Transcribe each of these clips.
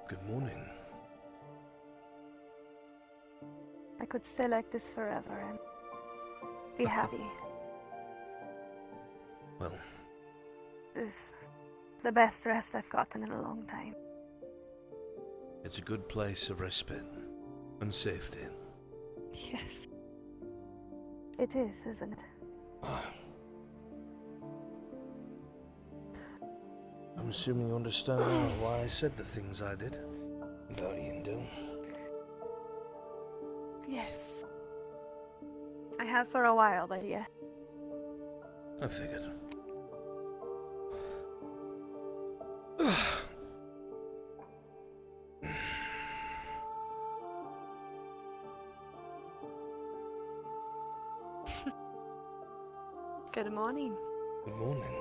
Good morning. I could stay like this forever and be happy. Well, This is the best rest I've gotten in a long time. it's a good place of respite and safety. Yes. It is, isn't it? I'm assuming you understand now why I said the things I did about Yindel. Yes. I have for a while, but yeah. I figured. Good morning. Good morning.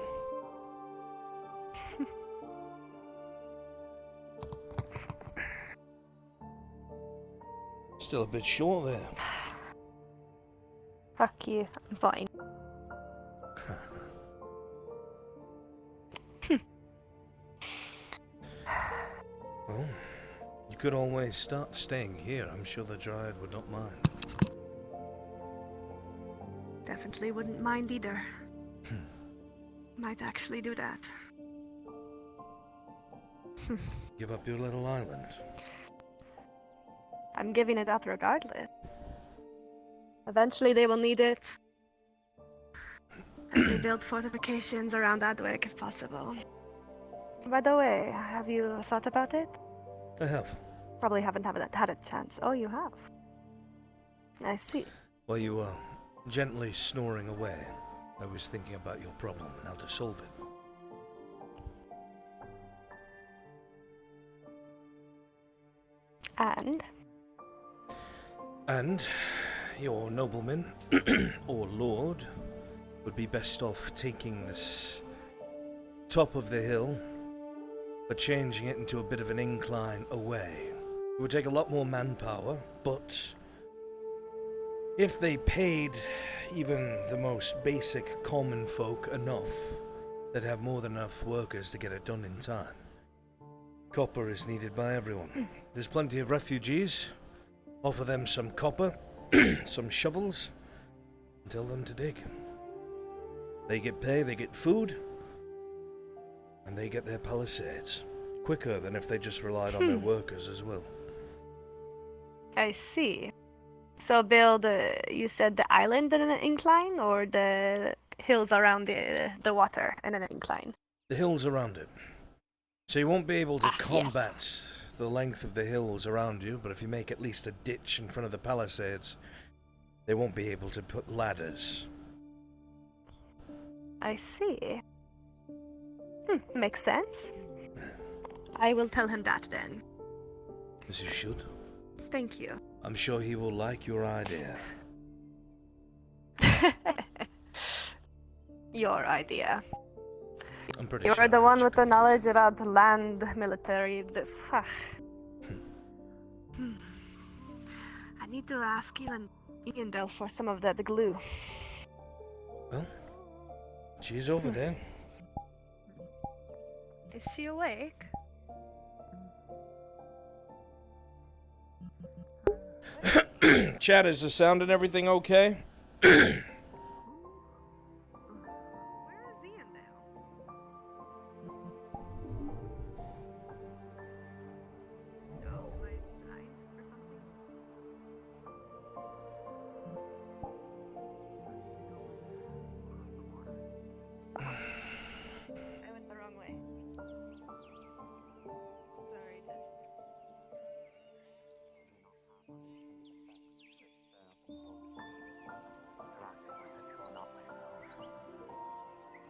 Still a bit short there. Fuck you. I'm fine. Well, you could always start staying here. I'm sure the Dryad would not mind. Definitely wouldn't mind either. Might actually do that. Give up your little island. I'm giving it up regardless. Eventually they will need it. As they build fortifications around Adwick if possible. By the way, have you thought about it? I have. Probably haven't had a chance. Oh, you have. I see. While you were gently snoring away, I was thinking about your problem and how to solve it. And your nobleman, or lord, would be best off taking this top of the hill, but changing it into a bit of an incline away. It would take a lot more manpower, but if they paid even the most basic common folk enough, they'd have more than enough workers to get it done in time. Copper is needed by everyone. There's plenty of refugees. Offer them some copper, some shovels, and tell them to dig. They get pay, they get food, and they get their palisades. Quicker than if they just relied on their workers as well. I see. So build, you said the island in an incline, or the hills around the water in an incline? The hills around it. So you won't be able to combat the length of the hills around you, but if you make at least a ditch in front of the palisades, they won't be able to put ladders. I see. Makes sense. I will tell him that then. As you should. Thank you. I'm sure he will like your idea. Your idea. I'm pretty You're sure the one with the knowledge about the land, military, the fuck. I need to ask Iandel for some of that glue. Well, she's over there. Is she awake? Chat, is the sound and everything okay? Where is Iandel? Oh, my eyes or something? I went the wrong way. Sorry,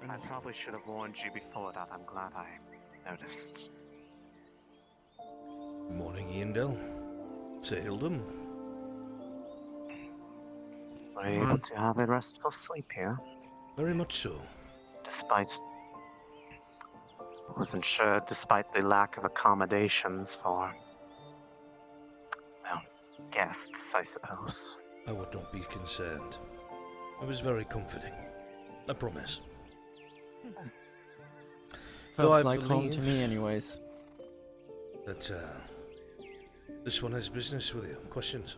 I probably should have warned you before that. I'm glad I noticed. Good morning, Iandel. Saildum. Were you able to have a restful sleep here? Very much so. Despite... I wasn't sure, despite the lack of accommodations for... well, guests, I suppose. I would not be concerned. It was very comforting. I promise. Felt I like home to believe- me anyways. That, this one has business with you. Questions?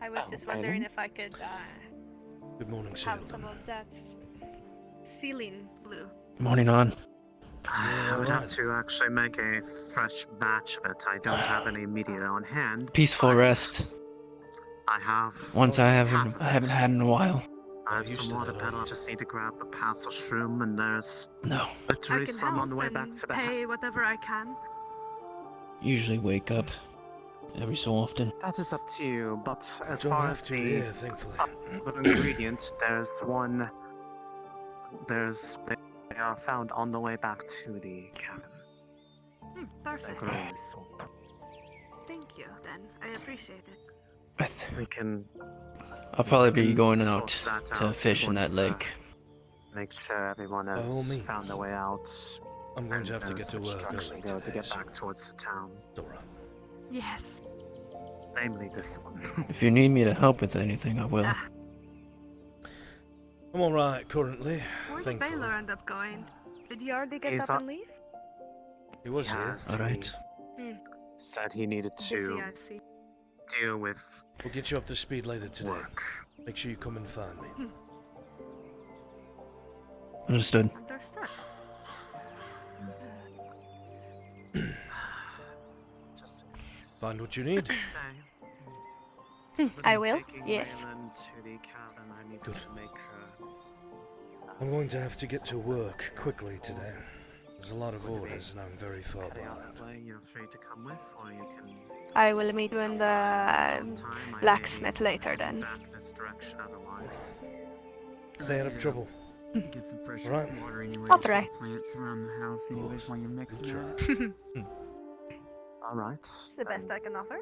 I was just wondering if I could Good morning, have Sheldon. some of that ceiling glue. Morning on. I would have alright. to actually make a fresh batch of it. I don't have any media on hand. Peaceful but rest. I have. Ones I haven't half of it. had in a while. I have used some to water that, pedal. I aren't you? just need to grab a passel shroom, and there's No. literally some on the way back to the pay whatever I can. Usually wake up every so often. That is up to you, but as Don't far have as to the here, thankfully. other ingredients, there's one. They are found on the way back to the cabin. Perfect. Green soap. Thank you, then. I appreciate it. We can I'll probably be can going sort out that to out fish in that once, lake. make sure everyone By all has means. found their way out. I'm going to have to knows get to which work direction early to go today, to get so back towards the town. it's alright. Yes. Namely this one. If you need me to help with anything, I will. Ah, I'm alright currently, where did thankfully. Baylor end up going? Did he already get He's up up- and leave? He was here. Yes, Alright. he said he needed Busy, to I see. deal with We'll get you up to speed later today. work. Make sure you come and find me. Understood. Understood. Just in case. Find what you need. Okay. I When will, taking yes. Raylan to the cabin, I need Good. to make her. I'm going to have to get to work quickly today. There's a lot of orders and I'm very far Heading out behind. that way, you're free to come with, or you can. I will meet you in the Time, I may blacksmith be later then. Back this direction otherwise. Stay out of trouble. Get some fresh Right. water anyways. I'll try. Plants around the house anyways while you're mixing We'll it. try. All right. It's the best I can offer.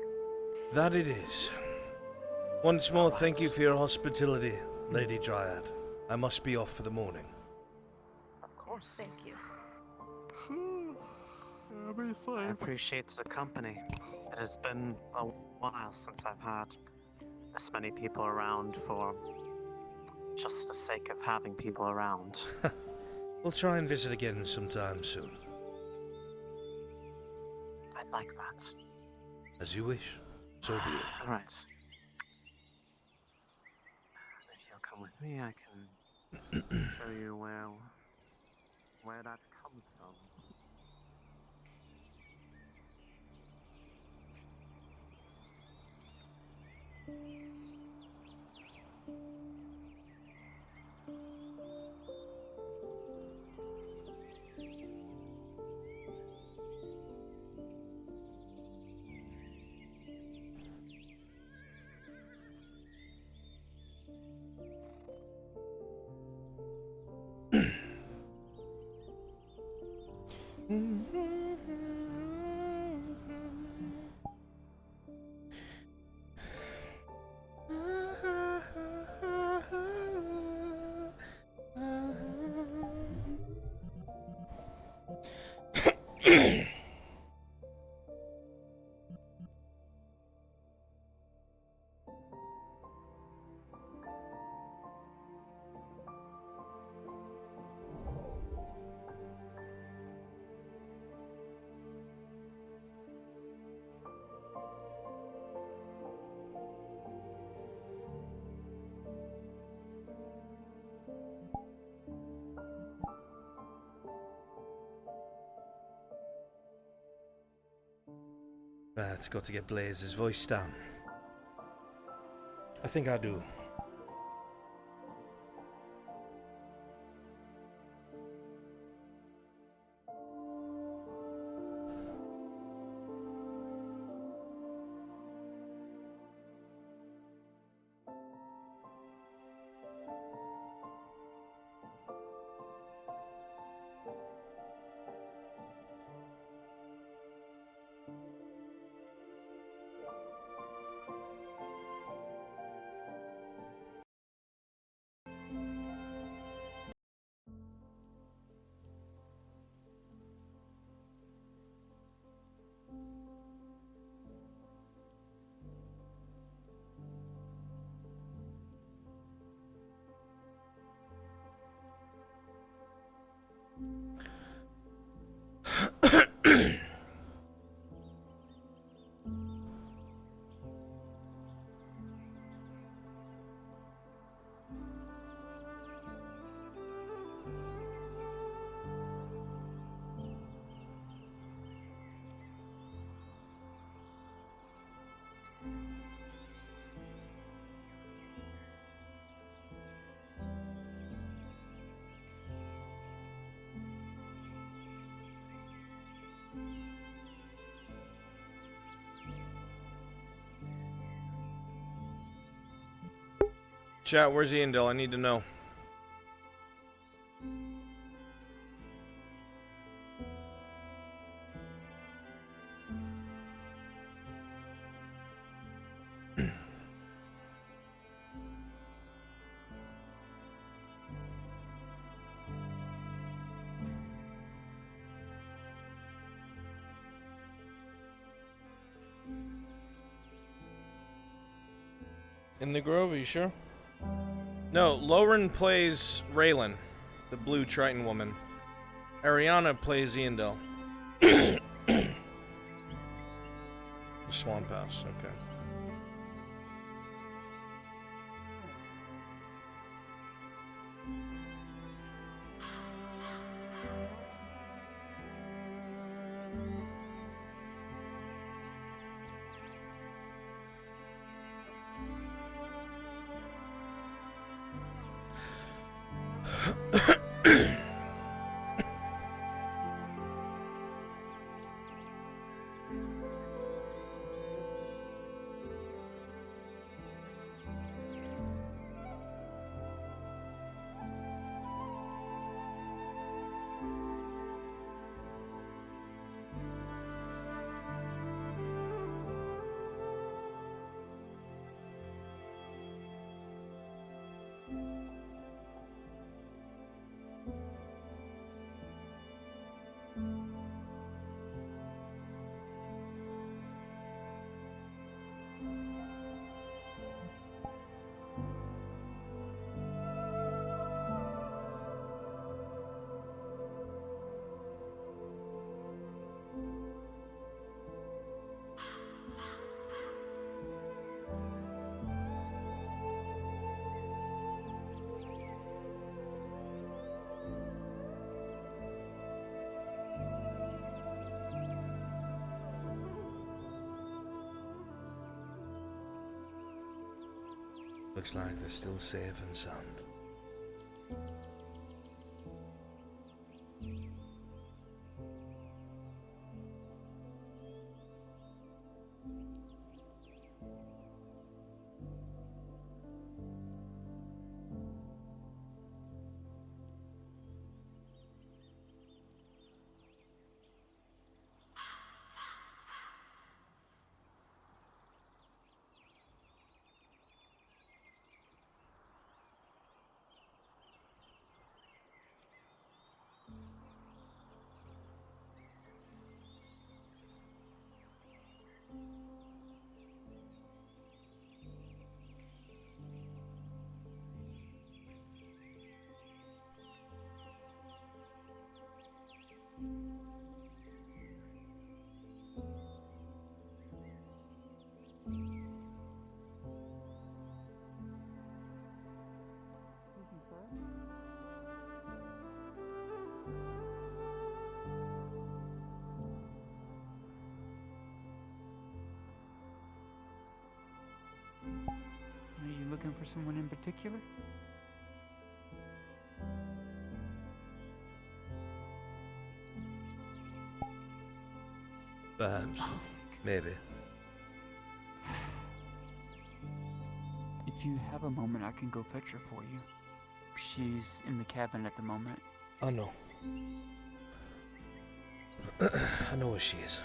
That it is. Once more, thank you for your hospitality, Lady Dryad. I must be off for the morning. Of course. Thank you. I appreciate the company. It has been a while since I've had this many people around for just the sake of having people around. We'll try and visit again sometime soon. I'd like that. As you wish. So be it. All right. If you'll come with me, I can show you where that comes from. It's got to get Blaze's voice down. I think I do. Chat, where's Iandel? I need to know. In the Grove, are you sure? No, Lauren plays Raylan, the blue Triton woman. Ariana plays Iandel. The Swamp House, okay. Looks like they're still safe and sound. Are you looking for someone in particular? Perhaps. Maybe. If you have a moment, I can go fetch her for you. She's in the cabin at the moment. I know. I know where she is.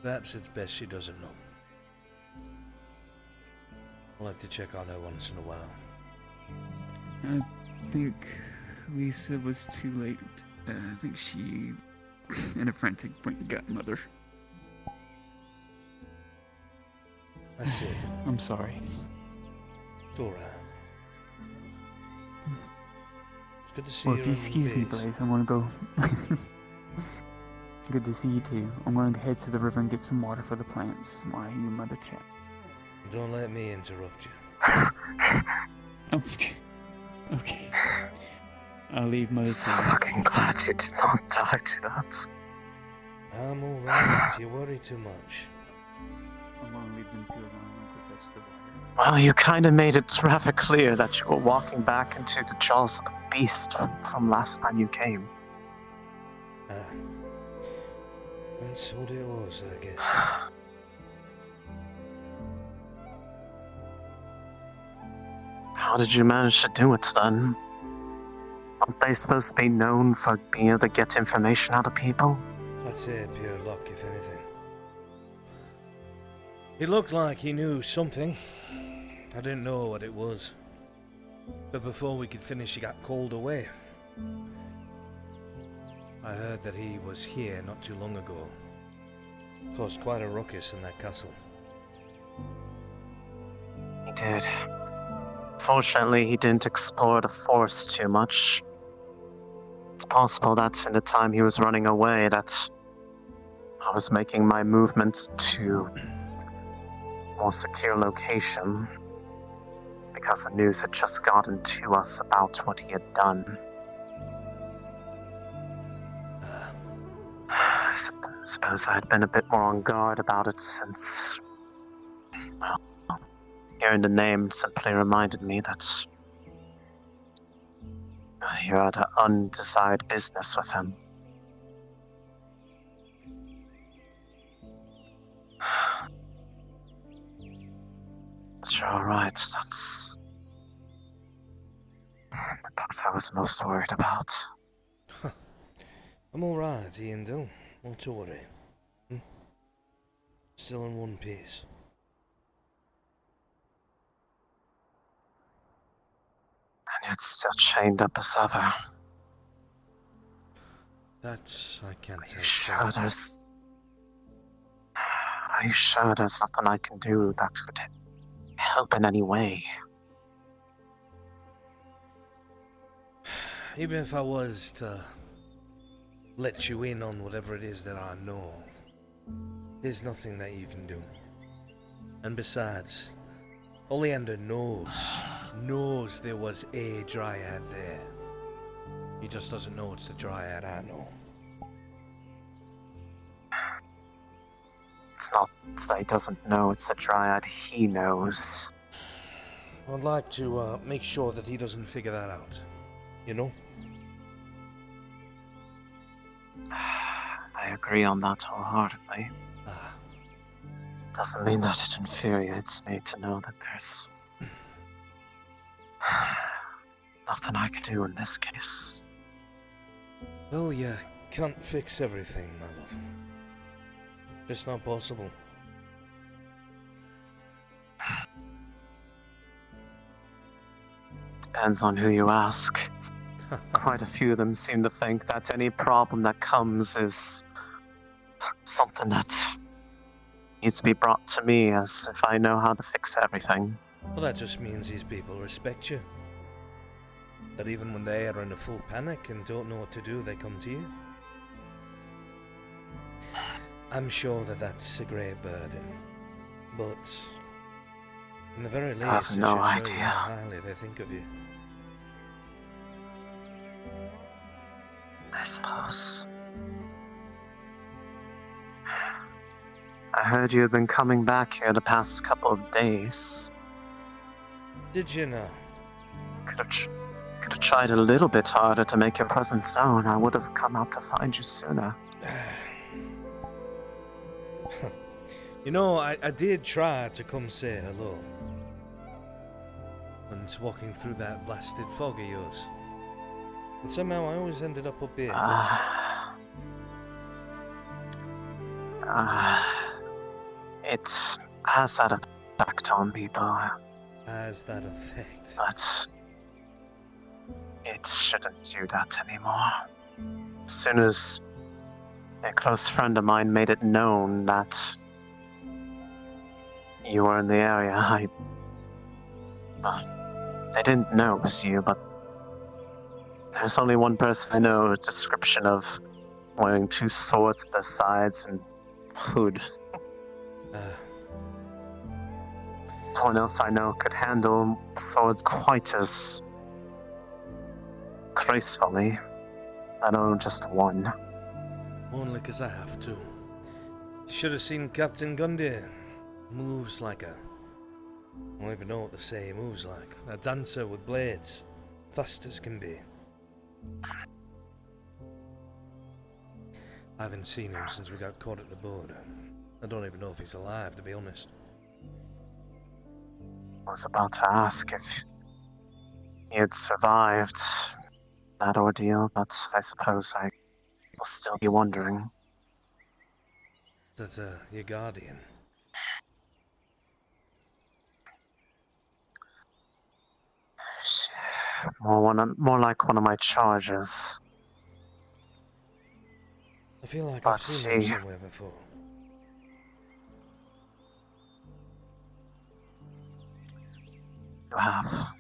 Perhaps it's best she doesn't know. I like to check on her once in a while. I think Lisa was too late. I think she, in a frantic, went and got Mother. I see. I'm sorry. It's alright. It's good to see Well, you if you in excuse me, peace. Blaze, I'm gonna go. Good to see you too. I'm gonna head to the river and get some water for the plants while you and Mother chat. Don't let me interrupt you. Oh, okay. I'll leave Mother So to you. fucking glad you did not die to that. I'm alright. You worry too much. I'm gonna leave them two alone and go fetch the water. Well, you kind of made it rather clear that you were walking back into the jaws of the beast from last time you came. That's what it was, I guess. How did you manage to do it then? Aren't they supposed to be known for being able to get information out of people? I'd say pure luck, if anything. He looked like he knew something. I didn't know what it was. But before we could finish, he got called away. I heard that he was here not too long ago. Caused quite a ruckus in that castle. He did. Fortunately, he didn't explore the forest too much. It's possible that in the time he was running away that I was making my movement to a more secure location because the news had just gotten to us about what he had done. I suppose I had been a bit more on guard about it since, well, hearing the name simply reminded me that you had an undesired business with him. But you're alright, that's the part I was most worried about. I'm alright, Ian Dill. Not to worry. Still in one piece. And yet still chained up as ever. That's... I can't Are tell. you sure there's... Are you sure there's nothing I can do that could help in any way? Even if I was to let you in on whatever it is that I know, there's nothing that you can do. And besides, Oleander knows there was a dryad there. He just doesn't know it's the dryad I know. It's not that he doesn't know it's a dryad, he knows. I'd like to make sure that he doesn't figure that out. You know? I agree on that wholeheartedly. Ah. Doesn't mean that it infuriates me to know that there's nothing I can do in this case. Well, you can't fix everything, my love. Just not possible. Depends on who you ask. Quite a few of them seem to think that any problem that comes is something that needs to be brought to me as if I know how to fix everything. Well, that just means these people respect you. That even when they are in a full panic and don't know what to do, they come to you. I'm sure that that's a great burden, but in the very least, I have no it should show you idea. how highly they think of you. I suppose. I heard you had been coming back here the past couple of days. Did you know? Could have tried a little bit harder to make your presence known. I would have come out to find you sooner. You know, I did try to come say hello. And walking through that blasted fog of yours. But somehow I always ended up here. It has that effect on people. Has that effect? But it shouldn't do that anymore. As soon as a close friend of mine made it known that you were in the area, they didn't know it was you, but there's only one person I know, a description of wearing 2 swords at their sides and hood. No one else I know could handle swords quite as gracefully. I know just one. Only 'cause I have to. Should have seen Captain Gundy. Moves like a... I don't even know what to say he moves like. A dancer with blades. Fast as can be. I haven't seen him since we got caught at the border. I don't even know if he's alive, to be honest. I was about to ask if he had survived that ordeal, but I suppose I will still be wondering. That, your guardian? More like one of my charges. I feel like But I've seen him she- somewhere before. You have.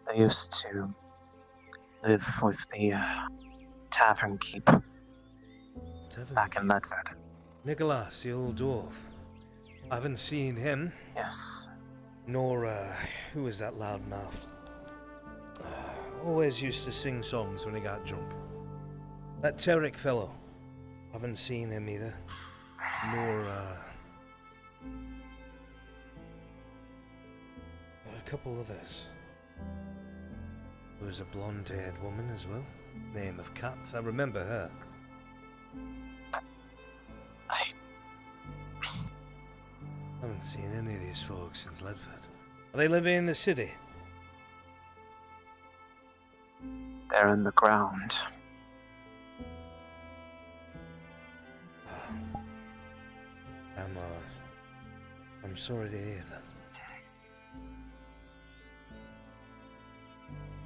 I used to live with the tavern keep Tavern back in keep. Medford. Nicholas, the old dwarf. I haven't seen him, Yes. nor, who was that loudmouth? Always used to sing songs when he got drunk. That Terrick fellow. Haven't seen him either. Nor, a couple others. There was a blonde-haired woman as well. Name of Kat. I remember her. I Haven't seen any of these folks since Ledford. Are they living in the city? They're in the ground. I'm sorry to hear that.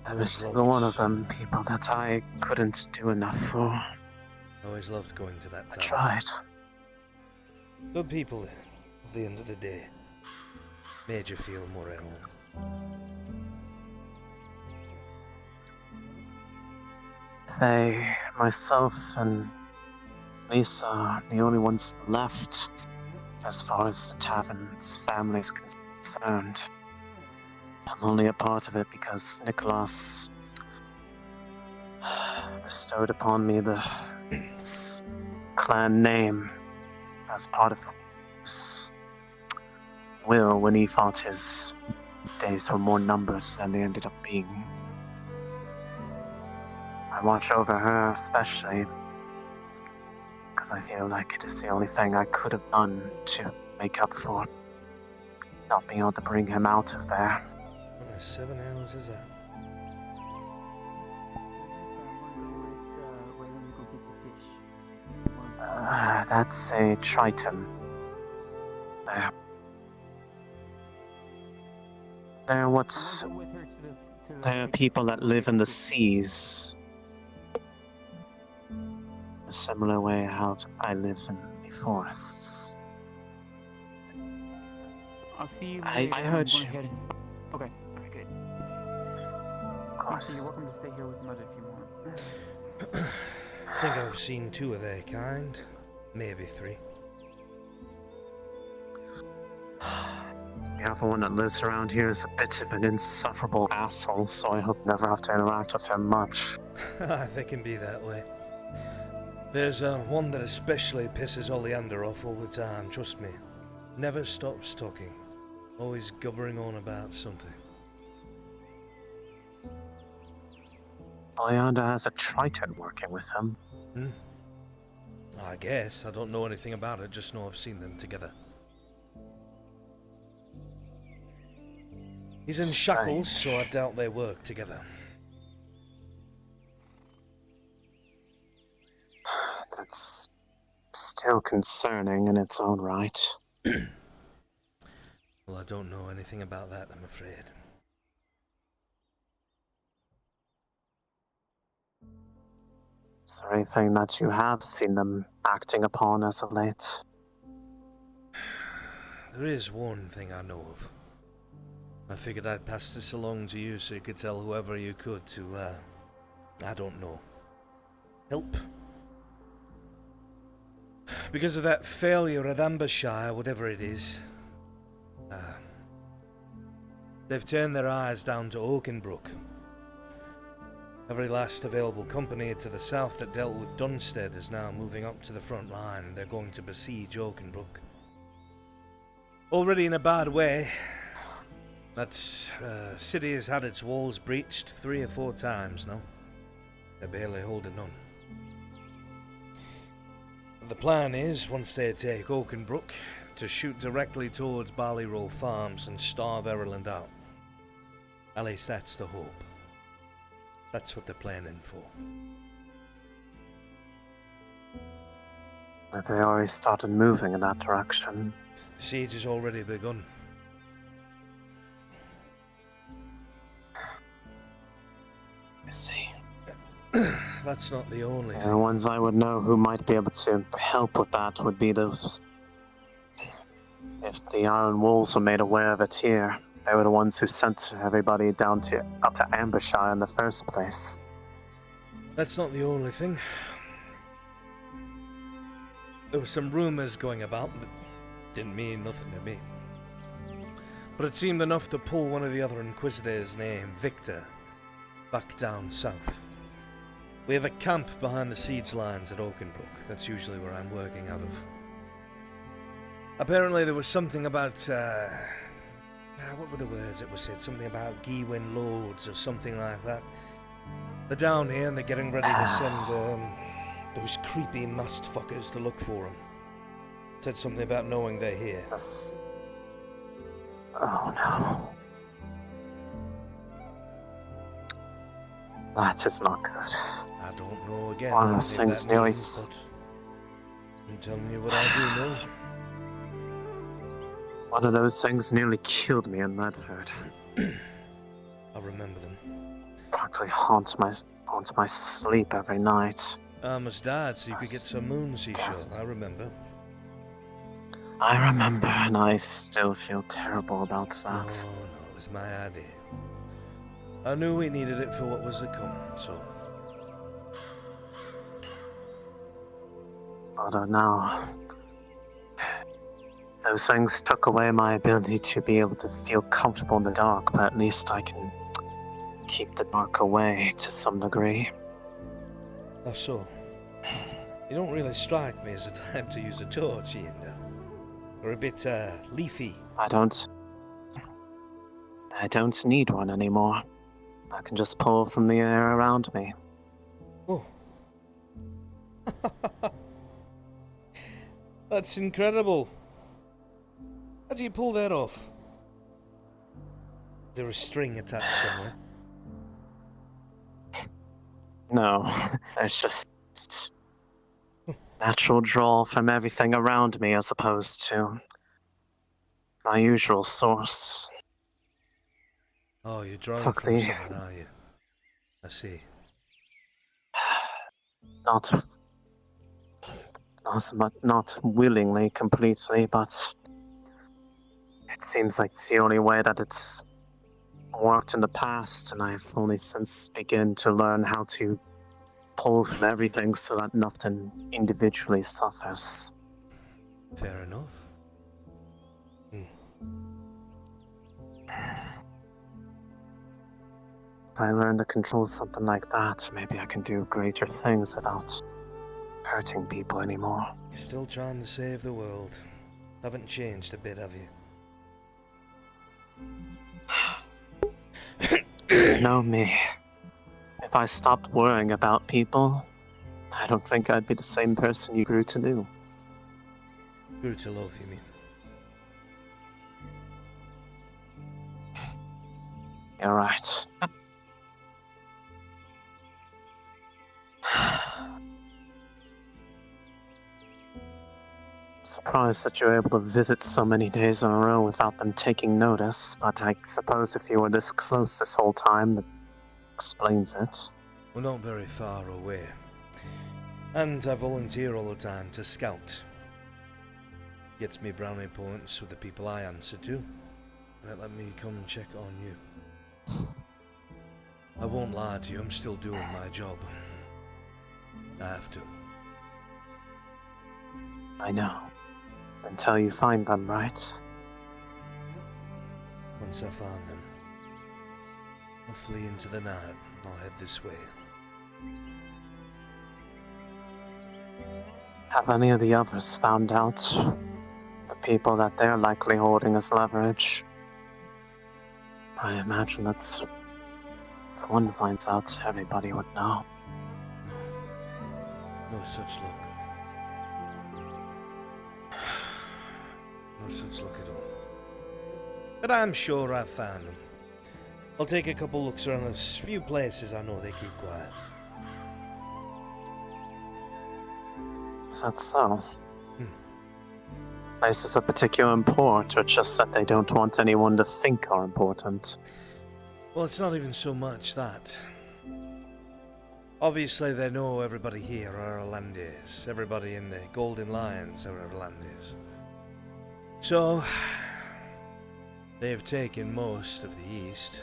Every single one of them people that I couldn't do enough for. I always loved going to that I town. tried. Good people there, at the end of the day. Made you feel more at home. They, myself, and Lisa are the only ones left as far as the tavern's family is concerned. I'm only a part of it because Nicholas bestowed upon me the clan name as part of his will when he thought his days were more numbered than they ended up being. I watch over her especially because I feel like it is the only thing I could have done to make up for not being able to bring him out of there. What the 7 hours is that? That's a Triton. They're what's... They're people that live in the seas. A similar way how I live in the forests. I'll see you I later. heard I'm you. going ahead. Okay, good. Of You're course. welcome to stay here with Mother if you want. I think I've seen 2 of their kind. Maybe 3. The other one that lives around here is a bit of an insufferable asshole, so I hope never have to interact with him much. They can be that way. There's one that especially pisses Oleander off all the time, trust me. Never stops talking. Always gubbering on about something. Oleander has a Triton working with him. I guess. I don't know anything about it, just know I've seen them together. He's in shackles, so I doubt they work together. That's still concerning in its own right. Well, I don't know anything about that, I'm afraid. Is there anything that you have seen them acting upon as of late? There is one thing I know of. I figured I'd pass this along to you so you could tell whoever you could to, I don't know, help. Because of that failure at Ambershire, whatever it is, they've turned their eyes down to Oakenbrook. Every last available company to the south that dealt with Dunstead is now moving up to the front line. They're going to besiege Oakenbrook. Already in a bad way. That city has had its walls breached 3 or 4 times now. They're barely holding on. The plan is, once they take Oakenbrook, to shoot directly towards Barley Roll Farms and starve Ireland out. At least that's the hope. That's what they're planning for. Have they already started moving in that direction? The siege has already begun. I see. That's not the only The thing. ones I would know who might be able to help with that would be those. If the Iron Wolves were made aware of it here, they were the ones who sent everybody out to Ambershire in the first place. That's not the only thing. There were some rumours going about that didn't mean nothing to me. But it seemed enough to pull one of the other Inquisitors named Victor back down south. We have a camp behind the siege lines at Oakenbrook. That's usually where I'm working out of. Apparently there was something about, what were the words it was said? Something about Gewin Lords or something like that. They're down here and they're getting ready to send those creepy masked fuckers to look for them. Said something about knowing they're here. Yes. Oh no. That is not good. I don't know again One of what those any of things that nearly- means, but I'm telling you what I do know. One of those things nearly killed me in Redford. I remember them. Practically haunts my sleep every night. I almost died so you could get some moonseed Yes. show. I remember. I remember, and I still feel terrible about No, that. it was my idea. I knew we needed it for what was to come, so... Although now, those things took away my ability to be able to feel comfortable in the dark, but at least I can keep the dark away to some degree. Oh, so... You don't really strike me as a type to use a torch, Ian, though. Or a bit, leafy. I don't need one anymore. I can just pull from the air around me. Oh. That's incredible. How do you pull that off? Is there a string attached somewhere? No, it's just natural draw from everything around me as opposed to my usual source. Oh, you're drawing Took from the- something, are you? I see. Not willingly, completely, but it seems like it's the only way that it's worked in the past, and I've only since begun to learn how to pull from everything so that nothing individually suffers. Fair enough. If I learn to control something like that, maybe I can do greater things without hurting people anymore. You're still trying to save the world. Haven't changed a bit, have you? You know me. If I stopped worrying about people, I don't think I'd be the same person you grew to know. Grew to love, you mean? You're right. Surprised that you're able to visit so many days in a row without them taking notice, but I suppose if you were this close this whole time, that explains it. We're not very far away. And I volunteer all the time to scout. Gets me brownie points with the people I answer to, and it let me come and check on you. I won't lie to you, I'm still doing my job. I have to. I know. Until you find them, right? Once I find them, I'll flee into the night. I'll head this way. Have any of the others found out? The people that they're likely holding as leverage? I imagine that's... If one finds out, everybody would know. No such luck. No such luck at all. But I'm sure I've found them. I'll take a couple looks around. There's few places I know they keep quiet. Is that so? Hmm. Places of particular import, or just that they don't want anyone to think are important? Well, it's not even so much that. Obviously, they know everybody here are Irlanders. Everybody in the Golden Lions are Irlanders. So, they've taken most of the East.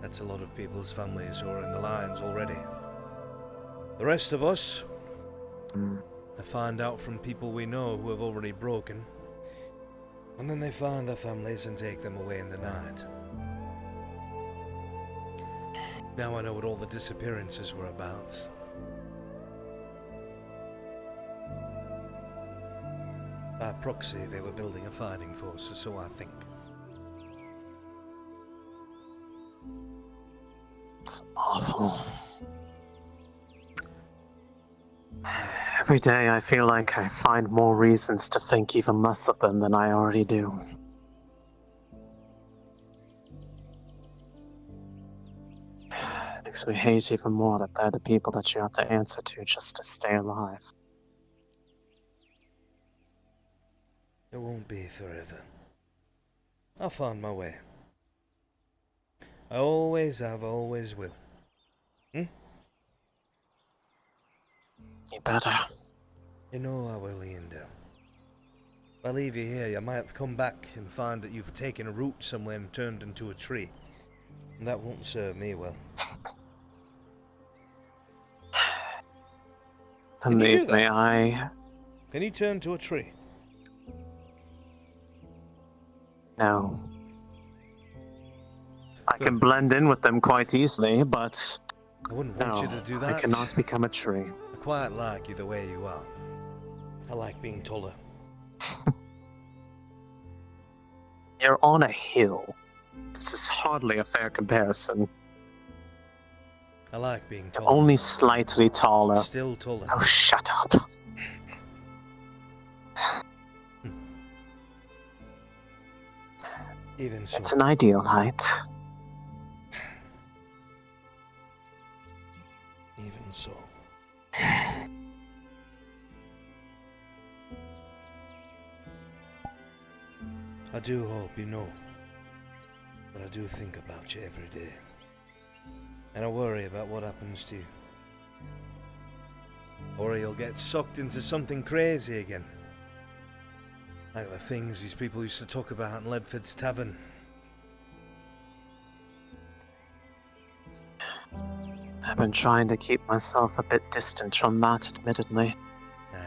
That's a lot of people's families who are in the Lions already. The rest of us, they find out from people we know who have already broken. And then they find our families and take them away in the night. Now I know what all the disappearances were about. By proxy, they were building a fighting force, so I think. It's awful. Every day I feel like I find more reasons to think even less of them than I already do. Makes me hate even more that they're the people that you have to answer to just to stay alive. It won't be forever. I'll find my way. I always have, always will. You better. You know I will, Iandel. If I leave you here, you might come back and find that you've taken a root somewhere and turned into a tree. And that won't serve me well. Believe me, I... Can you turn to a tree? No. I can blend in with them quite easily, but... I wouldn't want you to do that. I cannot become a tree. I quite like you the way you are. I like being taller. You're on a hill. This is hardly a fair comparison. I like being You're taller. only slightly taller. Still taller. Oh, shut up. Even so. It's an ideal height. Even so. I do hope you know that I do think about you every day. And I worry about what happens to you. Or you'll get sucked into something crazy again. Like the things these people used to talk about in Ledford's Tavern. I've been trying to keep myself a bit distant from that, admittedly. Nah,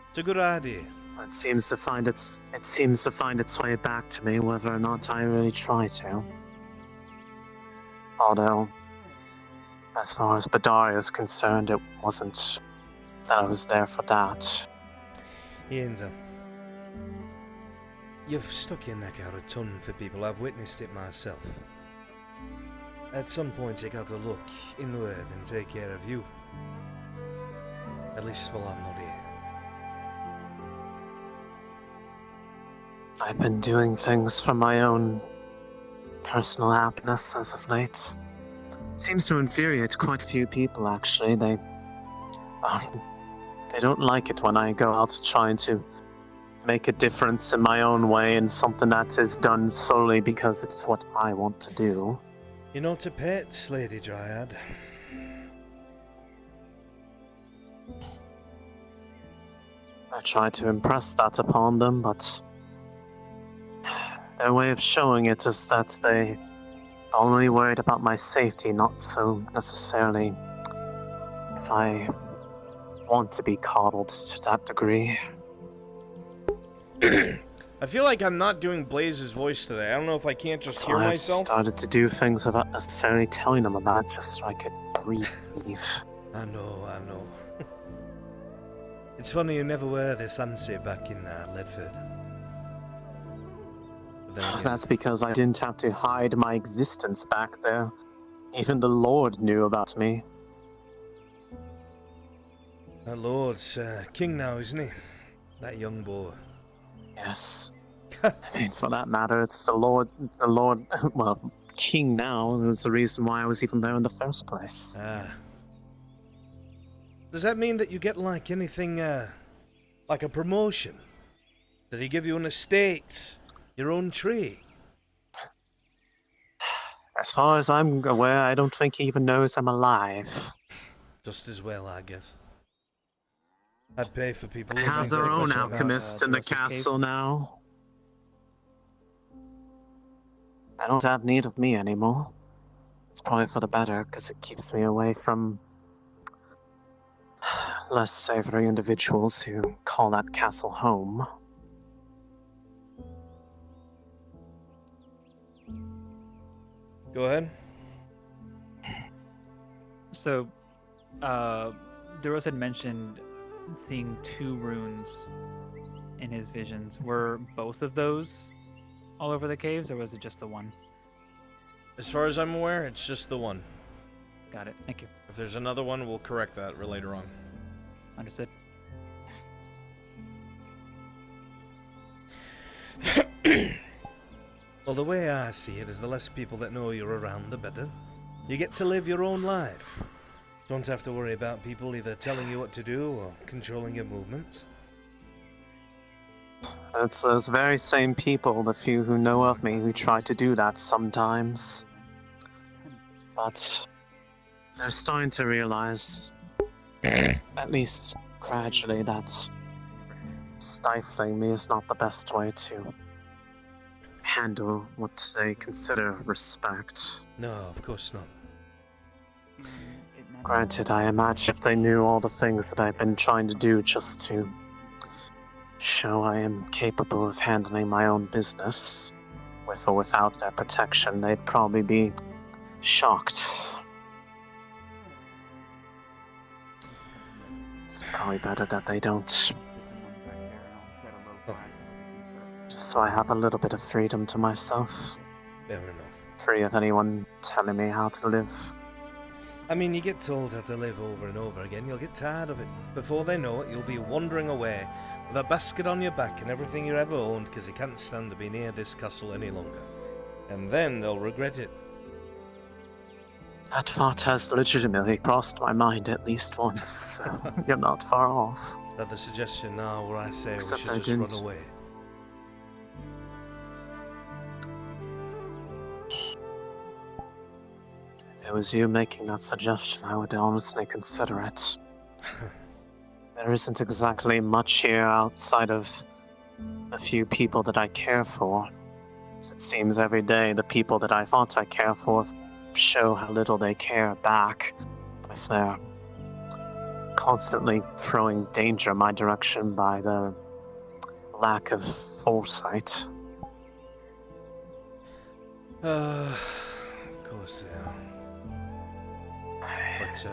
it's a good idea. It seems to find its way back to me, whether or not I really try to. Although, as far as Badari is concerned, it wasn't that I was there for that. Ianza, you've stuck your neck out a ton for people. I've witnessed it myself. At some point, you got to look inward and take care of you. At least while I'm not here. I've been doing things for my own personal happiness as of late. Seems to infuriate quite a few people, actually. They don't like it when I go out trying to make a difference in my own way in something that is done solely because it's what I want to do. You're not a pet, Lady Dryad. I try to impress that upon them, but their way of showing it is that they are only worried about my safety, not so necessarily if I want to be coddled to that degree. I feel like I'm not doing Blaze's voice today. I don't know if I can't just hear I've myself. started to do things without necessarily telling them about it, just so I could breathe. I know. It's funny you never were this antsy back in Ledford. But then again, That's because I didn't have to hide my existence back there. Even the Lord knew about me. that Lord's king now, isn't he? That young boy. Yes. I mean, for that matter, it's the Lord, well, king now. It was the reason why I was even there in the first place. Ah. Does that mean that you get like anything, like a promotion? Did he give you an estate? Your own tree? As far as I'm aware, I don't think he even knows I'm alive. Just as well, I guess. I'd pay for people I who have think their that own much about, alchemist in the Brunswick cave. castle now. I don't have need of me anymore. It's probably for the better, because it keeps me away from less savory individuals who call that castle home. Go ahead. So, Duros had mentioned seeing 2 runes in his visions. Were both of those all over the caves, or was it just the one? As far as I'm aware, it's just the one. Got it. Thank you. If there's another one, we'll correct that later on. Understood. Well, the way I see it is the less people that know you're around, the better. You get to live your own life. Don't have to worry about people either telling you what to do or controlling your movements. It's those very same people, the few who know of me, who try to do that sometimes. But they're starting to realize, at least gradually, that stifling me is not the best way to handle what they consider respect. No, of course not. Granted, I imagine if they knew all the things that I've been trying to do just to show I am capable of handling my own business, with or without their protection, they'd probably be shocked. It's probably better that they don't. Just so I have a little bit of freedom to myself. Fair enough. Free of anyone telling me how to live. I mean, you get told how to live over and over again, you'll get tired of it. Before they know it, you'll be wandering away with a basket on your back and everything you ever owned because you can't stand to be near this castle any longer. And then they'll regret it. That thought has legitimately crossed my mind at least once, so you're not far off. That the suggestion now where I say Except we should I just run didn't. away. If it was you making that suggestion, I would honestly consider it. There isn't exactly much here outside of a few people that I care for. As it seems every day the people that I thought I care for show how little they care back, if they're constantly throwing danger my direction by the lack of foresight. Of course they are. But,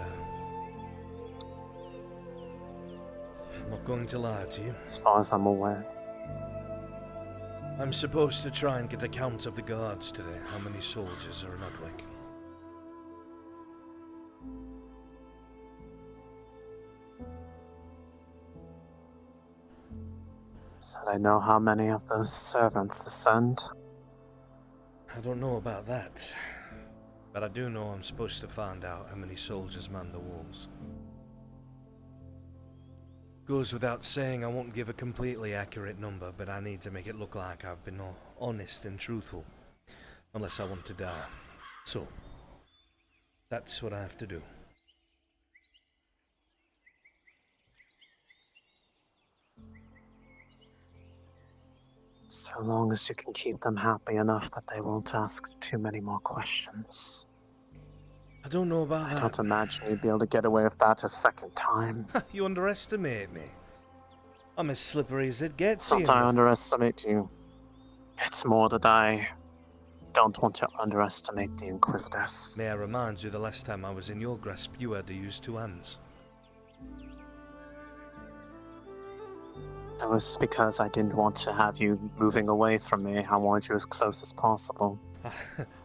I'm not going to lie to you. As far as I'm aware. I'm supposed to try and get a count of the guards today. How many soldiers are in Udwick? Said I know how many of those servants to send. I don't know about that. But I do know I'm supposed to find out how many soldiers man the walls. Goes without saying I won't give a completely accurate number, but I need to make it look like I've been honest and truthful. Unless I want to die. So, that's what I have to do. So long as you can keep them happy enough that they won't ask too many more questions. I don't know about I that. don't imagine you'd be able to get away with that a second time. You underestimate me. I'm as slippery as it gets. It's not Ian. that I underestimate you. It's more that I don't want to underestimate the Inquisitors. May I remind you, the last time I was in your grasp, you had to use 2 hands. It was because I didn't want to have you moving away from me. I wanted you as close as possible.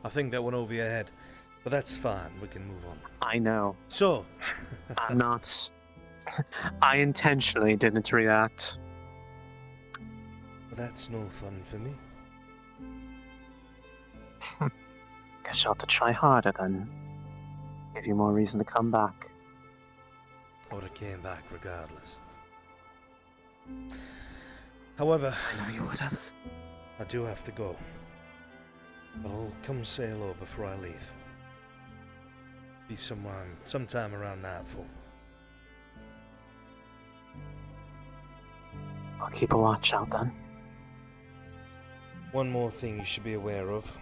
I think that went over your head. But that's fine, we can move on. I know. So, I'm not. I intentionally didn't react. that's no fun for me. guess you'll have to try harder then. Give you more reason to come back. I would have came back regardless. However, I know you would have. I do have to go. But I'll come say hello before I leave. Be sometime around nightfall. I'll keep a watch out then. One more thing you should be aware of.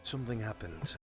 Something happened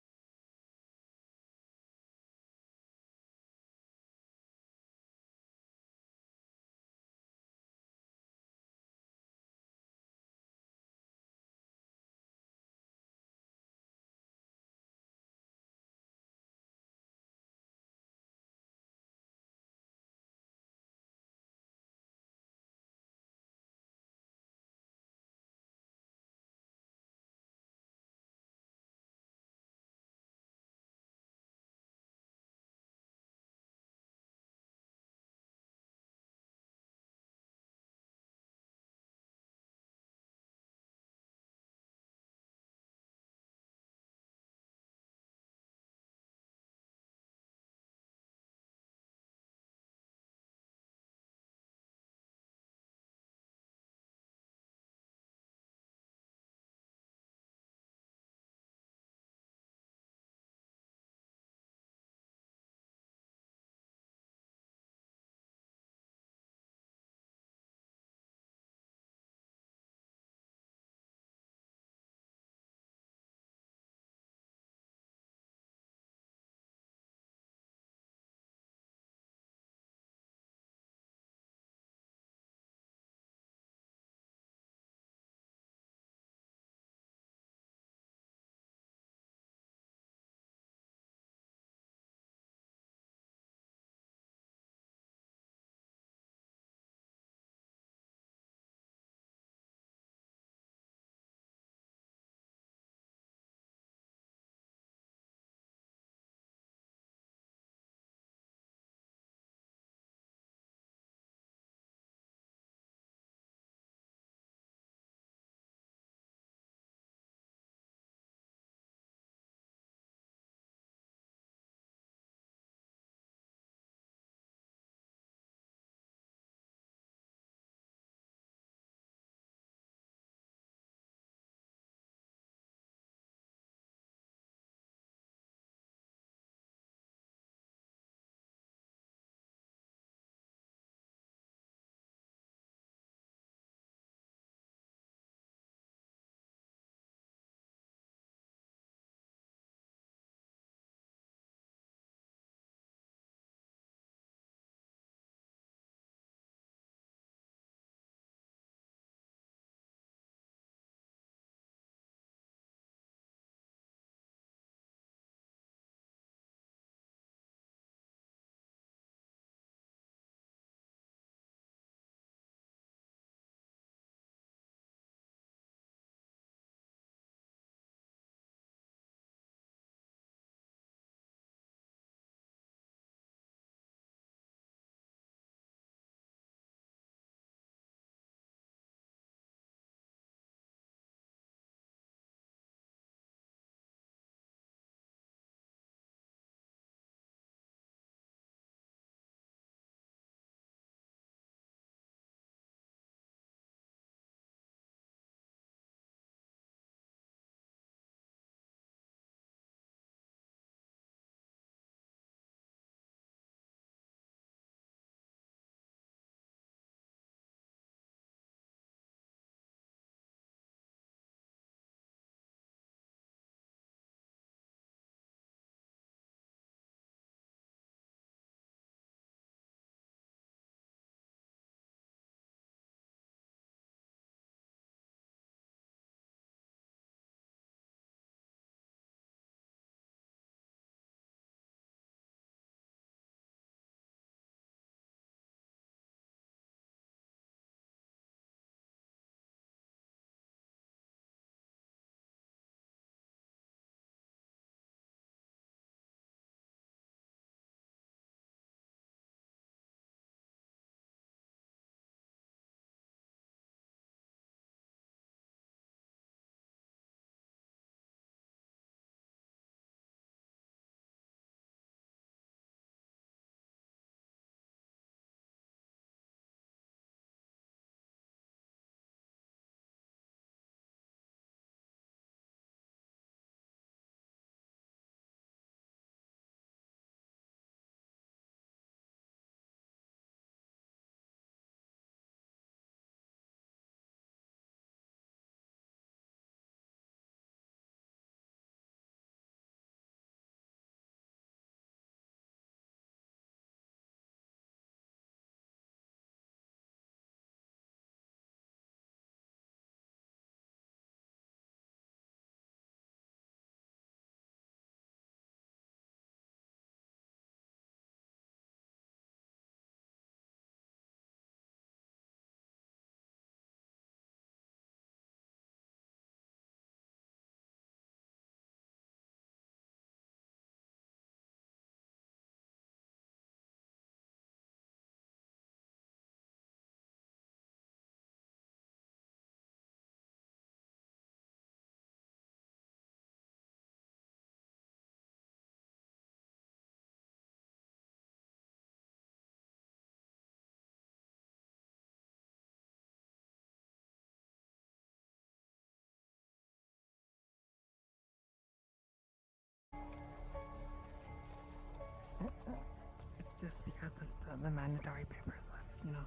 the mandatory papers left, you know.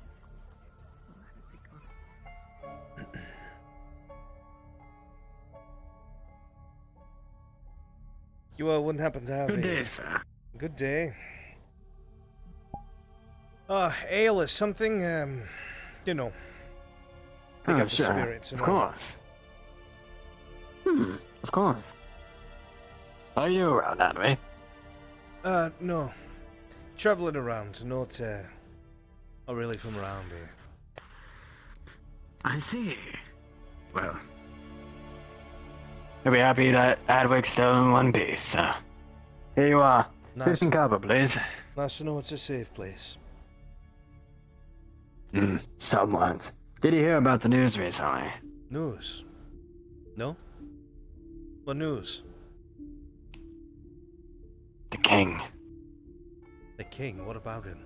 You wouldn't happen to have Good a day, sir. good day. Ale or something, you know. Pick Oh, up the sure. spirits and Of all that. course. Of course. Are you around that way? No. Traveling around, not really from around here. I see. Well, you'll be happy that Adwig's still in one piece, here you are. Nice. Fish and copper, please. Nice to know it's a safe place. Somewhat. Did you hear about the news recently? News? No? What news? The king. The king? What about him?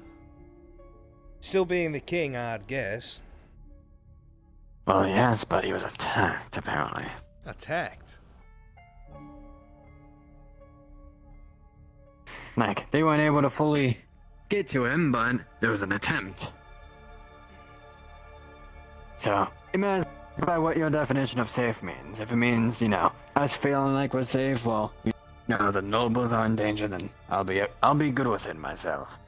Still being the king, I'd guess. Well, yes, but he was attacked, apparently. Attacked? Like, they weren't able to fully get to him, but there was an attempt. So, it matters by what your definition of safe means. If it means, you know, us feeling like we're safe, well, you know, the nobles are in danger, then I'll be good with it myself.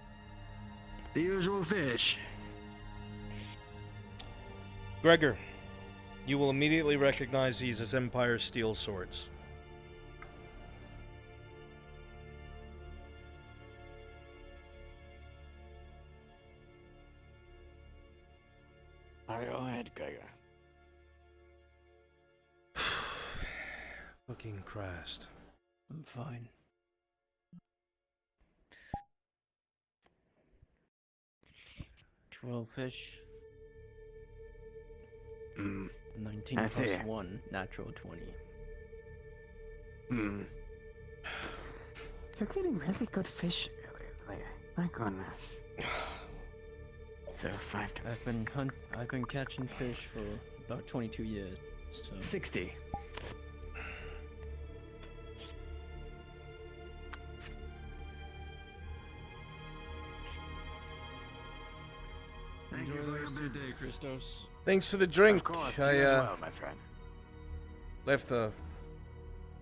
The usual fish. Gregor, you will immediately recognize these as Empire steel swords. Go ahead, Gregor. Fucking Christ. I'm fine. Twelve fish. 19 I plus see. 1, natural 20. You're getting really good fish lately. My goodness. So 5 to I've been catching fish for about 22 years. So 60. enjoy the rest of your day, Christos. Thanks for the drink. Of course, I you as well, my friend. left the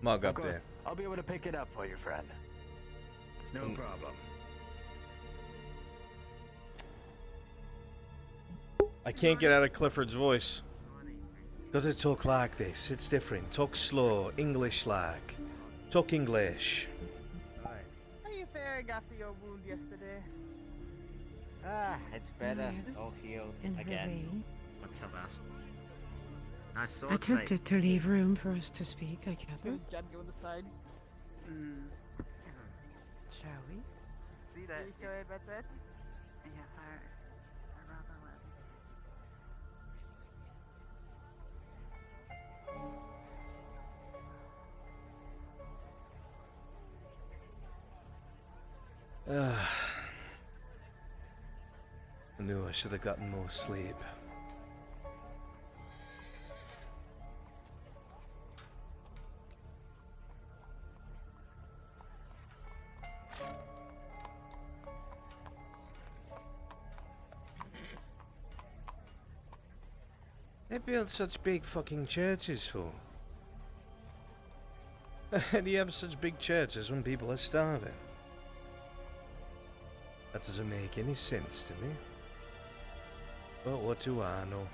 mug Of up course. there. I'll be able to pick it up for you, friend. No problem. I can't get out of Clifford's voice. Gotta talk like this. It's different. Talk slow. English like. Talk English. How you faring after your wound yesterday? It's better. All healed In her again. vein. What's up, ass? I saw I took it to leave room for us to speak, I gather. Jan, go on the side. Shall we? See that? You sure about that? Yes, I rather will. I knew I should have gotten more sleep. They build such big fucking churches for. How do you have such big churches when people are starving? That doesn't make any sense to me. But what do I know?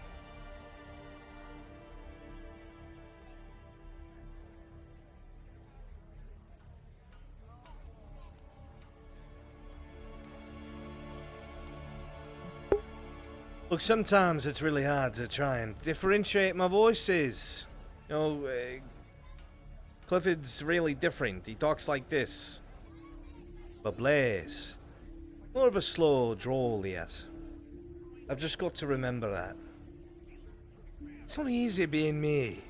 Look, sometimes it's really hard to try and differentiate my voices. You know, Clifford's really different. He talks like this. But Blaze, more of a slow drawl he has. I've just got to remember that. It's not easy being me.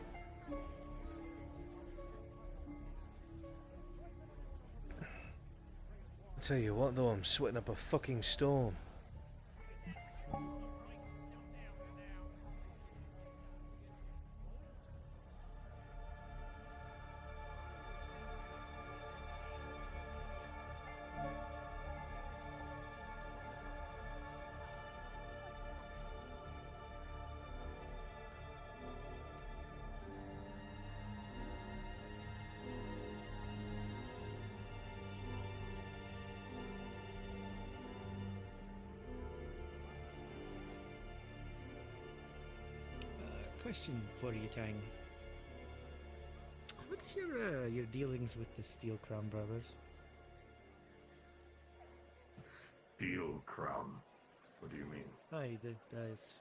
I'll tell you what though, I'm sweating up a fucking storm. question for you, Tang. What's your dealings with the Steel Crown brothers? Steel Crown? What do you mean? Hi, the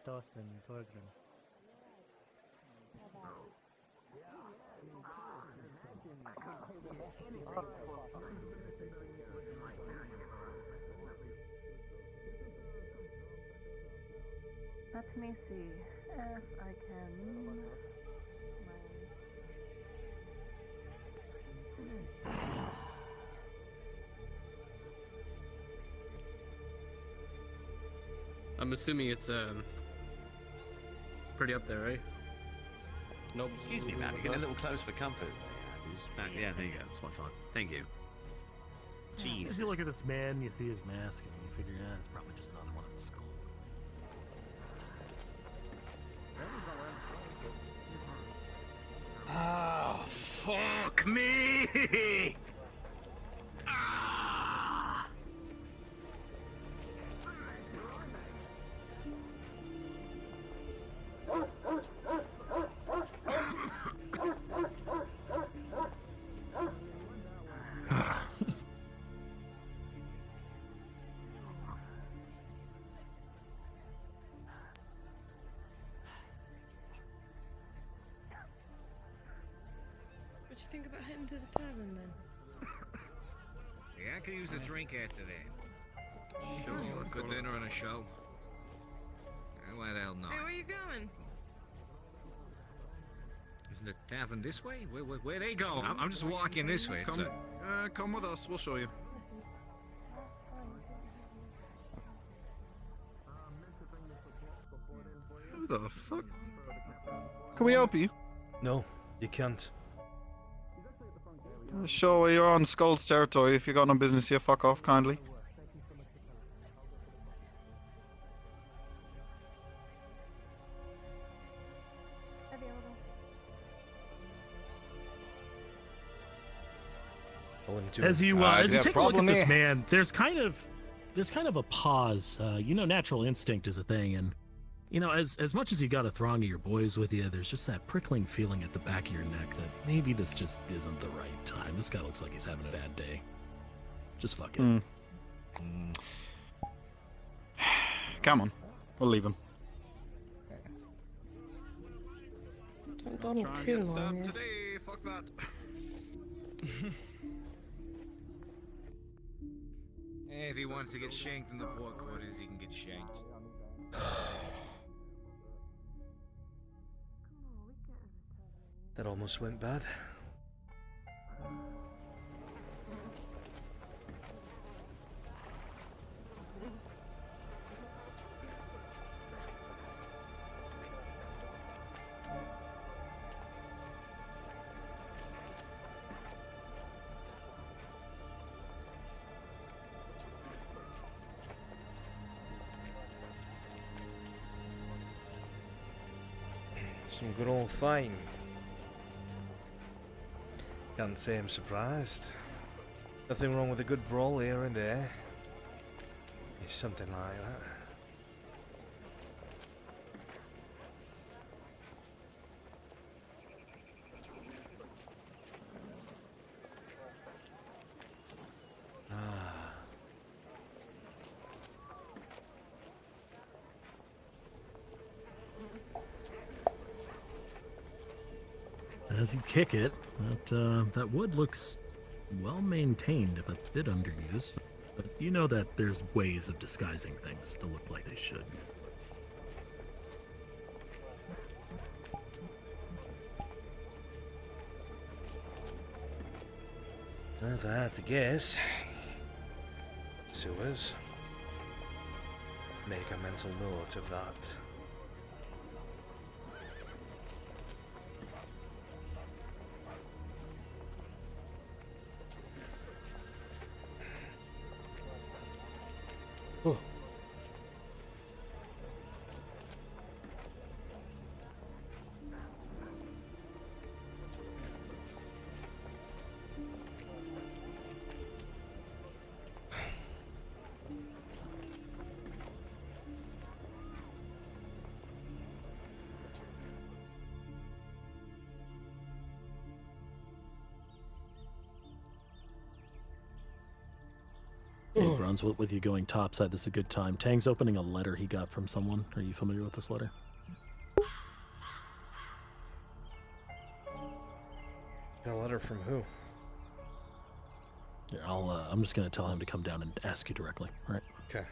Stoth and Torgrim. Let me see if I can. I'm assuming it's pretty up there, right? Nope. Excuse me, ma'am. You're getting a little close for comfort. Yeah, there you go. That's what I thought. Thank you. Jeez. As you look at this man, you see his mask, and you figure, yeah, it's probably just another one of his skulls. Oh, fuck me! Ah! What you think about heading to the tavern then? Yeah, I could use a drink after that. Sure, a good dinner and a show. Why the hell not? Hey, where you going? Isn't the tavern this way? Where they go? I'm just walking this way. It's Come with us, we'll show you. Who the fuck? Can we help you? No, you can't. Sure, you're on Skull's territory. If you got no business here, fuck off kindly. As you take a look at this man, there's kind of a pause. Natural instinct is a thing, and as much as you got a throng of your boys with you, there's just that prickling feeling at the back of your neck that maybe this just isn't the right time. This guy looks like he's having a bad day. Just fuck it. Come on, we'll leave him. Don't go on too long. Today, fuck that. If he wants to get shanked in the pork quarters, he can get shanked. That almost went bad. Some good old fine. Can't say I'm surprised. Nothing wrong with a good brawl here and there. It's something like that. Ah. As you kick it, that wood looks well maintained, if a bit underused. But you know that there's ways of disguising things to look like they should. If I had to guess, sewers. Make a mental note of that. Oh. Hey, Brunswick, with you going topside, this is a good time. Tang's opening a letter he got from someone. Are you familiar with this letter? A letter from who? Here, I'm just going to tell him to come down and ask you directly, all right? Okay.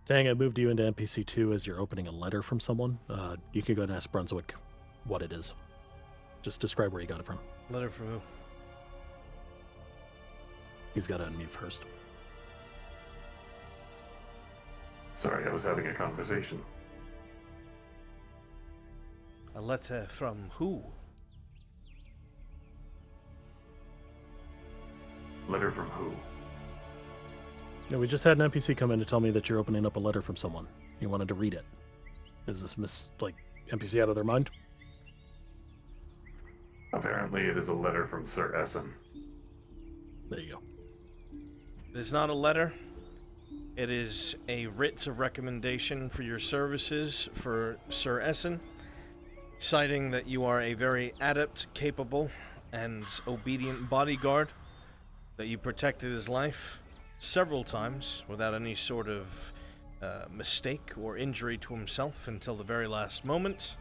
Tang, I moved you into NPC 2 as you're opening a letter from someone. You can go and ask Brunswick what it is. Just describe where you got it from. Letter from who? He's got to unmute first. Sorry, I was having a conversation. A letter from who? Letter from who? Yeah, we just had an NPC come in to tell me that you're opening up a letter from someone. You wanted to read it. Is this NPC out of their mind? Apparently it is a letter from Sir Essen. There you go. It is not a letter. It is a writ of recommendation for your services for Sir Essen, citing that you are a very adept, capable, and obedient bodyguard, that you protected his life several times without any sort of mistake or injury to himself until the very last moment,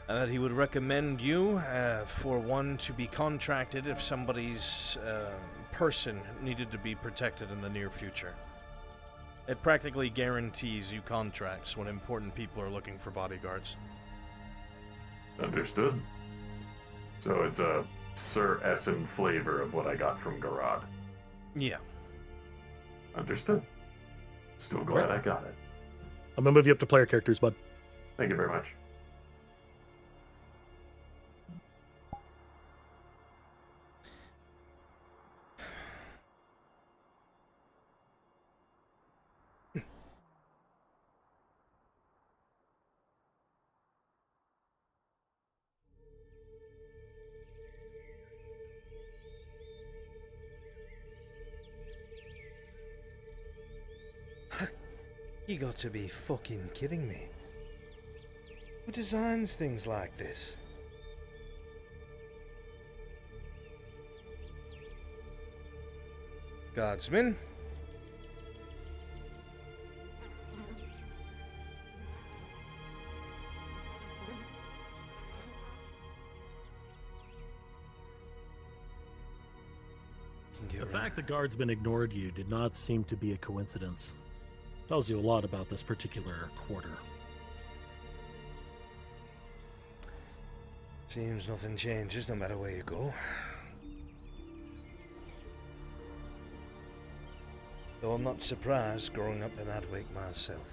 and that he would recommend you for one to be contracted if somebody's person needed to be protected in the near future. It practically guarantees you contracts when important people are looking for bodyguards. Understood. So it's a Sir Essen flavor of what I got from Garad. Yeah. Understood. Still glad I got it. I'm going to move you up to player characters, bud. Thank you very much. You got to be fucking kidding me. Who designs things like this? Guardsman? The fact the guardsman ignored you did not seem to be a coincidence. Tells you a lot about this particular quarter. Seems nothing changes no matter where you go. Though I'm not surprised growing up in Adwick myself.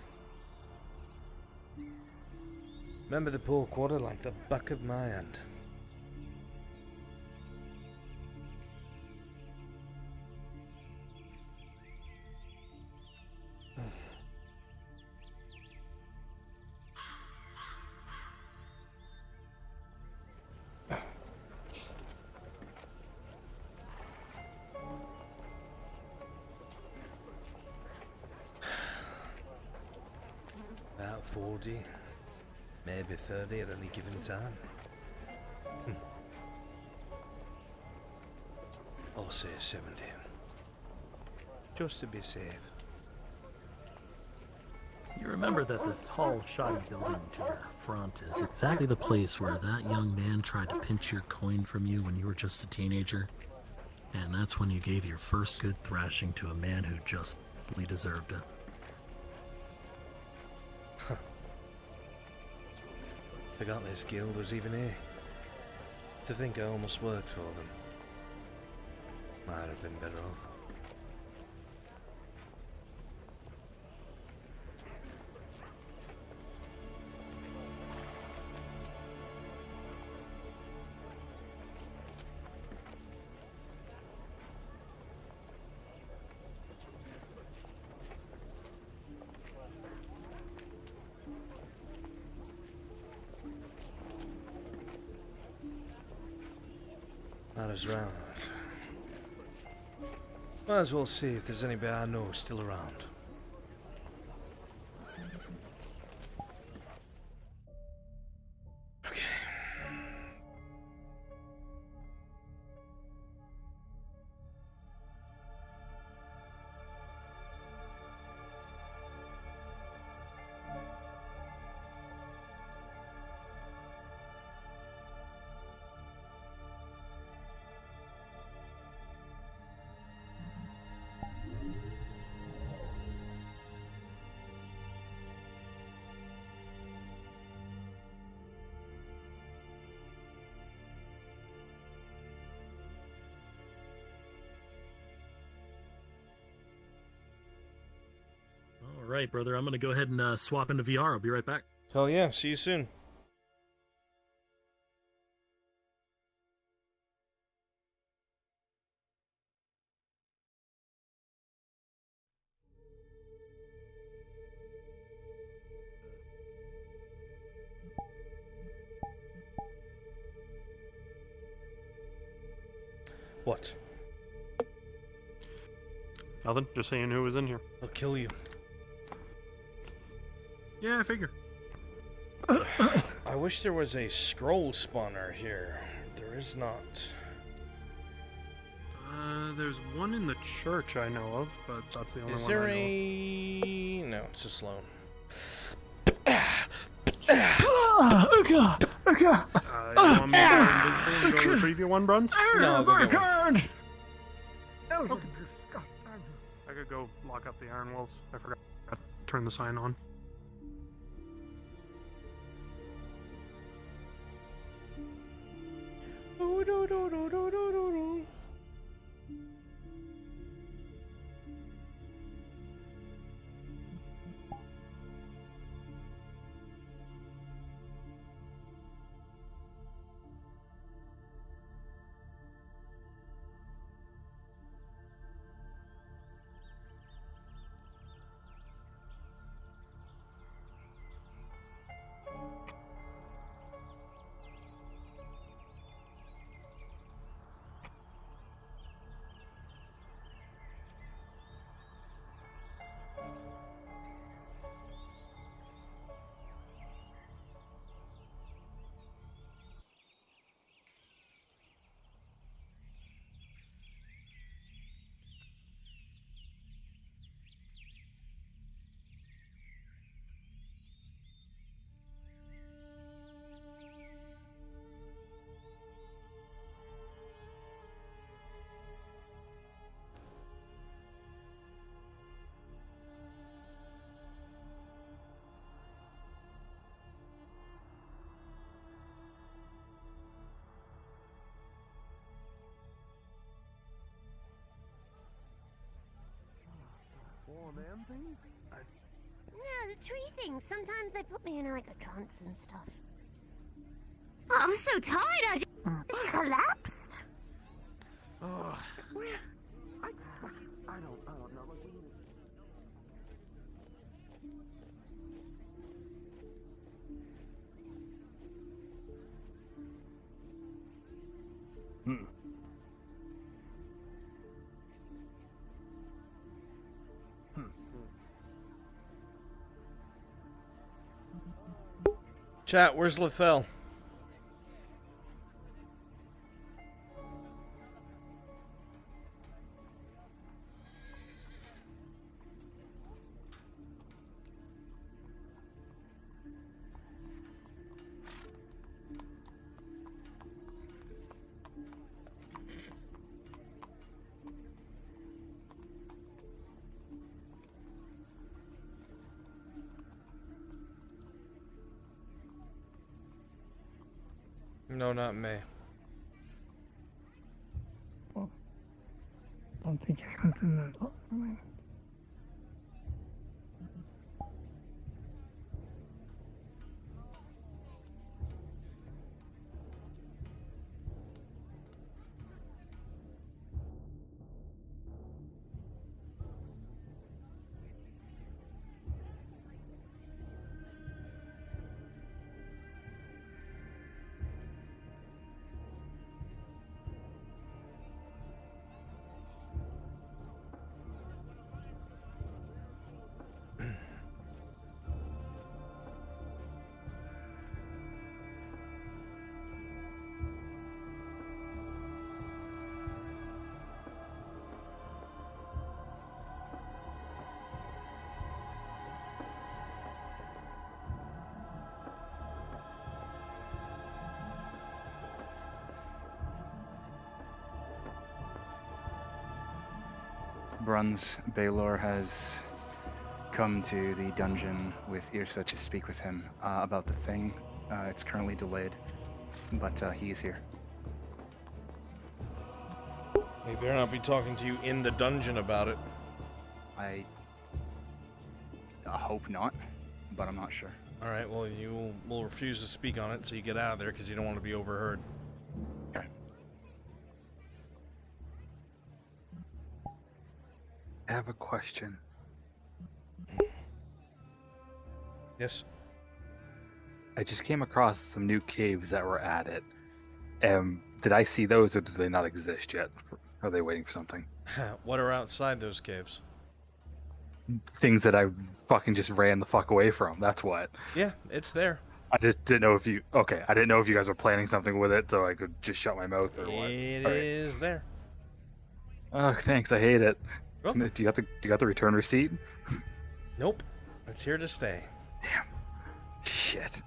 Remember the poor quarter like the back of my hand. About 40, maybe 30 at any given time. I'll say 70. Just to be safe. You remember that this tall, shoddy building to your front is exactly the place where that young man tried to pinch your coin from you when you were just a teenager? And that's when you gave your first good thrashing to a man who justly deserved it. Forgot this guild was even here. To think I almost worked for them. Might have been better off. That is round. Might as well see if there's anybody I know still around. All right, brother. I'm going to go ahead and swap into VR. I'll be right back. Hell yeah. See you soon. What? Nothing. Just saying who was in here. I'll kill you. Yeah, I figure. I wish there was a scroll spawner here. There is not. There's one in the church I know of, but that's the only Is one there I know a... No, it's a Sloan. You want me to go invisible and go retrieve your one, Bruns? No, I'll go get one. Okay. I could go lock up the Iron Wolves. I forgot to turn the sign on. Four them things? Yeah, the tree things. Sometimes they put me in like a trance and stuff. Oh, I'm so tired. I just collapsed. Oh, where? I don't know. Hmm. Chat, where's Lethel? No, not me. Well, don't think I went in the room. Baylor has come to the dungeon with Irsa to speak with him about the thing. It's currently delayed, but he is here. They better not be talking to you in the dungeon about it. I hope not, but I'm not sure. Alright, well, you will refuse to speak on it, so you get out of there because you don't want to be overheard. Okay. I have a question. Yes? I just came across some new caves that were added. Did I see those, or do they not exist yet? Are they waiting for something? What are outside those caves? Things that I fucking just ran the fuck away from. That's what. Yeah, it's there. I just didn't know if you... Okay, I didn't know if you guys were planning something with it, so I could just shut my mouth or what. It is there. Oh, thanks. I hate it. Oh. Do you got the return receipt? Nope. It's here to stay. Damn. Shit.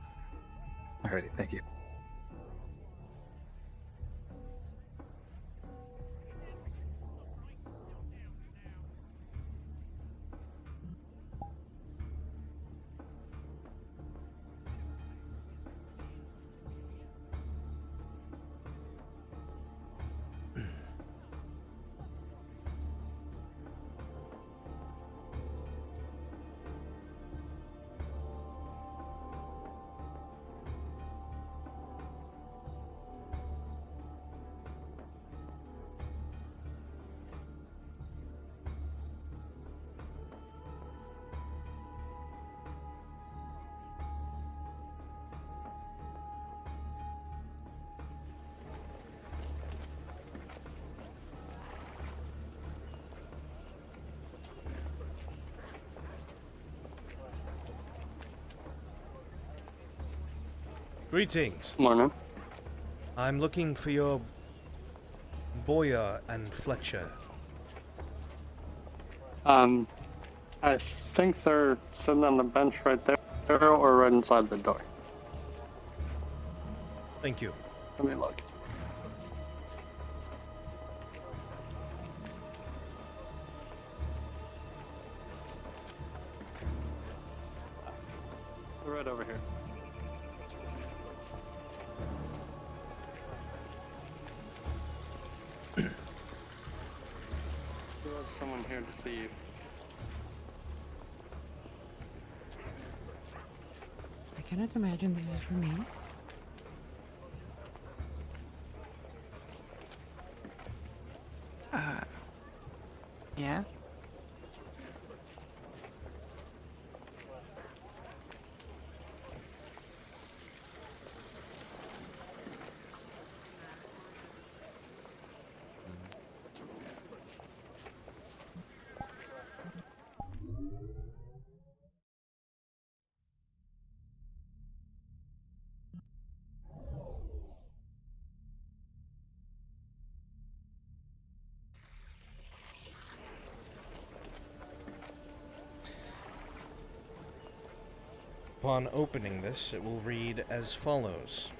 Alrighty, thank you. Greetings. Morning. I'm looking for your Boyer and Fletcher. I think they're sitting on the bench right there, or right inside the door. Thank you. Let me look. They're right over here. We have someone here to see you. I cannot imagine this is for me. Yeah? Upon opening this, it will read as follows.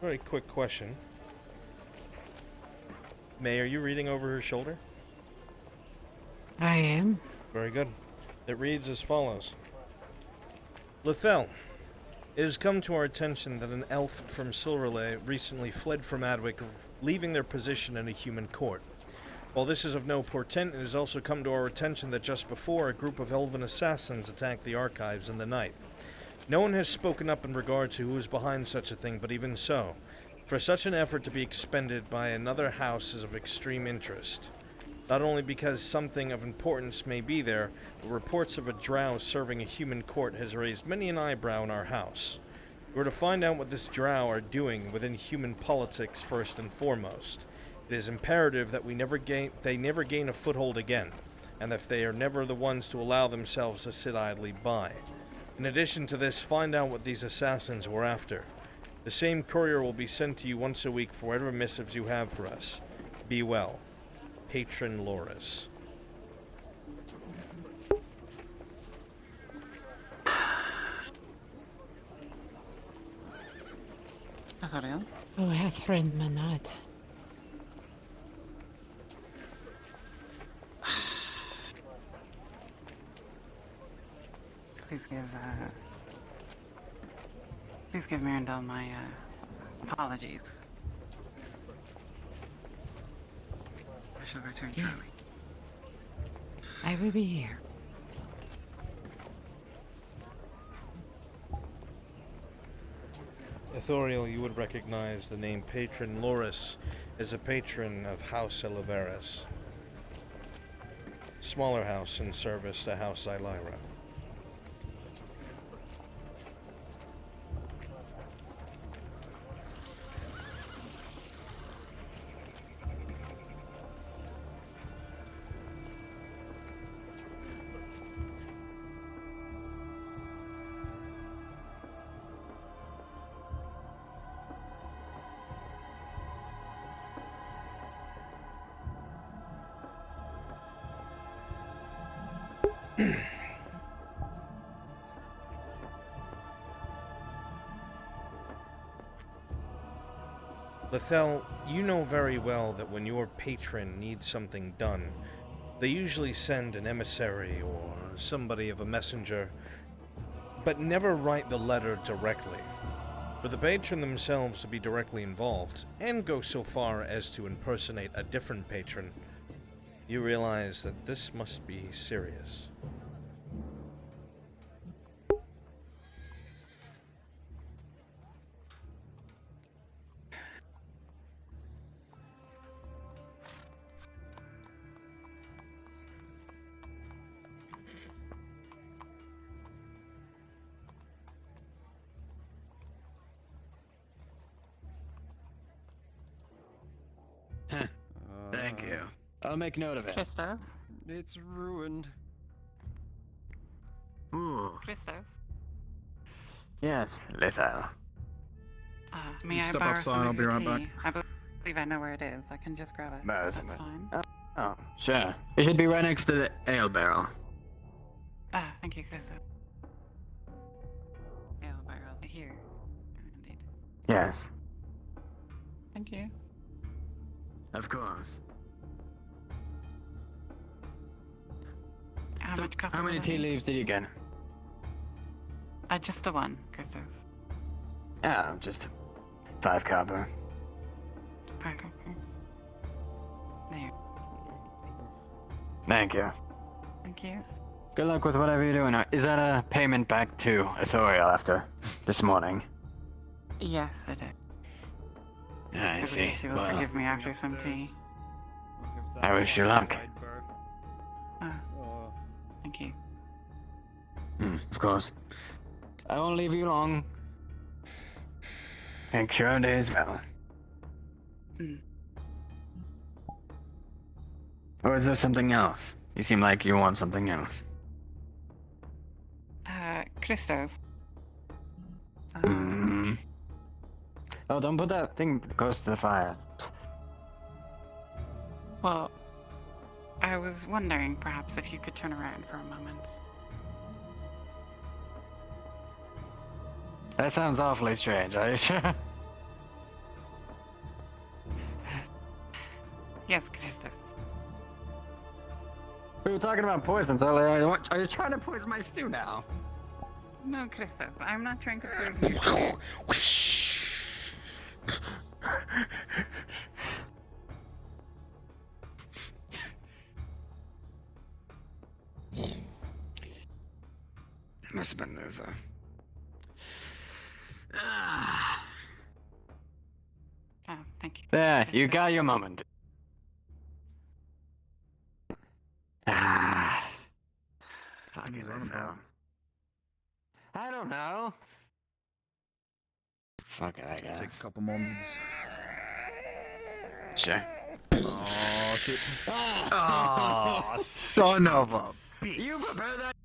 Very quick question. May, are you reading over her shoulder? I am. Very good. It reads as follows. Lethel, it has come to our attention that an elf from Silverley recently fled from Adwick, leaving their position in a human court. While this is of no portent, it has also come to our attention that just before, a group of elven assassins attacked the archives in the night. No one has spoken up in regard to who is behind such a thing, but even so, for such an effort to be expended by another house is of extreme interest. Not only because something of importance may be there, but reports of a drow serving a human court has raised many an eyebrow in our house. We're to find out what this drow are doing within human politics first and foremost. It is imperative that they never gain a foothold again, and that they are never the ones to allow themselves to sit idly by. In addition to this, find out what these assassins were after. The same courier will be sent to you once a week for whatever missives you have for us. Be well. Patron Loris. Oh, Hathrin Manat. Please give Mirandel my apologies. I shall return shortly. I will be here. Ithoriel, you would recognize the name Patron Loris as a patron of House Eliveris. Smaller house in service to House Illyra. Lethel, you know very well that when your patron needs something done, they usually send an emissary or somebody of a messenger, but never write the letter directly. For the patron themselves to be directly involved, and go so far as to impersonate a different patron, you realize that this must be serious. Thank you. I'll make note of it. Christoph? It's ruined. Ooh. Christoph? Yes, Lethal. May I Step borrow outside, some of I'll be your right tea? back. I believe I know where it is. I can just grab it. That's fine. Oh, sure. It should be right next to the ale barrel. Thank you, Christoph. Ale barrel here. Indeed. Yes, Thank you. of course. How much coffee? How many tea leaves did you get? Just the one, Christoph. Oh, just 5 copper. Okay. There. Thank you. Thank you. Good luck with whatever you're doing. Is that a payment back to Ithoriel after this morning? Yes, it is. I see. She will Well, forgive me after some tea. I wish you luck. Thank you. Of course. I won't leave you long. Make sure it is well. Or is there something else? You seem like you want something else. Christoph. Oh, don't put that thing close to the fire. Well, I was wondering perhaps if you could turn around for a moment. That sounds awfully strange, are you sure? Yes, Christoph. We were talking about poisons earlier. Are you trying to poison my stew now? No, Christoph, I'm not trying to poison you. It must have been Luther. Oh, thank you. There, you got your moment. Fucking Luther. I don't know. Fuck it, I guess. Take a couple moments. Sure. Oh, shit. Oh, son of a bitch. You prepare that?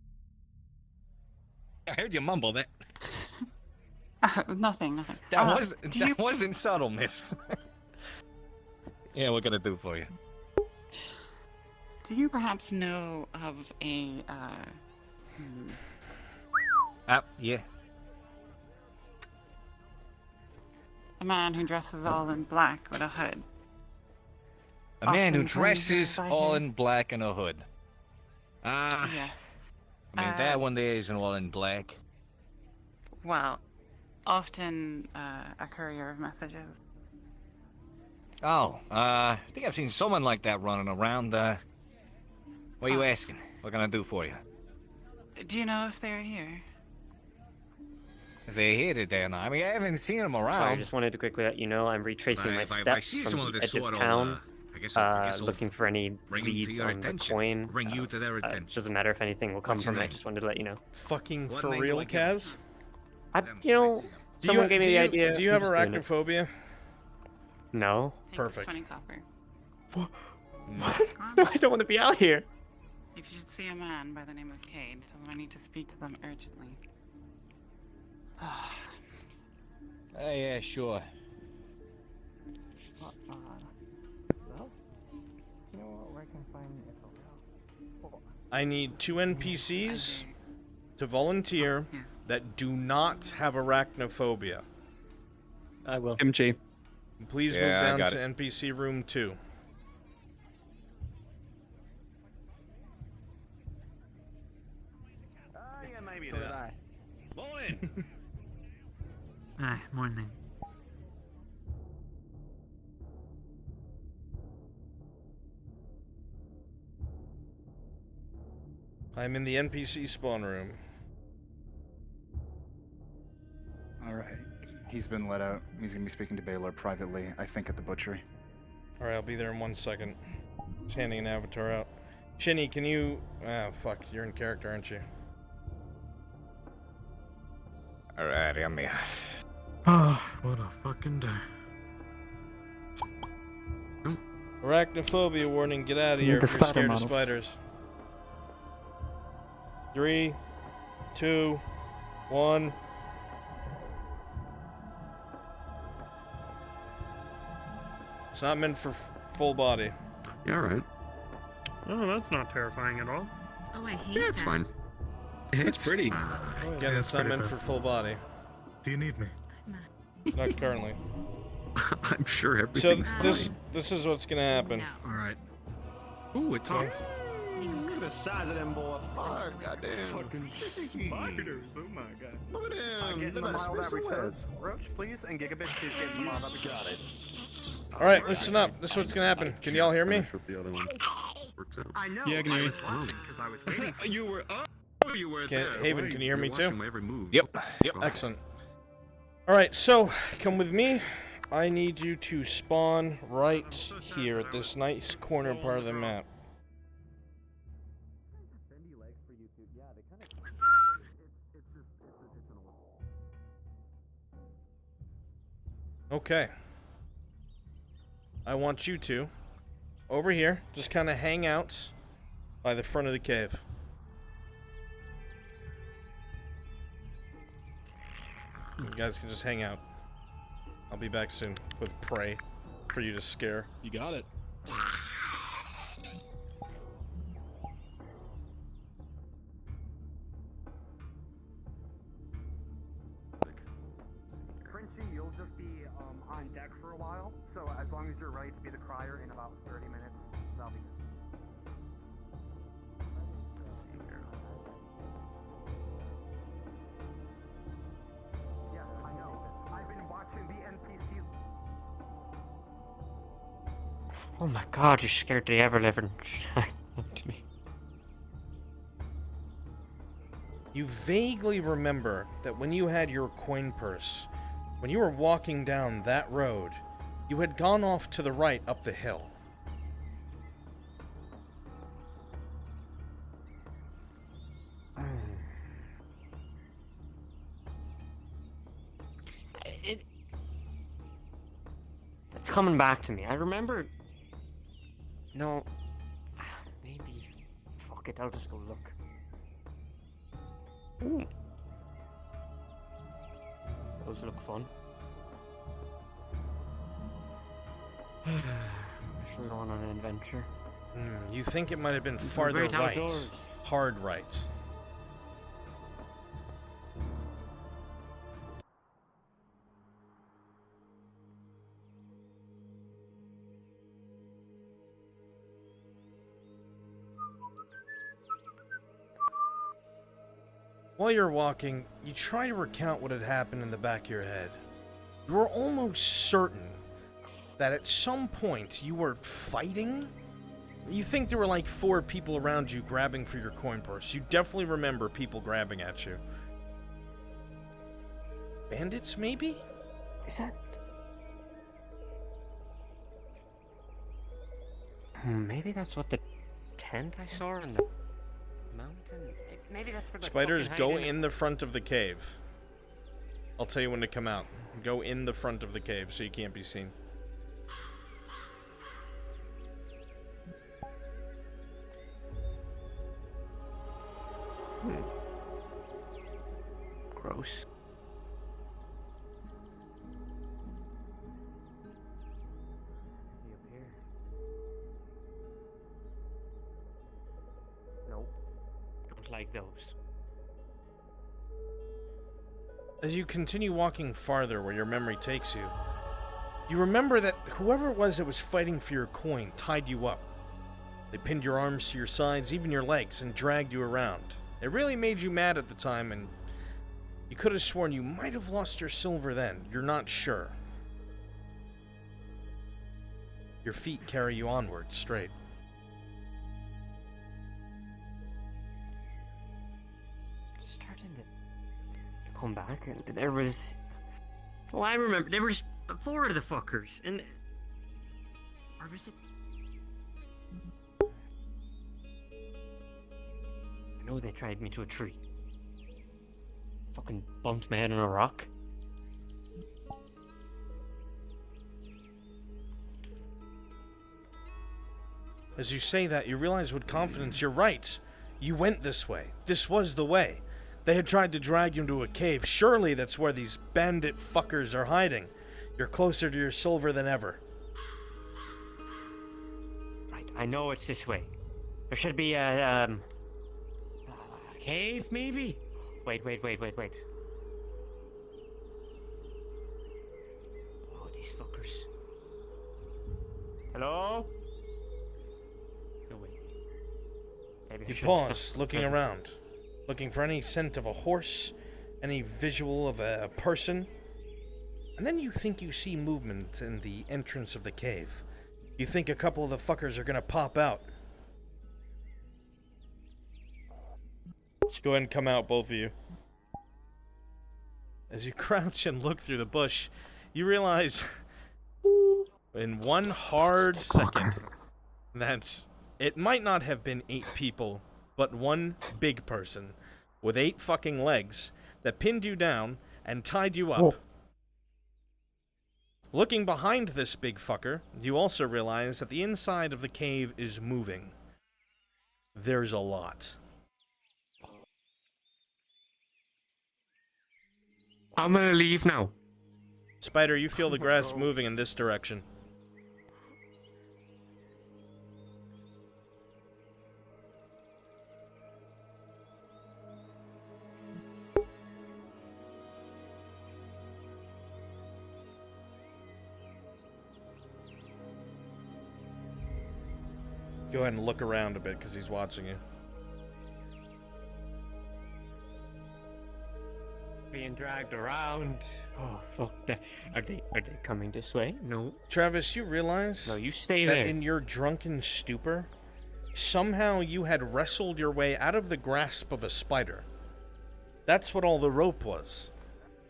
I heard you mumble that. Nothing. That wasn't subtle, miss. Yeah, what can I do for you? Do you perhaps know of a, Yeah. a man who dresses all in black with a hood? A man who Often dresses by all him. in black and a hood. Yes. I mean, that one there isn't all in black. Well, often a courier of messages. Oh, I think I've seen someone like that running around. What are you asking? What can I do for you? Do you know if they're here? If they're here today or not. I mean, I haven't seen them around. Sorry, I just wanted to quickly let you know I'm retracing my If I steps see from someone the of this edge of sort, town, I guess I'll looking for any bring them to leads your on the attention. coin. Bring you to their attention. Doesn't matter if anything will come What's your from it. I name? just wanted to let you know. Fucking What for name do real, I give them? Kaz? Someone gave me the idea. Do you I'm have just doing it. arachnophobia? No. Perfect. 20 copper. No, I don't want to be out here. If you should see a man by the name of Cade, tell him I need to speak to them urgently. Yeah, sure. Well, you know what? Where I can find I need 2 NPCs to volunteer that do not have arachnophobia. I will. Kimchi. Please Yeah, I move down got to it. NPC room 2. Yeah, maybe it is. Morning. Ah, morning. I'm in the NPC spawn room. Alright. He's been let out. He's gonna be speaking to Baylor privately, I think at the butchery. Alright, I'll be there in 1 second. Just handing an avatar out. Shinny, can you... Ah, fuck. You're in character, aren't you? Alrighty, I'm here. Oh, what a fucking day. Arachnophobia warning. Get out of You here need if the you're spider scared of models. spiders. 3, 2, 1... It's not meant for full body. Yeah, alright. Oh, that's not terrifying at all. Oh, I hate Yeah, it's fine. It's pretty. Again, it's not meant for full body. Do you need me? Not currently. I'm sure So everything's this is what's gonna happen. Alright. Ooh, it talks. Look at the size of them boy. Fuck, goddamn. Fucking spiders. Oh my god. Look at them. Getting the mild average says Roach, please, and Gigabit is getting the mild average. Got it. Alright, listen up. This is what's gonna happen. Can y'all hear me? The other one works out. I know. Yeah, I can hear you. Because I was waiting. You were you were Okay, there. Haven, Right. can you hear You're me too? watching my every move. Yep. Excellent. Alright, so come with me. I need you to spawn right here at this nice corner part of the map. Okay. I want you to, over here, just kind of hang out by the front of the cave. You guys can just hang out. I'll be back soon with prey for you to scare. You got it. Frenchie, you'll just be on deck for a while. So as long as you're ready to be the crier in about 30 minutes, that'll be good. Yeah, I know. I've been watching the NPC. Oh my god, you scared the ever-living to me. You vaguely remember that when you had your coin purse, when you were walking down that road, you had gone off to the right up the hill. It's coming back to me. I remember. No. Maybe. Fuck it, I'll just go look. Ooh. Those look fun. I should go on an adventure. You think it might have been farther great right. outdoors. Hard right. While you're walking, you try to recount what had happened in the back of your head. You were almost certain that at some point you were fighting. You think there were like 4 people around you grabbing for your coin purse. You definitely remember people grabbing at you. Bandits, maybe? Is that... Maybe that's what the tent I saw in the mountain... Maybe that's where the Spiders, fucking go hiding- in the front of the cave. I'll tell you when to come out. Go in the front of the cave so you can't be seen. Gross. Maybe up here. No. Don't like those. As you continue walking farther where your memory takes you, you remember that whoever it was that was fighting for your coin tied you up. They pinned your arms to your sides, even your legs, and dragged you around. It really made you mad at the time, and you could have sworn you might have lost your silver then. You're not sure. Your feet carry you onward, straight. Starting to come back, and there was... Oh, I remember. There was 4 of the fuckers, and... Or was it... I know they dragged me to a tree. Fucking bumped my head on a rock. As you say that, you realize with confidence you're right. You went this way. This was the way. They had tried to drag you into a cave. Surely that's where these bandit fuckers are hiding. You're closer to your silver than ever. Right, I know it's this way. There should be a cave, maybe? Wait. Oh, these fuckers. Hello? No, wait. Maybe I You should- pause, looking around. Looking for any scent of a horse, any visual of a person. And then you think you see movement in the entrance of the cave. You think a couple of the fuckers are gonna pop out. Go ahead and come out, both of you. As you crouch and look through the bush, you realize in one hard second that it might not have been 8 people, but one big person with 8 fucking legs that pinned you down and tied you up. Looking behind this big fucker, you also realize that the inside of the cave is moving. There's a lot. I'm gonna leave now. Spider, you feel the grass moving in this direction. Go ahead and look around a bit because he's watching you. Being dragged around. Oh, fuck that. Are they coming this way? No. Travis, you realize No, you stay that there. in your drunken stupor, somehow you had wrestled your way out of the grasp of a spider. That's what all the rope was.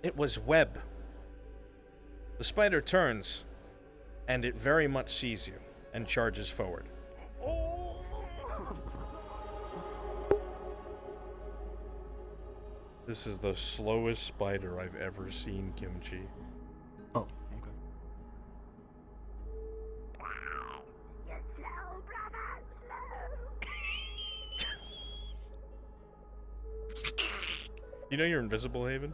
It was web. The spider turns, and it very much sees you, and charges forward. This is the slowest spider I've ever seen, Kimchi. Oh, okay. You know you're invisible, Haven?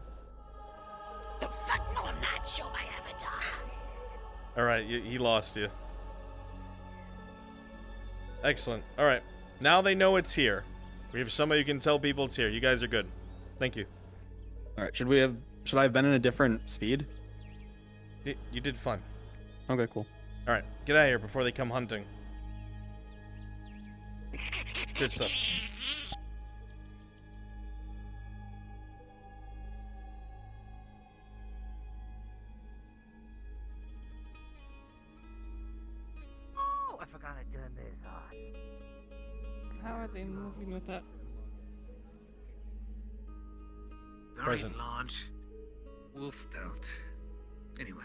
The fuck no, I'm not. Show my avatar. Alright, he lost you. Excellent. Alright, now they know it's here. We have somebody who can tell people it's here. You guys are good. Thank you. Alright, should I have been in a different speed? You did fine. Okay, cool. Alright, get out of here before they come hunting. Good stuff. How are they moving with that? Very Present. large wolf belt. Anyway.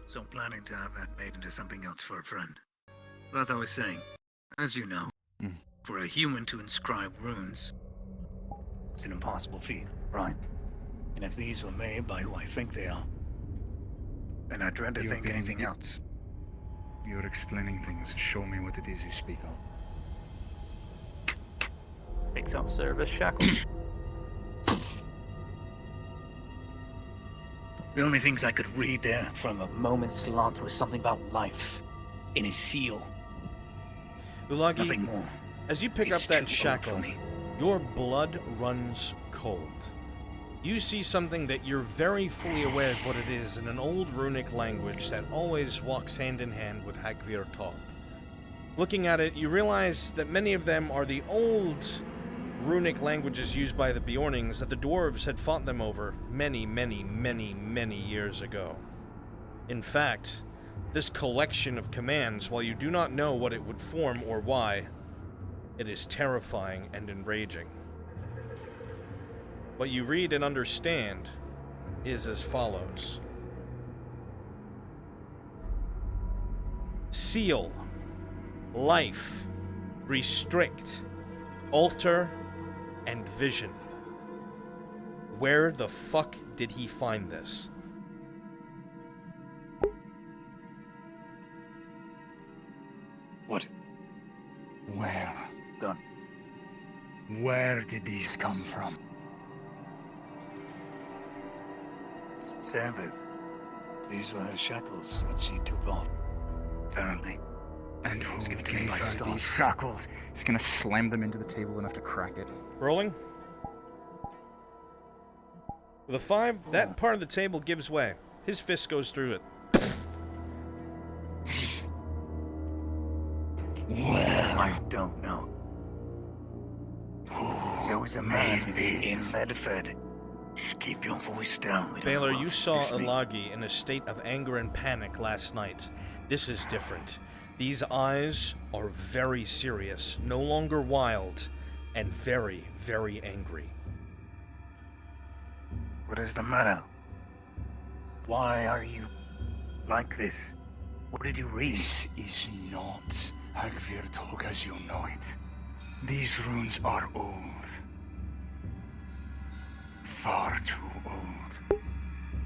So I'm planning to have that made into something else for a friend. But as I was saying, as you know, for a human to inscribe runes, it's an impossible feat, right? And if these were made by who I think they are, then I dread to think anything else. You're explaining things. Show me what it is you speak of. Takes out service shackles. The only things I could read there from a moment's glance was something about life in his seal. Ulagi, Nothing more. as you pick It's up that too old shackle, for me. your blood runs cold. You see something that you're very fully aware of what it is in an old runic language that always walks hand in hand with VRChat. Looking at it, you realize that many of them are the old runic languages used by the Bjornings that the dwarves had fought them over many, many, many, many years ago. In fact, this collection of commands, while you do not know what it would form or why, it is terrifying and enraging. What you read and understand is as follows. Seal, life, restrict, alter, and vision. Where the fuck did he find this? What? Where? Done. Where did these come from? Sabbath. These were her shackles that she took off. Apparently. And who gave gave her her these these shackles? He's gonna slam them into the table enough to crack it. Rolling. With a 5, that part of the table gives way. His fist goes through it. Well, I don't know. There was a man in Medford. Keep your voice down. We don't Baylor, want you to saw listening. Ilagi in a state of anger and panic last night. This is different. These eyes are very serious, no longer wild, and very, very angry. What is the matter? Why are you like this? What did you read? This is not VRChat as you know it. These runes are old. Far too old.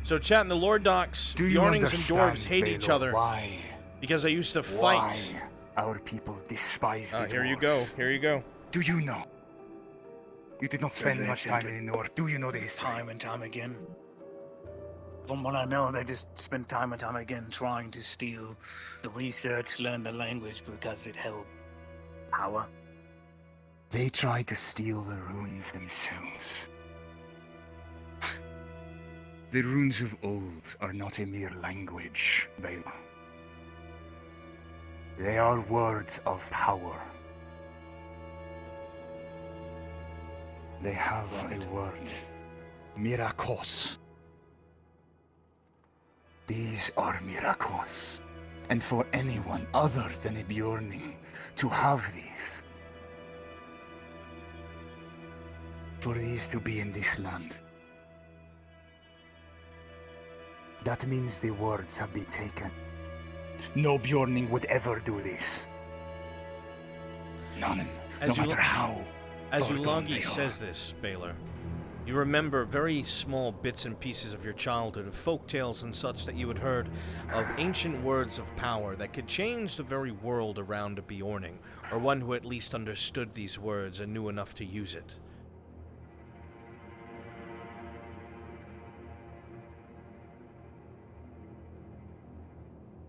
So, chat in the lore docs, Do you Bjornings and dwarves understand, hate each Baylor, other why? because they used to Why fight. our people despise the Here you dwarves? go. Here you go. Do you know? You did not spend they much tend time to- in the north. Do you know the history? Time and time again. From what I know, they just spent time and time again trying to steal the research, learn the language because it held power. They tried to steal the runes themselves. The runes of old are not a mere language, Baylor. They are words of power. They have a word. Miracles. These are miracles. And for anyone other than a Bjorning to have these, for these to be in this land, that means the words have been taken. No Bjorning would ever do this. None. No matter how. As far gone they Ulagi are. says this, Baylor, you remember very small bits and pieces of your childhood, of folk tales and such that you had heard, of ancient words of power that could change the very world around a Bjorning, or one who at least understood these words and knew enough to use it.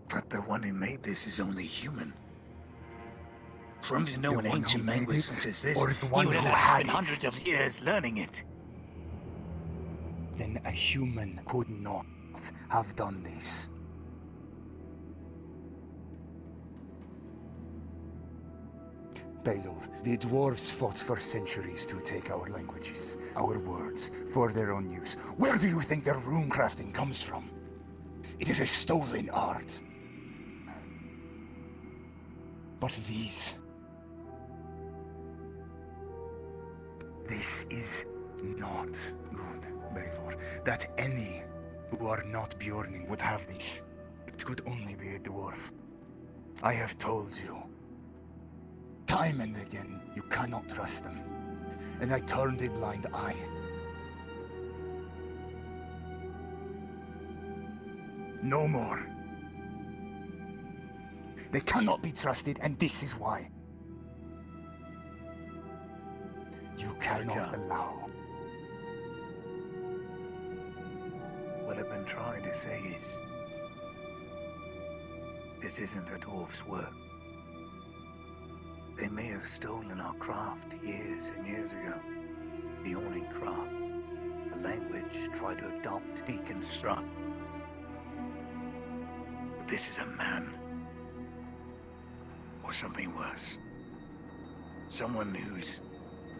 But the one who made this is only human. For him to know The an one who ancient made language it, such as this, or the he one would who have had spent it? hundreds of years learning it. Then a human could not have done this. Baylor, the dwarves fought for centuries to take our languages, our words, for their own use. Where do you think their rune crafting comes from? It is a stolen art. But these... This is not good, Baylor. That any who are not Bjorning would have this. It could only be a dwarf. I have told you, time and again, you cannot trust them. And I turned a blind eye. No more. They cannot be trusted, and this is why. You cannot allow. What I've been trying to say is, this isn't a dwarf's work. They may have stolen our craft years and years ago. The awning craft, a language tried to adopt, deconstruct. But this is a man. Or something worse. Someone who's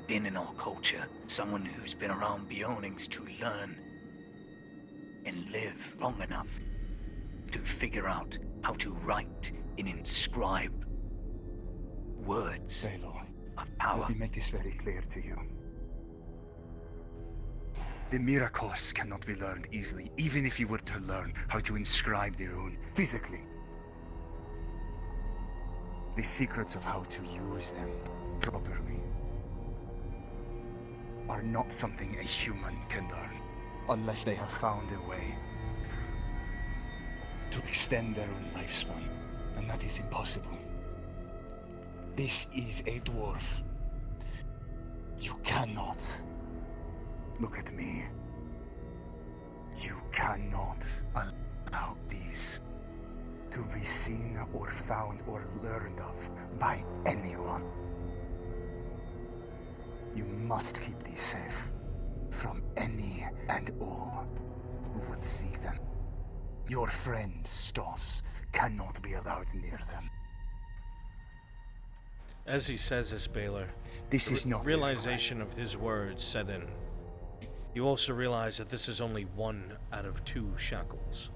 been in our culture, someone who's been around Bionings to learn and live long enough to figure out how to write and inscribe words of power. Let me make this very clear to you. The miracles cannot be learned easily, even if you were to learn how to inscribe their own physically. The secrets of how to use them properly are not something a human can learn unless they have found a way to extend their own lifespan, and that is impossible. This is a dwarf. You cannot look at me. You cannot allow these to be seen or found or learned of by anyone. You must keep these safe from any and all who would see them. Your friend Stoss cannot be allowed near them. As he says this, Baylor, this is not realization of his words set in. You also realize that this is only one out of 2 shackles.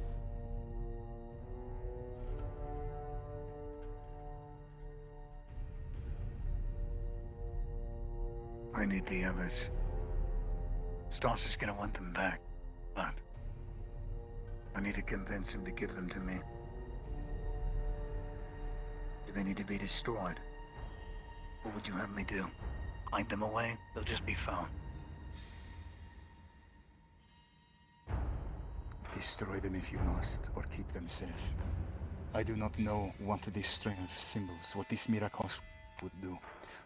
I need the others. Stoss is gonna want them back, but I need to convince him to give them to me. Do they need to be destroyed? What would you have me do? Hide them away? They'll just be found. Destroy them if you must, or keep them safe. I do not know what this string of symbols, what this miracles would do,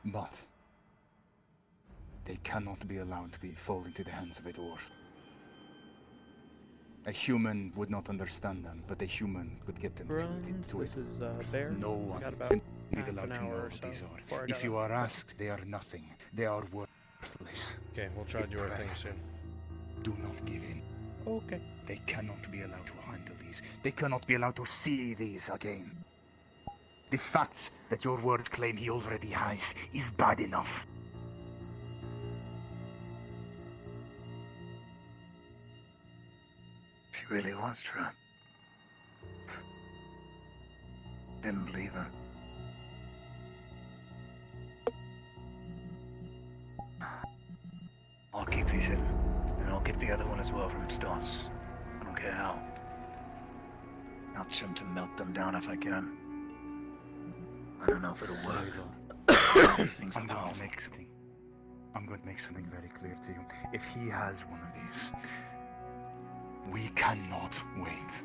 but they cannot be allowed to fall into the hands of a dwarf. A human would not understand them, but a human could get them to This it. is Bear. No one Got about can be half allowed an to know hour or what so these before I are. got If you up. are asked, they are nothing. They are worthless. Okay, we'll try to do our thing Impressed. soon. Do not give in. Okay. They cannot be allowed to handle these. They cannot be allowed to see these again. The fact that your word claim he already has is bad enough. She really was trapped. Didn't believe her. I'll keep these hidden, and I'll get the other one as well from Stoss. I don't care how. I'll attempt to melt them down if I can. I don't know if it'll work. These things are I'm going to powerful. make something. I'm going to make something very clear to you. If he has one of these, we cannot wait.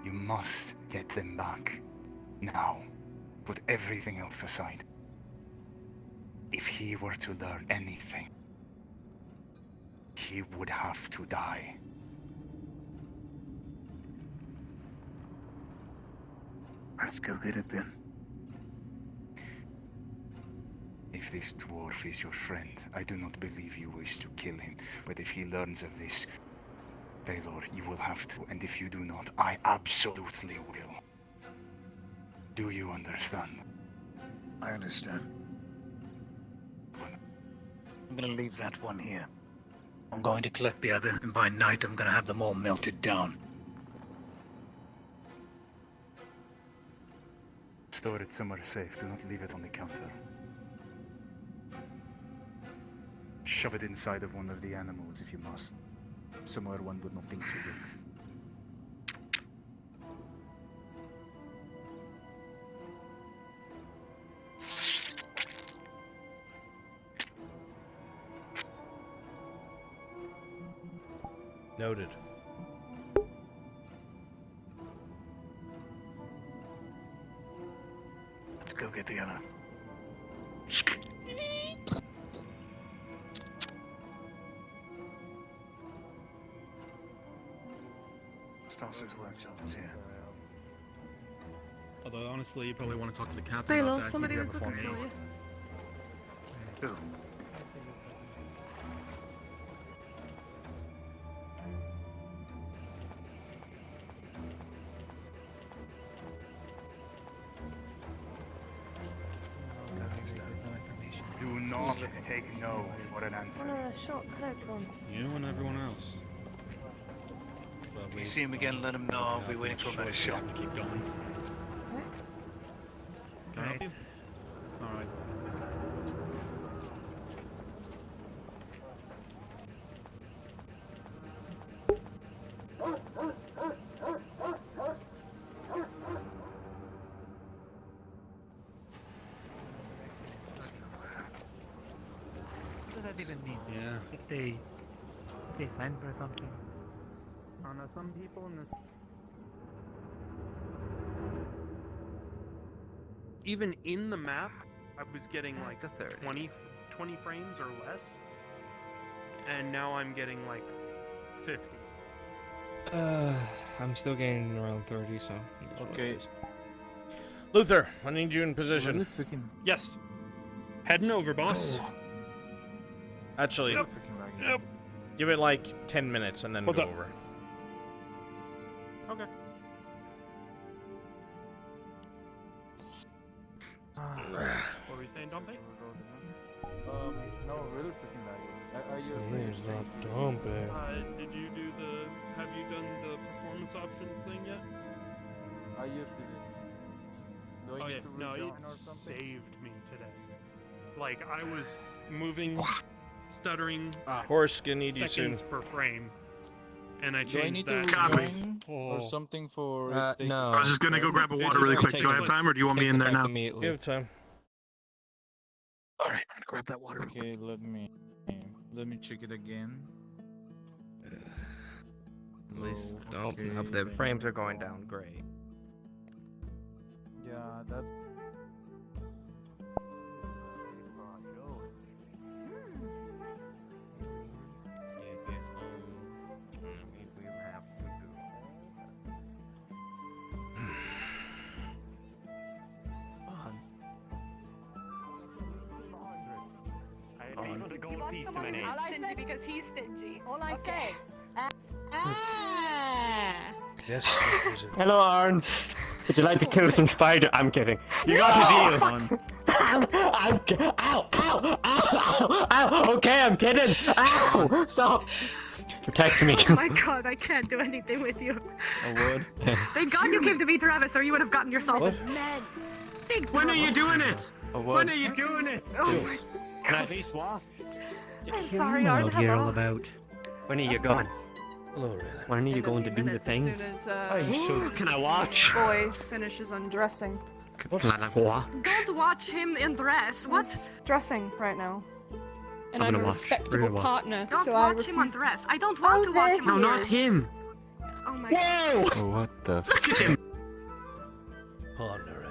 You must get them back. Now. Put everything else aside. If he were to learn anything, he would have to die. Let's go get it then. If this dwarf is your friend, I do not believe you wish to kill him. But if he learns of this, Baylor, you will have to. And if you do not, I absolutely will. Do you understand? I understand. I'm gonna leave that one here. I'm going to collect the other, and by night I'm gonna have them all melted down. Store it somewhere safe. Do not leave it on the counter. Shove it inside of one of the animals if you must. Somewhere one would not think to look. Noted. Let's go get together. Stas's workshop is here. Although honestly, you probably want to talk to the captain Hey, about Lil, that. somebody He'd was have a looking phone for number. you. Who? Do not take no for an answer. One of the short cloaked ones. You and everyone else. You see him again, let him know I'll be waiting for him at a shop. Keep going. Can I help you? Alright. What does that even mean? Yeah. If they sign for something. I don't know, some people in this. Even in the map, I was getting like 20 frames or less. And now I'm getting like 50. I'm still getting around 30, so. Okay. Luther, I need you in position. Yes. Heading over, boss. Actually, Yep. Yep. give it like 10 minutes and then What's go up? over. Okay. What were you saying, Dompe? No, really freaking lagging. Are you He's not dumping. Did you do have you done the performance options thing yet? I used it. Do I Oh need yeah, to no, it rejoin or something? saved me today. Like, I was moving, stuttering, Horse, gonna need you seconds soon. per frame. And I Do I changed need that. to Copies. rejoin or something for? No. I was just gonna go grab a water really quick. Do I have time, or do you want me in there now? You have time. All right, I'm gonna grab that water. Okay, let me check it again. Please Oh, don't. Hope the frames are going down. Great. Yeah, that's. I like stingy because he's stingy. All I Okay. said. Yes, that was it. Hello, Arn. Would you like to kill some spider? I'm kidding. You got to deal. Ow! Okay, I'm kidding. Ow! Stop. Protect me. Oh my god, I can't do anything with you. I would. Thank god you came to me, Travis, or you would have gotten yourself a man. Big When are you trouble. doing it? When are you doing it? Oh my. Can I at least walk? I'm sorry, Arn. Hello. about. When are you going? Hello, really. When are you going to do the Minutes as thing? soon as Can I watch? boy finishes undressing. What? Don't watch him in dress. What? Dressing right now. And I'm I'm, gonna a watch. respectable Really watch. partner, Don't so I watch him refuse. undress. I don't want to watch him No, undress. not him. Oh my god. What the? Partner, eh?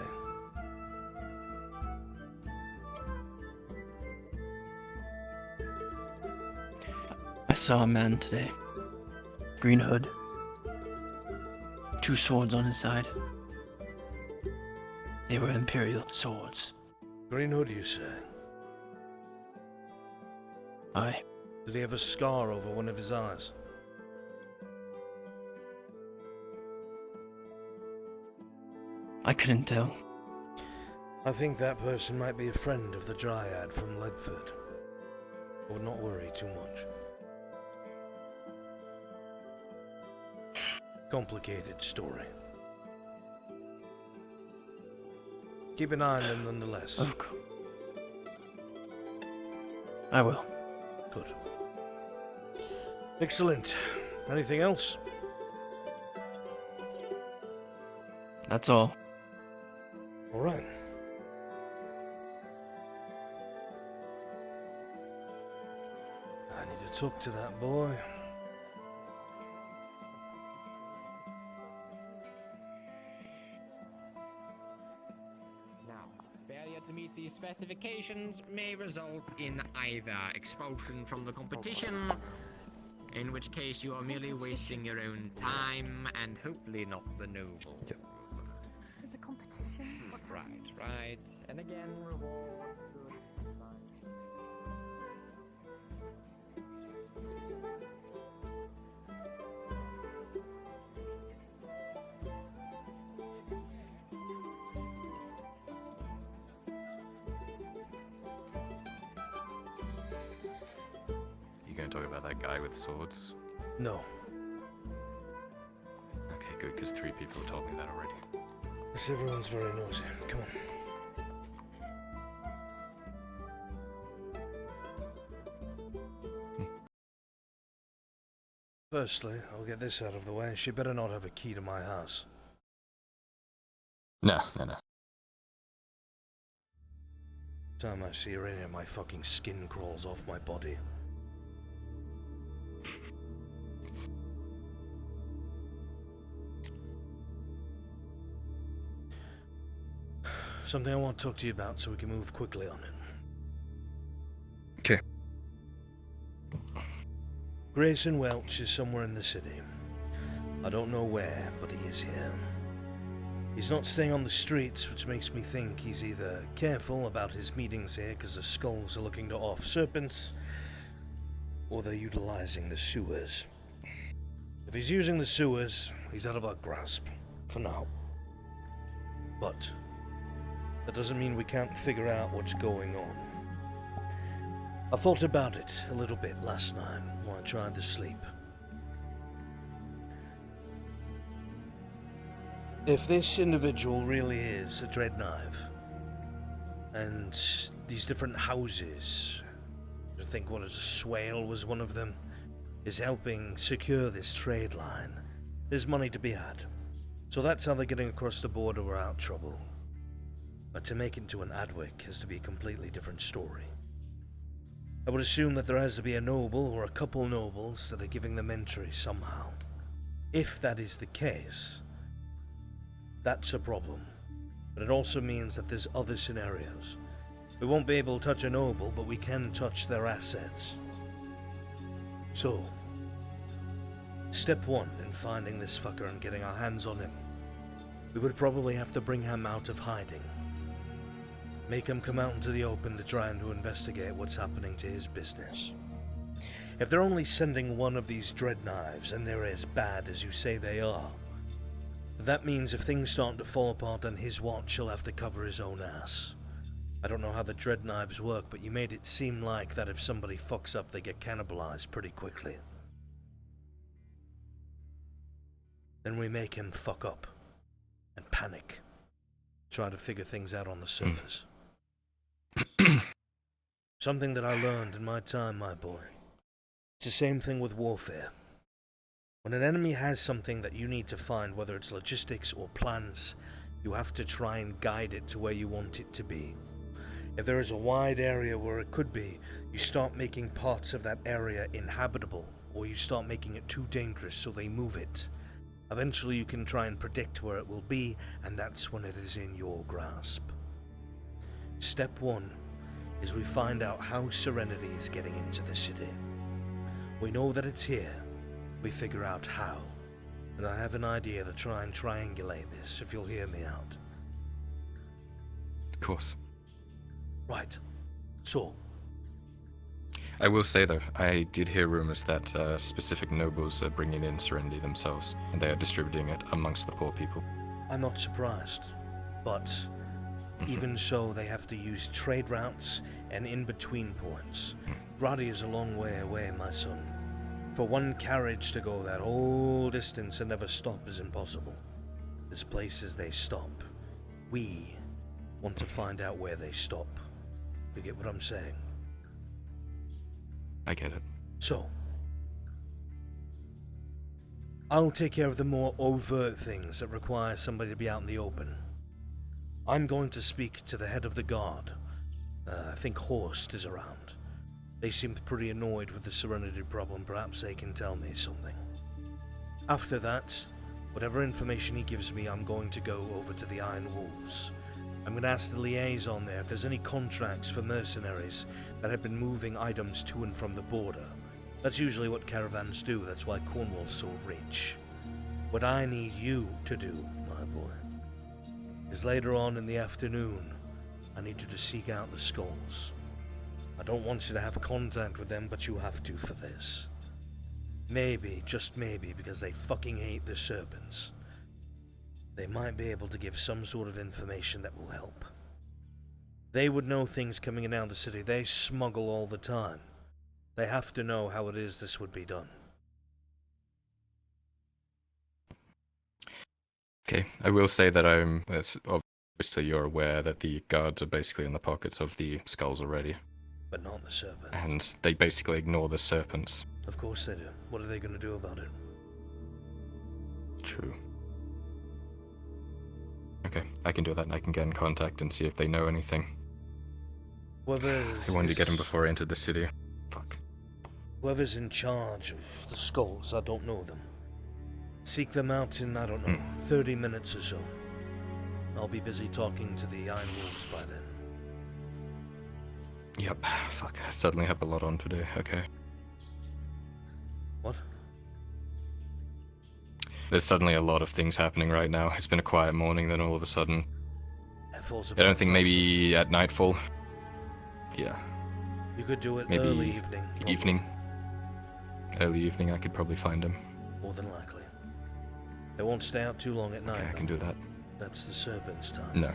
I saw a man today. Green hood. 2 swords on his side. They were Imperial swords. Green Hood, you say? Aye. Did he have a scar over one of his eyes? I couldn't tell. I think that person might be a friend of the Dryad from Ledford. I would not worry too much. Complicated story. keep an eye on them nonetheless. Of course. I will. Good. Excellent. Anything else? That's all. All right. I need to talk to that boy. Now, failure to meet these specifications may result in either expulsion from the competition, in which case you are merely wasting your own time and hopefully not the noble. There's a competition? What's Right. And again, reward. You gonna talk about that guy with swords? No. Okay, good, because 3 people told me that already. Yes, everyone's very nosy. Come on. Firstly, I'll get this out of the way. She better not have a key to my house. No. Time I see her in here, my fucking skin crawls off my body. Something I want to talk to you about so we can move quickly on it. Okay. Grayson Welch is somewhere in the city. I don't know where, but he is here. He's not staying on the streets, which makes me think he's either careful about his meetings here because the skulls are looking to off serpents, or they're utilizing the sewers. If he's using the sewers, he's out of our grasp, for now. But that doesn't mean we can't figure out what's going on. I thought about it a little bit last night while I tried to sleep. If this individual really is a Dreadknife, and these different houses, I think what is a Swale was one of them, is helping secure this trade line, there's money to be had. So that's how they're getting across the border without trouble. But to make it to an Adwick has to be a completely different story. I would assume that there has to be a noble or a couple nobles that are giving them entry somehow. If that is the case, that's a problem. But it also means that there's other scenarios. We won't be able to touch a noble, but we can touch their assets. So, step 1 in finding this fucker and getting our hands on him, we would probably have to bring him out of hiding. Make him come out into the open to try and to investigate what's happening to his business. If they're only sending one of these Dreadknives and they're as bad as you say they are, that means if things start to fall apart on his watch, he'll have to cover his own ass. I don't know how the Dreadknives work, but you made it seem like that if somebody fucks up, they get cannibalized pretty quickly. Then we make him fuck up and panic. Try to figure things out on the surface. Something that I learned in my time, my boy. It's the same thing with warfare. When an enemy has something that you need to find, whether it's logistics or plans, you have to try and guide it to where you want it to be. If there is a wide area where it could be, you start making parts of that area inhabitable, or you start making it too dangerous so they move it. Eventually you can try and predict where it will be, and that's when it is in your grasp. Step 1 is we find out how Serenity is getting into the city. We know that it's here. We figure out how. And I have an idea to try and triangulate this, if you'll hear me out. Of course. Right. So, I will say though, I did hear rumors that specific nobles are bringing in Serenity themselves, and they are distributing it amongst the poor people. I'm not surprised, but even so, they have to use trade routes and in-between points. Roddy is a long way away, my son. For one carriage to go that whole distance and never stop is impossible. There's places they stop. We want to find out where they stop. You get what I'm saying? I get it. So, I'll take care of the more overt things that require somebody to be out in the open. I'm going to speak to the head of the guard. I think Horst is around. They seemed pretty annoyed with the Serenity problem. Perhaps they can tell me something. After that, whatever information he gives me, I'm going to go over to the Iron Wolves. I'm going to ask the liaison there if there's any contracts for mercenaries that have been moving items to and from the border. That's usually what caravans do. That's why Cornwall's so rich. What I need you to do, my boy, is later on in the afternoon, I need you to seek out the skulls. I don't want you to have contact with them, but you have to for this. Maybe, just maybe, because they fucking hate the serpents, they might be able to give some sort of information that will help. They would know things coming in and out of the city. They smuggle all the time. They have to know how it is this would be done. Okay, I will say that obviously you're aware that the guards are basically in the pockets of the skulls already. But not the serpent. And they basically ignore the serpents. Of course they do. What are they going to do about it? True. Okay, I can do that and I can get in contact and see if they know anything. I wanted to get him before I entered the city. Fuck. Whoever's in charge of the skulls, I don't know them. Seek them out in, 30 minutes or so. I'll be busy talking to the Iron Wolves by then. Yep, fuck, I suddenly have a lot on today, okay. What? There's suddenly a lot of things happening right now. It's been a quiet morning, then all of a sudden... I don't think maybe at nightfall. Yeah. You could do it maybe early evening. Early evening, I could probably find him. More than likely. They won't stay out too long at night. Okay, I can do that. That's the serpent's time. No.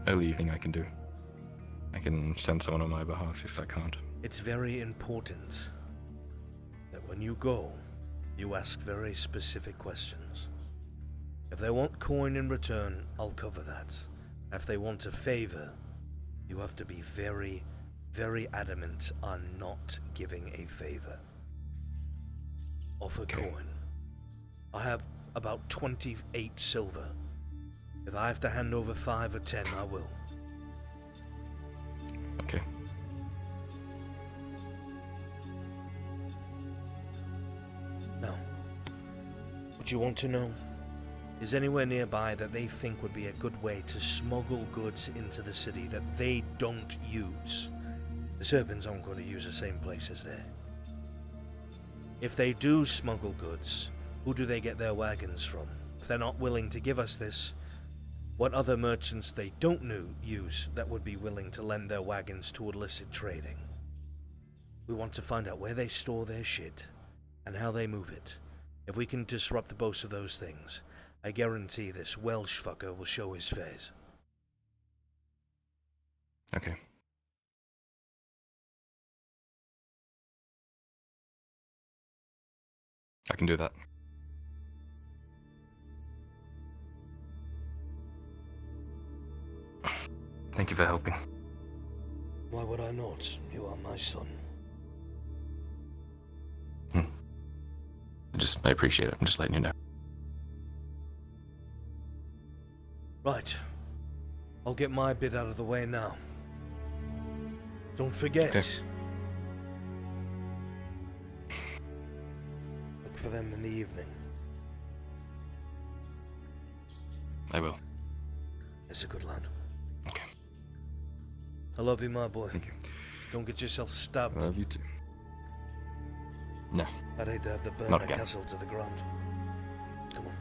Early evening I can do. I can send someone on my behalf if I can't. It's very important that when you go, you ask very specific questions. If they want coin in return, I'll cover that. If they want a favor, you have to be very, very adamant on not giving a favor. Offer coin. I have about 28 silver. If I have to hand over 5 or 10, I will. Okay. Now, what you want to know is anywhere nearby that they think would be a good way to smuggle goods into the city that they don't use. The serpents aren't going to use the same places there. If they do smuggle goods, who do they get their wagons from? If they're not willing to give us this, what other merchants they don't use that would be willing to lend their wagons to illicit trading? We want to find out where they store their shit and how they move it. If we can disrupt both of those things, I guarantee this Welsh fucker will show his face. Okay. I can do that. Thank you for helping. Why would I not? You are my son. I appreciate it. I'm just letting you know. Right. I'll get my bit out of the way now. Don't forget. Okay. Look for them in the evening. I will. It's a good lad. Okay. I love you, my boy. Thank you. Don't get yourself stabbed. I love you too. No. I'd hate to have the Not burner again. castle to the ground. Come on.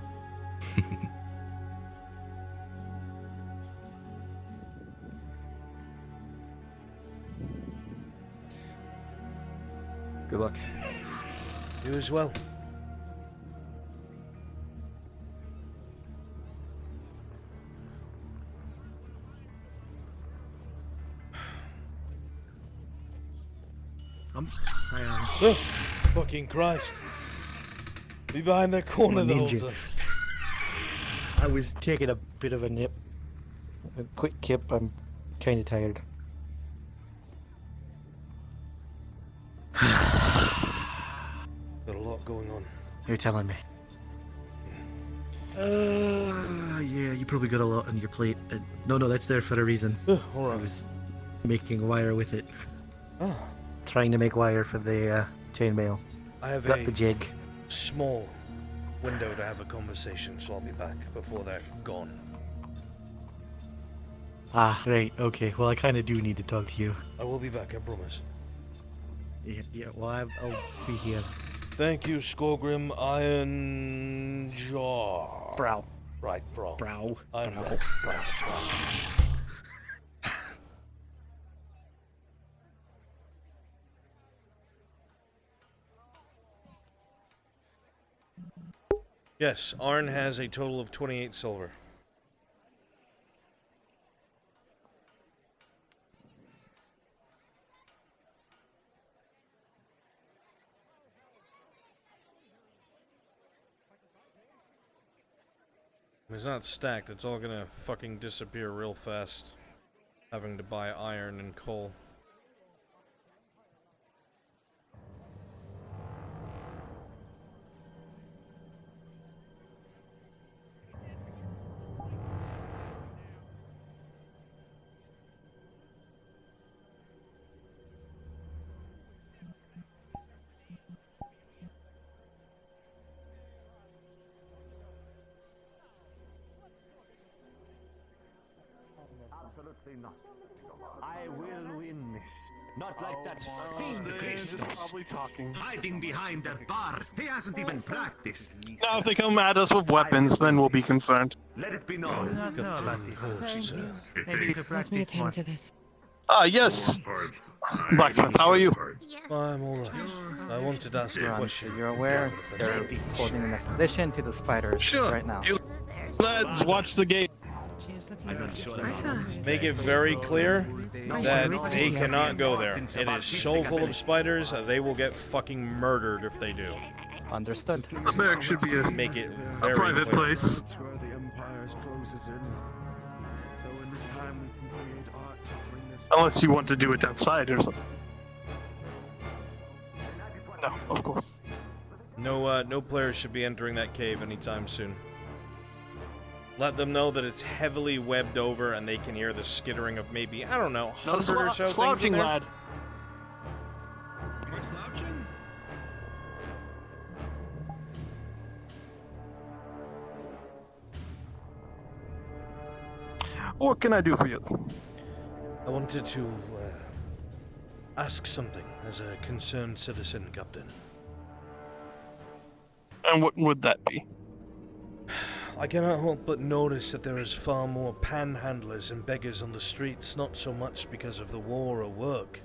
Good luck. You as well. Oh, fucking Christ. Be behind that corner the whole time. I was taking a bit of a nip. A quick kip. I'm kind of tired. Got a lot going on. You're telling me. Yeah, you probably got a lot on your plate. No, that's there for a reason. Alright. I was making wire with it. Oh. Trying to make wire for the chainmail. I have Got a the jig. small window to have a conversation, so I'll be back before they're gone. Ah, right, okay. Well, I kind of do need to talk to you. I will be back, I promise. Yeah, well, I'll be here. Thank you, Skorgrim Iron Jaw. Brow. Right, bro. Brow. I'm Brow. brow. Yes, Arn has a total of 28 silver. It's not stacked, it's all gonna fucking disappear real fast. Having to buy iron and coal. Absolutely not. I will win this. Not like that fiend Christos. Hiding behind that bar. He hasn't even practiced. Now, if they come at us with weapons, then we'll be concerned. Let it be known. Maybe you could practice more. Yes. Blacksmith, how are you? I'm alright. I wanted to ask a question. You're aware they're holding an expedition to the spiders right now. You lads, watch the gate. Make it very clear that they cannot go there. It is so full of spiders, they will get fucking murdered if they do. Understood. The barrack should be Make it a very private clear. place. That's where the Empire's closes in. So in this time we can create art to bring this. Unless you want to do it outside or something. No, of course. No players should be entering that cave anytime soon. Let them know that it's heavily webbed over and they can hear the skittering of maybe, I don't know, 100 or so slouching, things in there. lad. Am I slouching? What can I do for you? I wanted to ask something as a concerned citizen, Captain. And what would that be? I cannot help but notice that there is far more panhandlers and beggars on the streets, not so much because of the war or work,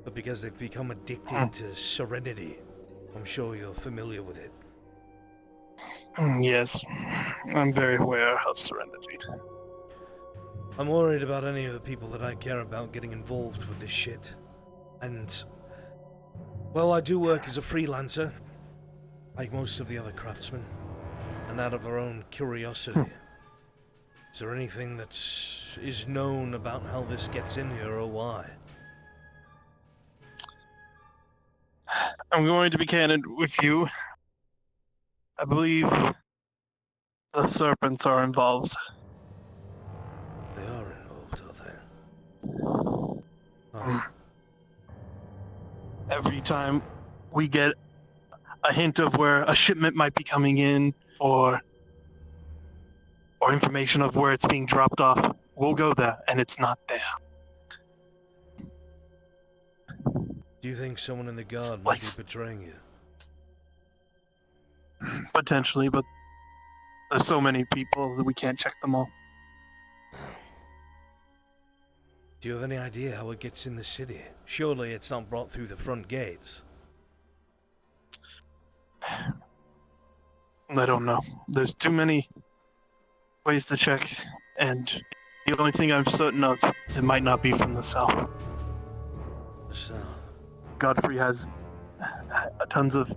but because they've become addicted to serenity. I'm sure you're familiar with it. Yes, I'm very aware of serenity. I'm worried about any of the people that I care about getting involved with this shit. And, well, I do work as a freelancer, like most of the other craftsmen. And out of our own curiosity, is there anything that is known about how this gets in here or why? I'm going to be candid with you. I believe the serpents are involved. They are involved, are they? Oh. Every time we get a hint of where a shipment might be coming in, or information of where it's being dropped off, we'll go there, and it's not there. Do you think someone in the guard might be betraying you? Potentially, but there's so many people that we can't check them all. Do you have any idea how it gets in the city? Surely it's not brought through the front gates. I don't know. There's too many ways to check, and the only thing I'm certain of is it might not be from the south. The south? Godfrey has tons of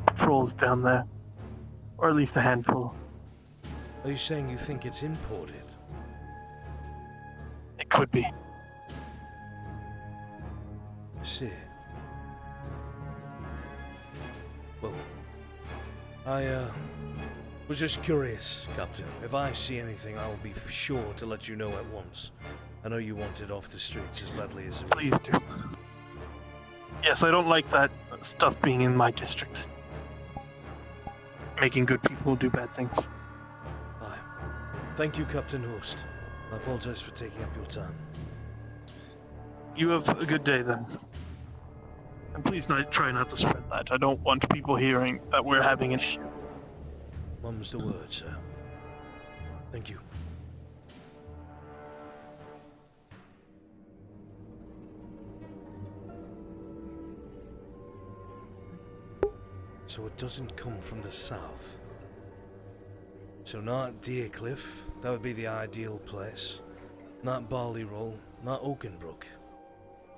patrols down there, or at least a handful. Are you saying you think it's imported? It could be. I see. Well, I was just curious, Captain. If I see anything, I'll be sure to let you know at once. I know you want it off the streets as badly as... Please do. Yes, I don't like that stuff being in my district. Making good people do bad things. Aye. Thank you, Captain Host. I apologize for taking up your time. You have a good day then. And please try not to spread that. I don't want people hearing that we're having an issue. Mum's the word, sir. Thank you. So it doesn't come from the south. So not Deercliff, that would be the ideal place. Not Barley Roll, not Oakenbrook.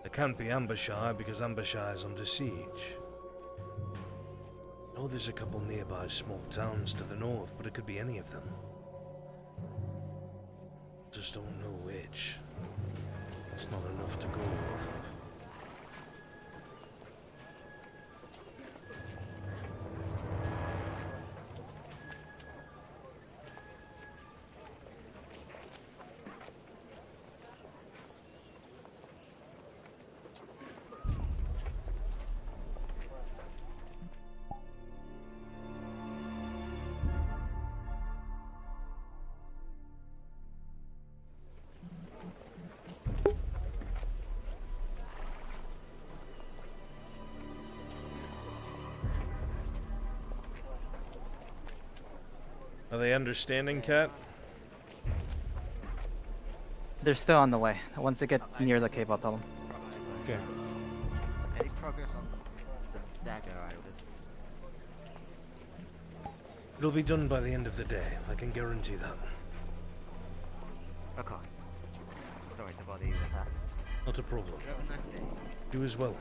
It can't be Ambershire because Ambershire is under siege. I know there's a couple nearby small towns to the north, but it could be any of them. Just don't know which. It's not enough to go off of. Are they understanding, Cat? They're still on the way. Once they get near the cave, I'll tell them. Okay. Any progress on the dagger I ordered? It'll be done by the end of the day. I can guarantee that. Okay. Sorry to bother you with that. Not a problem. You have a nice day. You as well.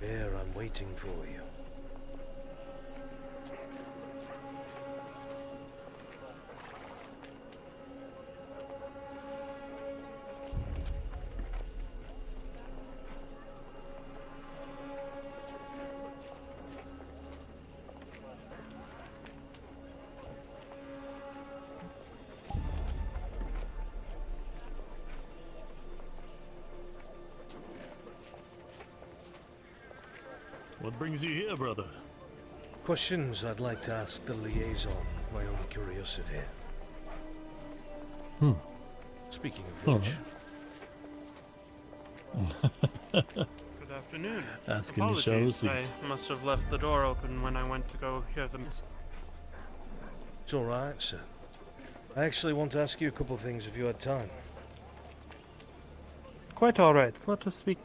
Bear, I'm waiting for you. What brings you here, brother? Questions I'd like to ask the liaison, my own curiosity. Speaking of which... Good afternoon. Asking Apologies, shows. I must have left the door open when I went to go hear them. It's alright, sir. I actually want to ask you a couple of things if you had time. Quite alright. Let us speak.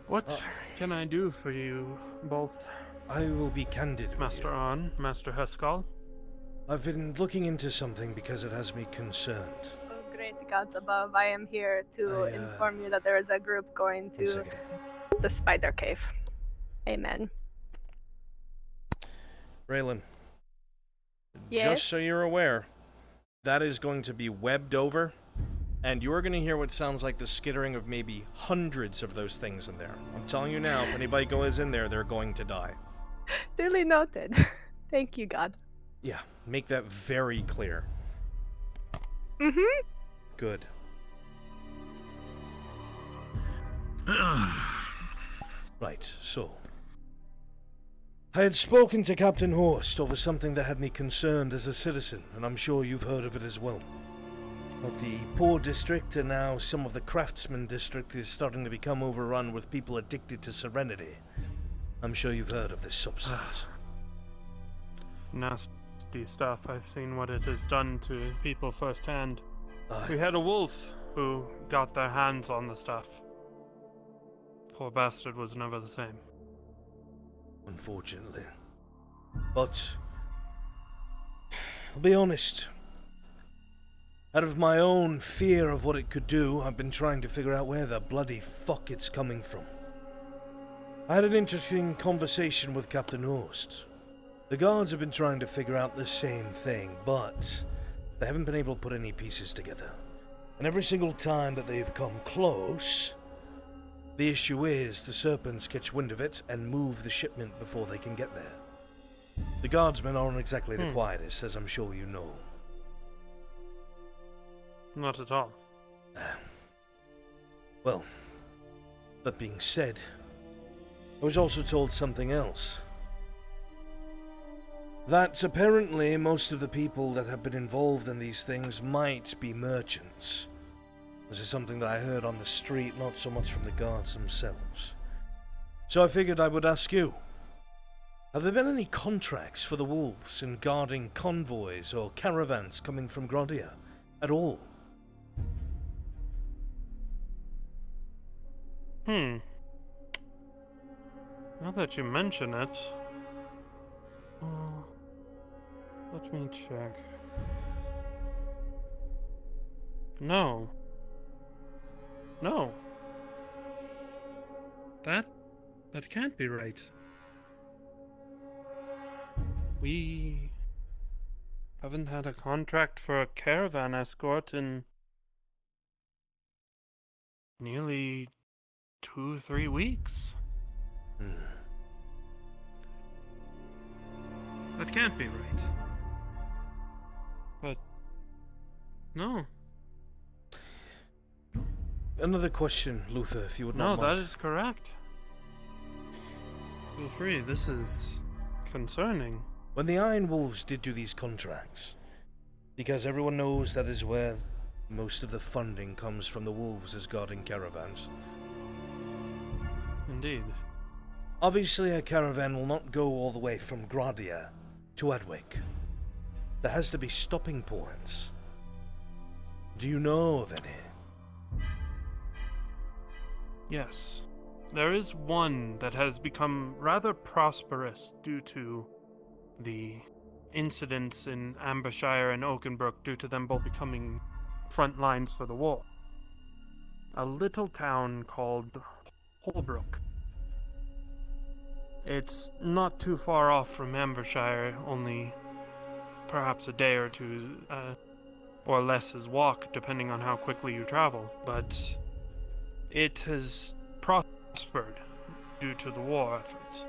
What can I do for you both? I will be candid with Master you. On, Master Heskal. I've been looking into something because it has me concerned. Oh, great gods above, I am here to inform you that there is a group going to the spider cave. Amen. Raylan, Yes? just so you're aware, that is going to be webbed over, and you're going to hear what sounds like the skittering of maybe hundreds of those things in there. I'm telling you now, if anybody goes in there, they're going to die. Duly noted. Thank you, God. Yeah, make that very clear. Mm-hmm. Good. Right, so... I had spoken to Captain Horst over something that had me concerned as a citizen, and I'm sure you've heard of it as well. But the poor district and now some of the craftsman district is starting to become overrun with people addicted to serenity. I'm sure you've heard of this substance. Nasty stuff. I've seen what it has done to people firsthand. Aye. We had a wolf who got their hands on the stuff. Poor bastard was never the same. Unfortunately. But I'll be honest. Out of my own fear of what it could do, I've been trying to figure out where the bloody fuck it's coming from. I had an interesting conversation with Captain Horst. The guards have been trying to figure out the same thing, but they haven't been able to put any pieces together. And every single time that they've come close, the issue is the serpents catch wind of it and move the shipment before they can get there. The guardsmen aren't exactly the quietest, as I'm sure you know. Not at all. Well, that being said, I was also told something else. That apparently most of the people that have been involved in these things might be merchants. This is something that I heard on the street, not so much from the guards themselves. So I figured I would ask you. Have there been any contracts for the wolves in guarding convoys or caravans coming from Grodia at all? Now that you mention it... let me check. No. No. That can't be right. We haven't had a contract for a caravan escort in nearly 2-3 weeks. That can't be right. But no. Another question, Luther, if you would not mind. No, that is correct. Feel free, this is concerning. When the Iron Wolves did do these contracts, because everyone knows that is where most of the funding comes from the wolves as guarding caravans. Indeed. Obviously a caravan will not go all the way from Grodia to Adwick. There has to be stopping points. Do you know of any? Yes. There is one that has become rather prosperous due to the incidents in Ambershire and Oakenbrook, due to them both becoming front lines for the war. A little town called Holbrook. It's not too far off from Ambershire, only perhaps a day or two or less's walk, depending on how quickly you travel, but it has prospered due to the war efforts.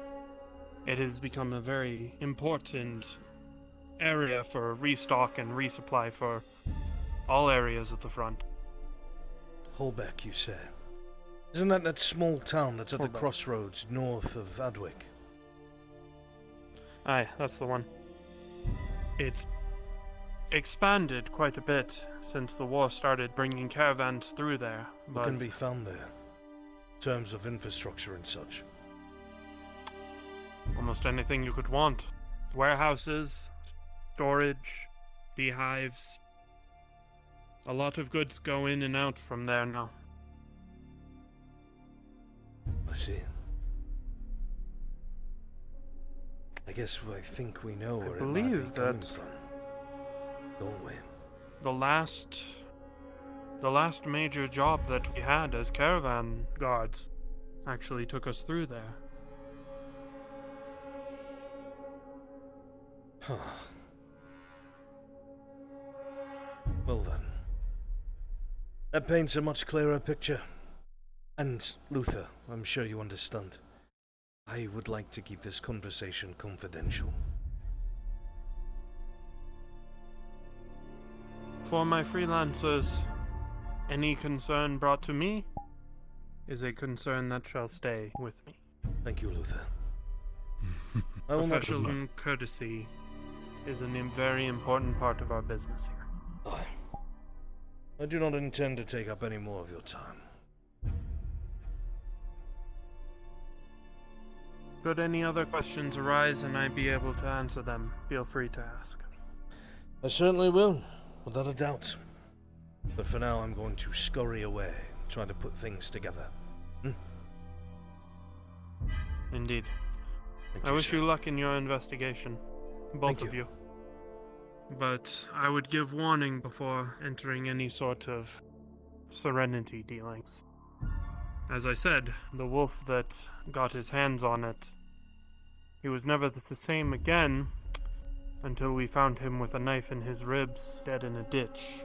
It has become a very important area for restock and resupply for all areas of the front. Holbeck, you say? Isn't that small town that's at the crossroads north of Adwick? Aye, that's the one. It's expanded quite a bit since the war started, bringing caravans through there. What can be found there, in terms of infrastructure and such? Almost anything you could want. Warehouses, storage, beehives. A lot of goods go in and out from there now. I see. I guess I think we know where it might be coming from, don't we? The last major job that we had as caravan guards actually took us through there. Huh. Well then. That paints a much clearer picture. And, Luther, I'm sure you understand. I would like to keep this conversation confidential. For my freelancers, any concern brought to me is a concern that shall stay with me. Thank you, Luther. Professional courtesy is a very important part of our business here. I do not intend to take up any more of your time. Should any other questions arise and I be able to answer them, feel free to ask. I certainly will, without a doubt. But for now, I'm going to scurry away, trying to put things together. Indeed. Thank I you, wish sir. you luck in your investigation. Both Thank of you. But I would give warning before entering any sort of Serenity dealings. As I said, the wolf that got his hands on it, he was never the same again until we found him with a knife in his ribs, dead in a ditch.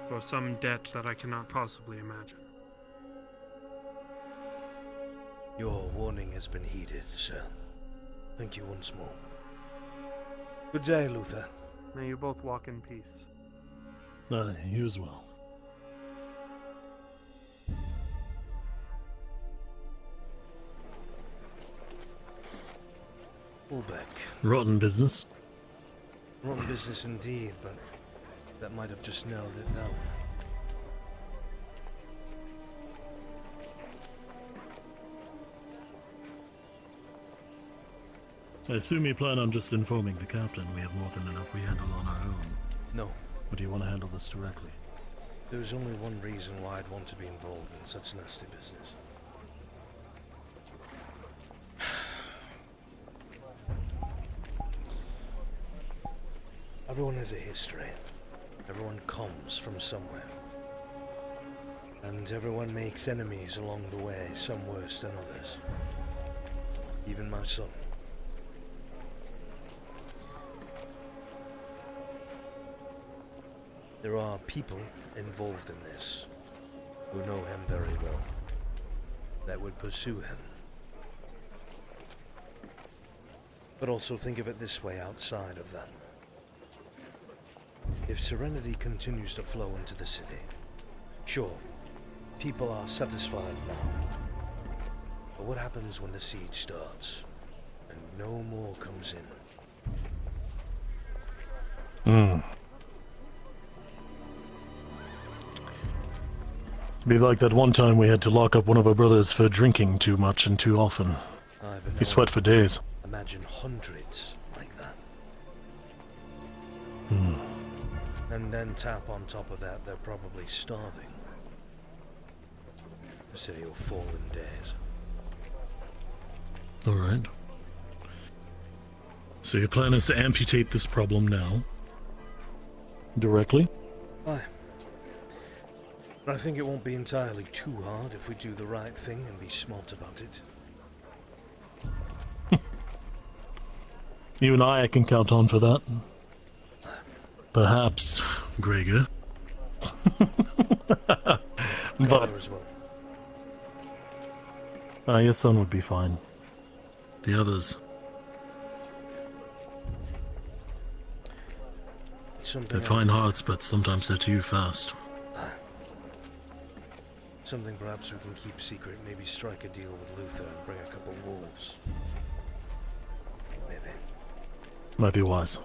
For some debt that I cannot possibly imagine. Your warning has been heeded, sir. Thank you once more. Good day, Luther. May you both walk in peace. You as well. Ulbeck. Rotten business. Rotten business indeed, but that might have just nailed it down. I assume you plan on just informing the captain we have more than enough we handle on our own. No. Or do you want to handle this directly? There's only one reason why I'd want to be involved in such nasty business. Everyone has a history. Everyone comes from somewhere. And everyone makes enemies along the way, some worse than others. Even my son. There are people involved in this who know him very well, that would pursue him. But also think of it this way outside of that. If Serenity continues to flow into the city, sure, people are satisfied now. But what happens when the siege starts and no more comes in? Be like that one time we had to lock up one of our brothers for drinking too much and too often. He sweat for days. Imagine hundreds like that. Hmm. And then tap on top of that, they're probably starving. The city will fall in days. Alright. So your plan is to amputate this problem now? Directly? Aye. But I think it won't be entirely too hard if we do the right thing and be smart about it. You and I can count on for that. Perhaps, Gregor. But as well. Your son would be fine. The others. They're fine hearts, but sometimes they're too fast. Something perhaps we can keep secret, maybe strike a deal with Luther and bring a couple wolves. Maybe. Might be wise.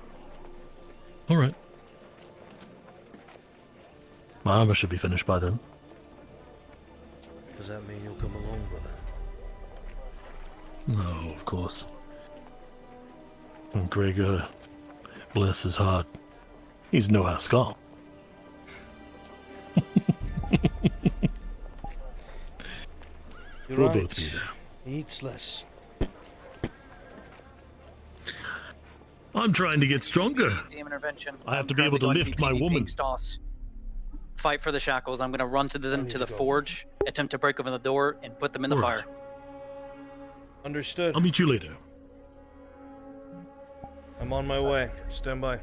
Alright. My armor should be finished by then. Does that mean you'll come along, brother? No, of course. And Gregor, bless his heart, he's no Haskell. You're We'll right. both be there. He eats less. I'm trying to get stronger. Team intervention. I have to be able to lift my woman. Stoss. Fight for the shackles. I'm going to run to them to the forge, attempt to break open the door, and put them in the fire. Understood. I'll meet you later. I'm on my way. Stand by.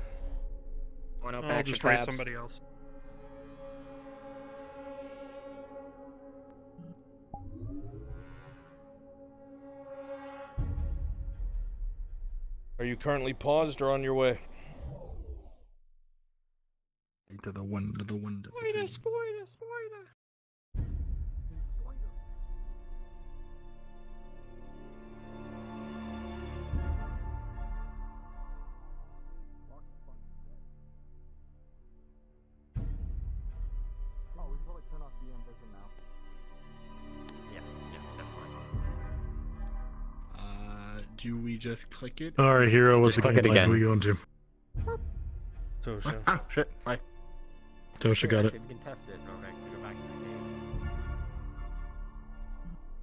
I'll just wait somebody else. Are you currently paused or on your way? To the window. Spoiler. Oh, we should probably turn off the vision now. Yeah, definitely. Do we just click it? Alright, hero, what's the Just game click it plan again. we going to? Tosha. Ah, shit. Bye. Tosha got it. You can test it, Novak. Go back to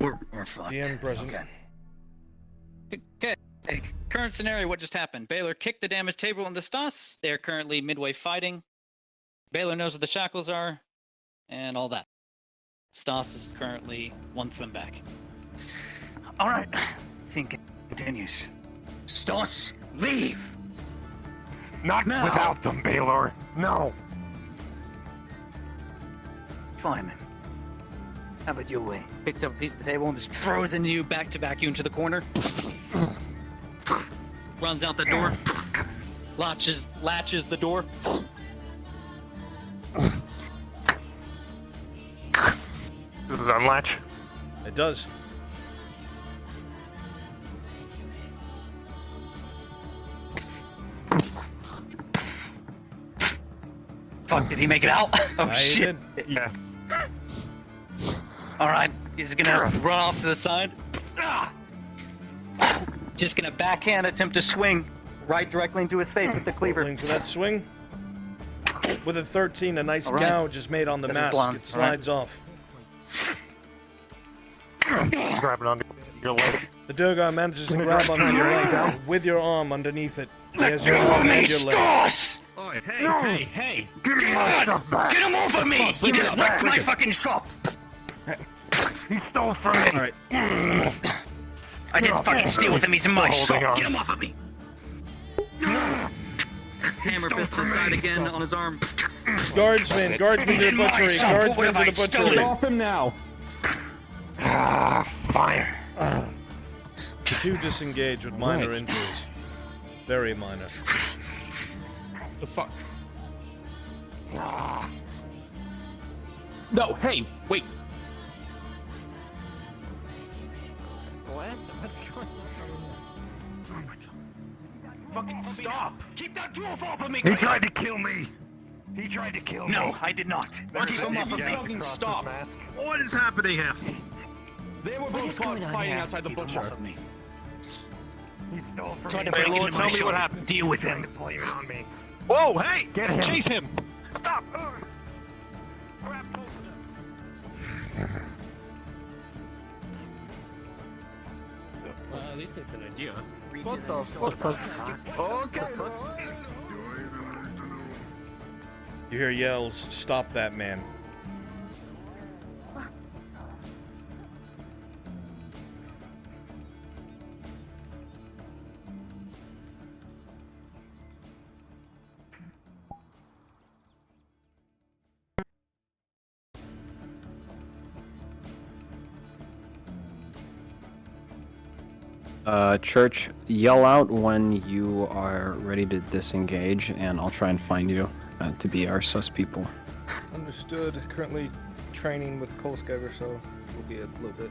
the game. We're fucked. DM present. Okay. Okay. Current scenario, what just happened? Baylor kicked the damaged table into Stas. They are currently midway fighting. Baylor knows what the shackles are, and all that. Stas is currently wants them back. All right. Scene continues. Stas, leave. Not No. without them, Baylor. No. Fine then. How about your way? Picks up a piece of the table and just throws into you, back to back you into the corner. Runs out the door. Latches the door. Does it unlatch? It does. Fuck, did he make it out? Oh shit. Yeah. Alright, he's gonna run off to the side. Just gonna backhand attempt to swing right directly into his face with the cleaver. Into that swing. With a 13, a nice All right. gouge is made on the This is mask. blonde. It slides off. Grabbing onto your leg. The Dogon manages to grab onto your leg with your arm underneath it. He has your arm and your leg. Oi, hey! Give me my stuff back! Get him off of me! He just wrecked my fucking shop! He stole from me! Alright. I didn't fucking steal with him, he's in my shop! Get him off of me! Hammer fist to the side again on his arm. Guardsman to the butchery. Guardsman to the butchery. Off him now! Fine. The two disengage with minor injuries. Very minor. The fuck? No, hey, wait. What? What's going on? Fucking stop! Keep that dwarf off of me! He tried to kill me! He tried to kill me! No, I did not. Keep him off of me! Fucking stop! What is happening here? They were both fighting outside the butcher. Off of me. He stole from Tried me. to break into my tell me shop. what happened. Deal with him. Blame it on me. Whoa, hey! Get him! Chase him! Stop! At least it's an idea. What the fuck? Okay. You hear yells, "Stop that man." Church, yell out when you are ready to disengage, and I'll try and find you to be our sus people. Understood. Currently training with Cole Skyver, so we'll be a little bit.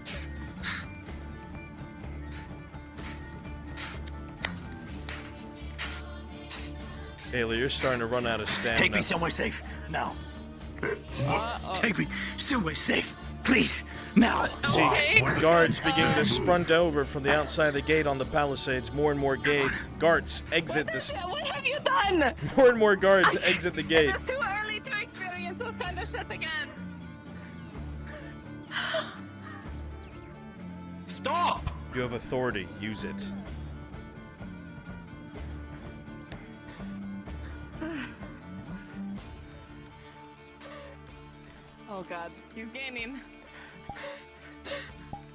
Haley, you're starting to run out of stamina. Take me somewhere safe. Now. Take me somewhere safe. Please. Now. See, guards begin to sprint over from the outside of the gate on the palisades. More and more guards exit this. What have you done? More and more guards exit the gate. It's too early to experience this kind of shit again. Stop! You have authority. Use it. Oh god, you're gaining.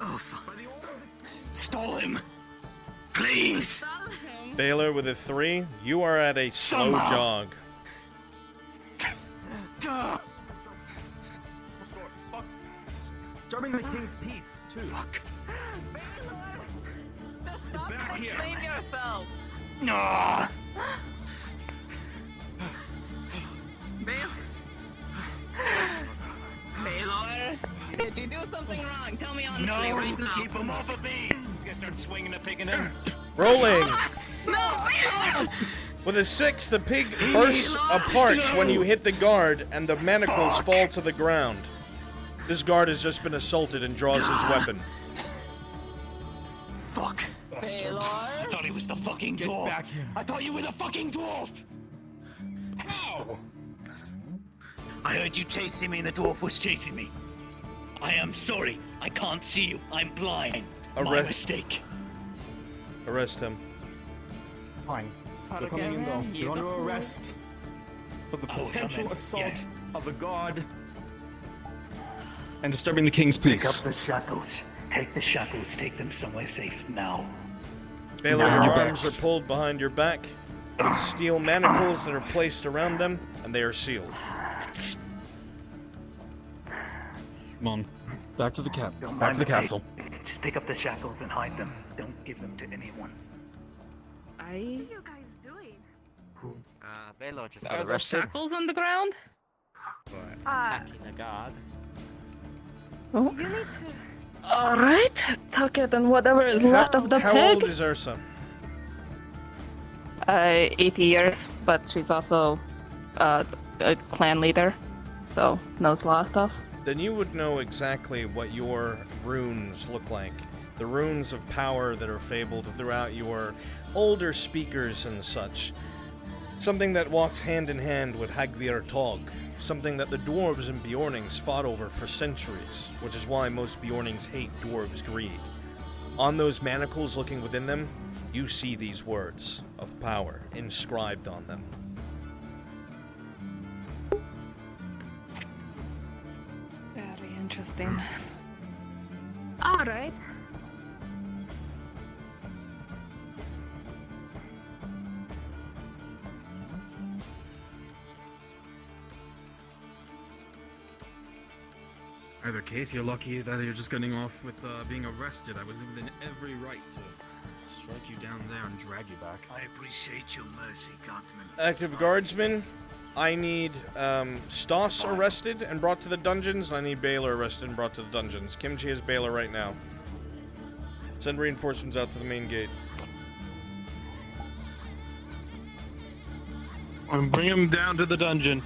Oh, fuck. Stall him. Please. Baylor with a 3. You are at a slow Somehow. jog. Disturbing the king's peace, too. Fuck. Stop explaining yourself. No. Baylor, did you do something wrong? Tell me honestly No, right now. keep him off of me. He's gonna start swinging the pig in him. Rolling. No, Baylor! With a 6, the pig bursts apart when you hit the guard, and the manacles fall to the ground. This guard has just been assaulted and draws his weapon. Fuck. Baylor? I thought he was the fucking dwarf. back here. I thought you were the fucking dwarf. How? I heard you chasing me and the dwarf was chasing me. I am sorry. I can't see you. I'm blind. My Arrest- mistake. Arrest him. Fine. You're coming in though. You're under arrest for the potential assault of a guard and disturbing the king's peace. Pick up the shackles. Take the shackles. Take them somewhere safe now. Baylor, your arms are pulled behind your back, with steel manacles that are placed around them, and they are sealed. Come on. Back to the Back to the castle. Just pick up the shackles and hide them. Don't give them to anyone. What are you guys doing? Velo just Are got there arrested shackles on the ground? for Ah. attacking a guard. You need to. Alright, okay, then whatever is left of the How pig. old is Ursa? 80 years, but she's also a clan leader, so knows a lot of stuff. Then you would know exactly what your runes look like. The runes of power that are fabled throughout your older speakers and such. Something that walks hand in hand with Hagvir Tog. Something that the dwarves and Bjornings fought over for centuries, which is why most Bjornings hate dwarves' greed. On those manacles looking within them, you see these words of power inscribed on them. Very interesting. Alright. Either case, you're lucky that you're just getting off with being arrested. I was within every right to strike you down there and drag you back. I appreciate your mercy, Cartman. Active guardsmen, I need Stas arrested and brought to the dungeons, and I need Baylor arrested and brought to the dungeons. Kimchi is Baylor right now. Send reinforcements out to the main gate. And bring him down to the dungeon.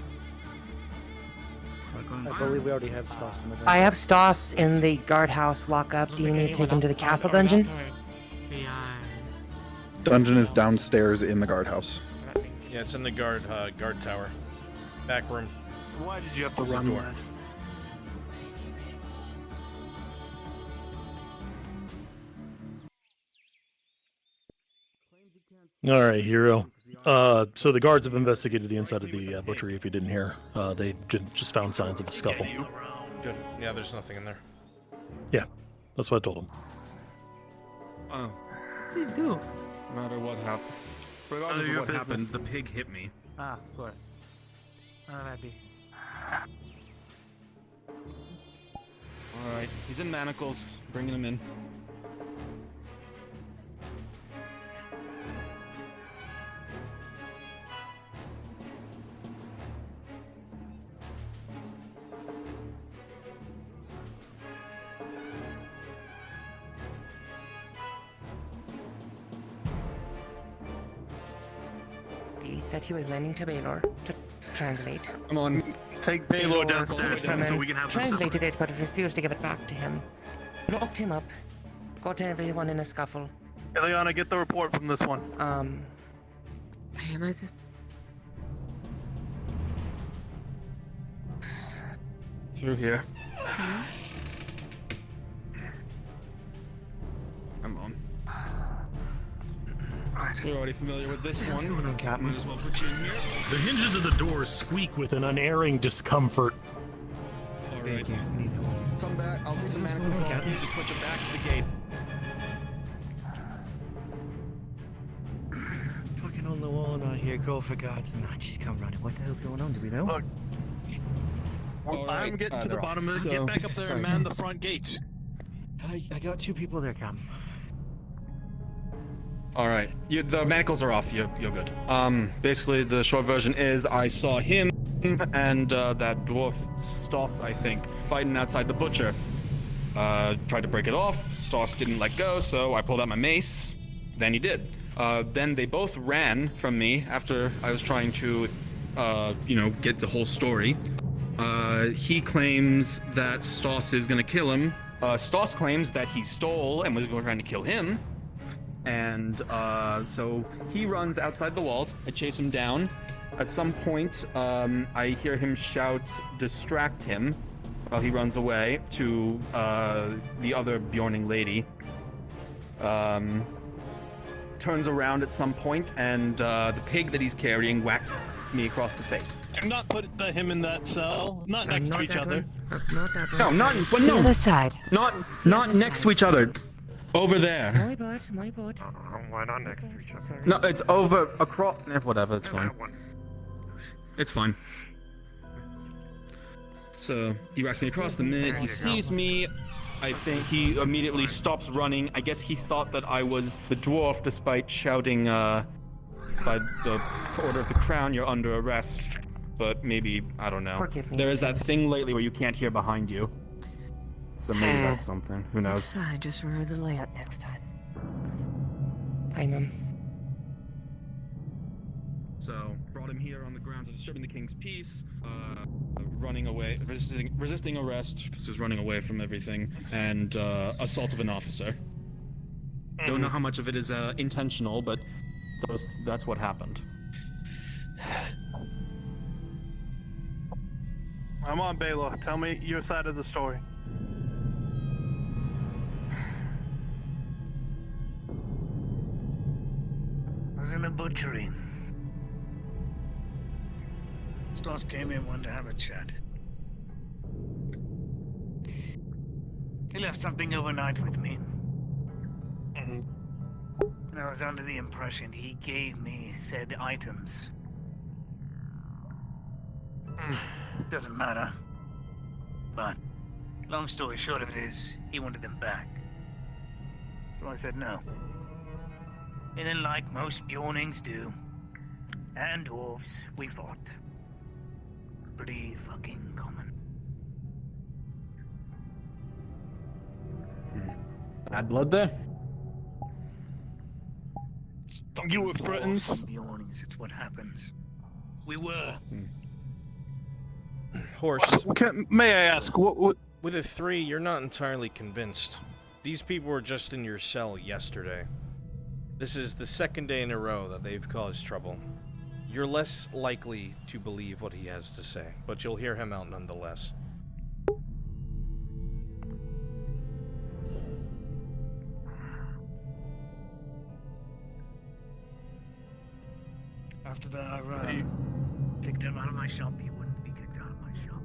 I believe we already have Stas in the dungeon. I have Stas in the guardhouse lockup. Do you need to take him to the castle dungeon? Dungeon is downstairs in the guardhouse. Yeah, it's in the guard tower. Back room. Why did you have to Over the run door. All right, hero. So the guards have investigated the inside of the butchery. If you didn't hear, they just found signs of a scuffle. Good. Yeah, there's nothing in there. Yeah, that's what I told them. Oh. What do you do? No matter what happened. Regardless of what happened, the pig hit me. Ah, of course. Alrighty. Alright, he's in manacles. Bringing him in. That he was lending to Baylor to translate. Come on. Take Baylor downstairs so we can have them Translated it, but refused to give it back to him. Locked him up. Got everyone in a scuffle. Eliana, get the report from this one. Am I just... Through here. Come on. You're already familiar with this one. going on, Captain? Might as well put you in here. The hinges of the doors squeak with an unerring discomfort. Alright. Come back. I'll take the manacles off you. Just put you back to the gate. Fucking on the wall now here, go for God's sake. She's come running. What the hell's going on? Do we know? Look. I'm getting to the bottom of this. Get back up there and man the front gate. I got two people there, Captain. Alright, the manacles are off, you're good. Basically the short version is I saw him and that dwarf Stas, I think, fighting outside the butcher. Tried to break it off, Stas didn't let go, so I pulled out my mace, then he did. Then they both ran from me after I was trying to, get the whole story. He claims that Stas is gonna kill him. Stas claims that he stole and was trying to kill him. And so he runs outside the walls. I chase him down. At some point, I hear him shout, distract him, while he runs away to the other Bjorning lady. turns around at some point, and the pig that he's carrying whacks me across the face. Do not put him in that cell. Not next to each other. Not that No, one. not but The no. other side. Not next to each other. Over there. My boat. Why not next to each other? No, it's over across. Whatever, it's fine. It's fine. So he whacks me across. The minute he sees me, I think he immediately stops running. I guess he thought that I was the dwarf, despite shouting, by the order of the crown, you're under arrest. But maybe, I don't know. Forgive me, There is that thing lately where you can't hear behind you. So maybe that's something. Who knows? It's fine. Just remember the layout next time. Bye, Mum. So brought him here on the grounds of disturbing the king's peace, running away, resisting arrest because he was running away from everything, and assault of an officer. Don't know how much of it is intentional, but that's what happened. I'm on, Baylor. Tell me your side of the story. I was in a butchery. Stoss came in, wanted to have a chat. He left something overnight with me. And I was under the impression he gave me said items. Doesn't matter. But, long story short of it is, he wanted them back. So I said no. And then, like most Bjornings do, and dwarves, we fought. Pretty fucking common. Bad blood there? You were friends? Bjornings, it's what happens. We were. Horst. May I ask, what... With a 3, you're not entirely convinced. These people were just in your cell yesterday. This is the second day in a row that they've caused trouble. You're less likely to believe what he has to say, but you'll hear him out nonetheless. After that, I kicked him out of my shop. He wouldn't be kicked out of my shop.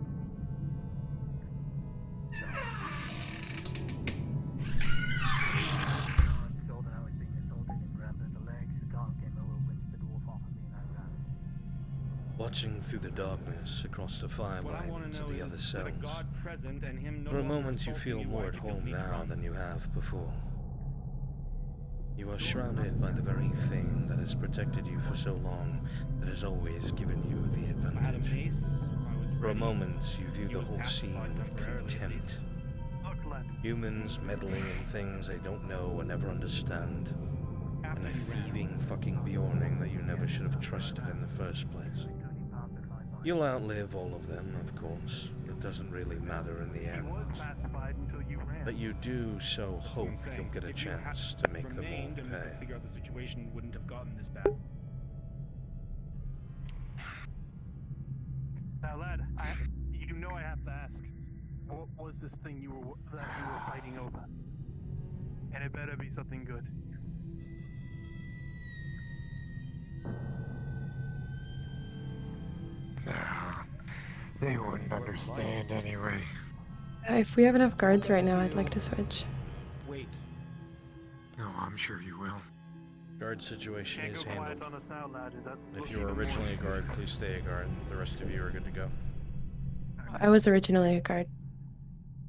Saw that I was being assaulted and grabbed at the legs. The guard came over, whipped the dwarf off of me, and I ran. Watching through the darkness across the firelight to the other cells. For a moment you feel more at home now than you have before. You are surrounded by the very thing that has protected you for so long, that has always given you the advantage. For a moment you view the whole scene with contempt. Humans meddling in things they don't know or never understand. And a thieving fucking Bjorning that you never should have trusted in the first place. You'll outlive all of them, of course. It doesn't really matter in the end. But you do so hope you'll get a chance to make them all pay. The situation wouldn't have gotten this bad. Now, lad, you know I have to ask. What was this thing that you were fighting over? And it better be something good. No, they wouldn't understand anyway. If we have enough guards right now, I'd like to switch. Wait. No, I'm sure you will. Guard situation is handled. On us now, lad. Is that If you were originally a guard, please stay a guard. The rest of you are good to go. I was originally a guard.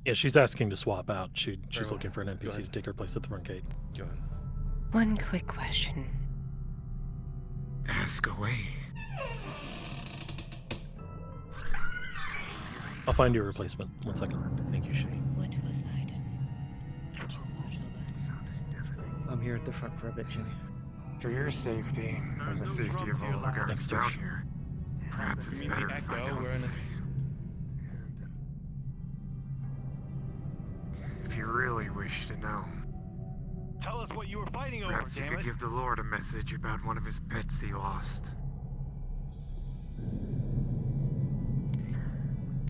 Yeah, she's asking to swap out. She's looking for an NPC to take her place at the front gate. Go ahead. One quick question. Ask away. I'll find you a replacement. 1 second. Thank you, Shani. What was the item? I'm here at the front for a bit, Jimmy. For your safety, and the safety of all the guards Next down station. here, perhaps it's better if I don't say. If you really wish to know, Tell us what you were fighting over, perhaps you damn could it. give the Lord a message about one of his pets he lost.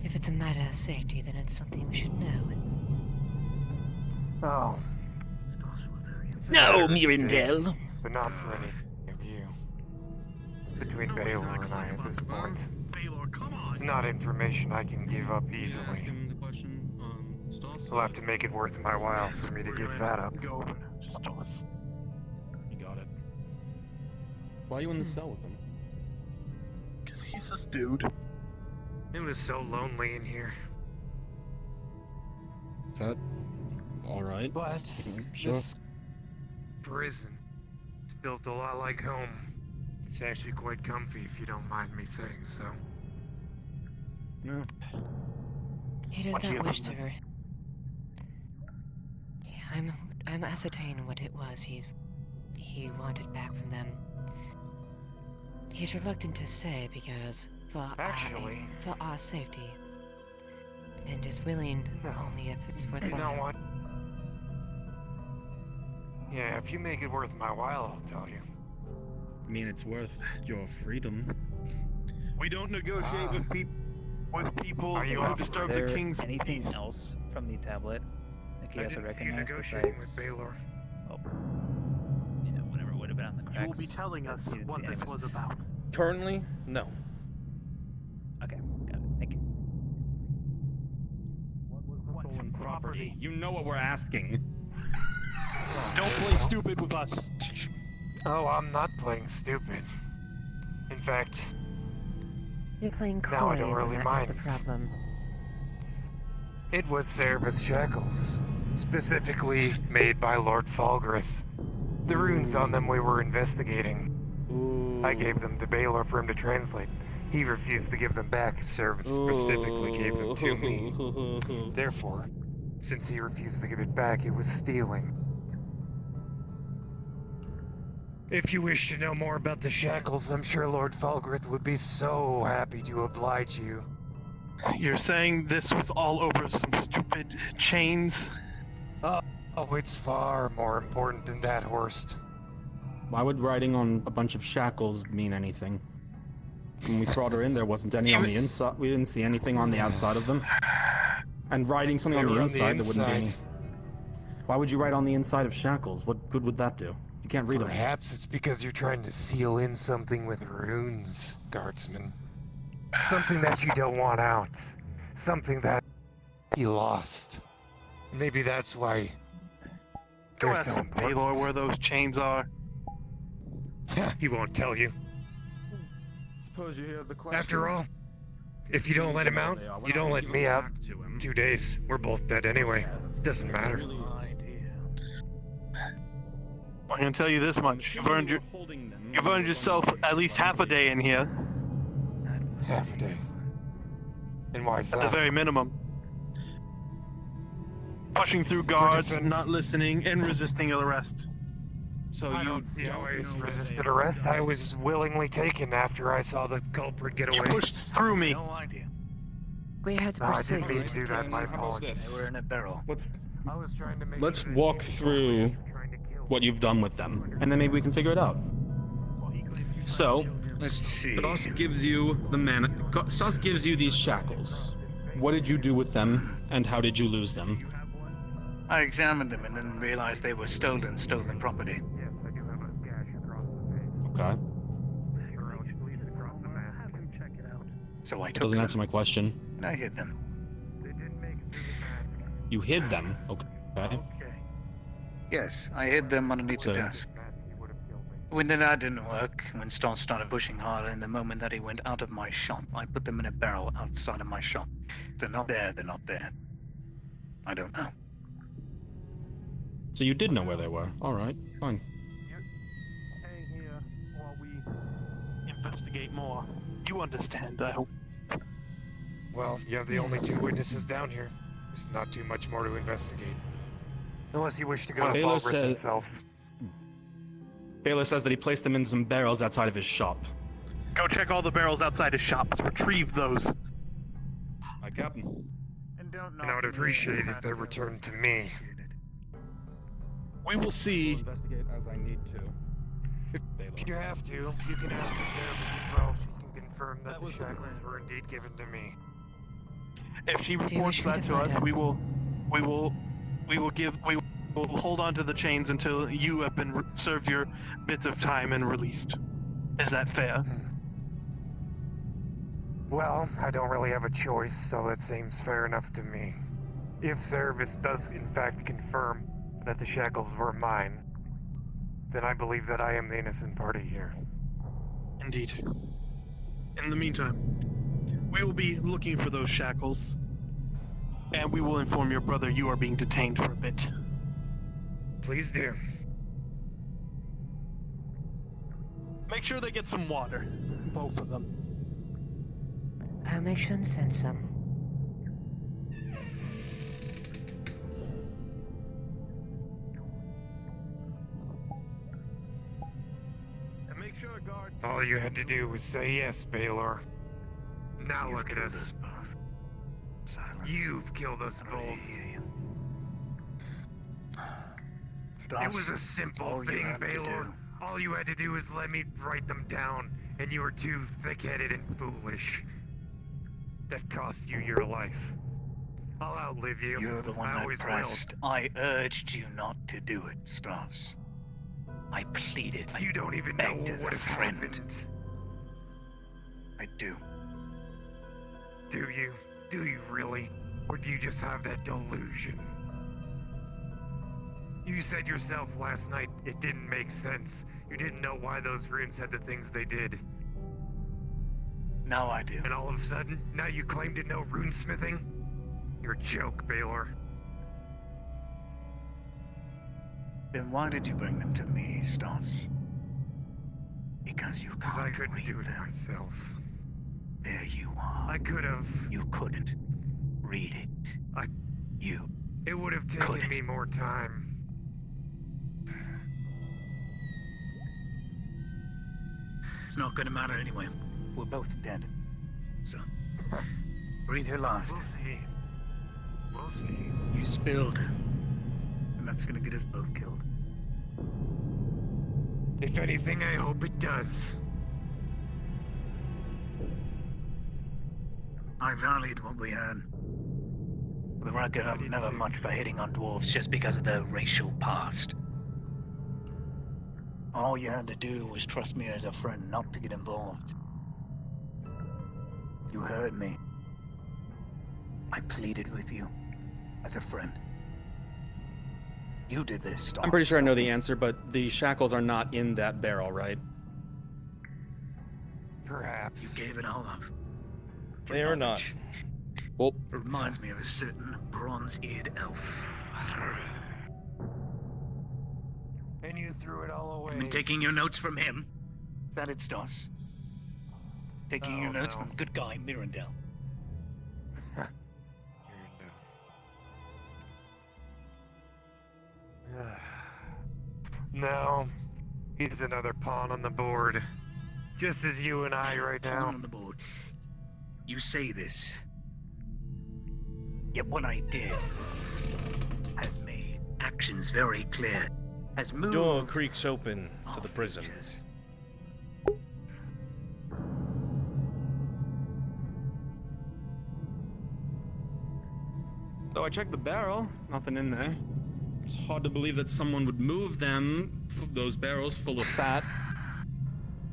If it's a matter of safety, then it's something we should know. Oh. No, Mirandel. but not for any of you. It's between Baylor and I at this point. It's not information I can give up easily. You'll have to make it worth my while for me to give that up. Go, Stoss. You got it. Why are you in the cell with him? Because he's this dude. It was so lonely in here. Is that alright? But Sure. this prison, it's built a lot like home. It's actually quite comfy if you don't mind me saying so. No. He does not wish to. Yeah, I'm ascertaining what it was he wanted back from them. He's reluctant to say because for our safety, and is willing only if it's worthwhile. You know what? Yeah, if you make it worth my while, I'll tell you. I mean, it's worth your freedom. We don't negotiate with people Are you who off? disturb Is there the king's anything peace. else from the tablet that he I has to didn't see you recognize negotiating besides? with Baylor. Oh, you know, whatever would have been on the cracks. You will be telling us that he didn't what see this anyways. was about. Currently, no. Okay, got it. Thank you. Stolen property. You know what we're asking. Don't play stupid with us. Oh, I'm not playing stupid. In fact, You're playing coy, now I don't really and that is mind. the problem. It was Service shackles, specifically made by Lord Falgrith. The runes on them we were investigating. I gave them to Baylor for him to translate. He refused to give them back. Service specifically gave them to me. Therefore, since he refused to give it back, it was stealing. If you wish to know more about the shackles, I'm sure Lord Falgrith would be so happy to oblige you. You're saying this was all over some stupid chains? Oh, it's far more important than that, Horst. Why would riding on a bunch of shackles mean anything? When we brought her in, there wasn't any on the inside. We didn't see anything on the outside of them. And riding something on the inside, there wouldn't be any. Why would you ride on the inside of shackles? What good would that do? You can't read them. Perhaps it's because you're trying to seal in something with runes, Guardsman. Something that you don't want out. Something that you lost. Maybe that's why. Go they're ask so Baylor important. where those chains are. He won't tell you. Suppose you hear the question. After all, if you don't let him out, you don't let me out. 2 days. We're both dead anyway. Doesn't matter. I'm gonna tell you this much: you've earned yourself at least half a day in here. Half a day. And why is At that? the very minimum. Pushing through guards, defend- not listening, and resisting arrest. So I don't see how I resisted arrest. I was willingly taken after I saw the culprit get You away. pushed through me. No idea. We had to I pursue didn't mean you. to do that. My apologies. They were in a barrel. I was trying to make Let's sure walk through what you've done with them, and then maybe we can figure it out. So, Let's see. Stoss gives you Stoss gives you these shackles. What did you do with them, and how did you lose them? I examined them and then realized they were stolen property. Okay. So I That took doesn't them answer my question. and I hid them. You hid them. Okay. Yes, I hid them underneath So- the desk. When that didn't work, when Stoss started pushing harder, and the moment that he went out of my shop, I put them in a barrel outside of my shop. If they're not there, they're not there. I don't know. So you did know where they were. All right. Fine. Hang here while we investigate more. You understand, I hope. Well, you have the only two witnesses down here. There's not too much more to investigate. Unless you wish to go to Baylor Falgrith says- himself. Baylor says that he placed them in some barrels outside of his shop. Go check all the barrels outside his shops. Retrieve those. Hi, Captain. And I would appreciate if they returned to me. We will see. Investigate as I need to. If you have to, you can ask the sheriff as well. She can confirm that the shackles were indeed given to me. If she Do you reports wish me that to to find us, out? we will give will hold on to the chains until you have been served your bits of time and released. Is that fair? Well, I don't really have a choice, so that seems fair enough to me. If Service does in fact confirm that the shackles were mine, then I believe that I am the innocent party here. Indeed. In the meantime, we will be looking for those shackles, and we will inform your brother you are being detained for a bit. Please do. Make sure they get some water, both of them. I'll make sure and send some. And make sure, guard. All you had to do was say yes, Baylor. Now look at us. You've killed us both. It was a simple thing, Baylor. All you had to do was let me write them down, and you were too thick-headed and foolish. That cost you your life. I'll outlive you. You're the one I that always pressed. I urged you not to do it, Stas. I pleaded. You don't even know begged as what a has friend. happened. I do. Do you? Do you really? Or do you just have that delusion? You said yourself last night it didn't make sense. You didn't know why those runes had the things they did. Now I do. And all of a sudden, now you claim to know runesmithing? You're a joke, Baylor. Then why did you bring them to me, Stas? Because you can't I couldn't do it them. myself. There you are. I could have. You couldn't read it. It would have taken me more time. It's not gonna matter anyway. We're both dead. So, breathe your last. We'll see. We'll see. You spilled. And that's gonna get us both killed. If anything, I hope it does. I valued what we had. We weren't gonna never much for hitting on dwarves just because of their racial past. All you had to do was trust me as a friend not to get involved. You heard me. I pleaded with you as a friend. You did this, Stas. I'm pretty sure I know the answer, but the shackles are not in that barrel, right? Perhaps. You gave it all up. They are not. Well, it reminds me of a certain bronze-eared elf. And you threw it all away. You mean taking your notes from him? Is that it, Stas? Taking your notes from good guy Mirandel. No, he's another pawn on the board. Just as you and I right now. Pawn on the board. You say this. Yet what I did has made actions very clear. Has moved. Door creaks open to the prison. So I checked the barrel, nothing in there. It's hard to believe that someone would move them, those barrels full of fat,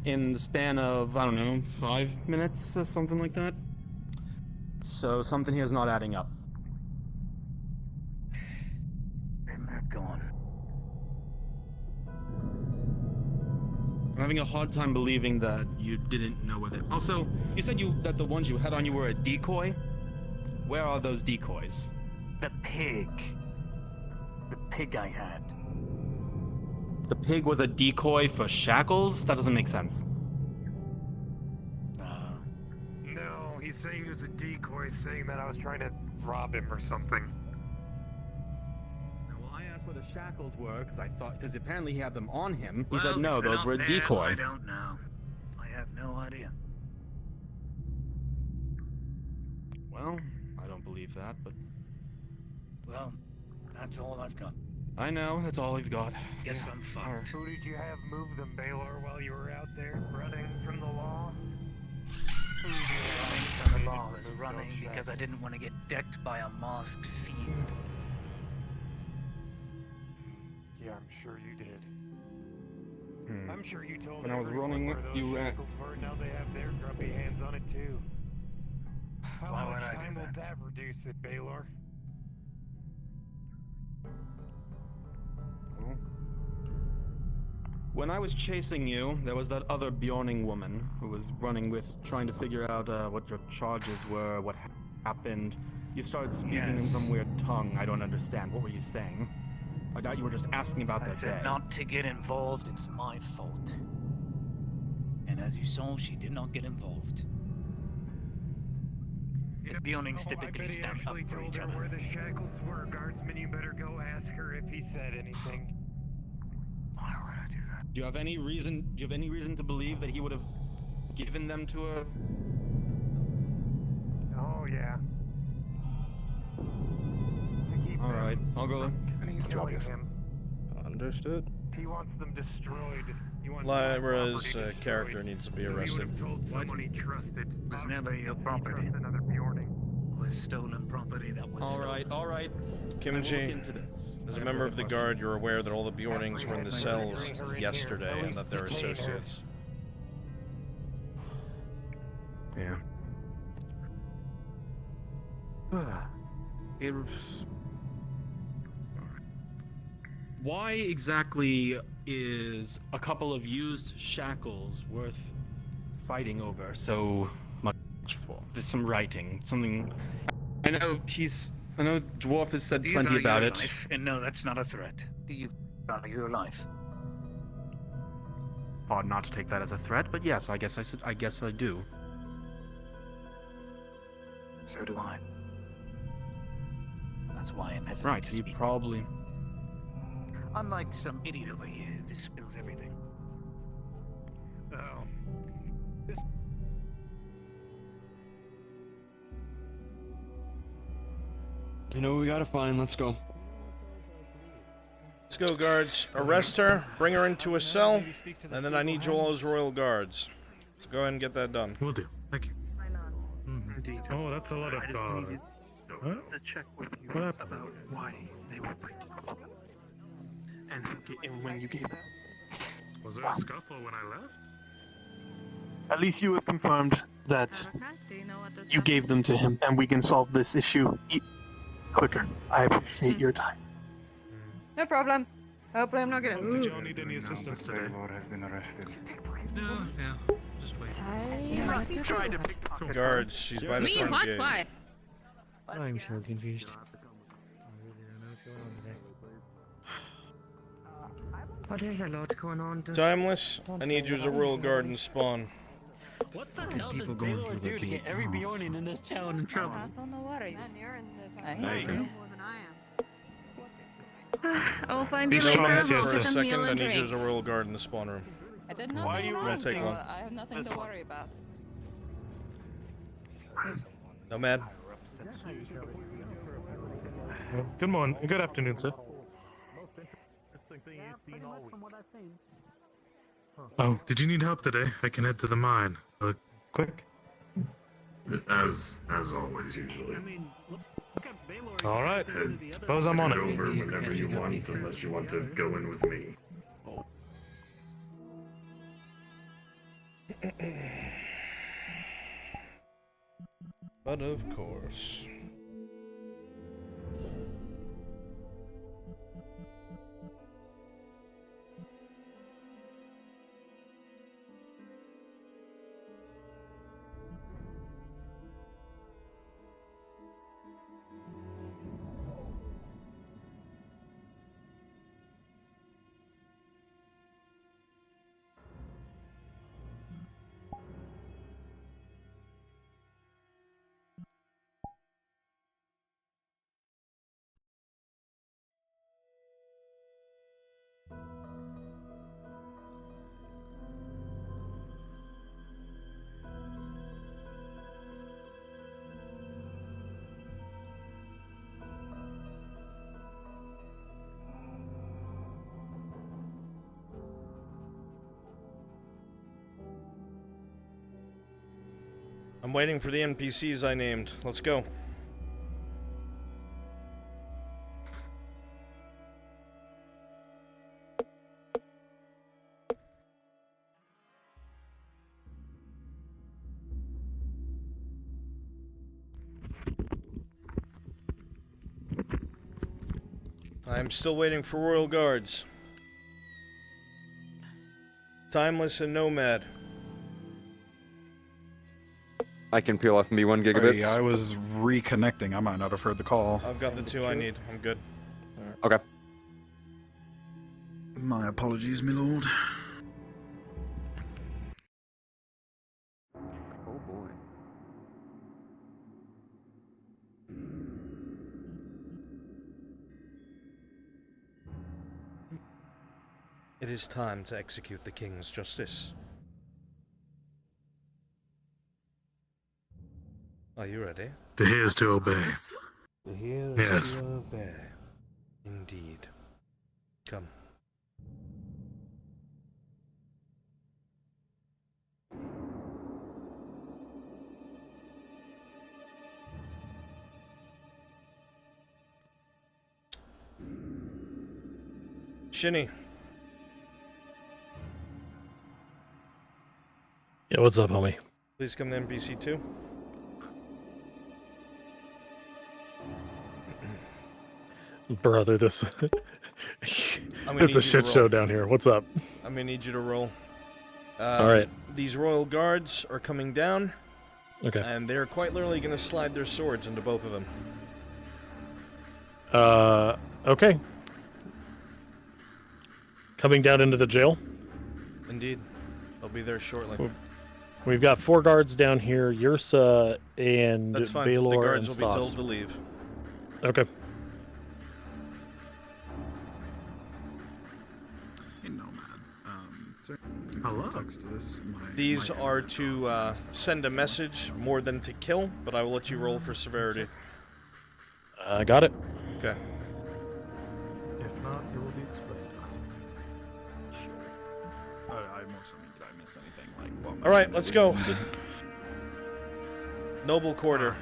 in the span of, I don't know, 5 minutes or something like that. So something here's not adding up. And they're gone. I'm having a hard time believing that you didn't know where they... Also, you said that the ones you had on you were a decoy? Where are those decoys? The pig. The pig I had. The pig was a decoy for shackles? That doesn't make sense. No, he's saying it was a decoy, saying that I was trying to rob him or something. Well, I asked where the shackles were, because apparently he had them on him. He Well, said no, if they're those not were a there, decoy. I don't know. I have no idea. Well, I don't believe that, but... Well, that's all I've got. I know, that's all you've got. Guess I'm fucked. Who did you have move them, Baylor, while you were out there running from the law? Running from the law is running because I didn't want to get decked by a masked fiend. Yeah, I'm sure you did. Hmm. I'm sure you told When I was everyone running, where those you ran. shackles were. Now they have their grumpy hands on it too. How Why would much I do time will that? that reduce it, Baylor? When I was chasing you, there was that other Bjorning woman who was running with, trying to figure out what your charges were, what happened. You started speaking in some weird tongue I don't understand. What were you saying? I thought you were just asking about I their said day. not to get involved, it's my fault. And as you saw, she did not get involved. As Bjornings typically stand up for each other. Where the shackles were, guardsman, you better go ask her if he said anything. Why would I do that? Do you have any reason? Do you have any reason to believe that he would have given them to her? Oh yeah. All right, I'll go. I think his job is. Understood. He wants them destroyed. He wants Lyra's character needs to be arrested. told someone he trusted. It was never your property. Another Bjorning. It was stolen property that was All right, all right. Kimchi, as a member of the guard, you're aware that all the Bjornings were in the cells yesterday and that they're associates. Yeah. Why exactly is a couple of used shackles worth fighting over so much for? There's some writing, something. I know Dwarf has said These plenty are about your it. life, and no, that's not a threat. Do you value your life? Hard not to take that as a threat, but yes, I guess I do. So do I. That's why I'm hesitant Right, to you speak. probably. Unlike some idiot over here who just spills everything. Oh. You know what we gotta find. Let's go. Let's go, guards. Arrest her, bring her into a cell, and then I need you all as royal guards. So go ahead and get that done. Will do. Thank you. Oh, that's a lot of guard. What? To check with you about why they were breaking. And when you gave them. Was there a scuffle when I left? At least you have confirmed that you gave them to him, and we can solve this issue quicker. I appreciate your time. No problem. Hopefully I'm not gonna. Did y'all need any assistance today? has been arrested. No. Just wait. He tried to pick Guards, she's by the front gate. Why? I'm so confused. Oh, there's a lot going on. Timeless, I need you as a royal guard and spawn. What the hell does People going Baylor through the do to gate. get every Bjornin in this town in trouble? No worries. I agree. I I'll find Be you later. nomad We'll for sit a and second, meal I and need you drink. as a royal guard in the spawn room. I did not Why know you wrong, won't take so long. I have nothing That's to fine. worry about. Nomad. Good morning. Good afternoon, sir. Oh, did you need help today? I can head to the mine. Quick. As always, usually. All right. Suppose I'm on Head it. over whenever you want, unless you want to go in with me. But of course. I'm waiting for the NPCs I named. Let's go. I'm still waiting for royal guards. Timeless and Nomad. I can peel off me 1 gigabits. I was reconnecting. I might not have heard the call. I've got the 2 I need. I'm good. Okay. My apologies, my lord. Oh boy. It is time to execute the king's justice. Are you ready? The here's to obey. The here's Yes. to obey. Indeed. Come. Shinny. Yeah, what's up, homie? Please come to NPC 2. Brother, this I'm gonna this is need a you shit to show roll. down here. What's up? I'm gonna need you to roll. All right. These royal guards are coming down. Okay. And they're quite literally gonna slide their swords into both of them. Okay. Coming down into the jail. Indeed. They'll be there shortly. We've got 4 guards down here. Yursa and That's fine. Baylor The and guards will be Stas. told to leave. Okay. Hey, Nomad. Is there any Hello? context to this? These are to send a message more than to kill, but I will let you roll for severity. I got it. Okay. If not, it will be explained. Sure. I more so mean, did I miss anything? Like, well, All right, let's go. Noble Quarter.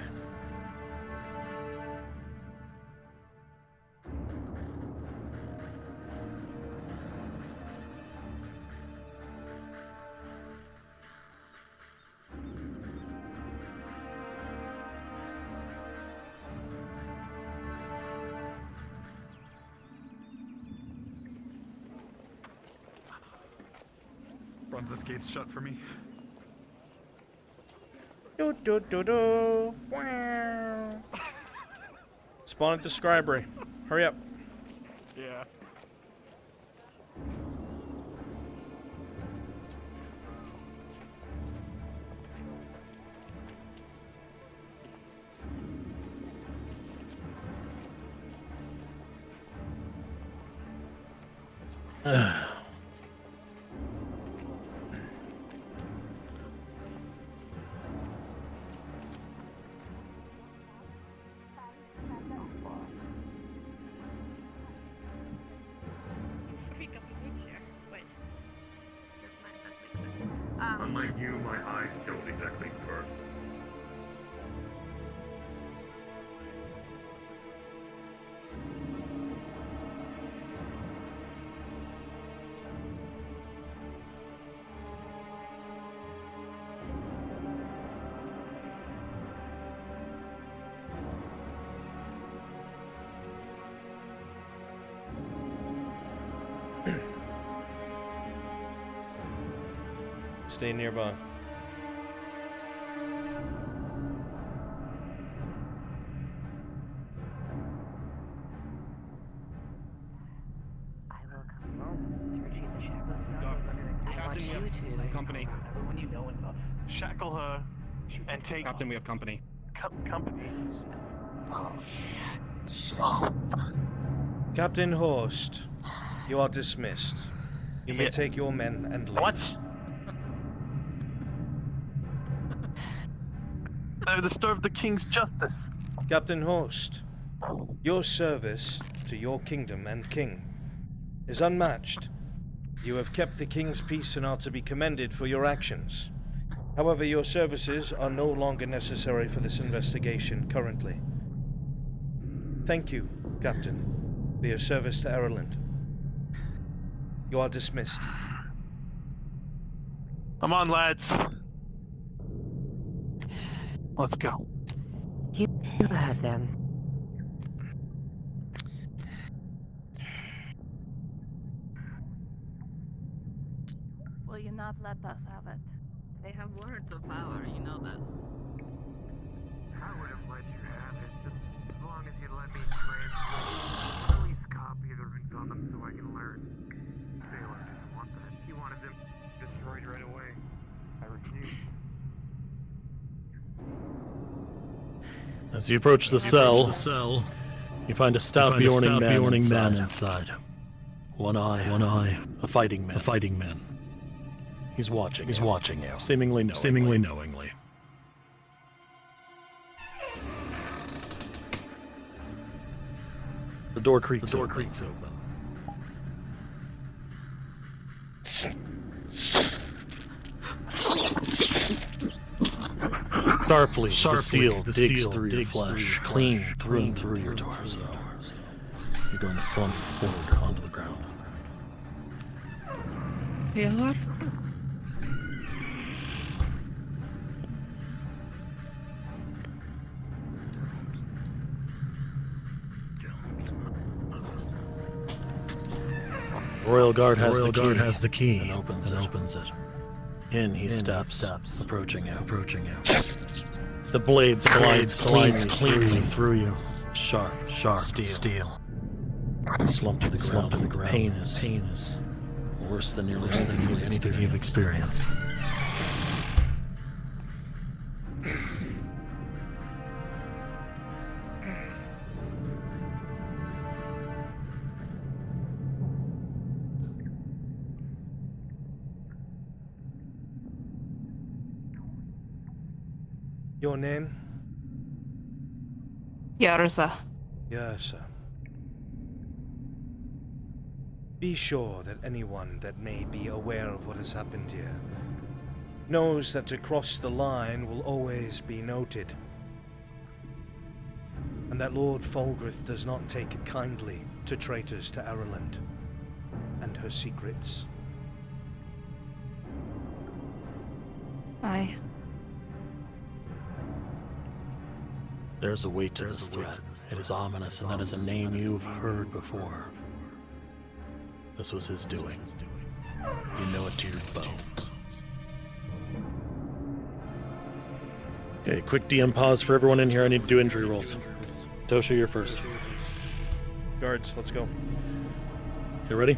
Runs this gate's shut for me. Do do do do. Wow. Spawn at the scribery. Hurry up. Yeah. Unlike you, my eyes don't exactly burn. Stay nearby. Captain, we have company. When you know enough. Shackle her and take Captain, we have company. company. Captain Horst, you are dismissed. You may take your men and leave. What? They've disturbed the king's justice. Captain Horst, your service to your kingdom and king is unmatched. You have kept the king's peace and are to be commended for your actions. However, your services are no longer necessary for this investigation currently. Thank you, Captain, for your service to Ireland. You are dismissed. Come on, lads. Let's go. You have them. not let us have it. They have words of power, you know this. I would have let you have it, just as long as you'd let me translate at least copy the runes on them so I can learn. Sailor didn't want that. He wanted them destroyed right away. I refused. As you approach the cell, you find a stout, bjorning man inside. One eye, a fighting man. He's watching you, seemingly knowingly. The door creaks open. Sharply, the steel digs through your flesh, clean through and through your torso. You're going to slump forward onto the ground. Taylor? Royal Guard has the key and opens it. In he steps, approaching you. The blade slides cleanly through you. Sharp steel. Slump to the ground. Pain is worse than anything you've experienced. Your name? Yarza. Yarza. Be sure that anyone that may be aware of what has happened here knows that to cross the line will always be noted, and that Lord Falgrith does not take kindly to traitors to Ireland and her secrets. Aye. There's a weight to this threat. It is ominous, and that is a name you've heard before. This was his doing. You know it to your bones. Okay, quick DM pause for everyone in here. I need to do injury rolls. Tosha, you're first. Guards, let's go. You ready?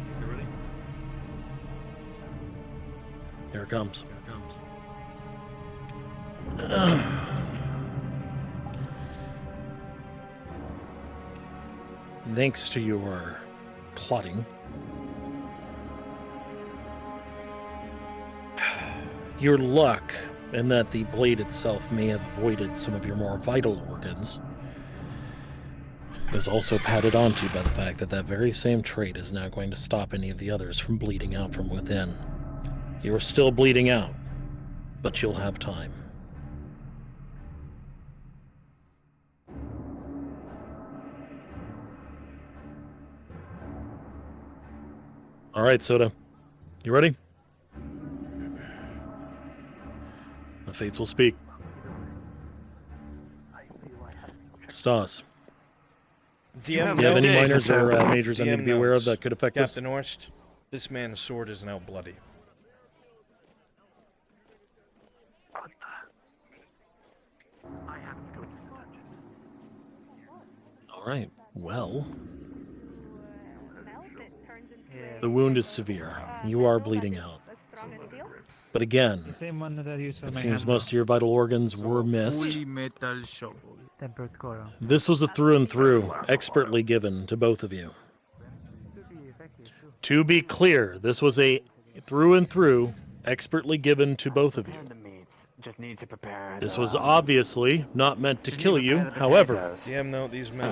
Here it comes. Thanks to your clotting, your luck, and that the blade itself may have avoided some of your more vital organs, is also padded onto by the fact that that very same trait is now going to stop any of the others from bleeding out from within. You are still bleeding out, but you'll have time. All right, Soda. You ready? The fates will speak. Stas. Do you have any minors or majors I need to be aware of that could affect this? Captain Orst, this man's sword is now bloody. All right, well... The wound is severe. You are bleeding out. But again, it seems most of your vital organs were missed. This was a through and through, expertly given to both of you. To be clear, this was a through and through, expertly given to both of you. This was obviously not meant to kill you, however,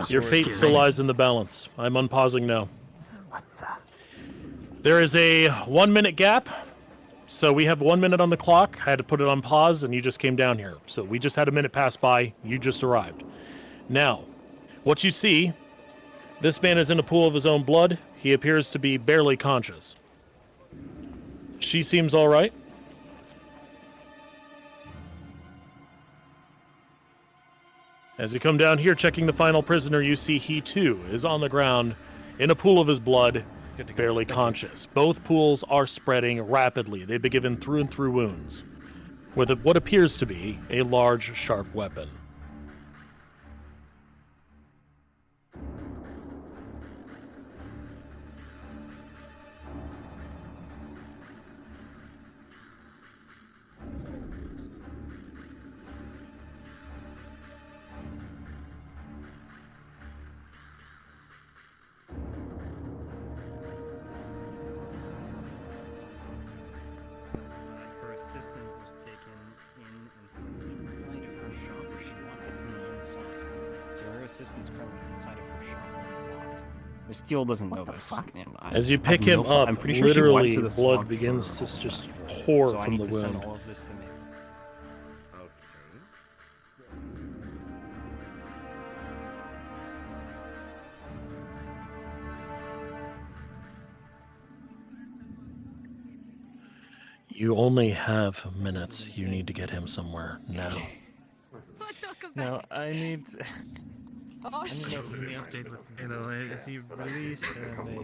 your fate still lies in the balance. I'm unpausing now. There is a 1 minute gap, so we have 1 minute on the clock. I had to put it on pause, and you just came down here. So we just had a minute pass by. You just arrived. Now, what you see, this man is in a pool of his own blood. He appears to be barely conscious. She seems all right. As you come down here, checking the final prisoner, you see he too is on the ground in a pool of his blood. barely conscious. Both pools are spreading rapidly. They've been given through and through wounds with what appears to be a large, sharp weapon. Her assistant was taken in inside of her shop where she wanted from the inside. So her assistant's currently inside of her shop where it's locked. The steel doesn't know this. As you pick him up, literally blood begins to just pour from the wound. All of this to me. You only have minutes. You need to get him somewhere now. No, I need. Oh, shit. Any update with, you know, is he released? Have they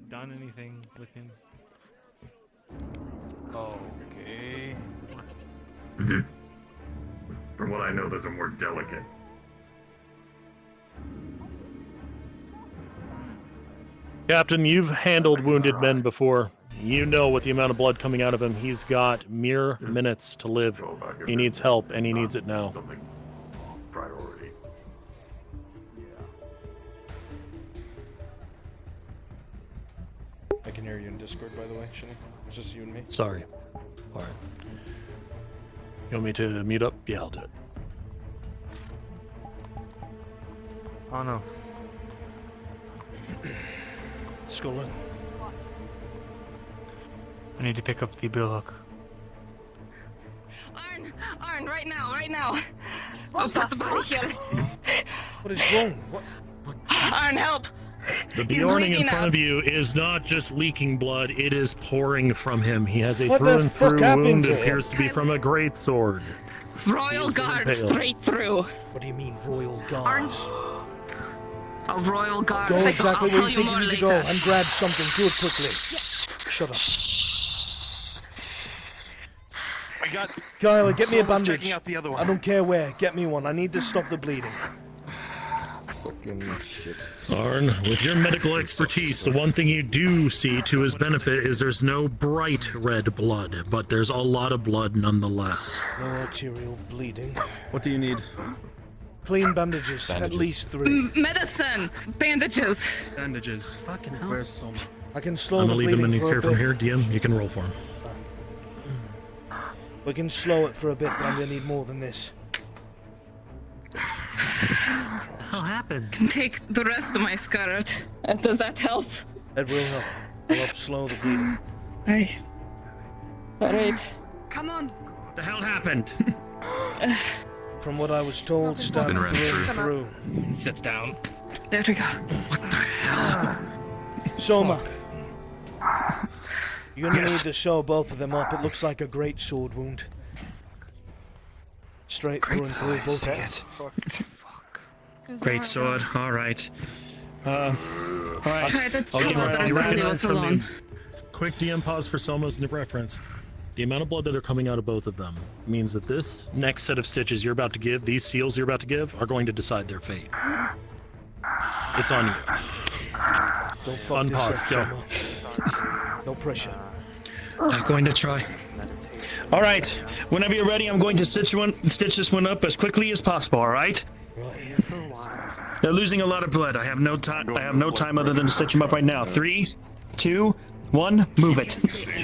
done anything with him? Okay. From what I know, those are more delicate. Captain, you've handled wounded men before. You know, with the amount of blood coming out of him, he's got mere minutes to live. He needs help, and he needs it now. Priority. I can hear you in Discord, by the way, Shinny. It's just you and me. Sorry. All right. You want me to mute up? Yeah, I'll do it. On off. Skull. I need to pick up the bill hook. Arn, right now. Oh, put the body here. What is wrong? What? Arn, help! The He's Bjorning in bleeding front out. of you is not just leaking blood, it is pouring from him. He has a What through the and fuck through happened wound to that him? appears to be from a great sword. Royal Guard impaled. straight through. What do you mean, Royal Guards? A Royal Guard. Go exactly I'll where tell you think more you need to later. go and grab something. Do it quickly. Shut up. Kyler, get me a Someone's bandage. checking out the other one. I don't care where. Get me one. I need to stop the bleeding. Fucking shit. Arn, with your medical expertise, the one thing you do see to his benefit is there's no bright red blood, but there's a lot of blood nonetheless. No arterial bleeding. What do you need? Clean bandages. At least 3. Medicine! Bandages! Bandages. Fucking hell. Where's some? I can slow I'm the gonna leave him bleeding in for care a from bit. here. DM, you can roll for him. We can slow it for a bit, but I'm gonna need more than this. What the hell happened? Can take the rest of my skirt. Does that help? It will help. It'll help slow the bleeding. Aye. Alright. Come on. What the hell happened? From what I was told, stab been ran through. Sits down. There we go. Soma. You're gonna need to sew both of them up. It looks like a great sword wound. Straight through and through, both ends. Great sword. All right. All right. Try to I'll chill give out you our recognize studios from alone. the quick DM pause for Soma's reference. The amount of blood that are coming out of both of them means that this next set of stitches you're about to give, these seals you're about to give, are going to decide their fate. It's on you. Don't fuck this Unpause, up, go. Soma. No pressure. I'm going to try. All right. Whenever you're ready, I'm going to stitch this one up as quickly as possible. All right. They're losing a lot of blood. I have no time. I have no time other than to stitch them up right now. 3, 2, 1. Move it.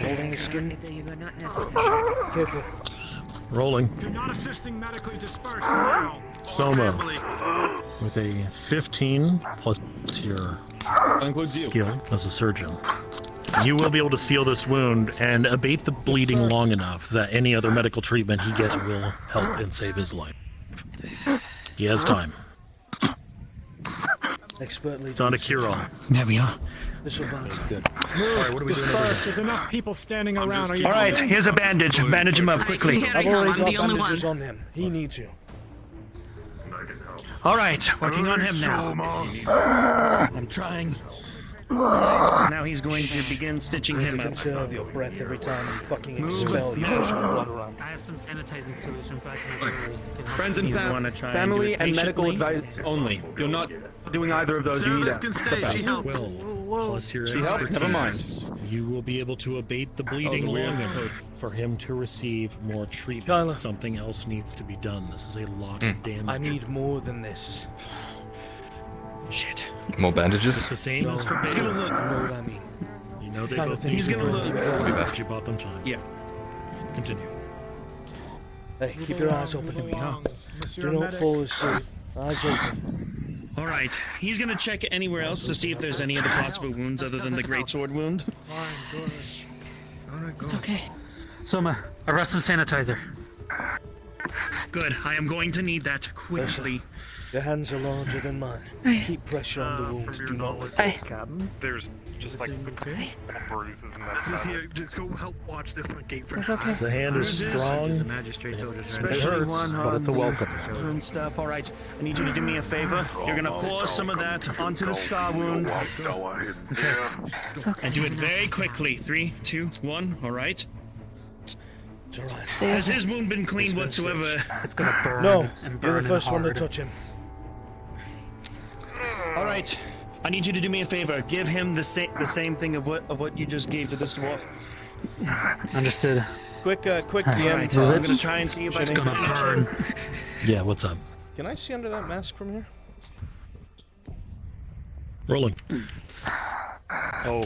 Holding the skin. You are not necessary. Careful. Rolling. You're not assisting medically dispersed now. Soma with a 15 plus your skill as a surgeon. You will be able to seal this wound and abate the bleeding long enough that any other medical treatment he gets will help and save his life. He has time. Expertly. It's not a cure-all. There we are. This will bounce. That's good. All right, what are we doing over here? There's enough people standing around. Are you All right. Here's a bandage. Bandage him up quickly. I've already got bandages on him. He needs you. I can help. All right. Working on him now. I'm trying. Now he's going to begin stitching him up. Conserve your breath every time you fucking expel your blood around. I have some sanitizing solution back in the brewery. Friends and wanna try and do family it and medical patiently? advice only. You're not doing either of those. You need Sarah can stay. She helped. Well, plus your She helps, never mind. expertise, you will be able to abate the bleeding weird. long enough for him to receive more treatment. Tyler. Something else needs to be done. This is a lot of damage. I need more than this. Shit. More It's bandages? the same as for You Baylor. know what I mean. You know they Kind of both thing need he's gonna support. look. I'll be back. You bought them time. Yeah. Continue. Hey, keep your eyes open. Do not fall asleep. Eyes open. All right, he's gonna check anywhere else to see if there's any other possible wounds other than the great sword wound. It's okay. Soma, arrest some sanitizer. Good, I am going to need that quickly. Your hands are larger than mine. Keep pressure on the wounds. Do not let go. There's just like bruises and that This is stuff. here. Just go help watch the front gate for It's okay. The hand is strong. The magistrate's orders are It hurts, but it's a welcome. And stuff. All right, I need you to do me a favor. You're gonna pour some of that onto the scar wound. Okay. It's okay. And do it very quickly. 3, 2, 1. All right. It's alright. Has his wound been cleaned whatsoever? It's gonna burn. No, and you're burn the first one to hard. touch him. All right. I need you to do me a favor. Give him the same thing of what you just gave to this dwarf. Understood. Quick All DM. right, I'm gonna try and see if I It's can gonna burn. Yeah, what's up? Can I see under that mask from here? Rolling. Oh.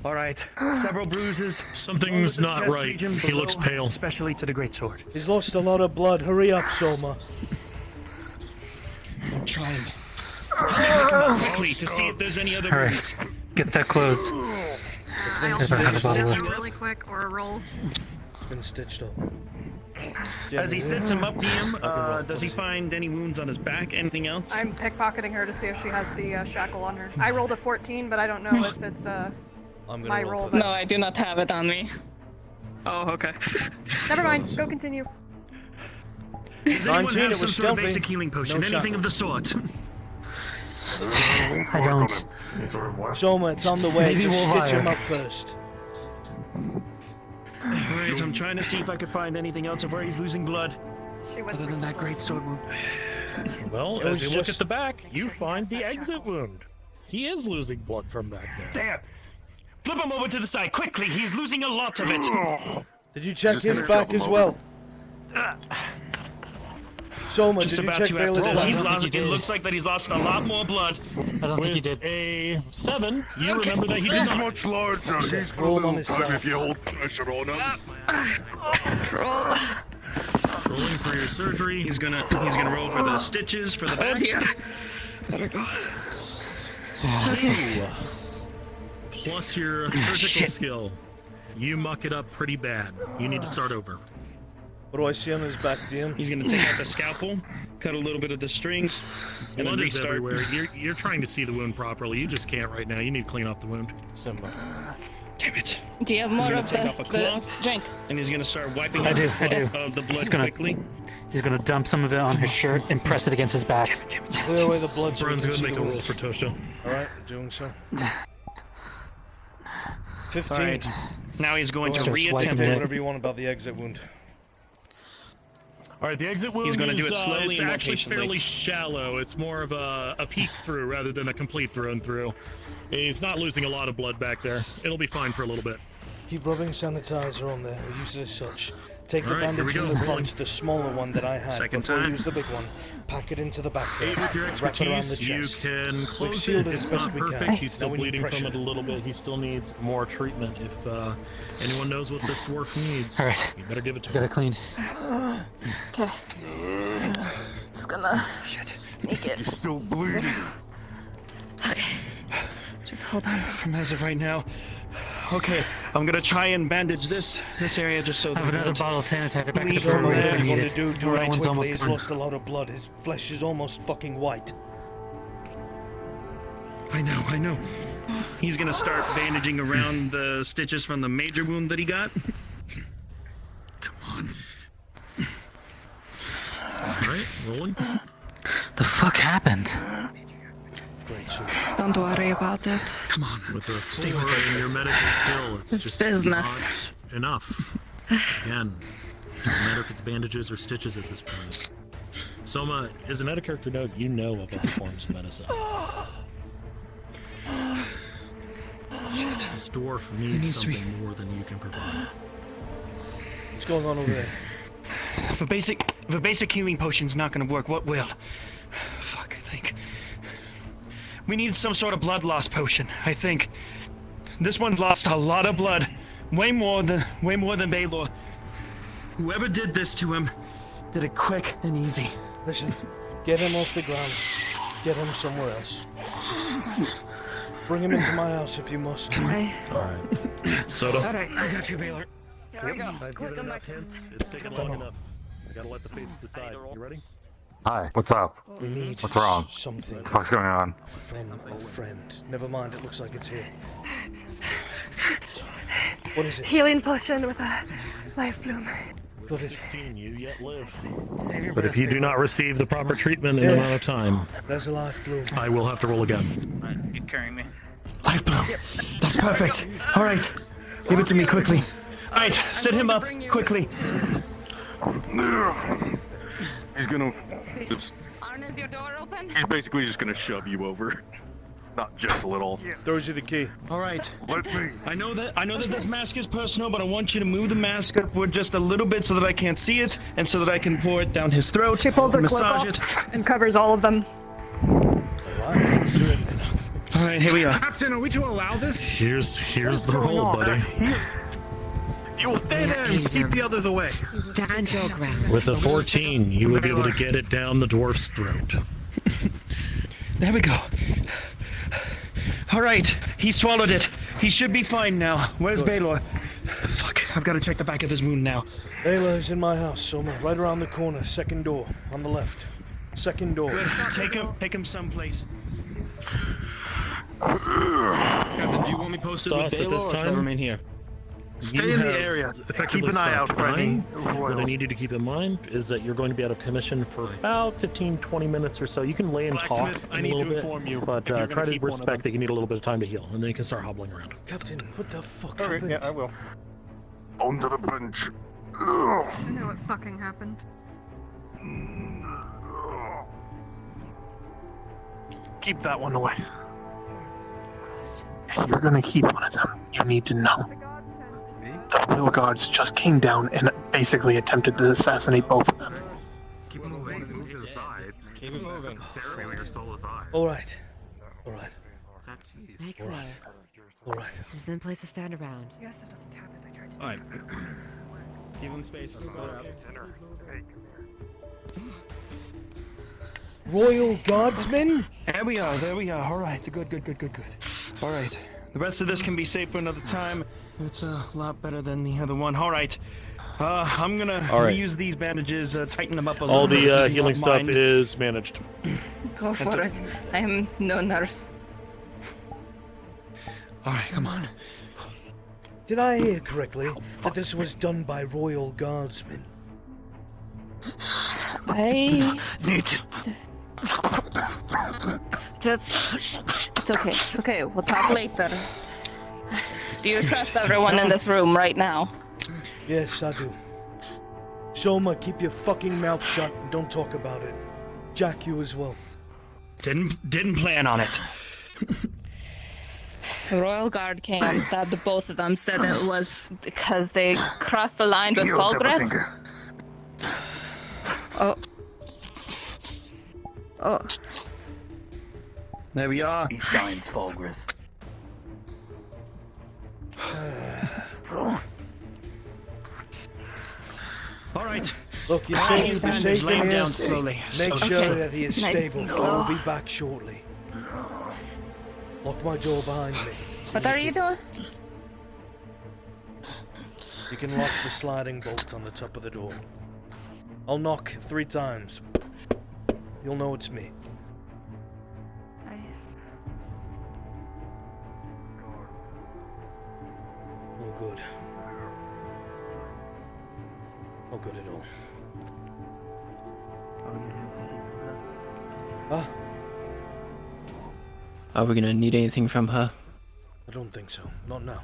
All right. Several bruises. Something's All over the not chest right. region He looks below, pale. especially to the great sword. He's lost a lot of blood. Hurry up, Soma. I'm trying. Quickly to see if there's any other Hurry. wounds. Get that closed. It's been Doesn't have a stitched bottle up. left. Really quick or a roll. It's been stitched up. As he sets him up, DM, does he find any wounds on his back? Anything else? I'm pickpocketing her to see if she has the shackle on her. I rolled a 14, but I don't know if it's I'm gonna my roll roll. for that. No, I do not have it on me. Oh, okay. Never mind. Go continue. Does anyone 19, have it some was sort of stealthy. basic healing potion? No Anything shackle. of the sort? I don't. Soma, it's on the way. Maybe Just we'll stitch him hire. up first. Alright, I'm trying to see if I could find anything else of where he's losing blood. She was Other than that great sword wound. Well, It as was you look just- at the back, you find the exit wound. He is losing blood from back there. Damn! Flip him over to the side, quickly! He's losing a lot of it! Did you check his back as well? Soma, Just did you about check to Baylor's after all. back? He's lost, you it did. looks like that he's lost a lot more blood. I don't think you With did. a 7, you remember that he did not. Much larger. He's got a Roll him on little his time side. if you hold pressure on him. Rolling for your surgery. He's gonna roll for the stitches for the back. There we go. 2 plus your surgical skill. You muck it up pretty bad. You need to start over. What do I see on his back, DM? He's gonna take out the scalpel, cut a little bit of the strings, and then Blood is restart. everywhere. You're trying to see the wound properly. You just can't right now. You need to clean off the wound. Damn it! Do you have He's more gonna of take the, off a the cloth. drink? And he's gonna start wiping I out do, the I do. cloth of the blood He's gonna- quickly. He's gonna dump some of it on his shirt and press it against his back. Clear away the blood. so we Brun's can gonna see make the a roll wound. for Tosha. Alright, doing so. 15. Alright. Now he's going to Just reattempt wiping Say it. it. whatever you want about the exit wound. All right, the exit wound gonna is do it slowly it's and more actually patiently. fairly shallow. It's more of a peek through rather than a complete through and through. He's not losing a lot of blood back there. It'll be fine for a little bit. Keep rubbing sanitizer on there, or use it as such. Take the All right, here bandage we from go. the front, the smaller one that I had, Second before you time. use the big one. Pack it into the back there. 8 with your wrap it around the expertise, you chest. can close sealed it. it as It's best not we can. perfect. He's still Now we need bleeding from pressure. it a little bit. He still needs more treatment. If anyone knows what this dwarf needs, All right. you better give it to Gotta him. clean. Okay. Just gonna sneak it. Still bleeding. Okay. Just hold on. From as of right now. Okay, I'm gonna try and bandage this area just so I have that another bottle of sanitizer back in the Bleed Soma, brewery if whatever we you need want to it. do, do That it one's quickly. almost He's gone. lost a lot of blood. His flesh is almost fucking white. I know. He's gonna start bandaging around the stitches from the major wound that he got. Come on. All right, rolling. The fuck happened? Great sword. Don't worry about it. Come on. With a 4 in your medical skill, it's It's just business. not enough. Again, doesn't matter if it's bandages or stitches at this point. Soma, as an edit character note, you know of other forms of medicine. This dwarf needs something more than you can provide. What's going on over there? If a basic healing potion's not gonna work, what will? Fuck, I think. We need some sort of blood loss potion, I think. This one lost a lot of blood. Way more than Baylor. Whoever did this to him did it quick and easy. Listen, get him off the ground. Get him somewhere else. Bring him into my house if you must. Okay. Alright. Soda? Alright, I got you, Baylor. Here we go. I've given enough hints. It's taken long enough. I gotta let the fates decide. You ready? Hi, what's up? We need What's wrong? something. What the fuck's going on? Friend. Never mind, it looks like it's here. What is it? Healing potion with a life bloom. Got it. 16, you yet live. Save your But if you do not receive the proper treatment in an amount of time, There's a life bloom. I will have to roll again. Right, you carry me. Life bloom. That's perfect. Alright. Give it to me quickly. Alright, set him up quickly. He's gonna. Arn, is your door open? He's basically just gonna shove you over. Not just a little. Throws you the key. Alright. Let me. I know that this mask is personal, but I want you to move the mask upward just a little bit so that I can't see it, and so that I can pour it down his throat. She pulls a clip massage off and covers all of them. Alright, let's do it. Alright, here we are. Captain, are we to allow this? Here's the roll, buddy. You will stay there and keep the others away. Stand your ground. With a 14, you will be able to get it down the dwarf's throat. There we go. Alright, he swallowed it. He should be fine now. Where's Baylor? Fuck, I've got to check the back of his wound now. Baylor's in my house, Soma. Right around the corner. Second door. On the left. Second door. Good. Take him someplace. Captain, do you want me posted with Stas, at Baylor, this or should I time, remain here? Stay You in the have area. effectively Keep an eye out stopped for any dying. What I royal. need you to keep in mind is that you're going to be out of commission for about 15-20 minutes or so. You can lay and talk Blacksmith, I a need little to bit, inform you but if you're try gonna to keep one of respect them. that you need a little bit of time to heal, and then you can start hobbling around. Captain, what the fuck Okay, happened? yeah, I will. Under the bench. I know what fucking happened. Keep that one away. If you're gonna keep one of them, you need to know. The Royal Guards just came down and basically attempted to assassinate both of them. Keep moving. Move to the side. Keep it moving. Stare at me when you're soul aside. Alright. Alright. Make Alright. way. Alright. This isn't a place to stand around. Yes, it doesn't have it. I tried to Alright. take it, but it didn't work. Give him space. Royal Guardsmen? There we are. Alright, good. Alright. The rest of this can be saved for another time. It's a lot better than the other one. Alright. I'm gonna reuse these bandages, tighten them up a little All bit. the if you healing don't stuff mind. is managed. Go for it. I am no nurse. Alright, come on. Did I hear correctly that this was done by Royal Guardsmen? I... Need to. It's okay. We'll talk later. Do you trust everyone in this room right now? Yes, I do. Soma, keep your fucking mouth shut and don't talk about it. Jack, you as well. Didn't plan on it. The Royal Guard came and stabbed both of them, said it was because they crossed the line with Falgreth. Oh. There we are. He signs Falgreth. Alright. Look, you're His safe in laying here. down slowly. Make So- sure that he is Nice. stable. I'll be back shortly. Lock my door behind me. What are you doing? You can lock the sliding bolt on the top of the door. I'll knock 3 times. You'll know it's me. Oh, good. Oh, good at all. Huh? Are we gonna need anything from her? I don't think so. Not now.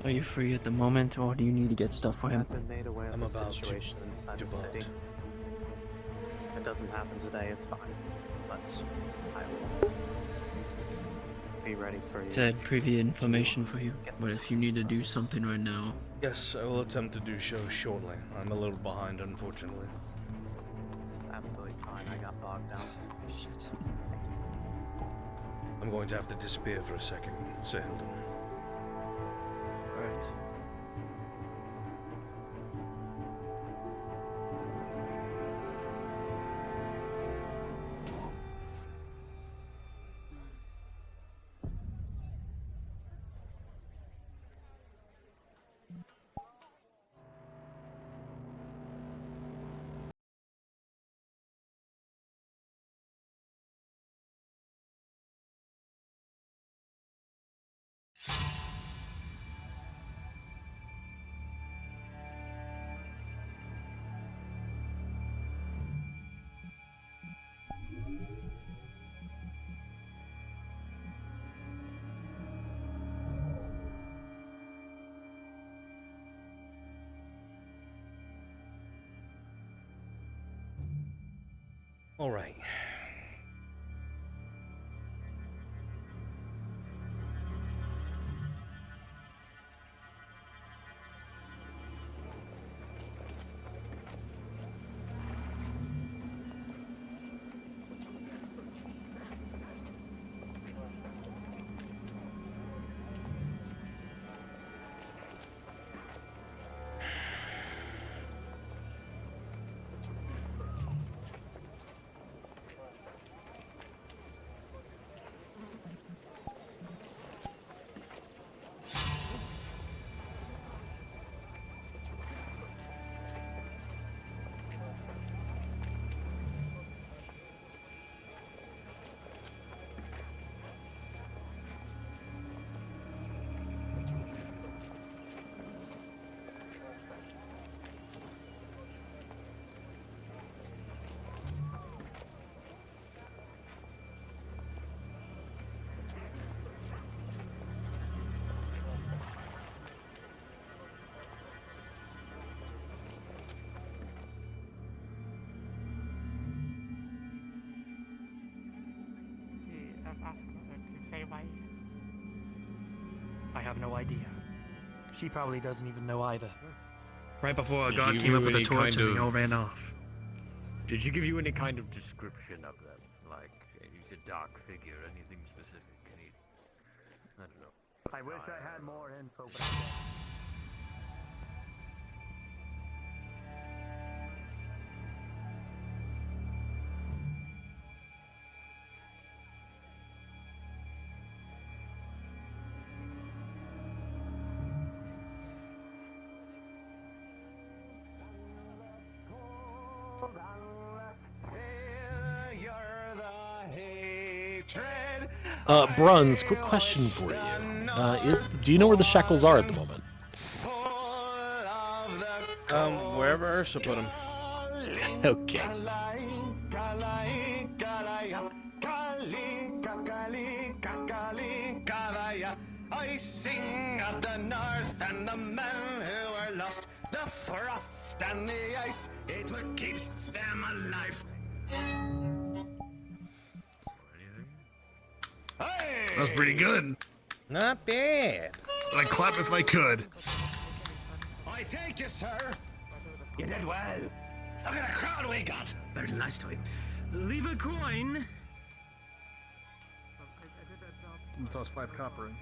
Are you free at the moment, or do you need to get stuff for him? I've been made aware of I'm the about to situation inside the depart. city. If it doesn't happen today, it's fine. But I will be ready for you. Said preview information for you, but if you need to do something right now, Yes, I will attempt to do so shortly. I'm a little behind, unfortunately. It's absolutely fine. I got bogged down too. Shit. I'm going to have to disappear for a second, Sir Hilden. Alright. All right. I have no idea. She probably doesn't even know either. Right before a Did guard you came up give with a any torch kind and they of- all ran off. Did she give you any kind of description of them? Like, he's a dark figure, anything specific? Any... I don't know. I wish I had more info, but Bruns, quick question for you. Do you know where the shackles are at the moment? Wherever Ursa put him. Okay. I sing of the north and the men who are lost, the frost and the ice, it's what keeps them alive. That was pretty good. Not bad. I'd clap if I could. I thank you, sir. You did well. Look at the crowd we got. Better than last time. Leave a coin. Toss 5 copper in.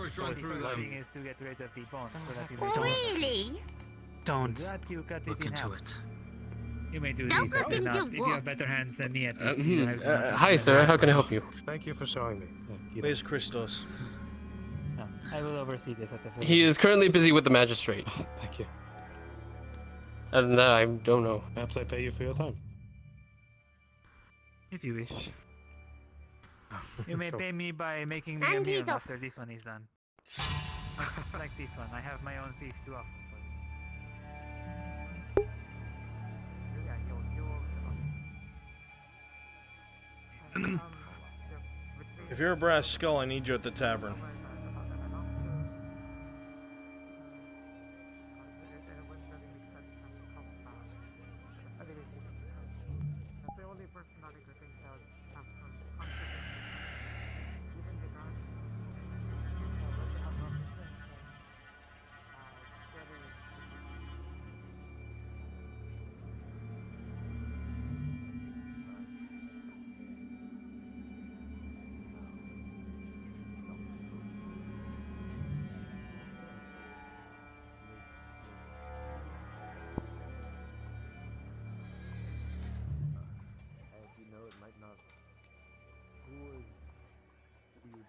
Really? Really? Don't That you cut look it in into half. it. You may do Don't this. let I do him not. do If you what? have better hands than me, at least you have something Hi, to sir. say. How can I help you? Thank you for showing me. Where's Christos? I will oversee this at the. He is currently busy with the magistrate. Thank you. Other than that, I don't know. Perhaps I pay you for your time. If you wish. You may pay me by making me a And meal he's off. after this one is done. Like this one. I have my own fish to offer. If you're a brass skull, I need you at the tavern.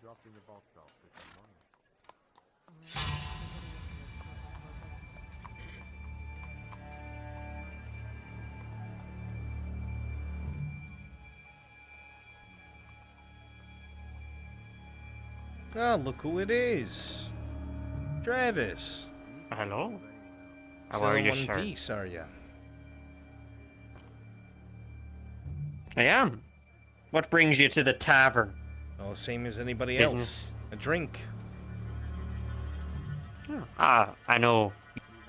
Dropping the box off this morning. Ah, look who it is. Travis. Hello. How Still are in you, one sir? piece, are ya? I am. What brings you to the tavern? Oh, same as anybody Business. else. A drink. I know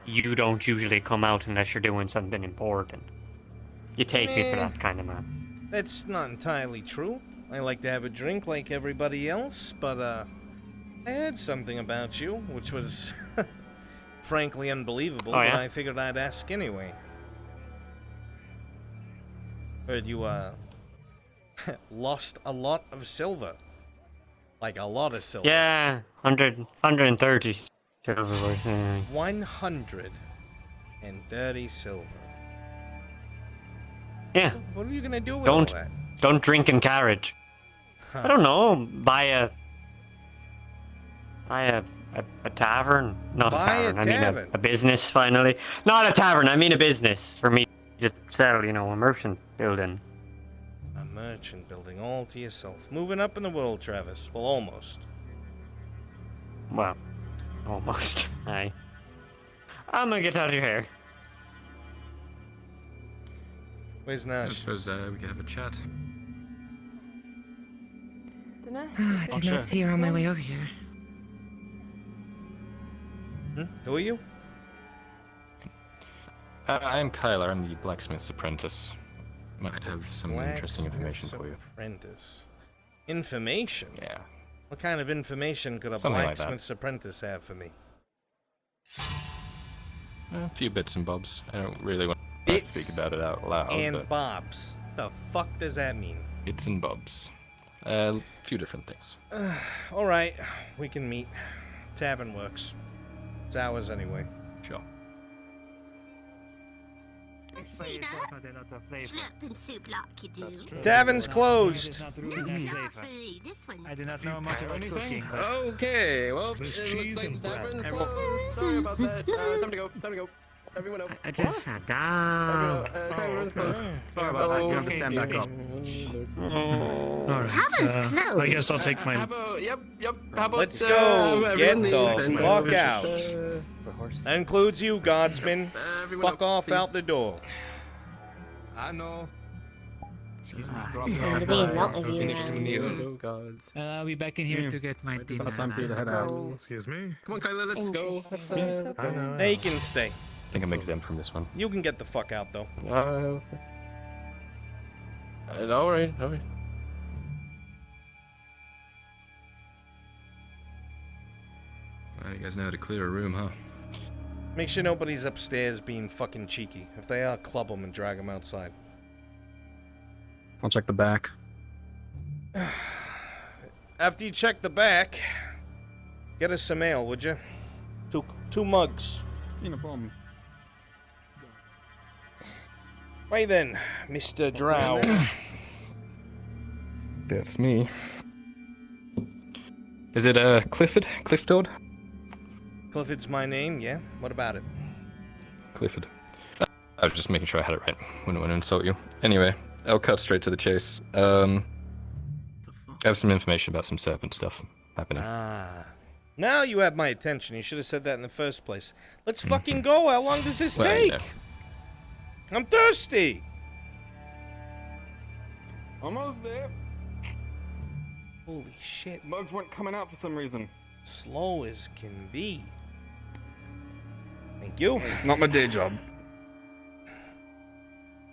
you don't usually come out unless you're doing something important. You take me for Nah. that kind of man. That's not entirely true. I like to have a drink like everybody else, but, I heard something about you, which was frankly unbelievable, Oh, but yeah? I figured I'd ask anyway. Heard you, lost a lot of silver. Like a lot of silver. Yeah, 130 silver worth. 130 silver. Yeah. What are you gonna do with Don't all that? don't drink in carriage. I don't know. Buy a tavern. Not Buy a a tavern. I mean tavern? a business. Finally, not a tavern. I mean a business for me to sell. You know, a merchant building. A merchant building all to yourself. Moving up in the world, Travis. Well, almost. Well, almost. Aye. I'm gonna get out of here. Where's Nash? I suppose we could have a chat. I did not see her on my way over here. Who are you? I'm Kyler. I'm the blacksmith's apprentice. Might have some interesting information for you. Apprentice. Information? Yeah. What kind of information could a Something like that. blacksmith's apprentice have for me? A few bits and bobs. I don't really want to Bits speak about it out loud. and but bobs. The fuck does that mean? bits and bobs. A few different things. Alright, we can meet. Tavern works. It's ours anyway. Sure. See that? Slurping soup like you do. Tavern's closed. No, not free. This one. I do not know much about cooking. But Okay, well, There's it cheese looks like and the tavern's bread. closed. Sorry about that. Time to go. Time to go. Everyone up. I just sat down. Tavern's closed. Sorry about that. You have to stand back up. Alright, Tavern's closed. I guess I'll take my... Yep. How about, Let's go. Get everyone the leave and- fuck out. That includes you, guardsman. Everyone Fuck up, off please. out the door. I know. Excuse me. One of these, not of you, Finished the man. meal. Oh, gods. I'll be back in here to get my dinner. Time for you to head out. Excuse me. Come on, Kyler, let's go. Let's, I know. They can stay. I think I'm exempt from this one. You can get the fuck out, though. Okay. Alright. You guys know how to clear a room, huh? Make sure nobody's upstairs being fucking cheeky. If they are, club them and drag them outside. I'll check the back. After you check the back, get us some ale, would you? Two mugs. No problem. Right then, Mr. Drow. That's me. Is it Clifford? Clifford? Clifford's my name, yeah? What about it? Clifford. I was just making sure I had it right. Wouldn't want to insult you. Anyway, I'll cut straight to the chase. I have some information about some serpent stuff happening. Ah. Now you have my attention. You should have said that in the first place. Let's fucking go. How long does this take? You know. I'm thirsty. Almost there. Holy shit. Bugs weren't coming out for some reason. Slow as can be. Thank you. Not my day job.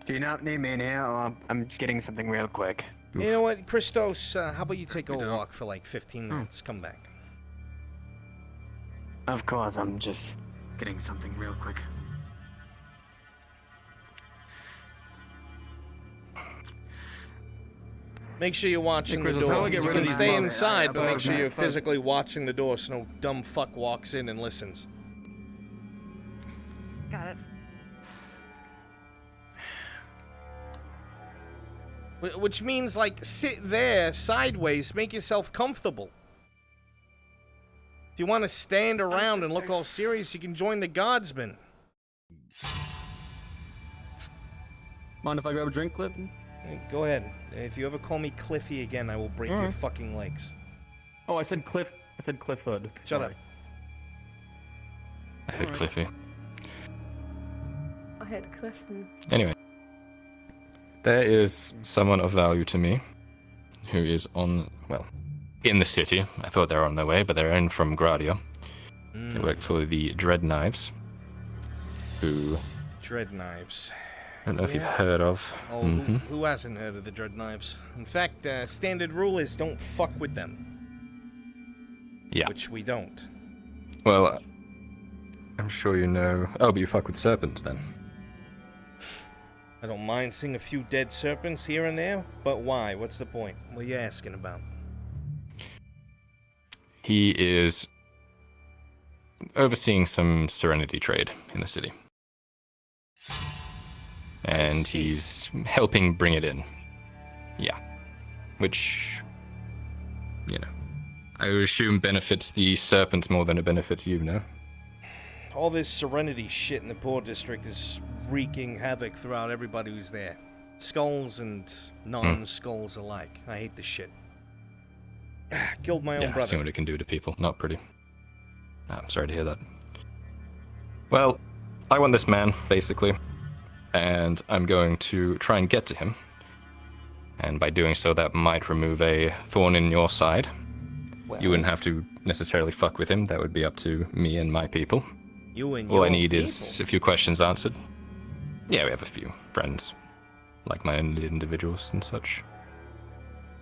Do you not need me in here, or I'm getting something real quick? You know what, Christos, how about you take a walk for like 15 minutes, come back. Of course, I'm just getting something real quick. Make sure you're watching the Christos, how do door. I get You rid can of these stay bugs? inside, but make sure you're It's fine. physically watching the door so no dumb fuck walks in and listens. Got it. Which means, like, sit there sideways, make yourself comfortable. If you want to stand around and look all serious, you can join the Guardsmen. Mind if I grab a drink, Clifton? Hey, go ahead. If you ever call me Cliffy again, I will break your Alright. fucking legs. Oh, I said Cliff. I said Clifford. Shut up. I heard Cliffy. I heard Clifton. Anyway. There is someone of value to me who is on, well, in the city. I thought they were on their way, but they're in from Gradia. They work for the Dread Knives, who Dread Knives. I don't know if you've heard of. Oh, who hasn't heard of the Dread Knives? In fact, standard rule is don't fuck with them. Yeah. Which we don't. Well, I'm sure you know. Oh, but you fuck with serpents then. I don't mind seeing a few dead serpents here and there, but why? What's the point? What are you asking about? He is overseeing some Serenity trade in the city. And he's helping bring it in. Yeah. Which, you know, I would assume benefits the serpents more than it benefits you, no? All this Serenity shit in the Poor District is wreaking havoc throughout everybody who's there. Skulls and non-skulls alike. I hate this shit. Killed my own Yeah, I've brother. seen what it can do to people. Not pretty. I'm sorry to hear that. Well, I want this man, basically. And I'm going to try and get to him. And by doing so, that might remove a thorn in your side. Well, You wouldn't have to necessarily fuck with him. That would be up to me and my people. You and All your I need people? is a few questions answered. Yeah, we have a few friends. Like-minded individuals and such.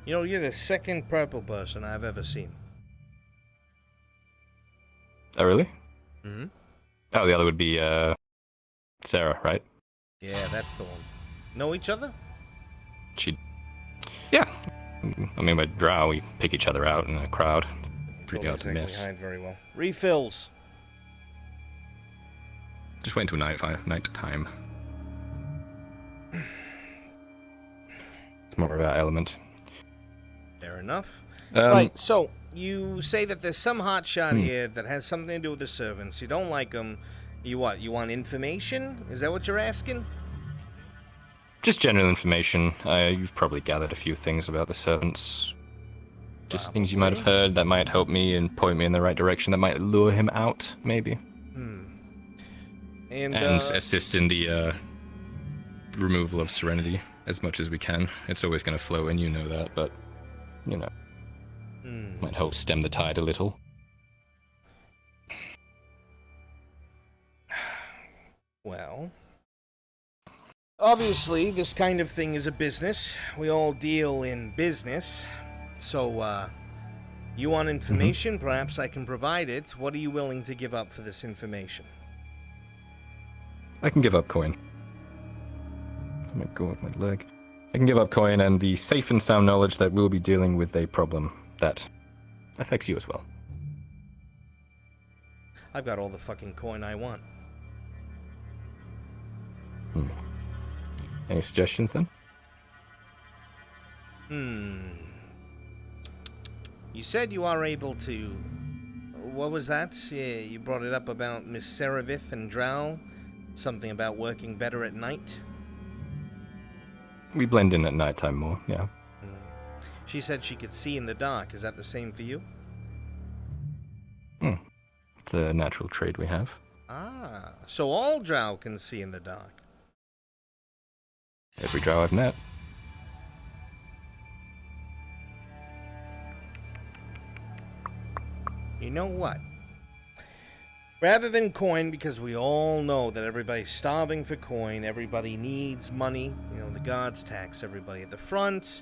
You know, you're the second purple person I've ever seen. Oh, really? Mm-hmm. Oh, the other would be, Sarah, right? Yeah, that's the one. Know each other? Yeah. I mean, with Drow, we pick each other out in a crowd. Pretty hard to Exactly, miss. hide very well. Refills. Just wait until night time. It's more of our element. Fair enough. Um, Right, so you say that there's some hotshot here that has something to do with the servants. You don't like them. You what? You want information? Is that what you're asking? Just general information. You've probably gathered a few things about the servants. Just things you might have heard that might help me and point me in the right direction, that might lure him out, maybe. And assist in the removal of Serenity as much as we can. It's always going to flow in, you know that, but, you know, might help stem the tide a little. Well, obviously, this kind of thing is a business. We all deal in business. So, you want information? Perhaps I can provide it. What are you willing to give up for this information? I can give up coin. Let me go with my leg. I can give up coin and the safe and sound knowledge that we'll be dealing with a problem that affects you as well. I've got all the fucking coin I want. Any suggestions then? You said you are able to... What was that? Yeah, you brought it up about Miss Serevith and Drow. Something about working better at night. We blend in at nighttime more, yeah. She said she could see in the dark. Is that the same for you? It's a natural trait we have. Ah, so all Drow can see in the dark. Every drow I've met. You know what? Rather than coin, because we all know that everybody's starving for coin, everybody needs money. You know, the gods tax everybody at the front.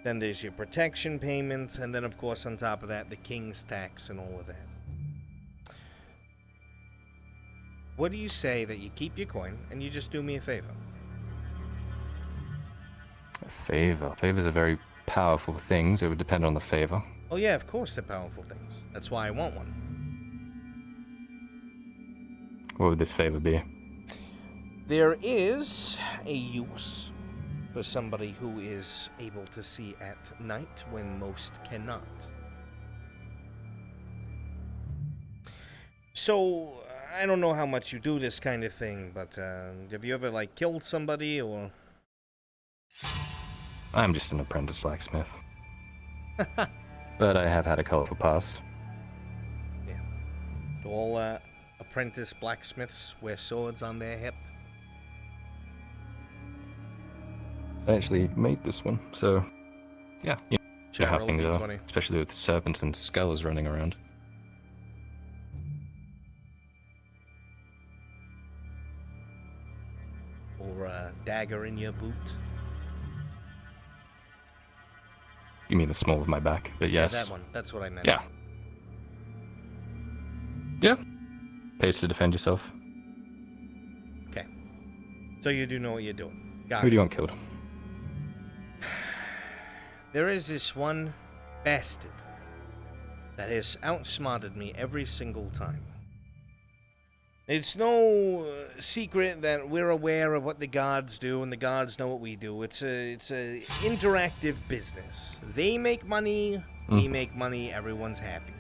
Then there's your protection payments, and then of course on top of that, the king's tax and all of that. What do you say that you keep your coin and you just do me a favor? A favor. Favors are very powerful things. It would depend on the favor. Oh yeah, of course they're powerful things. That's why I want one. What would this favor be? There is a use for somebody who is able to see at night when most cannot. So, I don't know how much you do this kind of thing, but have you ever, like, killed somebody, or... I'm just an apprentice blacksmith. But I have had a colorful past. Yeah. Do all apprentice blacksmiths wear swords on their hip? I actually made this one, so... Yeah, you know how roll things are, D20. especially with serpents and skulls running around. Or a dagger in your boot? You mean the small of my back, but yes. Yeah, that one. That's what I meant. Yeah. Yeah. Pays to defend yourself. Okay. So you do know what you're doing. Got Who it. do you want killed? There is this one bastard that has outsmarted me every single time. It's no secret that we're aware of what the gods do, and the gods know what we do. It's a interactive business. They make money, we make money, everyone's happy.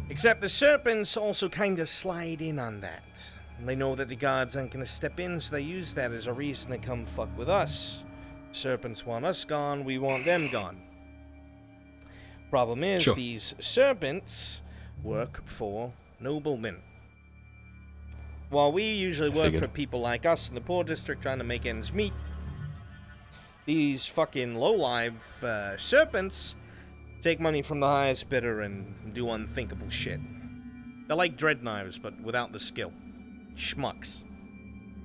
Except the serpents also kind of slide in on that. They know that the gods aren't going to step in, so they use that as a reason to come fuck with us. Serpents want us gone, we want them gone. Problem is, Sure. these serpents work for noblemen. While we usually work for people like us in the poor district trying to make ends meet, these fucking low-life serpents take money from the highest bidder and do unthinkable shit. They're like dread knives, but without the skill. Schmucks.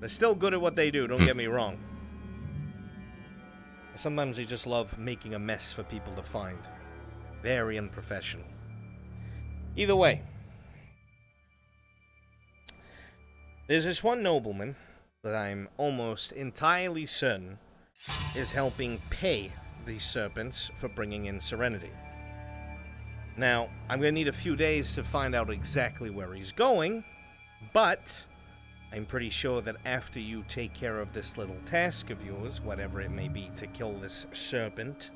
They're still good at what they do, don't get me wrong. Sometimes they just love making a mess for people to find. Very unprofessional. Either way, there's this one nobleman that I'm almost entirely certain is helping pay these serpents for bringing in Serenity. Now, I'm going to need a few days to find out exactly where he's going, but I'm pretty sure that after you take care of this little task of yours, whatever it may be to kill this serpent,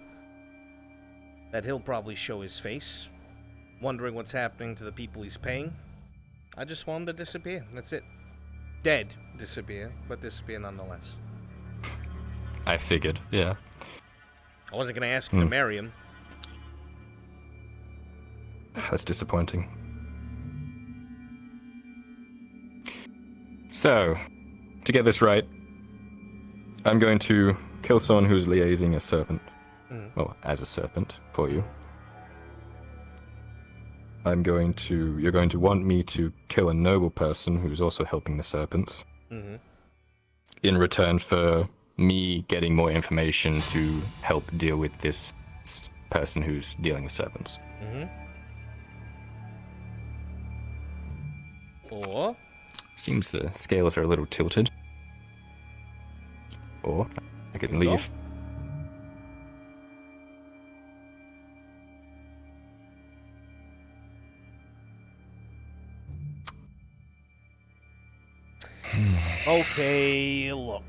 that he'll probably show his face, wondering what's happening to the people he's paying. I just want him to disappear. That's it. Dead disappear, but disappear nonetheless. I figured, yeah. I wasn't going to ask you to marry him. That's disappointing. So, to get this right, I'm going to kill someone who's liaising a serpent. Well, as a serpent, for you. You're going to want me to kill a noble person who's also helping the serpents. In return for me getting more information to help deal with this person who's dealing with serpents. Or? Seems the scales are a little tilted. Or I can leave. Okay, look.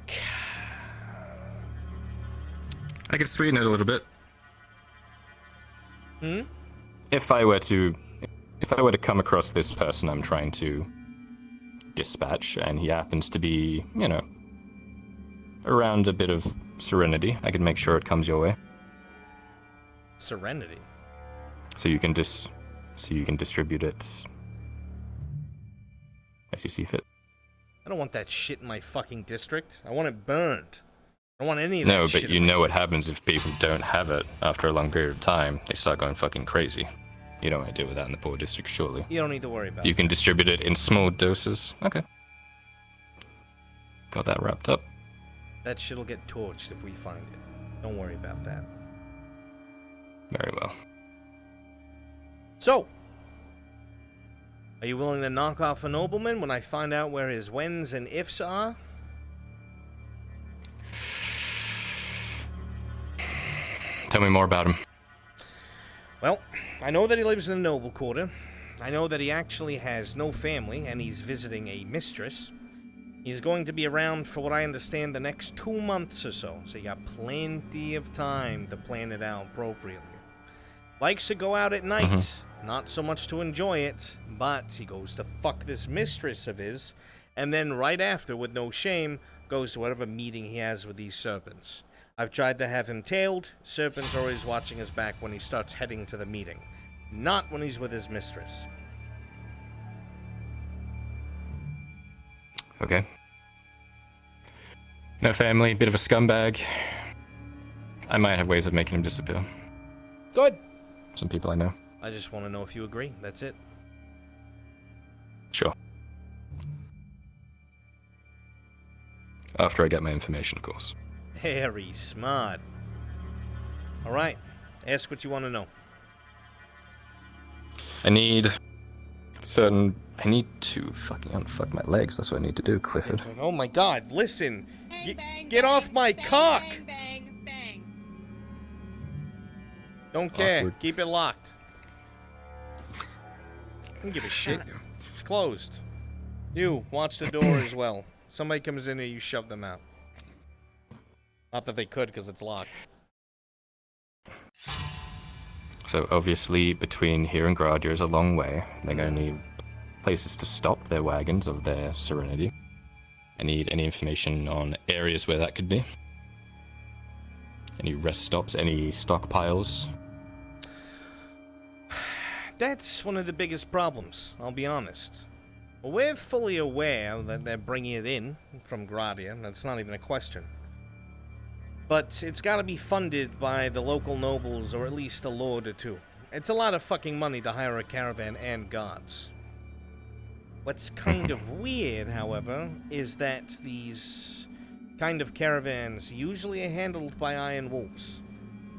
I could sweeten it a little bit. Hmm? If I were to come across this person I'm trying to dispatch, and he happens to be, around a bit of serenity, I can make sure it comes your way. Serenity? So you can distribute it as you see fit. I don't want that shit in my fucking district. I want it burned. I don't want any of that No, shit. but you know what happens if people don't have it after a long period of time. They start going fucking crazy. You don't want to deal with that in the poor district, surely. You don't need to worry about You it. can distribute it in small doses. Okay. Got that wrapped up. That shit'll get torched if we find it. Don't worry about that. Very well. So, are you willing to knock off a nobleman when I find out where his whens and ifs are? Tell me more about him. Well, I know that he lives in the noble quarter. I know that he actually has no family and he's visiting a mistress. He's going to be around for what I understand the next 2 months or so you got plenty of time to plan it out appropriately. Likes to go out at night, not so much to enjoy it, but he goes to fuck this mistress of his, and then right after, with no shame, goes to whatever meeting he has with these serpents. I've tried to have him tailed. Serpent's always watching his back when he starts heading to the meeting, not when he's with his mistress. Okay. No family, bit of a scumbag. I might have ways of making him disappear. Good. Some people I know. I just want to know if you agree. That's it. Sure. After I get my information, of course. Very smart. All right. Ask what you want to know. I need to fucking unfuck my legs. That's what I need to do, Clifford. Oh my god, listen. Get off my cock. Don't care. Awkward. Keep it locked. I don't give a shit. It's closed. You, watch the door as well. Somebody comes in here, you shove them out. Not that they could, because it's locked. So obviously, between here and Gradia is a long way. They're going to need places to stop their wagons of their serenity. I need any information on areas where that could be. Any rest stops, any stockpiles. That's one of the biggest problems, I'll be honest. We're fully aware that they're bringing it in from Gradia. That's not even a question. But it's got to be funded by the local nobles, or at least a lord or two. It's a lot of fucking money to hire a caravan and guards. What's kind of weird, however, is that these kind of caravans usually are handled by Iron Wolves.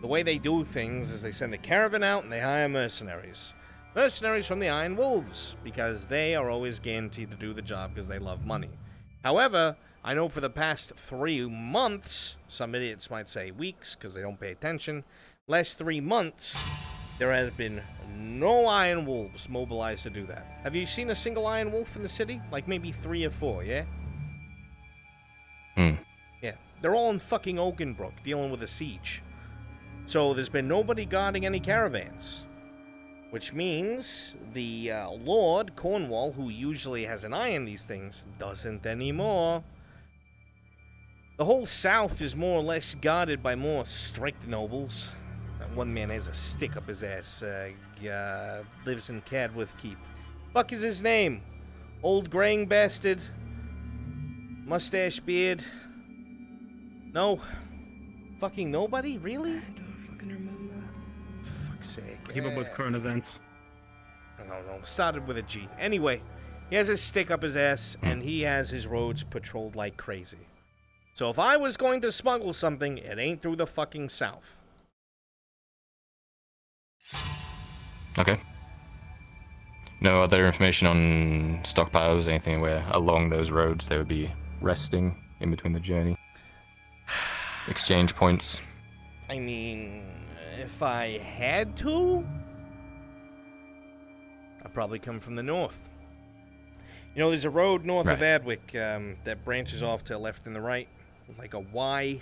The way they do things is they send a caravan out and they hire mercenaries. Mercenaries from the Iron Wolves, because they are always guaranteed to do the job because they love money. However, I know for the past 3 months, some idiots might say weeks because they don't pay attention, last 3 months, there has been no Iron Wolves mobilized to do that. Have you seen a single Iron Wolf in the city? Like maybe 3 or 4, yeah? Yeah. They're all in fucking Oakenbrook, dealing with a siege. So there's been nobody guarding any caravans. Which means the Lord, Cornwall, who usually has an eye on these things, doesn't anymore. The whole south is more or less guarded by more strict nobles. That one man has a stick up his ass, lives in Cadworth Keep. Fuck is his name? Old graying bastard? Mustache beard? No? Fucking nobody? Really? I don't fucking remember. Fuck's sake. Keep up with current events. I don't know. Started with a G. Anyway, he has his stick up his ass, and he has his roads patrolled like crazy. So if I was going to smuggle something, it ain't through the fucking south. Okay. No other information on stockpiles, anything where along those roads they would be resting in between the journey? Exchange points? I mean, if I had to, I'd probably come from the north. You know, there's a road north of Right. Adwick that branches off to the left and the right, like a Y.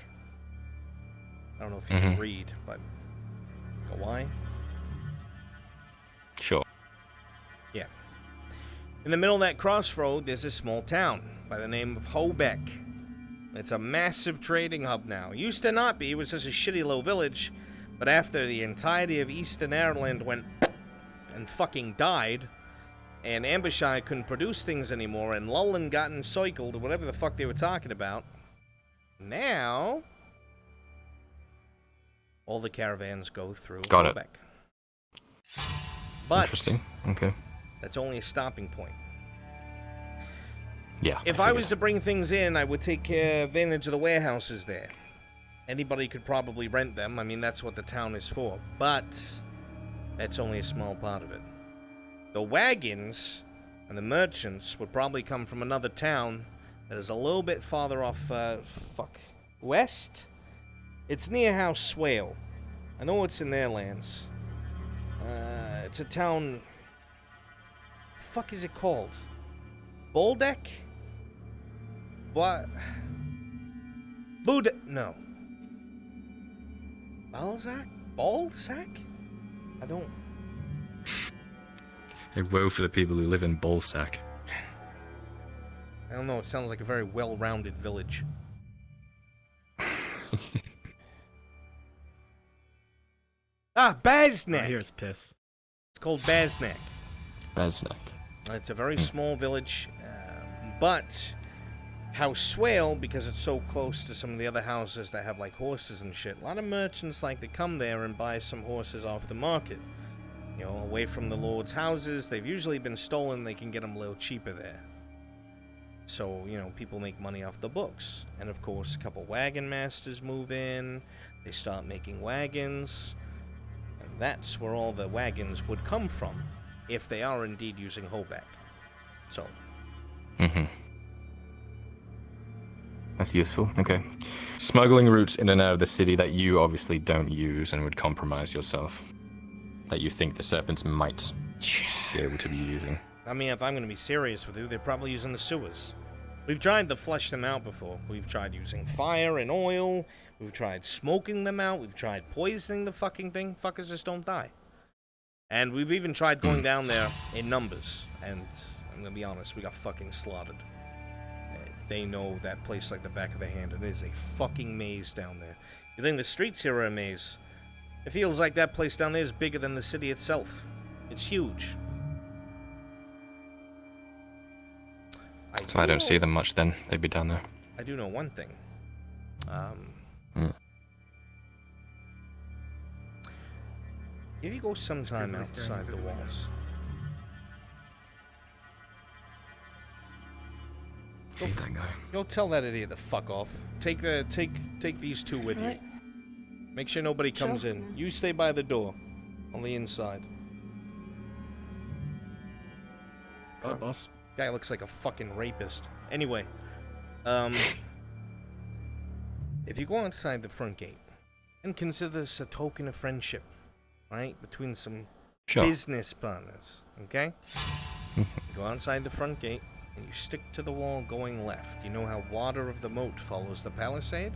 I don't know if you can read, but a Y. Sure. Yeah. In the middle of that crossroad, there's a small town by the name of Hobeck. It's a massive trading hub now. It used to not be. It was just a shitty little village. But after the entirety of Eastern Ireland went and fucking died, and Ambershire couldn't produce things anymore, and Lullen got encircled, or whatever the fuck they were talking about, now all the caravans go through Got it. Hobeck. But Interesting. Okay. that's only a stopping point. Yeah. If I was to bring things in, I would take advantage of the warehouses there. Anybody could probably rent them. I mean, that's what the town is for. But that's only a small part of it. The wagons and the merchants would probably come from another town that is a little bit farther off, west? It's near House Swale. I know it's in their lands. It's a town... fuck is it called? Boldeck? What? No. Balzac? Balzac? I don't... Hey, woe for the people who live in Bolsack. I don't know, it sounds like a very well-rounded village. Basnak! I hear it's piss. It's called Basnak. Basnak. It's a very small village, but House Swale, because it's so close to some of the other houses that have like horses and shit, a lot of merchants like to come there and buy some horses off the market. You know, away from the lord's houses. They've usually been stolen, they can get them a little cheaper there. So, you know, people make money off the books. And of course, a couple wagon masters move in, they start making wagons, and that's where all the wagons would come from, if they are indeed using Hobeck. So. That's useful. Okay. Smuggling routes in and out of the city that you obviously don't use and would compromise yourself. That you think the serpents might be able to be using. I mean, if I'm going to be serious with you, they're probably using the sewers. We've tried to flush them out before. We've tried using fire and oil. We've tried smoking them out. We've tried poisoning the fucking thing. Fuckers just don't die. And we've even tried going down there in numbers. And I'm going to be honest, we got fucking slaughtered. They know that place like the back of their hand. It is a fucking maze down there. You think the streets here are a maze? It feels like that place down there is bigger than the city itself. It's huge. So I don't see them much then. They'd be down there. I do know one thing. If you go sometime outside the walls, go tell that idiot to fuck off. Take these two with you. Make sure nobody comes in. You stay by the door, on the inside. Got it, boss. Guy looks like a fucking rapist. Anyway, if you go outside the front gate and consider this a token of friendship, right, between some business partners, okay? You go outside the front gate and you stick to the wall going left. You know how water of the moat follows the palisade?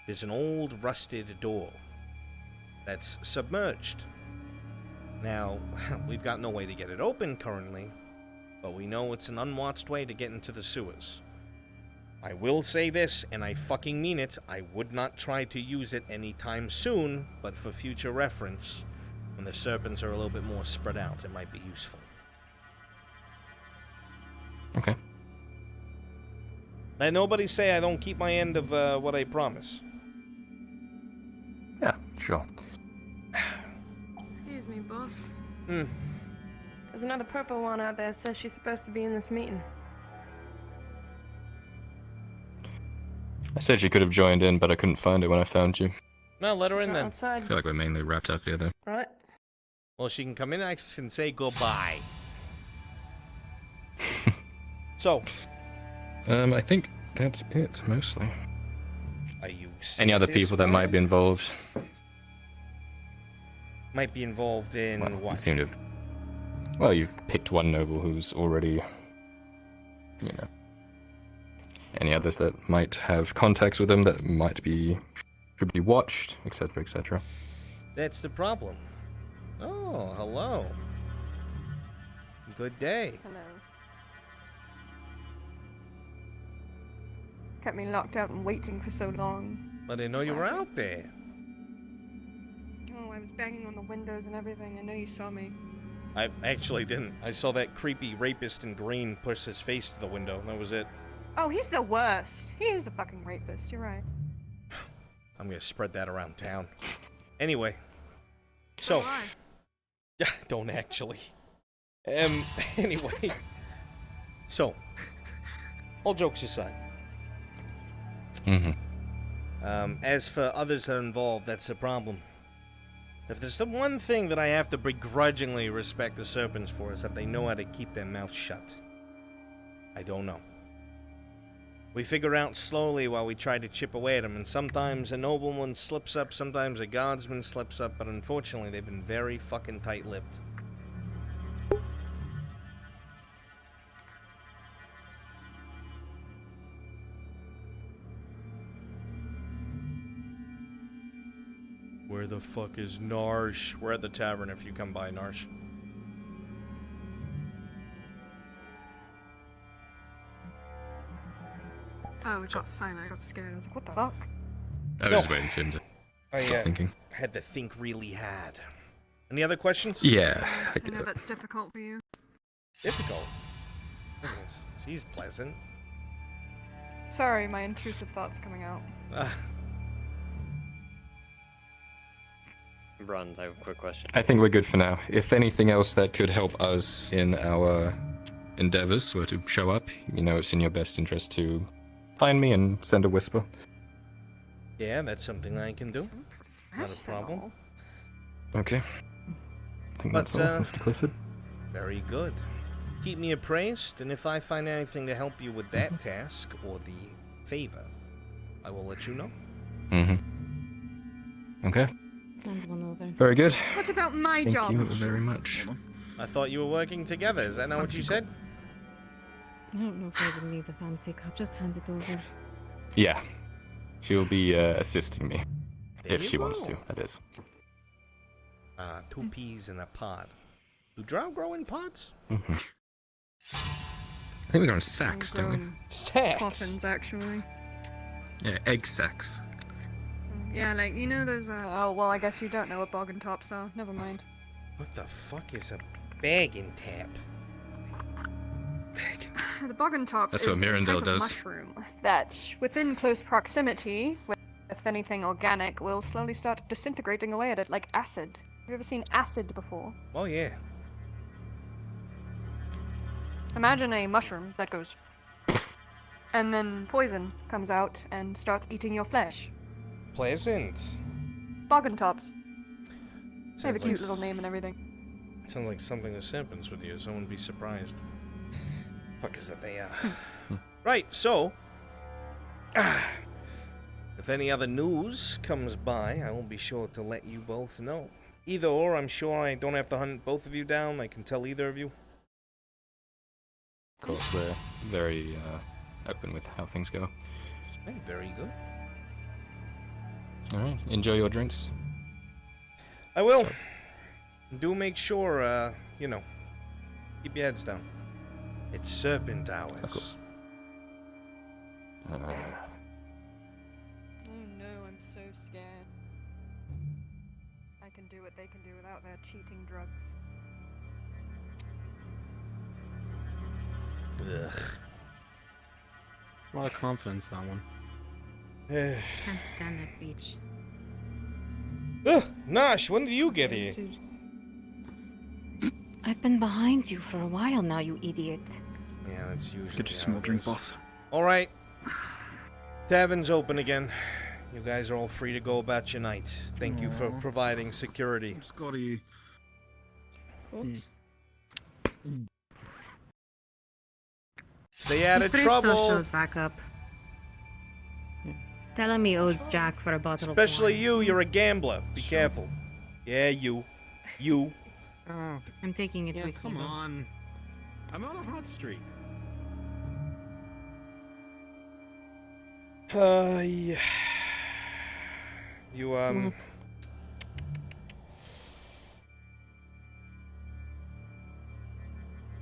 There's an old rusted door that's submerged. Now, we've got no way to get it open currently, but we know it's an unwatched way to get into the sewers. I will say this, and I fucking mean it, I would not try to use it anytime soon, but for future reference, when the serpents are a little bit more spread out, it might be useful. Okay. Let nobody say I don't keep my end of what I promise. Yeah, sure. Excuse me, boss. Hmm. There's another purple one out there says she's supposed to be in this meeting. I said you could have joined in, but I couldn't find it when I found you. No, let her in then. I feel like we're mainly wrapped up here, though. Right. Well, she can come in and say goodbye. So. I think that's it, mostly. Are you Any other people that might be involved? Might be involved in Well, what? You seem to have... Well, you've picked one noble who's already, you know. Any others that might have contacts with him that should be watched, etc., etc. That's the problem. Oh, hello. Good day. Hello. Kept me locked out and waiting for so long. I didn't know you were out there. Oh, I was banging on the windows and everything. I know you saw me. I actually didn't. I saw that creepy rapist in green push his face to the window. That was it. Oh, he's the worst. He is a fucking rapist. You're right. I'm gonna spread that around town. Anyway. So. Yeah, don't actually. Anyway. So. All jokes aside. As for others that are involved, that's the problem. If there's the one thing that I have to begrudgingly respect the serpents for, is that they know how to keep their mouths shut. I don't know. We figure out slowly while we try to chip away at them, and sometimes a nobleman slips up, sometimes a guardsman slips up, but unfortunately they've been very fucking tight-lipped. Where the fuck is Narsh? We're at the tavern if you come by, Narsh. Oh, it got silent. I got scared. I was like, what the fuck? I was just waiting for him to stop thinking. Had to think really hard. Any other questions? Yeah. I know that's difficult for you. Difficult? Goodness, she's pleasant. Sorry, my intrusive thoughts coming out. Bruns, I have a quick question. I think we're good for now. If anything else that could help us in our endeavors were to show up, you know it's in your best interest to find me and send a whisper. Yeah, that's something I can do. Not a problem. Okay. I think that's all, Mr. Clifford. Very good. Keep me appraised, and if I find anything to help you with that task or the favor, I will let you know. Okay. Hand one over. Very good. What about my job? Thank you very much. I thought you were working together. Is that not what you said? I don't know if I would need a fancy cup. Just hand it over. Yeah. She'll be assisting me. There If you she wants go. to, that is. 2 peas in a pod. Do drow grow in pods? I think we got sacks, don't we? Sacks? Coffins, actually. Yeah, egg sacks. Yeah, like, you know those, oh, well, I guess you don't know what boggin tops are. Never mind. What the fuck is a bagging tap? The boggin top That's is what a Mirandel type of does. mushroom that, within close proximity with anything organic, will slowly start disintegrating away at it like acid. Have you ever seen acid before? Oh, yeah. Imagine a mushroom that goes and then poison comes out and starts eating your flesh. Pleasant. Boggin tops. They have a Sounds cute like little name and everything. Sounds like something the serpents would use. I wouldn't be surprised. Fuckers that they are. Right, so. If any other news comes by, I will be sure to let you both know. Either or, I'm sure I don't have to hunt both of you down. I can tell either of you. Of course, we're very open with how things go. Hey, very good. Alright, enjoy your drinks. I will. Do make sure, you know, keep your heads down. It's serpent hours. Of course. Oh no, I'm so scared. I can do what they can do without their cheating drugs. Ugh. A lot of confidence, that one. Can't stand that beach. Ugh, Nash, when did you get here? I've been behind you for a while now, you idiot. Yeah, that's usually. Get you some more drink, boss. All right. Tavern's open again. You guys are all free to go about your night. Thank you for providing security. Scotty. Oops. Stay out of Priest trouble. still shows back up. Tell him he owes Jack for a bottle Especially of wine. you, you're a gambler. Be careful. Yeah, you. You. I'm taking it Yeah, with come me. though. on. I'm on a hot streak. Yeah. You, What?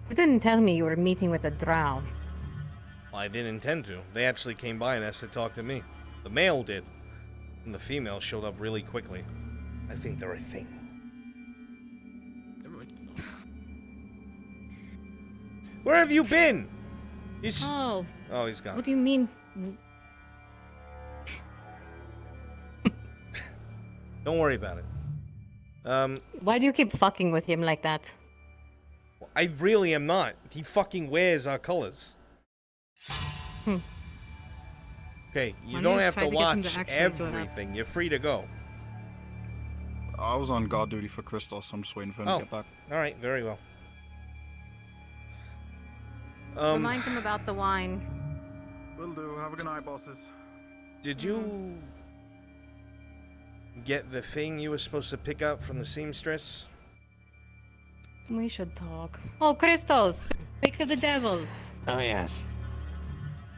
You didn't tell me you were meeting with a drow. I didn't intend to. They actually came by and asked to talk to me. The male did. And the female showed up really quickly. I think they're a thing. Where have you been? He's... Oh. Oh, he's gone. What do you mean? Don't worry about it. Why do you keep fucking with him like that? I really am not. He fucking wears our colors. Okay, you I'm don't just have to trying to get him watch to actually do it. everything. You're free to go. I was on guard duty for Christos. I'm just waiting for him to get back. Alright, very well. Remind him about the wine. Will do. Have a good night, bosses. Did you get the thing you were supposed to pick up from the seamstress? We should talk. Oh, Christos! Speak of the devils. Oh, yes.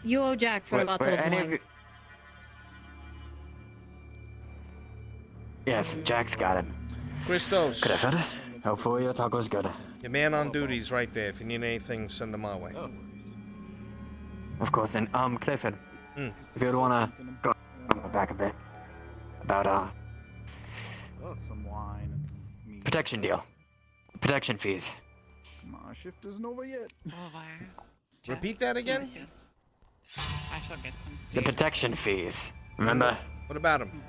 You owe Jack for a bottle of any wine. of you... Yes, Jack's got it. Christos. Clifford, hopefully your taco's good. Your man on duty's right there. If you need anything, send him our way. Of course, and Clifford, Mm. if you'd wanna go back a bit about Some wine. protection deal, protection fees. My shift isn't over yet. Repeat that again? I shall get them. The protection fees. Remember? What about him?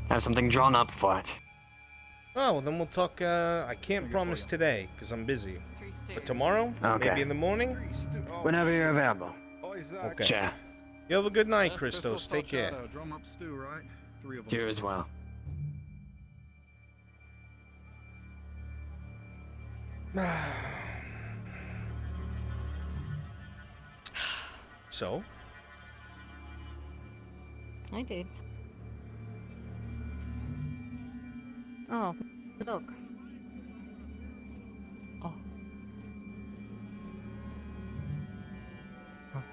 Have something drawn up for it. Oh, well, then we'll talk. I can't promise today because I'm busy. But tomorrow? Okay. Maybe in the morning? Whenever you're available. Okay. Sure. You have a good night, Christos. Take care. Drum up stew, right? 3 of them. You as well. So? I did. Oh, look.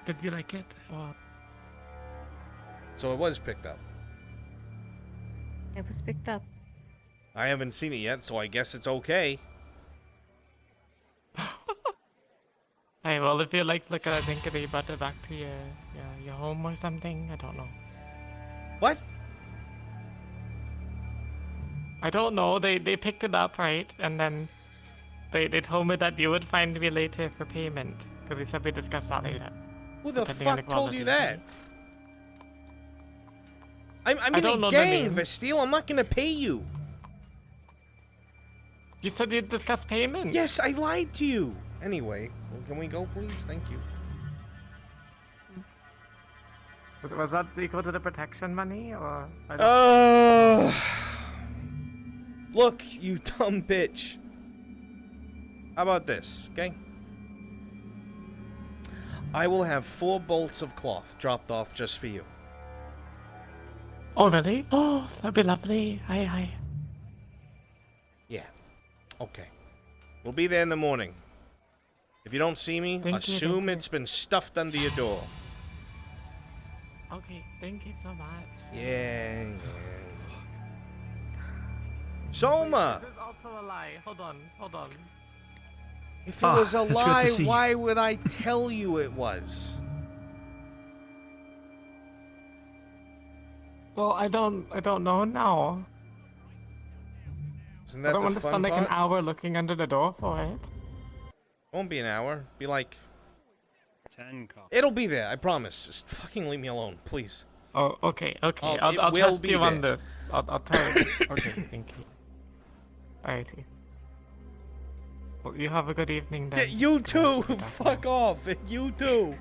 Did you like it? Or... So it was picked up. It was picked up. I haven't seen it yet, so I guess it's okay. Hey, well, if you like to look at it, I think they brought it back to your home or something. I don't know. What? I don't know. They picked it up, right? And then they told me that you would find me later for payment. Because they said we discussed that later. Who the Depending on fuck the told you quality. that? I'm in don't a know the gang, name. Vestile. I'm not gonna pay you. You said you'd discuss payment. Yes, I lied to you. Anyway, well, can we go, please? Thank you. Was that equal to the protection money, or? Look, you dumb bitch. How about this, okay? I will have 4 bolts of cloth dropped off just for you. Oh, really? Oh, that'd be lovely. Hi. Yeah. Okay. We'll be there in the morning. If you don't see me, Thank you, assume thank it's been stuffed under your door. Okay, thank you so much. Yeah. Soma! This is also a lie. Hold on. If it was a lie, why would I tell you it was? Well, I don't know now. Isn't I that don't the want to fun spend like an part? hour looking under the door for it. Won't be an hour. Be like... 10 copies. It'll be there, I promise. Just fucking leave me alone, please. Oh, okay. it I'll will trust be you on there. this. I'll tell you. Okay, thank you. Alrighty. Well, you have a good evening then. Yeah, you too! Fuck off! You too!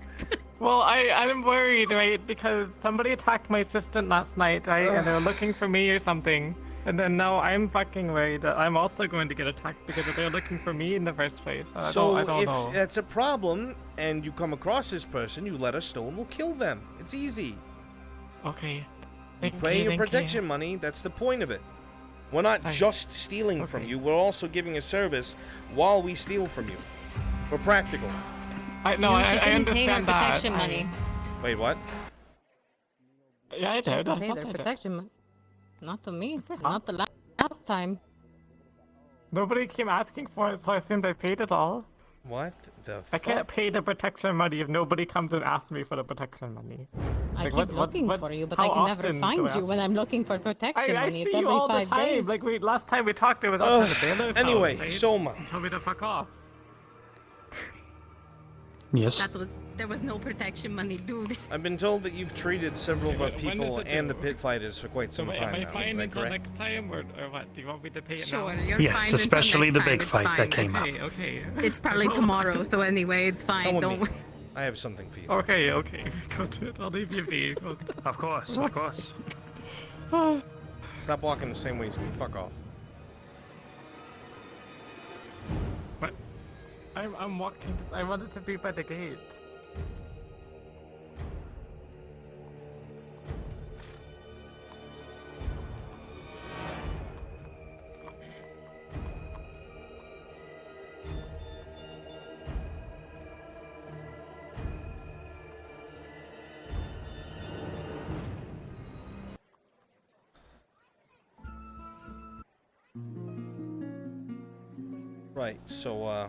Well, I'm worried, right? Because somebody attacked my assistant last night, right? And they were looking for me or something. And then now I'm fucking worried that I'm also going to get attacked because they're looking for me in the first place. I don't if know. that's a problem, and you come across this person, you let us know and we'll kill them. It's easy. Okay. You pay your protection money, that's the point of it. We're not just stealing from you, we're also giving a service while we steal from you. We're practical. I understand that. Protection money. Wait, what? Yeah, I did. Pay their protection money. Not to me. Not the last time. Nobody came asking for it, so I assumed I paid it all. What the I can't pay the protection money if nobody comes and asks me for the protection money. I Like, keep looking for you, but I how can never often do find I you ask when I'm looking for protection I money. see It's you every all the 5 time. days. Like, last time we talked, it was outside the Baylor's anyway, house, right? Soma. Tell me to fuck off. Yes. There was no protection money, dude. I've been told that you've treated several of our people and the pit fighters for quite some time Am I now. fine Is that until correct? next time, or what? Do you want me to pay it Sure, now? you're fine especially until the next big time, fight it's that came fine. up. Okay. It's probably tomorrow, so anyway, it's fine. Come with Don't me. I have something for you. Okay. Go to it. I'll leave you be. Of course. Stop walking the same way as me. Fuck off. What? I'm walking this. I wanted to be by the gate. Right, so,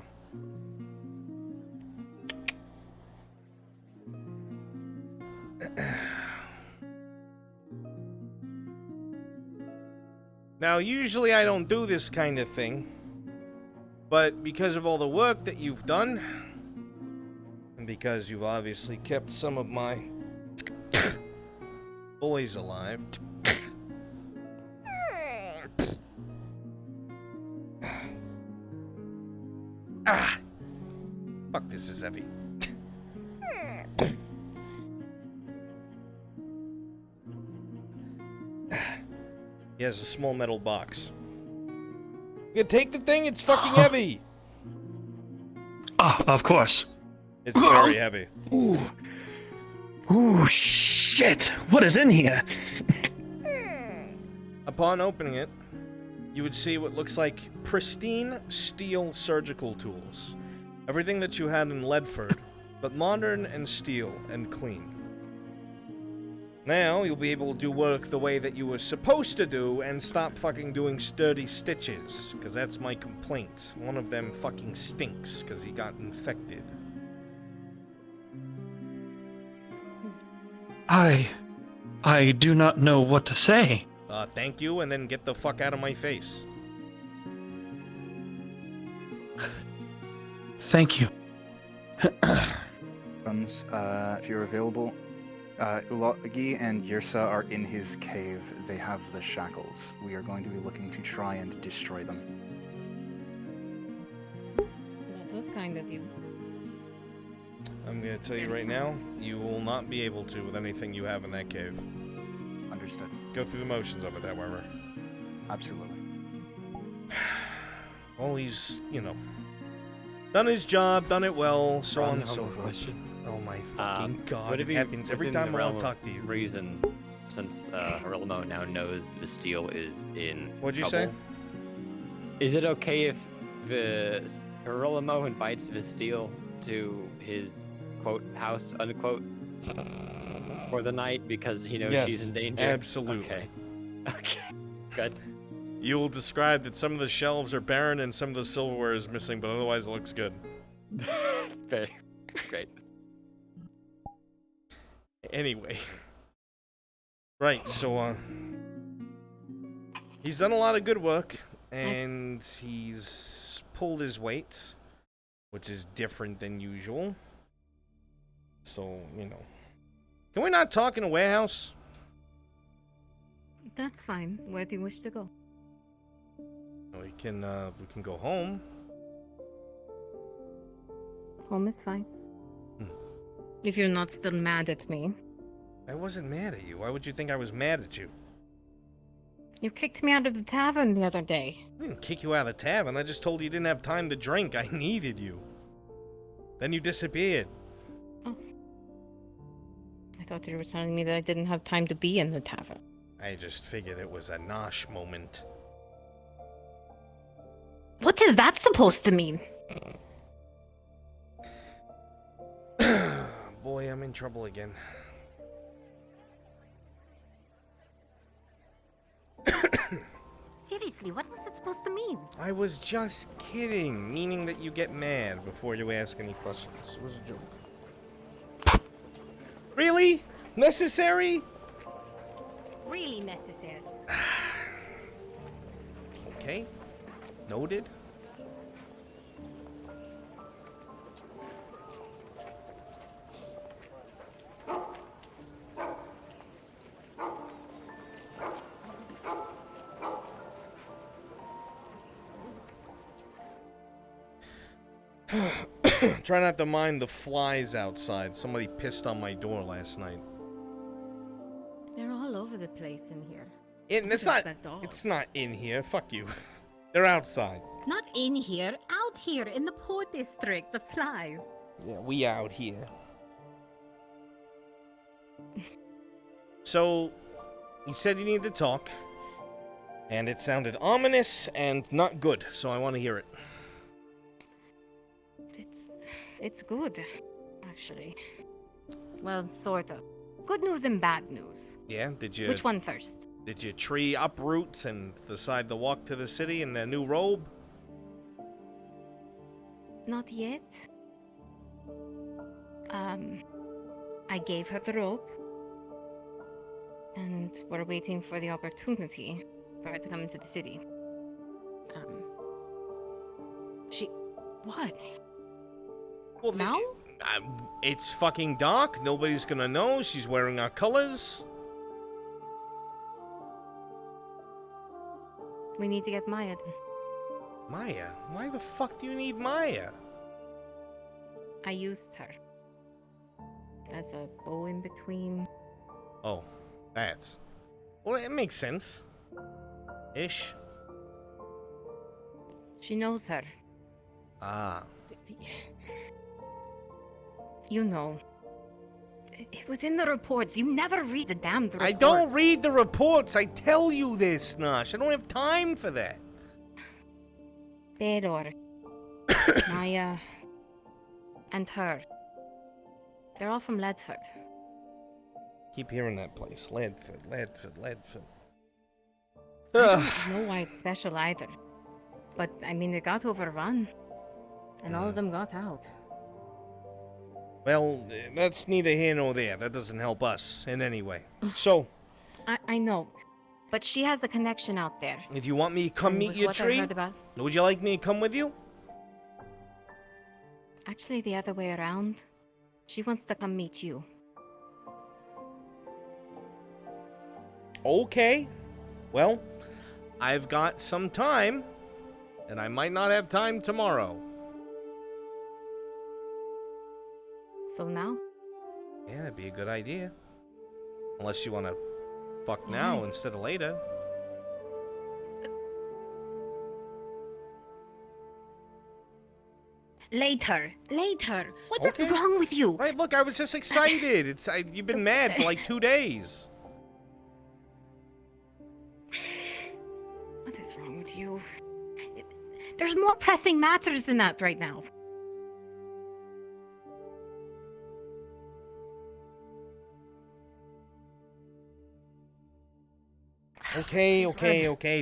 now, usually I don't do this kind of thing, but because of all the work that you've done, and because you've obviously kept some of my boys alive, fuck, this is heavy. He has a small metal box. You take the thing, it's fucking heavy! Ah, of course. It's very heavy. Ooh, shit! What is in here? Upon opening it, you would see what looks like pristine steel surgical tools. Everything that you had in Ledford, but modern and steel and clean. Now, you'll be able to do work the way that you were supposed to do and stop fucking doing sturdy stitches, because that's my complaint. One of them fucking stinks, because he got infected. I do not know what to say. Thank you, and then get the fuck out of my face. Thank you. Guns, if you're available, Ulagi and Yirsa are in his cave. They have the shackles. We are going to be looking to try and destroy them. That was kind of you. I'm gonna tell you right now, you will not be able to with anything you have in that cave. Understood. Go through the motions of it, however. Absolutely. Well, he's, you know, done his job, done it well, so on and so forth. Question. Oh my fucking god, Would it be happens every within time the I realm want to talk to you. of reason, since Harelmo now knows Visteel is in What'd you trouble, say? is it okay if Harelmo invites Visteel to his quote house unquote for the night because he knows she's in danger? Absolutely. Okay. Okay. Good. You will describe that some of the shelves are barren and some of the silverware is missing, but otherwise it looks good. Very great. Anyway. Right, so, he's done a lot of good work, and he's pulled his weight, which is different than usual. So, you know. Can we not talk in a warehouse? That's fine. Where do you wish to go? We can go home. Home is fine. If you're not still mad at me. I wasn't mad at you. Why would you think I was mad at you? You kicked me out of the tavern the other day. I didn't kick you out of the tavern. I just told you didn't have time to drink. I needed you. Then you disappeared. I thought you were telling me that I didn't have time to be in the tavern. I just figured it was a nosh moment. What is that supposed to mean? Boy, I'm in trouble again. Seriously, what is it supposed to mean? I was just kidding, meaning that you get mad before you ask any questions. It was a joke. Really? Necessary? Really necessary. Okay. Noted. Try not to mind the flies outside. Somebody pissed on my door last night. They're all over the place in here. It's not in here. Fuck you. They're outside. Not in here, out here in the poor district, the flies. Yeah, we out here. So, you said you needed to talk, and it sounded ominous and not good, so I want to hear it. It's good, actually. Well, sort of. Good news and bad news. Yeah, did you... Which one first? Did your tree uproot and decide to walk to the city in their new robe? Not yet. I gave her the rope. And we're waiting for the opportunity for her to come into the city. What? Well, now? It's fucking dark. Nobody's gonna know. She's wearing our colors. We need to get Maya then. Maya? Why the fuck do you need Maya? I used her. As a bow in between. Oh, that's... Well, it makes sense. Ish. She knows her. Ah. You know. It was in the reports. You never read the damn reports. I don't read the reports. I tell you this, Nash. I don't have time for that. Pedor. Maya. And her. They're all from Ledford. Keep hearing that place. Ledford. I don't know why it's special either. But, I mean, it got overrun. And all of them got out. Well, that's neither here nor there. That doesn't help us in any way. So... I know. But she has a connection out there. Do you want me to come meet your tree? Would you like me to come with you? Actually, the other way around. She wants to come meet you. Okay. Well, I've got some time. And I might not have time tomorrow. So now? Yeah, that'd be a good idea. Unless you want to fuck now instead of later. Later. What is wrong with you? Right, look, I was just excited. You've been mad for like 2 days. What is wrong with you? There's more pressing matters than that right now. Okay.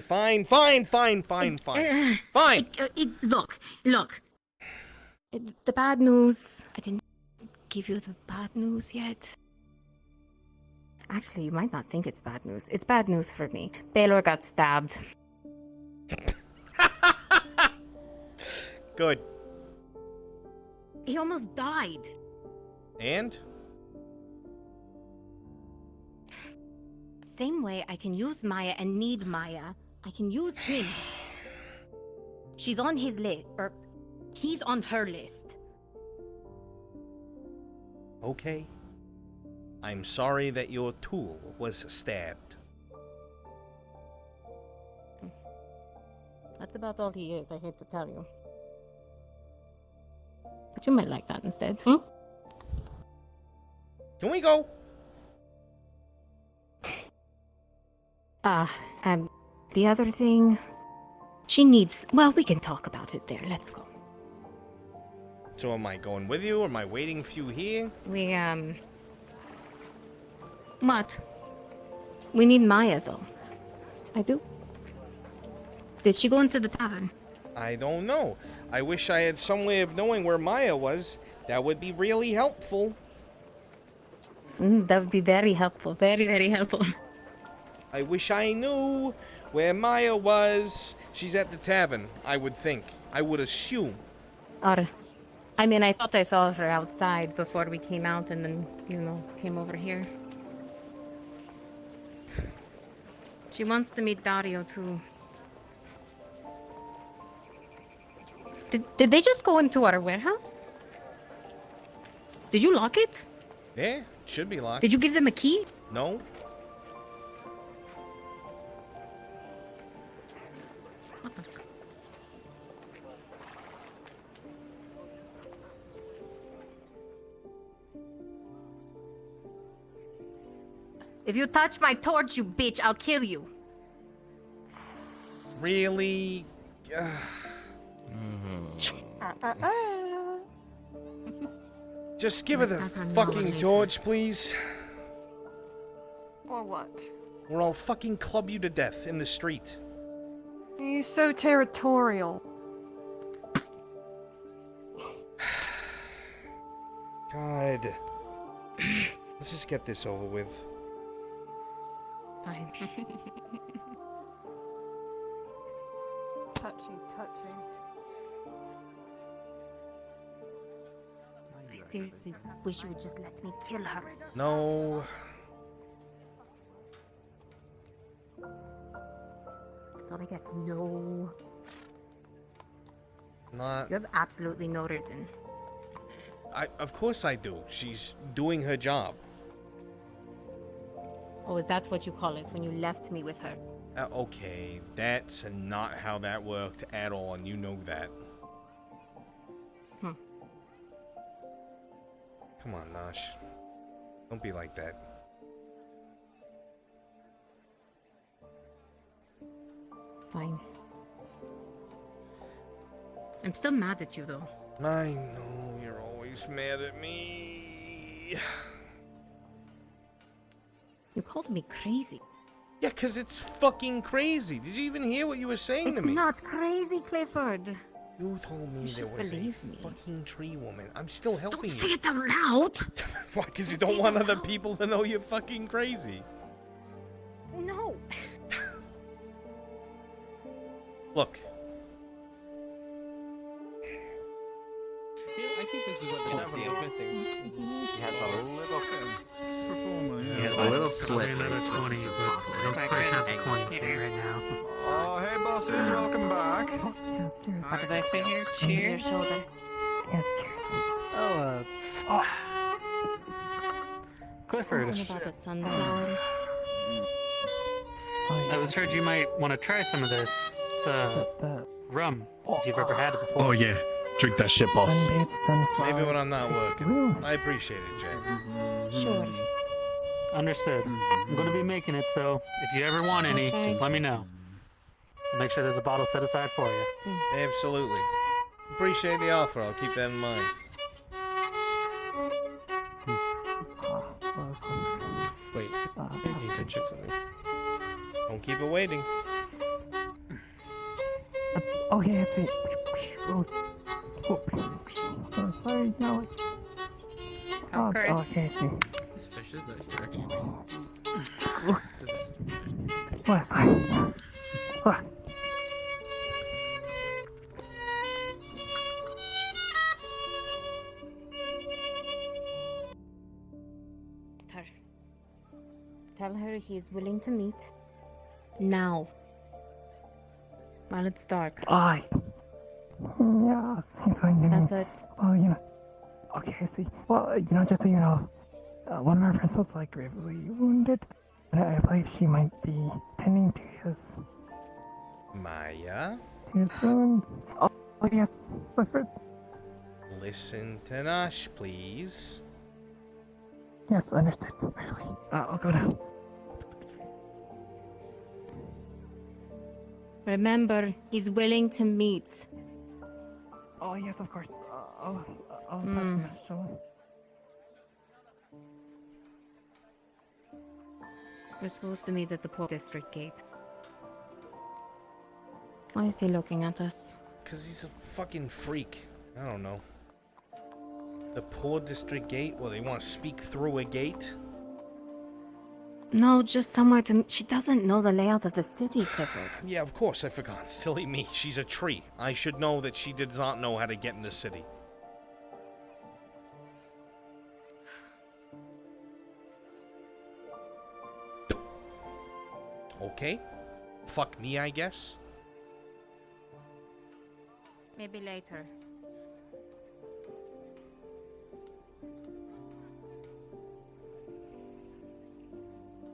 Fine. Fine. Look. The bad news. I didn't give you the bad news yet. Actually, you might not think it's bad news. It's bad news for me. Baylor got stabbed. Good. He almost died. And? Same way I can use Maya and need Maya, I can use him. She's on his list, or he's on her list. Okay. I'm sorry that your tool was stabbed. That's about all he is, I hate to tell you. But you might like that instead, hmm? Can we go? The other thing, She needs. Well, we can talk about it there. Let's go. So am I going with you, or am I waiting for you here? What? We need Maya, though. I do. Did she go into the tavern? I don't know. I wish I had some way of knowing where Maya was. That would be really helpful. That would be very helpful. Very, very helpful. I wish I knew where Maya was. She's at the tavern, I would think. I would assume. Or, I mean, I thought I saw her outside before we came out and then, came over here. She wants to meet Dario, too. Did they just go into our warehouse? Did you lock it? Yeah, should be locked. Did you give them a key? No. What the fuck? If you touch my torch, you bitch, I'll kill you. Really? Just give her the fucking torch, please. Or what? Or I'll fucking club you to death in the street. You're so territorial. God. Let's just get this over with. Fine. Touchy, touchy. I seriously wish you would just let me kill her. No. That's all I get. No. Not. You have absolutely no reason. Of course I do. She's doing her job. Oh, is that what you call it when you left me with her? Okay, that's not how that worked at all, and you know that. Come on, Nosh. Don't be like that. Fine. I'm still mad at you, though. I know, you're always mad at me. You called me crazy. Yeah, 'cause it's fucking crazy. Did you even hear what you were saying to me? It's not crazy, Clifford. You told me there was a fucking tree woman. I'm still helping you. Don't say it out loud! Why? 'Cause you don't want other people to know you're fucking crazy. No. I Look. think this is what the Pepsi is missing. He has a little performer. He has a little slip. Another 20, but I don't quite have the coins here right now. Oh, hey bosses, welcome back. What did I say here? Cheers. Your shoulder. Clifford. Something about a sunflower. I was heard you might want to try some of this. It's rum, if you've ever had it before. Oh yeah, drink that shit, boss. Maybe when I'm not working. I appreciate it, Jay. Sure. Understood. I'm going to be making it, so if you ever want any, just let me know. I'll make sure there's a bottle set aside for you. Absolutely. Appreciate the offer. I'll keep that in mind. Wait, I need to check something. Don't keep it waiting. Oh yeah, I see. Sorry, no. Okay. Okay, I see. This fish is that you're actually What? What? Tell her he's willing to meet. Now. While it's dark. Yeah, seems like That's it. Well, okay, I see. Well, just so you know, one of our friends was like gravely wounded, and I believe she might be tending to his Maya? wound. Oh yes, Clifford. Listen to Nash, please. Yes, understood. Really. I'll go now. Remember, he's willing to meet. Oh, yes, of course. I'll pass the message along. We're supposed to meet at the Port District gate. Why is he looking at us? Because he's a fucking freak. I don't know. The Poor District gate? Well, they want to speak through a gate? No, just somewhere to... She doesn't know the layout of the city, Clifford. Yeah, of course, I forgot. Silly me. She's a tree. I should know that she did not know how to get in the city. Okay. Fuck me, I guess. Maybe later.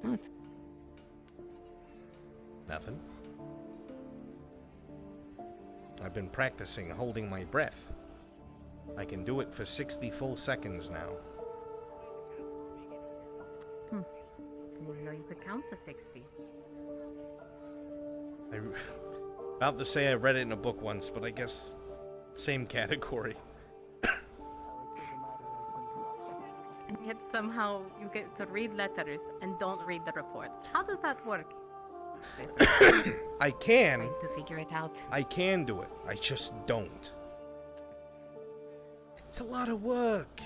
What? Nothing. I've been practicing holding my breath. I can do it for 60 full seconds now. Didn't know you could count to 60. About to say I read it in a book once, but I guess same category. And yet somehow you get to read letters and don't read the reports. How does that work? I can. Trying to figure it out. I can do it. I just don't. It's a lot of work.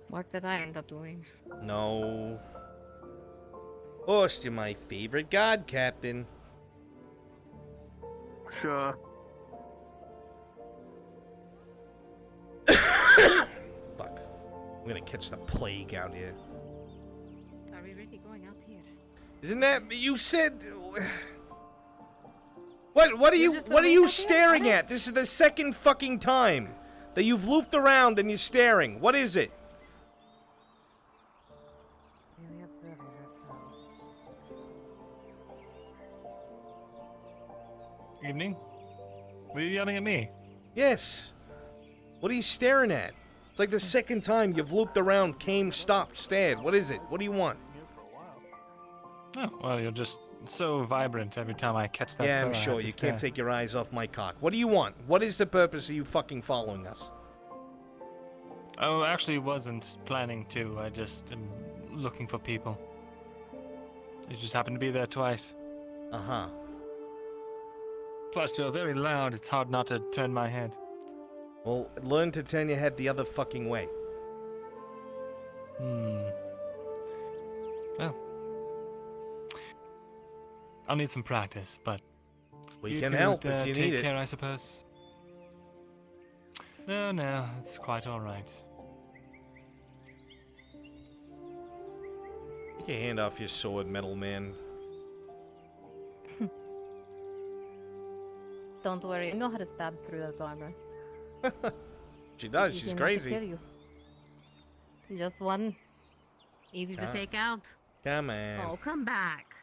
Work that I end up doing. No. Poised, you're my favorite god, Captain. Sure. Fuck. I'm gonna catch the plague out here. Are we really going out here? Isn't that you said? What are you staring at? This is the second fucking time that you've looped around and you're staring. What is it? Evening. Were you yelling at me? Yes. What are you staring at? It's like the second time you've looped around, came, stopped, stared. What is it? What do you want? Oh, well, you're just so vibrant every time I catch that. Yeah, I'm photo, I sure. have to You stare. can't take your eyes off my cock. What do you want? What is the purpose of you fucking following us? Oh, actually wasn't planning to. I just am looking for people. You just happened to be there twice. Uh-huh. Plus, you're very loud. It's hard not to turn my head. Well, learn to turn your head the other fucking way. Well, I'll need some practice, but We you can two help would, if you take need it. care, I suppose. No, it's quite all right. Take your hand off your sword, metal man. Don't worry, I know how to stab through that armor. She does. Easy She's enough to crazy. kill you. Just one. Easy to Ah. take out. Come on. Oh, come back.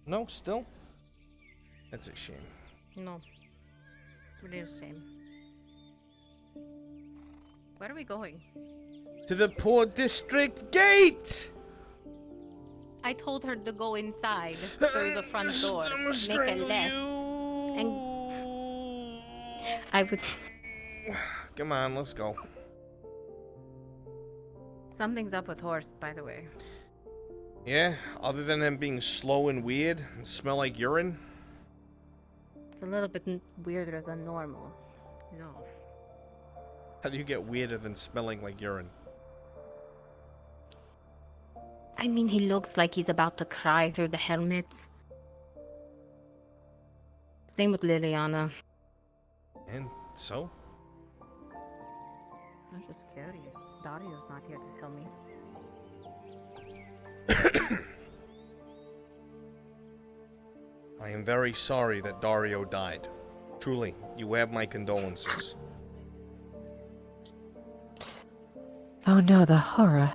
No, still? That's a shame. No. It is a shame. Where are we going? To the Poor District gate! I told her to go inside through the front door, make a left, and I would. Come on, let's go. Something's up with Horst, by the way. Yeah, other than him being slow and weird and smell like urine. It's a little bit weirder than normal. He's off. How do you get weirder than smelling like urine? I mean, he looks like he's about to cry through the helmet. Same with Liliana. And so? I'm just curious. Dario's not here to tell me. I am very sorry that Dario died. Truly, you have my condolences. Oh no, the horror.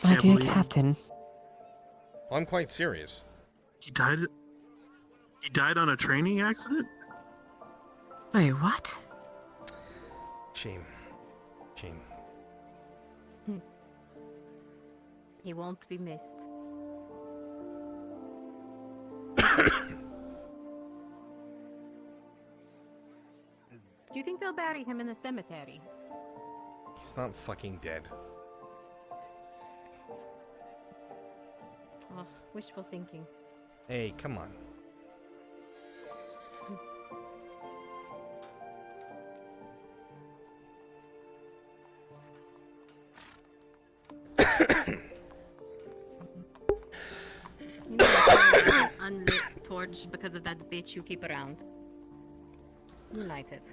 My Can't dear believe it. Captain. I'm quite serious. He died. He died on a training accident. Wait, what? Shame. Gene. He won't be missed. Do you think they'll bury him in the cemetery? He's not fucking dead. Oh, wishful thinking. Hey, come on. You know, an unlit torch because of that bitch you keep around. You light it.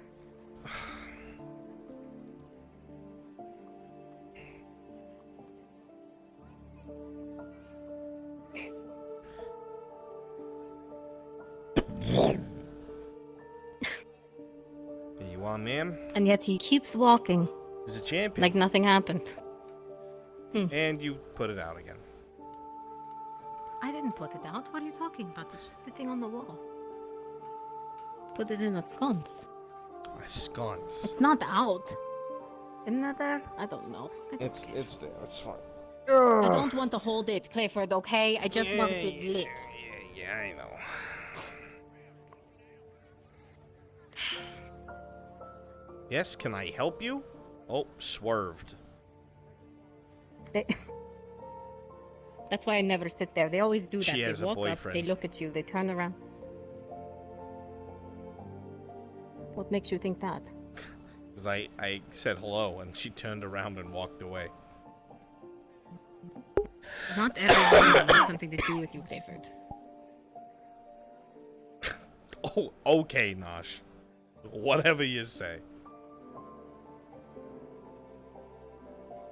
Here you are, ma'am. And yet he keeps walking. He's a champion. Like nothing happened. And you put it out again. I didn't put it out. What are you talking about? It's just sitting on the wall. Put it in a sconce. A sconce. It's not out. Isn't that there? I don't know. It's there. It's fine. I don't want to hold it, Clifford, okay? I just want it lit. Yeah, I know. Yes, can I help you? Oh, swerved. That's why I never sit there. They always do that. She They has a walk up, boyfriend. they look at you, they turn around. What makes you think that? Because I said hello and she turned around and walked away. Not everyone has something to do with you, Clifford. Oh, okay, Nosh. Whatever you say.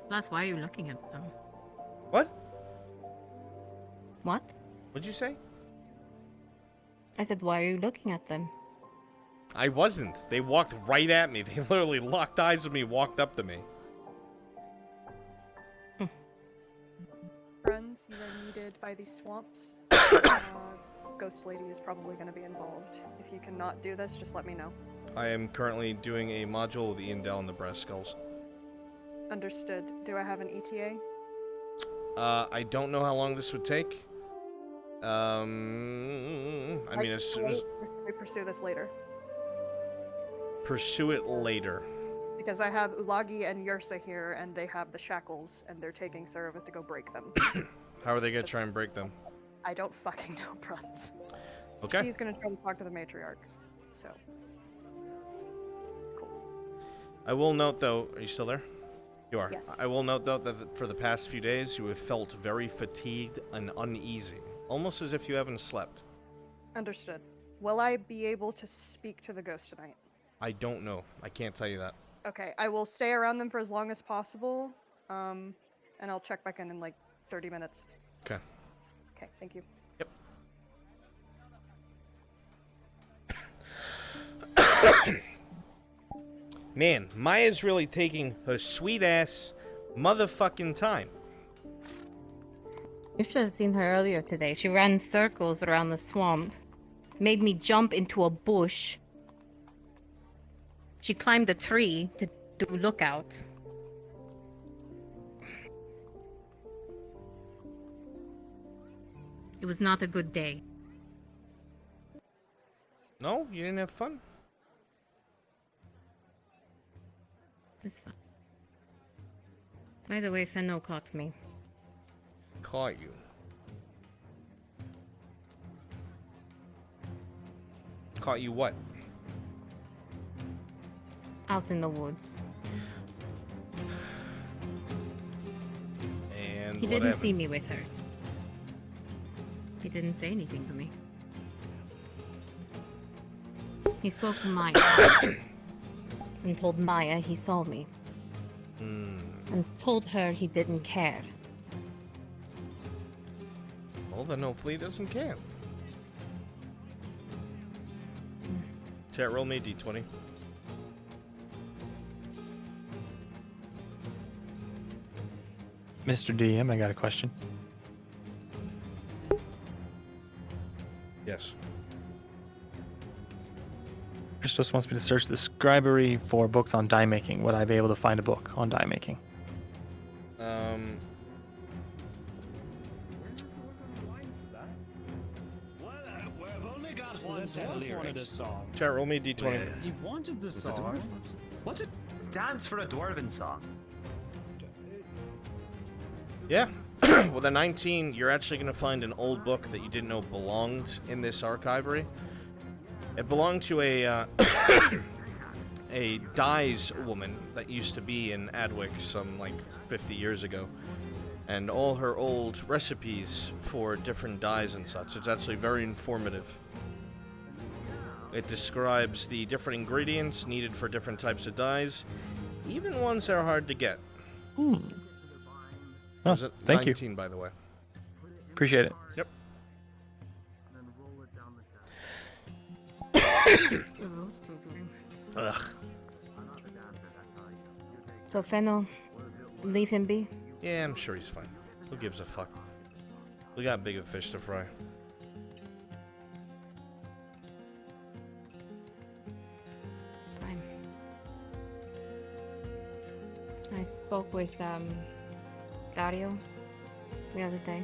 Plus, why are you looking at them? What? What? What'd you say? I said, why are you looking at them? I wasn't. They walked right at me. They literally locked eyes with me, walked up to me. Friends, you are needed by these swamps. Ghost Lady is probably going to be involved. If you cannot do this, just let me know. I am currently doing a module with Ian Dell and the breast skulls. Understood. Do I have an ETA? I don't know how long this would take. I mean, as soon as... We pursue this later. Pursue it later. Because I have Ulagi and Yursa here, and they have the shackles, and they're taking Service to go break them. How are they gonna try and break them? I don't fucking know, Bruns. Okay. She's gonna try to talk to the matriarch, so... I will note, though... Are you still there? You are. Yes. I will note, though, that for the past few days, you have felt very fatigued and uneasy. Almost as if you haven't slept. Understood. Will I be able to speak to the ghost tonight? I don't know. I can't tell you that. Okay, I will stay around them for as long as possible, and I'll check back in like 30 minutes. Okay. Okay, thank you. Yep. Man, Maya's really taking her sweet-ass motherfucking time. You should have seen her earlier today. She ran circles around the swamp. Made me jump into a bush. She climbed a tree to do lookout. It was not a good day. No? You didn't have fun? It was fun. By the way, Fenno caught me. Caught you. Caught you what? Out in the woods. And He didn't see me with her. He didn't say anything to me. He spoke to Maya. And told Maya he saw me. And told her he didn't care. Well, then hopefully he doesn't care. Chat, roll me a d20. Mr. DM, I got a question. Yes. Christos wants me to search the scribery for books on die making. Would I be able to find a book on die making? Chat, roll me a d20. He wanted the song. What's a dance for a dwarven song? Yeah. With a 19, you're actually going to find an old book that you didn't know belonged in this archivery. It belonged to a a dyes woman that used to be in Adwick some like 50 years ago. And all her old recipes for different dyes and such. It's actually very informative. It describes the different ingredients needed for different types of dyes, even ones that are hard to get. Oh, thank 19, you. by the way. Appreciate it. Yep. Ugh. So Fennel, leave him be. Yeah, I'm sure he's fine. Who gives a fuck? We got bigger fish to fry. Fine. I spoke with Dario the other day.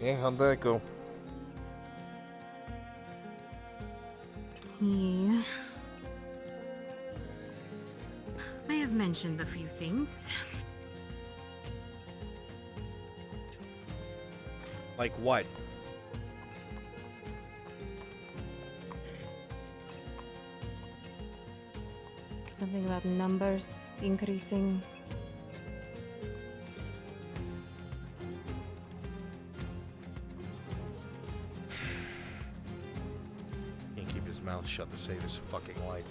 Yeah, how'd that go? He may have mentioned a few things. Like what? Something about numbers increasing. Can't keep his mouth shut to save his fucking life.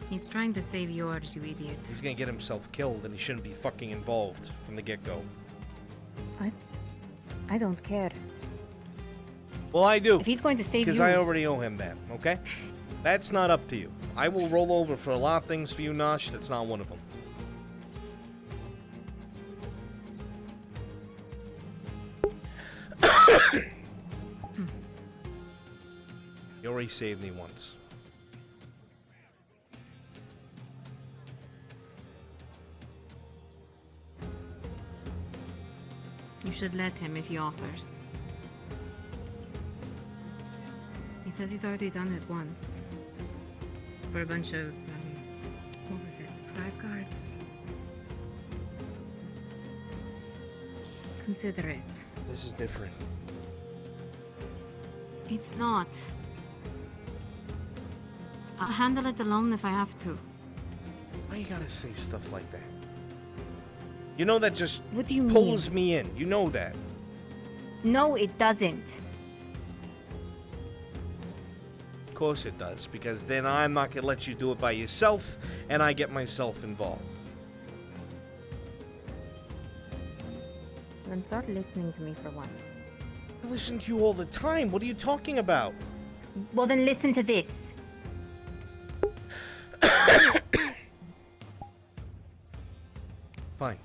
He's trying to save yours, you idiot. He's gonna get himself killed and he shouldn't be fucking involved from the get-go. I don't care. Well, I do. If he's going to save you... Because I already owe him that, okay? That's not up to you. I will roll over for a lot of things for you, Nosh. That's not one of them. You already saved me once. You should let him if he offers. He says he's already done it once. For a bunch of, what was it, Skype cards? Consider it. This is different. It's not. I'll handle it alone if I have to. Why you gotta say stuff like that? You know that just What do you pulls mean? me in. You know that. No, it doesn't. Of course it does, because then I'm not gonna let you do it by yourself, and I get myself involved. Then start listening to me for once. I listen to you all the time. What are you talking about? Well, then listen to this. Fine.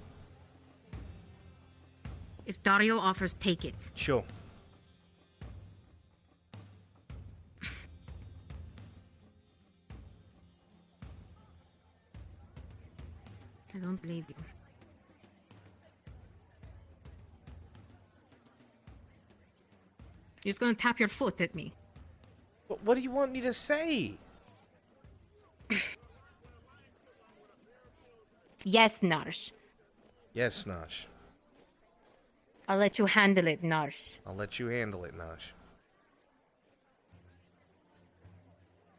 If Dario offers, take it. Sure. I don't believe you. You're just gonna tap your foot at me. What do you want me to say? Yes, Narsh. Yes, Nosh. I'll let you handle it, Narsh. I'll let you handle it, Nosh.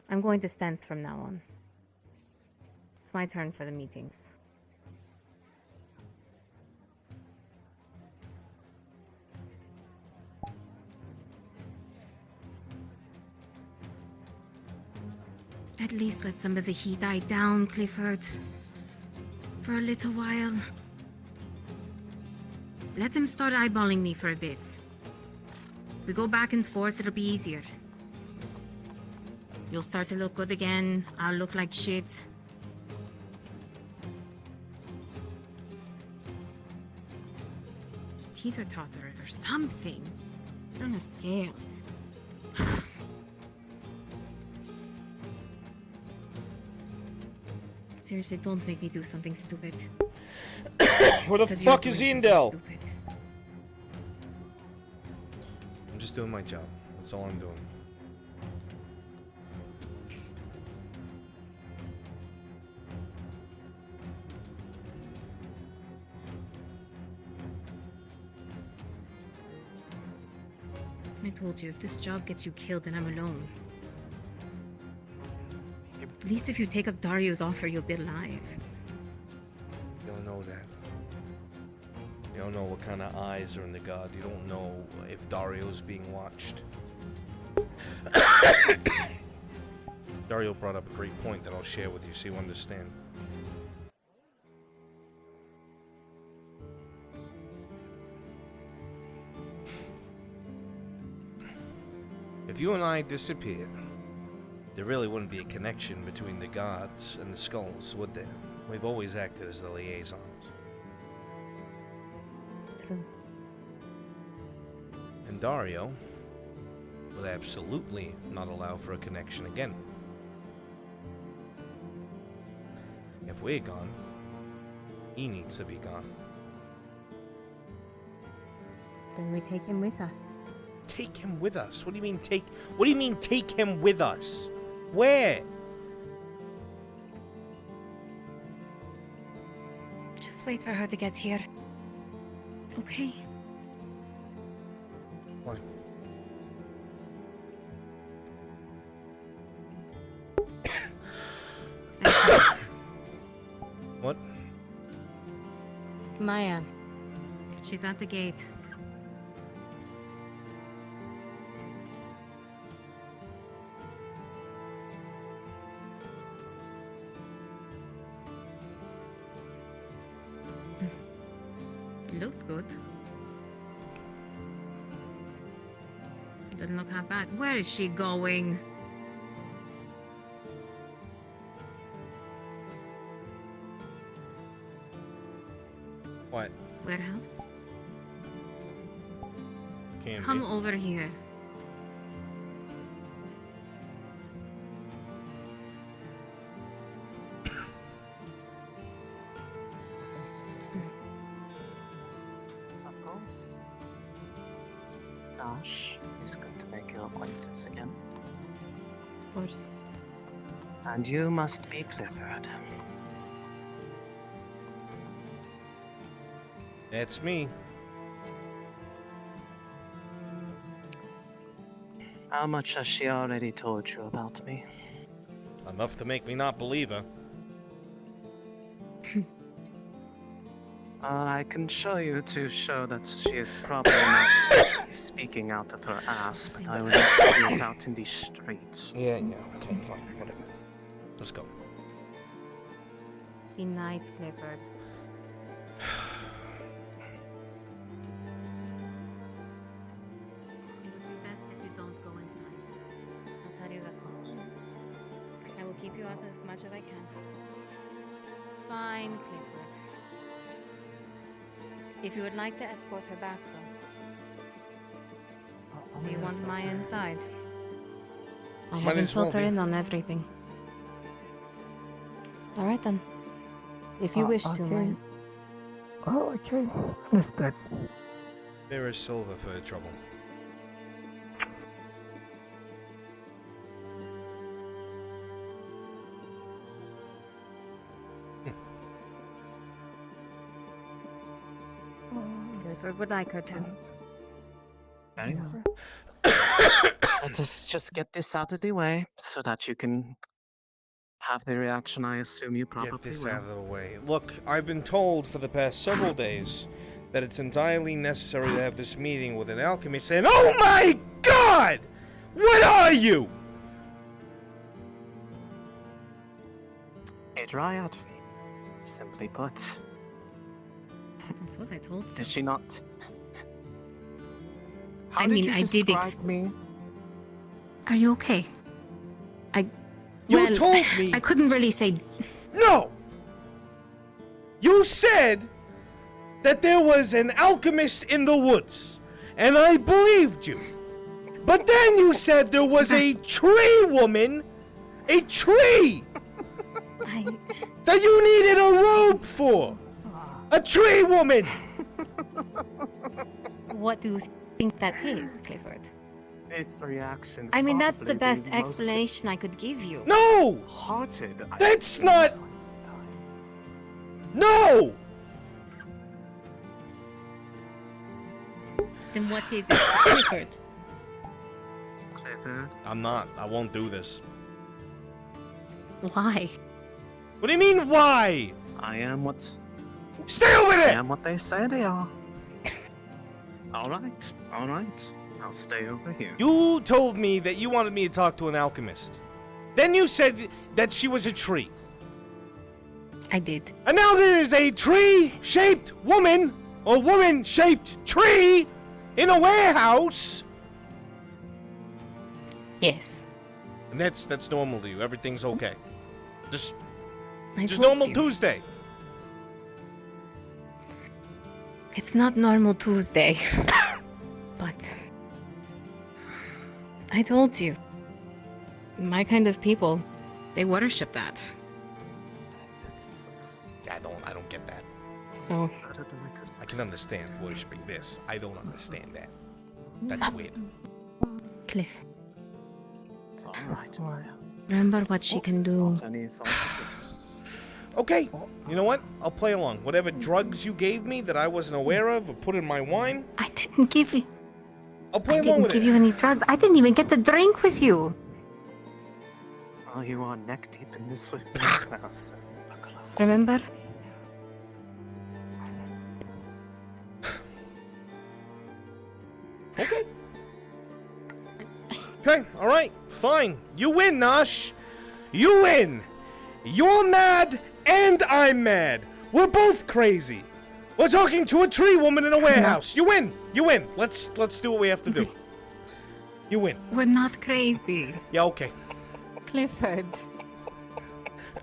I'm going to stand from now on. It's my turn for the meetings. At least let some of the heat die down, Clifford. For a little while. Let him start eyeballing me for a bit. We go back and forth, it'll be easier. You'll start to look good again. I'll look like shit. Teeth are tottered or something. They're on a scale. Seriously, don't make me do something stupid. Where the Because you're fuck is doing something Indel? stupid. I'm just doing my job. That's all I'm doing. I told you, if this job gets you killed, then I'm alone. At least if you take up Dario's offer, you'll be alive. You don't know that. You don't know what kind of eyes are in the god. You don't know if Dario's being watched. Dario brought up a great point that I'll share with you so you understand. If you and I disappeared, there really wouldn't be a connection between the gods and the skulls, would there? We've always acted as the liaisons. It's true. And Dario will absolutely not allow for a connection again. If we're gone, he needs to be gone. Then we take him with us. Take him with us? What do you mean take? What do you mean take him with us? Where? Just wait for her to get here. Okay. What? What? Maya. She's at the gate. Looks good. Doesn't look half bad. Where is she going? What? Warehouse? Can't Come over here. Gosh, it's good to make your acquaintance again. Of course. And you must be Clifford. That's me. How much has she already told you about me? Enough to make me not believe her. I can show you to show that she is probably not speaking out of her ass, but I will not see it out in the streets. Yeah, okay, fine, whatever. Let's go. Be nice, Clifford. It would be best if you don't go inside. I'll tell you that much. I will keep you out as much as I can. Fine, Clifford. If you would like to escort her back, though. Do you want Maya inside? I haven't filled her in on everything. Alright then. If you wish to, Maya. Oh, okay. Understood. There is silver for the trouble. Clifford would like her to. Very well. Let us just get this out of the way so that you can have the reaction I assume you probably will. Get this out of the way. Look, I've been told for the past several days that it's entirely necessary to have this meeting with an alchemist, and oh my god! What are you? A dryad. Simply put. That's what I told you. Did she not? I mean, I did me. Are you okay? You told me. I couldn't really say. No! You said that there was an alchemist in the woods, and I believed you. But then you said there was a tree woman. A tree! that you needed a robe for? A tree woman! What do you think that is, Clifford? This reaction. I mean, that's the probably best the most explanation I could give you. No! Hearted. That's not. No! Then what is it, Clifford? Clifford. I'm not. I won't do this. Why? What do you mean, why? I am what's. Stay over I there! am what they say they are. All right. All right. I'll stay over here. You told me that you wanted me to talk to an alchemist. Then you said that she was a tree. I did. And now there is a tree-shaped woman, or woman-shaped tree, in a warehouse. Yes. And that's normal to you. Everything's okay. Just told normal you. Tuesday. It's not normal Tuesday. But I told you. My kind of people, they worship that. I don't get that. So I can understand worshiping this. I don't understand that. That's weird. Cliff, It's all right, Maria. remember what she can do. Not any thought of yours. Okay, you know what? I'll play along. Whatever drugs you gave me that I wasn't aware of or put in my wine, I didn't give you. I'll play I along didn't with give it. you any drugs. I didn't even get to drink with you. Well, you are neck deep in this with me now, so buckle up. Remember? Okay, alright, fine. You win, Nosh. You win. You're mad, and I'm mad. We're both crazy. We're talking to a tree woman in a warehouse. You win. You win. Let's do what we have to do. You win. We're not crazy. Yeah, okay. Clifford.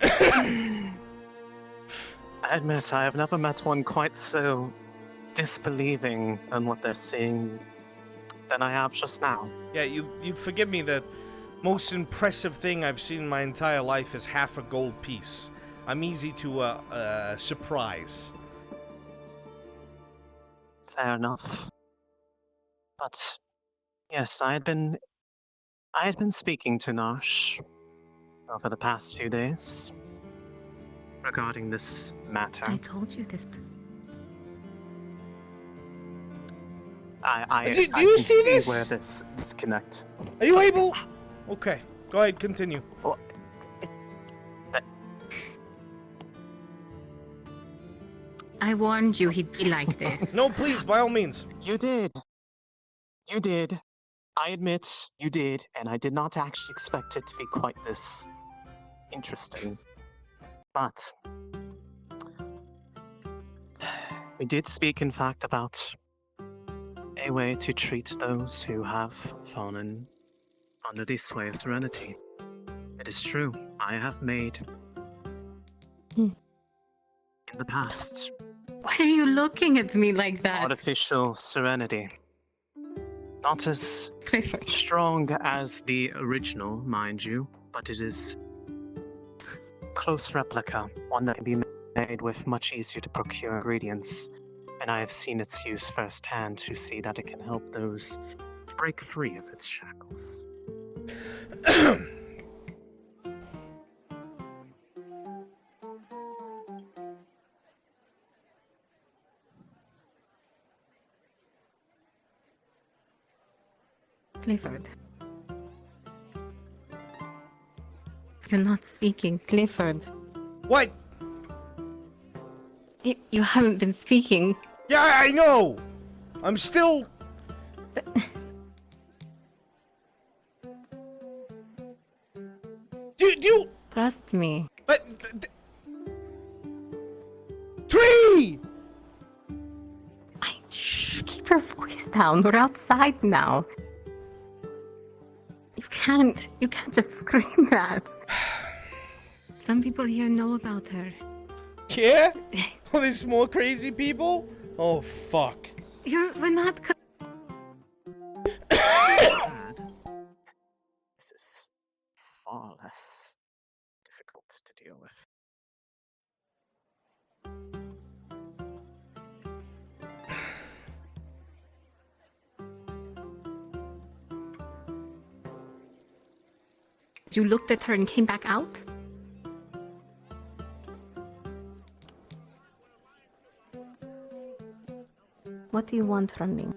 I admit I have never met one quite so disbelieving in what they're seeing than I have just now. Yeah, you forgive me, the most impressive thing I've seen in my entire life is half a gold piece. I'm easy to surprise. Fair enough. But yes, I had been speaking to Nash over the past few days regarding this matter. I told you this. I Do you can see this? where this disconnect. Are you able? Okay, go ahead, continue. I warned you he'd be like this. No, please, by all means. You did. You did. I admit you did, and I did not actually expect it to be quite this interesting. But we did speak, in fact, about a way to treat those who have fallen under the sway of serenity. It is true, I have made in the past Why are you looking at me like that? artificial serenity. Not as Clifford. strong as the original, mind you, but it is close replica, one that can be made with much easier to procure ingredients, and I have seen its use firsthand to see that it can help those break free of its shackles. Clifford. You're not speaking, Clifford. What? You haven't been speaking. Yeah, I know. I'm still. Do you? Trust me. But tree. Shh, keep your voice down. We're outside now. You can't just scream that. Some people here know about her. Yeah? Oh, there's more crazy people? Oh, fuck. We're not. This is far less difficult to deal with. You looked at her and came back out? What do you want from me?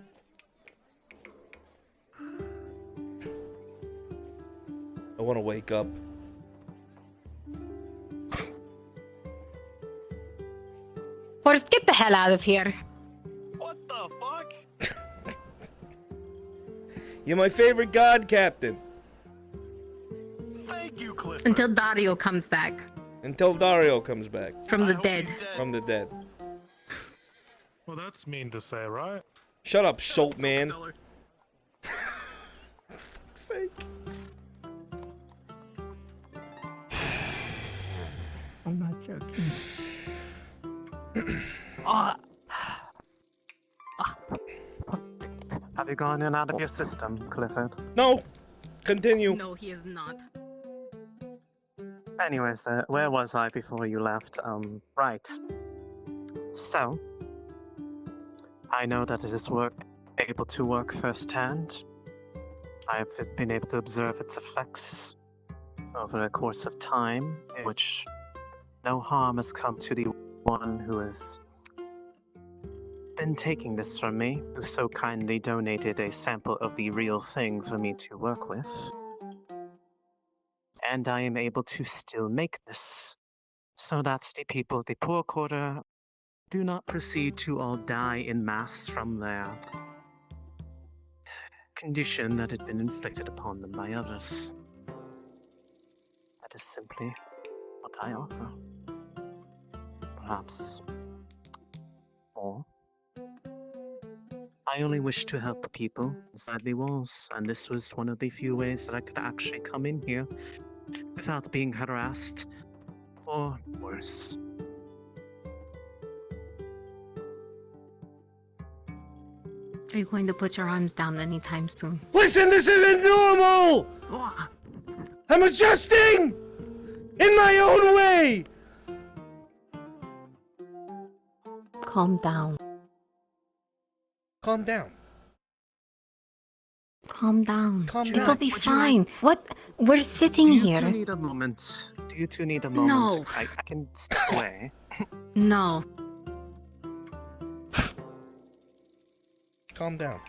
I want to wake up. Forrest, get the hell out of here. What the fuck? You're my favorite god captain. Thank you, Cliff. Until Dario comes back. Until Dario comes back. From the dead. From the dead. Well, that's mean to say, right? Shut up, Soap Man. For fuck's sake. I'm not joking. Have you gone in and out of your system, Clifford? No. Continue. No, he is not. Anyways, where was I before you left? Right. So, I know that it is able to work firsthand. I have been able to observe its effects over a course of time, in which no harm has come to the one who has been taking this from me, who so kindly donated a sample of the real thing for me to work with. And I am able to still make this, so that the people of the poor quarter do not proceed to all die in mass from their condition that had been inflicted upon them by others. That is simply what I offer. Perhaps more. I only wish to help the people inside the walls, and this was one of the few ways that I could actually come in here without being harassed or worse. Are you going to put your arms down anytime soon? Listen, this isn't normal! I'm adjusting! In my own way! Calm down. Calm down. Calm down. Calm It'll down. be fine. What? We're sitting Do you here. two need a moment? Do you two need a moment? No. I can step away. No. Calm down.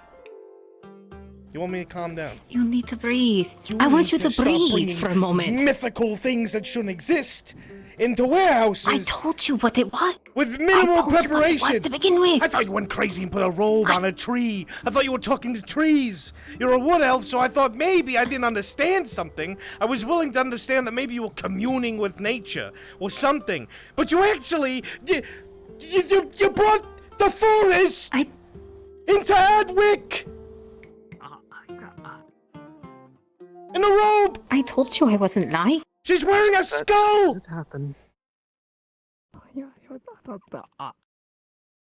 You want me to calm down? You need to breathe. You I want need you to stop breathe bringing for a moment. Mythical things that shouldn't exist into warehouses. I told you what it was. With minimal preparation. To begin with. I thought you went crazy and put a robe on a tree. I thought you were talking to trees. You're a wood elf, so I thought maybe I didn't understand something. I was willing to understand that maybe you were communing with nature or something. But you actually, you brought the forest into Adwick. In a robe. I told you I wasn't lying. She's wearing a skull. What happened?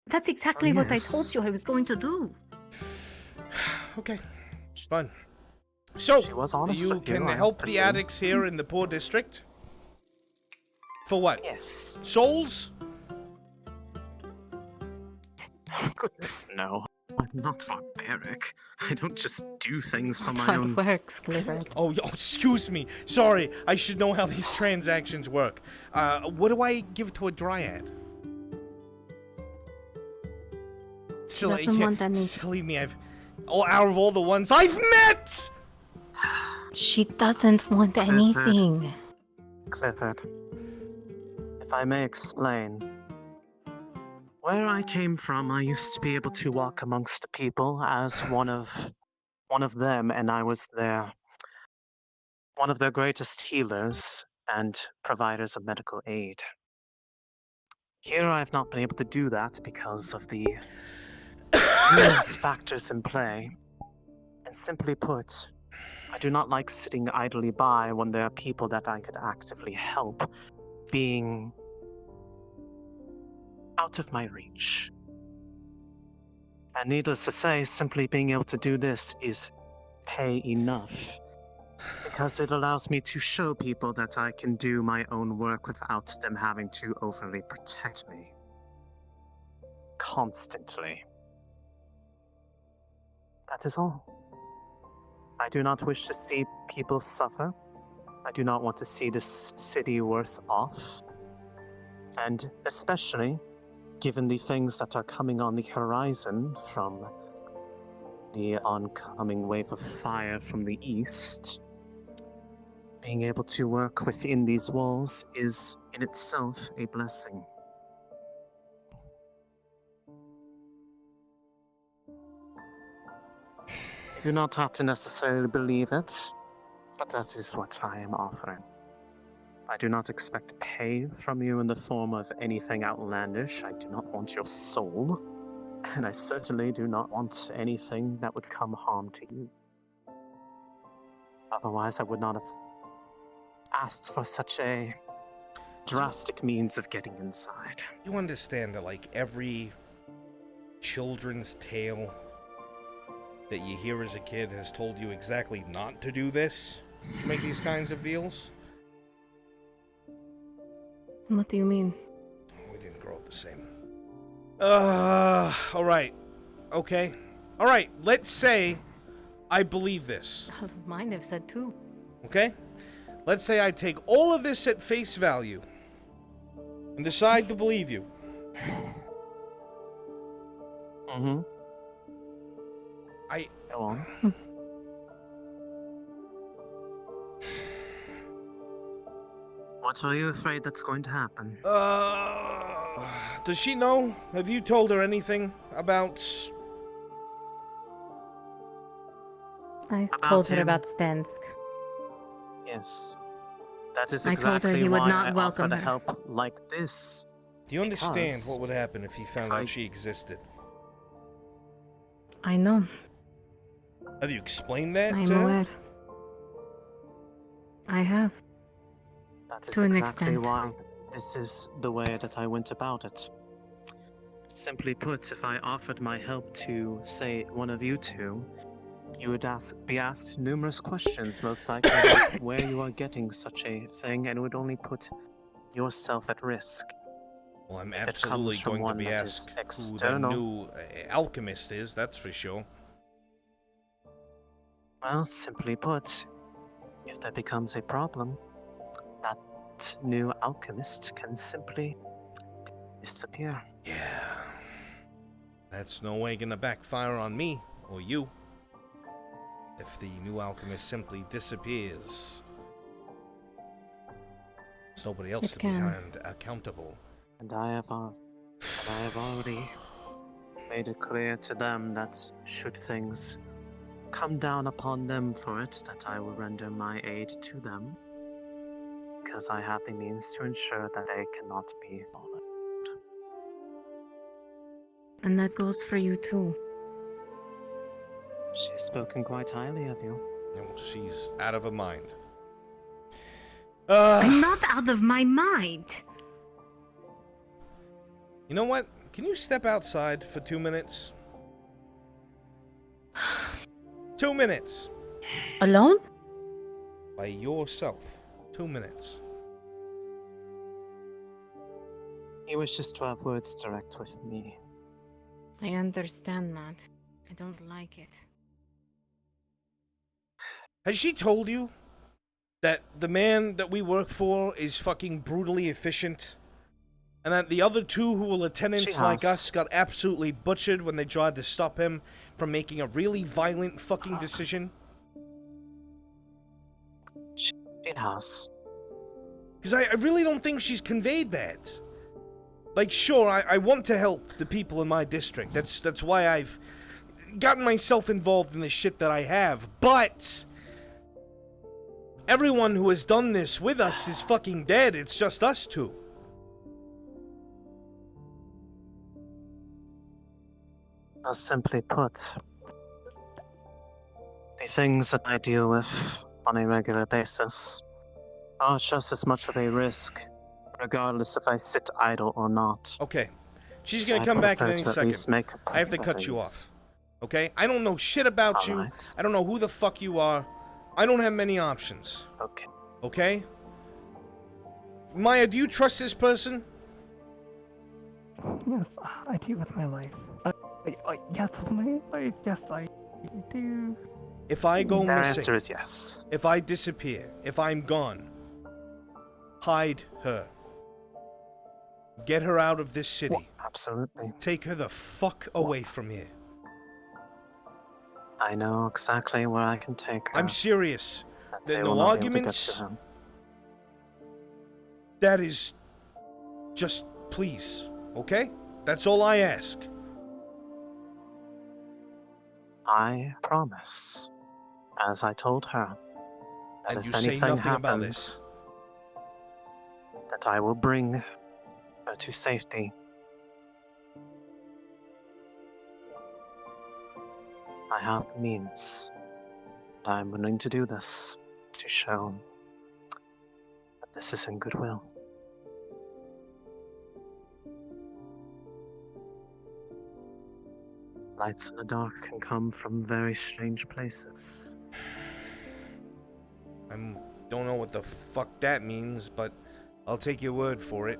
That's exactly what I yes. told you I was going to do. Okay, fine. So, She was honest you with you, can I help the presume. addicts here in the poor district? For what? Yes. Souls? Goodness, no. I'm not barbaric. I don't just do things for my How own. it works, Clifford. Oh, excuse me. Sorry, I should know how these transactions work. What do I give to a dryad? Silly, doesn't want any. silly me, out of all the ones I've met! She doesn't want anything. Clifford, if I may explain. Where I came from, I used to be able to walk amongst the people as one of them, and I was one of their greatest healers and providers of medical aid. Here I have not been able to do that because of the numerous factors in play. And simply put, I do not like sitting idly by when there are people that I could actively help being out of my reach. And needless to say, simply being able to do this is pay enough, because it allows me to show people that I can do my own work without them having to overly protect me. Constantly. That is all. I do not wish to see people suffer, I do not want to see this city worse off. And especially given the things that are coming on the horizon from the oncoming wave of fire from the east, being able to work within these walls is in itself a blessing. I do not have to necessarily believe it, but that is what I am offering. I do not expect pay from you in the form of anything outlandish. I do not want your soul, and I certainly do not want anything that would come harm to you. Otherwise, I would not have asked for such a drastic means of getting inside. You understand that, like, every children's tale that you hear as a kid has told you exactly not to do this, make these kinds of deals? What do you mean? We didn't grow up the same. Alright. Okay. Alright, let's say I believe this. Mine have said too. Okay? Let's say I take all of this at face value and decide to believe you. Mm-hmm. Go on. What are you afraid that's going to happen? Does she know? Have you told her anything about... I told her about Stensk. Yes. That is I exactly told her he would why not I welcome offered her. help like this. Do you understand Because what would happen if he found out she existed? I know. Have you explained that I'm to her? aware. I have. That is To an exactly extent. why this is the way that I went about it. Simply put, if I offered my help to, say, one of you two, you would be asked numerous questions, most likely about where you are getting such a thing, and would only put yourself at risk. Well, I'm If it comes absolutely from going to one be that is asked who the external. new alchemist is, that's for sure. Well, simply put, if that becomes a problem, that new alchemist can simply disappear. Yeah. That's no way gonna backfire on me, or you. If the new alchemist simply disappears, there's nobody else It to can. be held accountable. And I have already made it clear to them that should things come down upon them for it, that I will render my aid to them, because I have the means to ensure that they cannot be followed. And that goes for you too. She has spoken quite highly of you. Yeah, well, she's out of her mind. I'm not out of my mind. You know what? Can you step outside for 2 minutes? 2 minutes. Alone? By yourself. 2 minutes. He wishes to have words direct with me. I understand that. I don't like it. Has she told you that the man that we work for is fucking brutally efficient? And that the other two who were lieutenants She like has. us got absolutely butchered when they tried to stop him from making a really violent fucking decision? She has. Because I really don't think she's conveyed that. Like, sure, I want to help the people in my district. That's why I've gotten myself involved in the shit that I have. But everyone who has done this with us is fucking dead. It's just us two. Now, simply put, the things that I deal with on a regular basis are just as much of a risk, regardless if I sit idle or not. Okay. She's So gonna I come back in prefer any to at second. least make a I have to point cut of you things. off. Okay? I don't know shit about you. Alright. I don't know who the fuck you are. I don't have many options. Okay. Okay? Maya, do you trust this person? Yes, I do with my life. Yes, with my life. Yes, I do. If I go Their missing, answer is yes. if I disappear, if I'm gone, hide her. Get her out of this city. Well, absolutely. Take her the fuck away from here. I know exactly where I can take her. I'm serious. They There are will no not be able to get arguments. to him. That is just please, okay? That's all I ask. I promise, as I told her, that And if you say anything nothing happens, about this. that I will bring her to safety. I have the means, and I'm willing to do this to show that this is in goodwill. Lights in the dark can come from very strange places. I don't know what the fuck that means, but I'll take your word for it.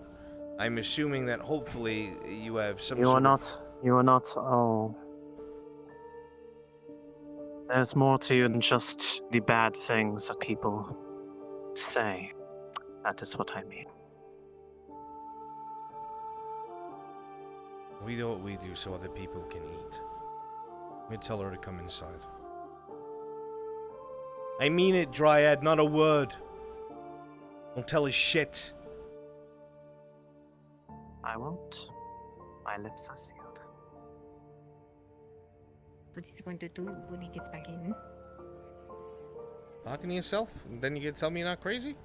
I'm assuming that hopefully you have some You sort are of... not. You are not. Oh. There's more to you than just the bad things that people say. That is what I mean. We do what we do so other people can eat. Let me tell her to come inside. I mean it, Dryad, not a word. Don't tell us shit. I won't. My lips are sealed. What is he going to do when he gets back in? Talking to yourself? And then you can tell me you're not crazy?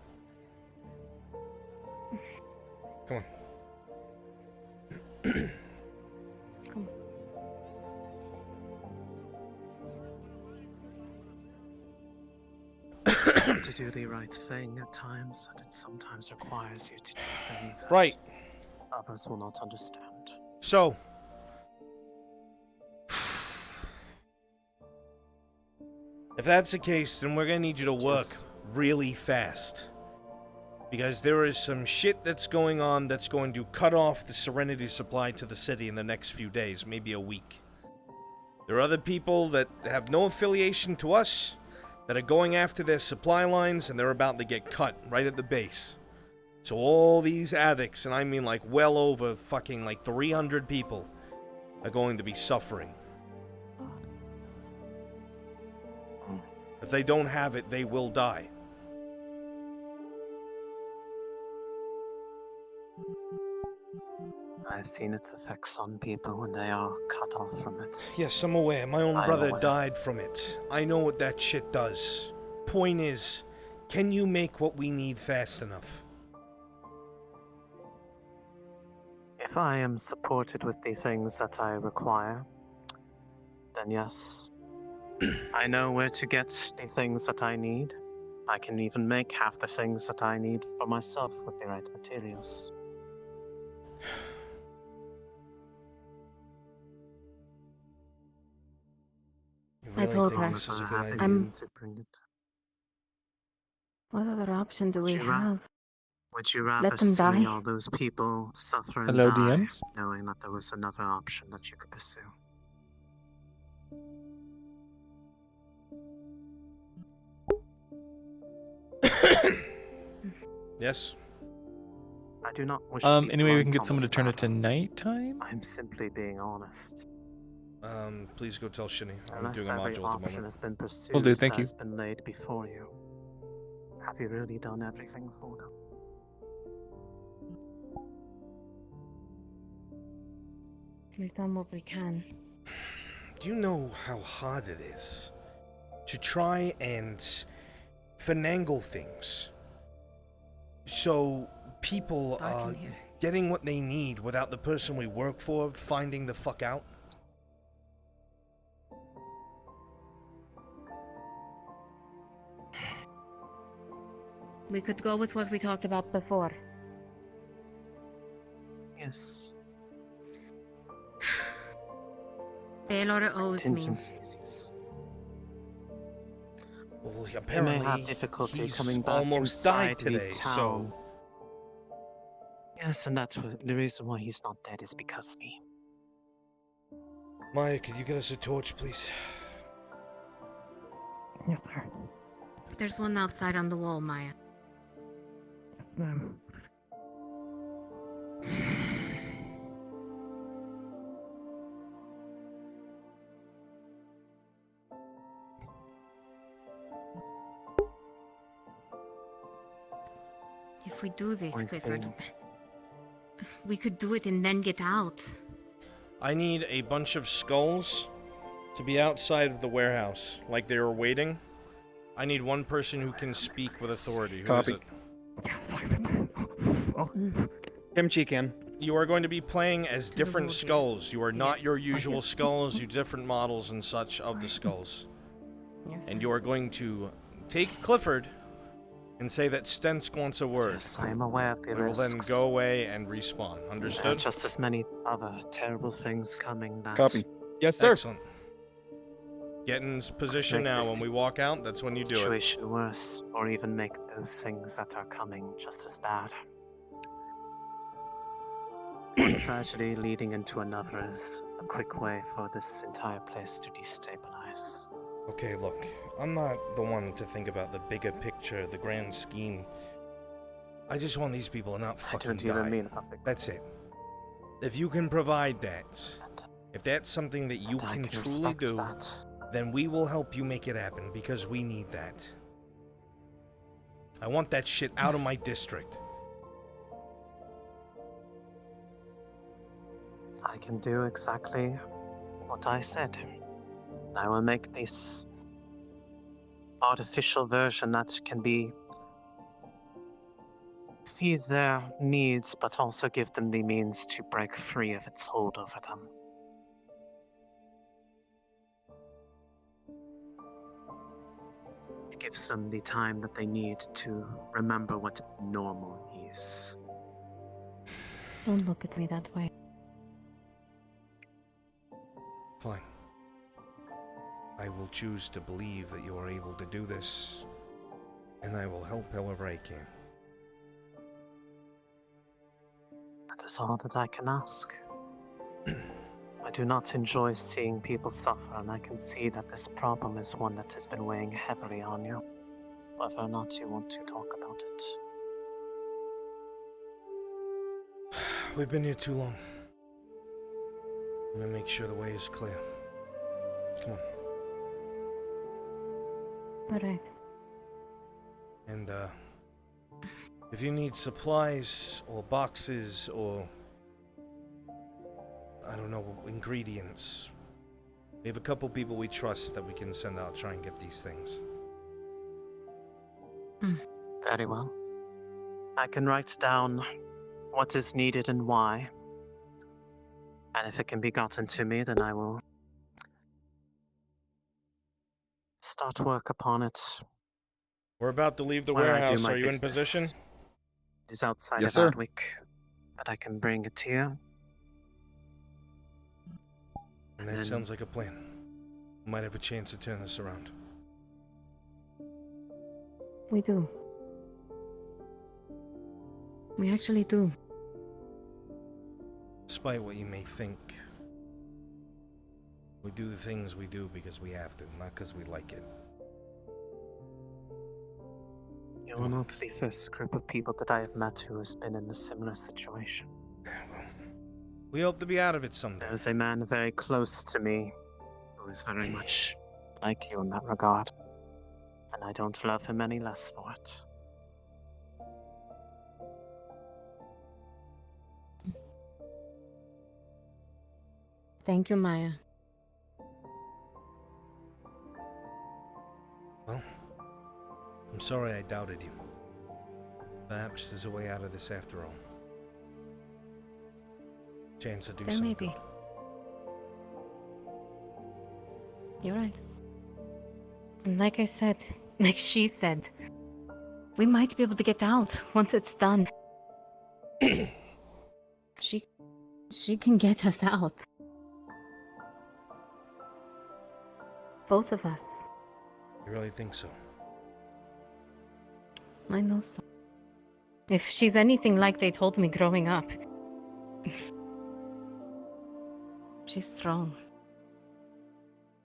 Come on. To do the right thing at times, and it sometimes requires you to do things that Right. others will not understand. So, if that's the case, then we're gonna need you to work really fast. Because there is some shit that's going on that's going to cut off the Serenity supply to the city in the next few days, maybe a week. There are other people that have no affiliation to us that are going after their supply lines, and they're about to get cut right at the base. So all these addicts, and I mean like well over fucking like 300 people, are going to be suffering. If they don't have it, they will die. I've seen its effects on people when they are cut off from it. Yes, I'm aware. My own I'm brother aware. died from it. I know what that shit does. Point is, can you make what we need fast enough? If I am supported with the things that I require, then yes. I know where to get the things that I need. I can even make half the things that I need for myself with the right materials. I told her. This is a good idea. To bring it. What other option do we have? Would you rather Let them see die? all those people suffer and Hello, die, DMs? knowing that there was another option that you could pursue? Yes? I do not wish to be Anyway, we blunt can get on someone to this turn it matter. to nighttime? I'm simply being honest. Please go tell Shinny. I'm Unless doing a every module at the option moment. has been pursued Will do, thank that you. has been laid before you. Have you really done everything for them? We've done what we can. Do you know how hard it is to try and finagle things so people are getting what they need without the person we work for finding the fuck out? We could go with what we talked about before. Yes. Baylor owes me. Contingencies. Well, They apparently may have difficulty he's coming back almost inside died the today, town. so... Yes, and that's the reason why he's not dead is because of me. Maya, could you get us a torch, please? Yes, sir. There's one outside on the wall, Maya. Yes, ma'am. If we do this, Point Clifford, being- we could do it and then get out. I need a bunch of skulls to be outside of the warehouse, like they were waiting. I need one person who can speak with authority. Who is Copy. it? Kimchi can. You are going to be playing as different skulls. You are not your usual skulls. You different models and such of the skulls. And you are going to take Clifford and say that Stensk wants a word. Yes, I am aware of the We will then risks. go away and respawn. There are Understood? just as many other terrible things coming that... Copy. Yes, sir. Excellent. Get in position Make now. this When we walk out, that's when you do it. situation worse, or even make those things that are coming just as bad. One tragedy leading into another is a quick way for this entire place to destabilize. Okay, look. I'm not the one to think about the bigger picture, the grand scheme. I just want these people to not fucking don't even die. mean about the- That's it. If you can provide that, if that's something that you And I can can truly respect do, that. then we will help you make it happen because we need that. I want that shit out of my district. I can do exactly what I said. I will make this artificial version that can be feed their needs, but also give them the means to break free of its hold over them. It gives them the time that they need to remember what normal is. Don't look at me that way. Fine. I will choose to believe that you are able to do this, and I will help however I can. That is all that I can ask. I do not enjoy seeing people suffer, and I can see that this problem is one that has been weighing heavily on you, whether or not you want to talk about it. We've been here too long. I'm gonna make sure the way is clear. Come on. Alright. And, if you need supplies or boxes or, I don't know, ingredients, we have a couple people we trust that we can send out, try and get these things. Very well. I can write down what is needed and why. And if it can be gotten to me, then I will start work upon it. We're about to leave the Where I do warehouse. my Are you in business. position? It is outside Yes, of sir. Adwick, but I can bring it here. And that then- sounds like a plan. We might have a chance to turn this around. We do. We actually do. Despite what you may think, we do the things we do because we have to, not because we like it. You are not the first group of people that I have met who has been in a similar situation. We hope to be out of it someday. There is a man very close to me who is very much like you in that regard, and I don't love him any less for it. Thank you, Maya. Well, I'm sorry I doubted you. Perhaps there's a way out of this after all. Chance to do There something. may be. You're right. And like I said, like she said, we might be able to get out once it's done. She can get us out. Both of us. You really think so? I know so. If she's anything like they told me growing up, she's strong.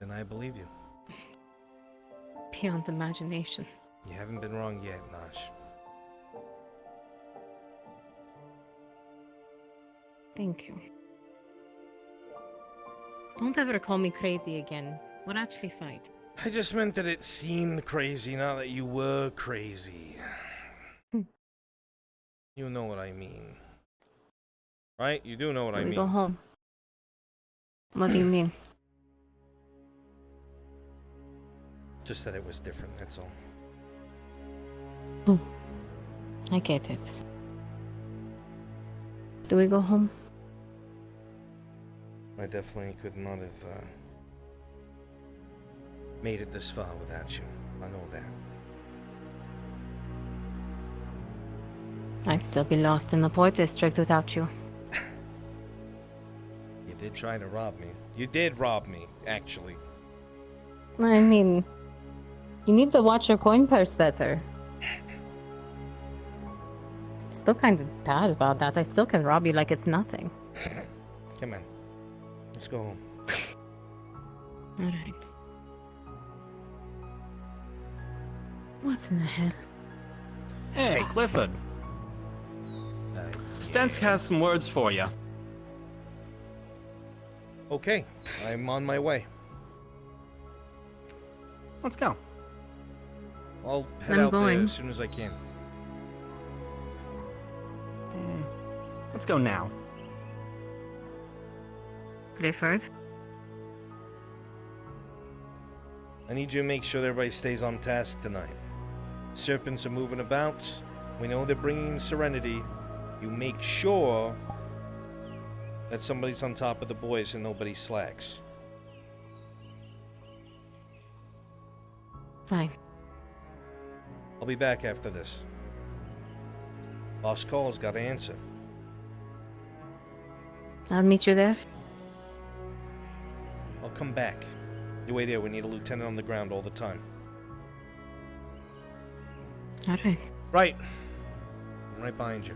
Then I believe you. beyond imagination. You haven't been wrong yet, Nash. Thank you. Don't ever call me crazy again. We'll actually fight. I just meant that it seemed crazy, not that you were crazy. You know what I mean. Right? You do know what I mean. We go home. What do you mean? Just that it was different, that's all. I get it. Do we go home? I definitely could not have made it this far without you. I know that. I'd still be lost in the Port District without you. You did try to rob me. You did rob me, actually. I mean, you need to watch your coin purse better. Still kind of bad about that. I still can rob you like it's nothing. Come on. Let's go home. Alright. What in the hell? Hey, Clifford. Stensk has some words for you. Okay, I'm on my way. Let's go. I'll head out there as soon as I can. Let's go now. Clifford? I need you to make sure everybody stays on task tonight. Serpents are moving about. We know they're bringing Serenity. You make sure that somebody's on top of the boys and nobody slacks. Fine. I'll be back after this. Boss calls, gotta answer. I'll meet you there. I'll come back. You wait here, we need a lieutenant on the ground all the time. Alright. Right. I'm right behind you.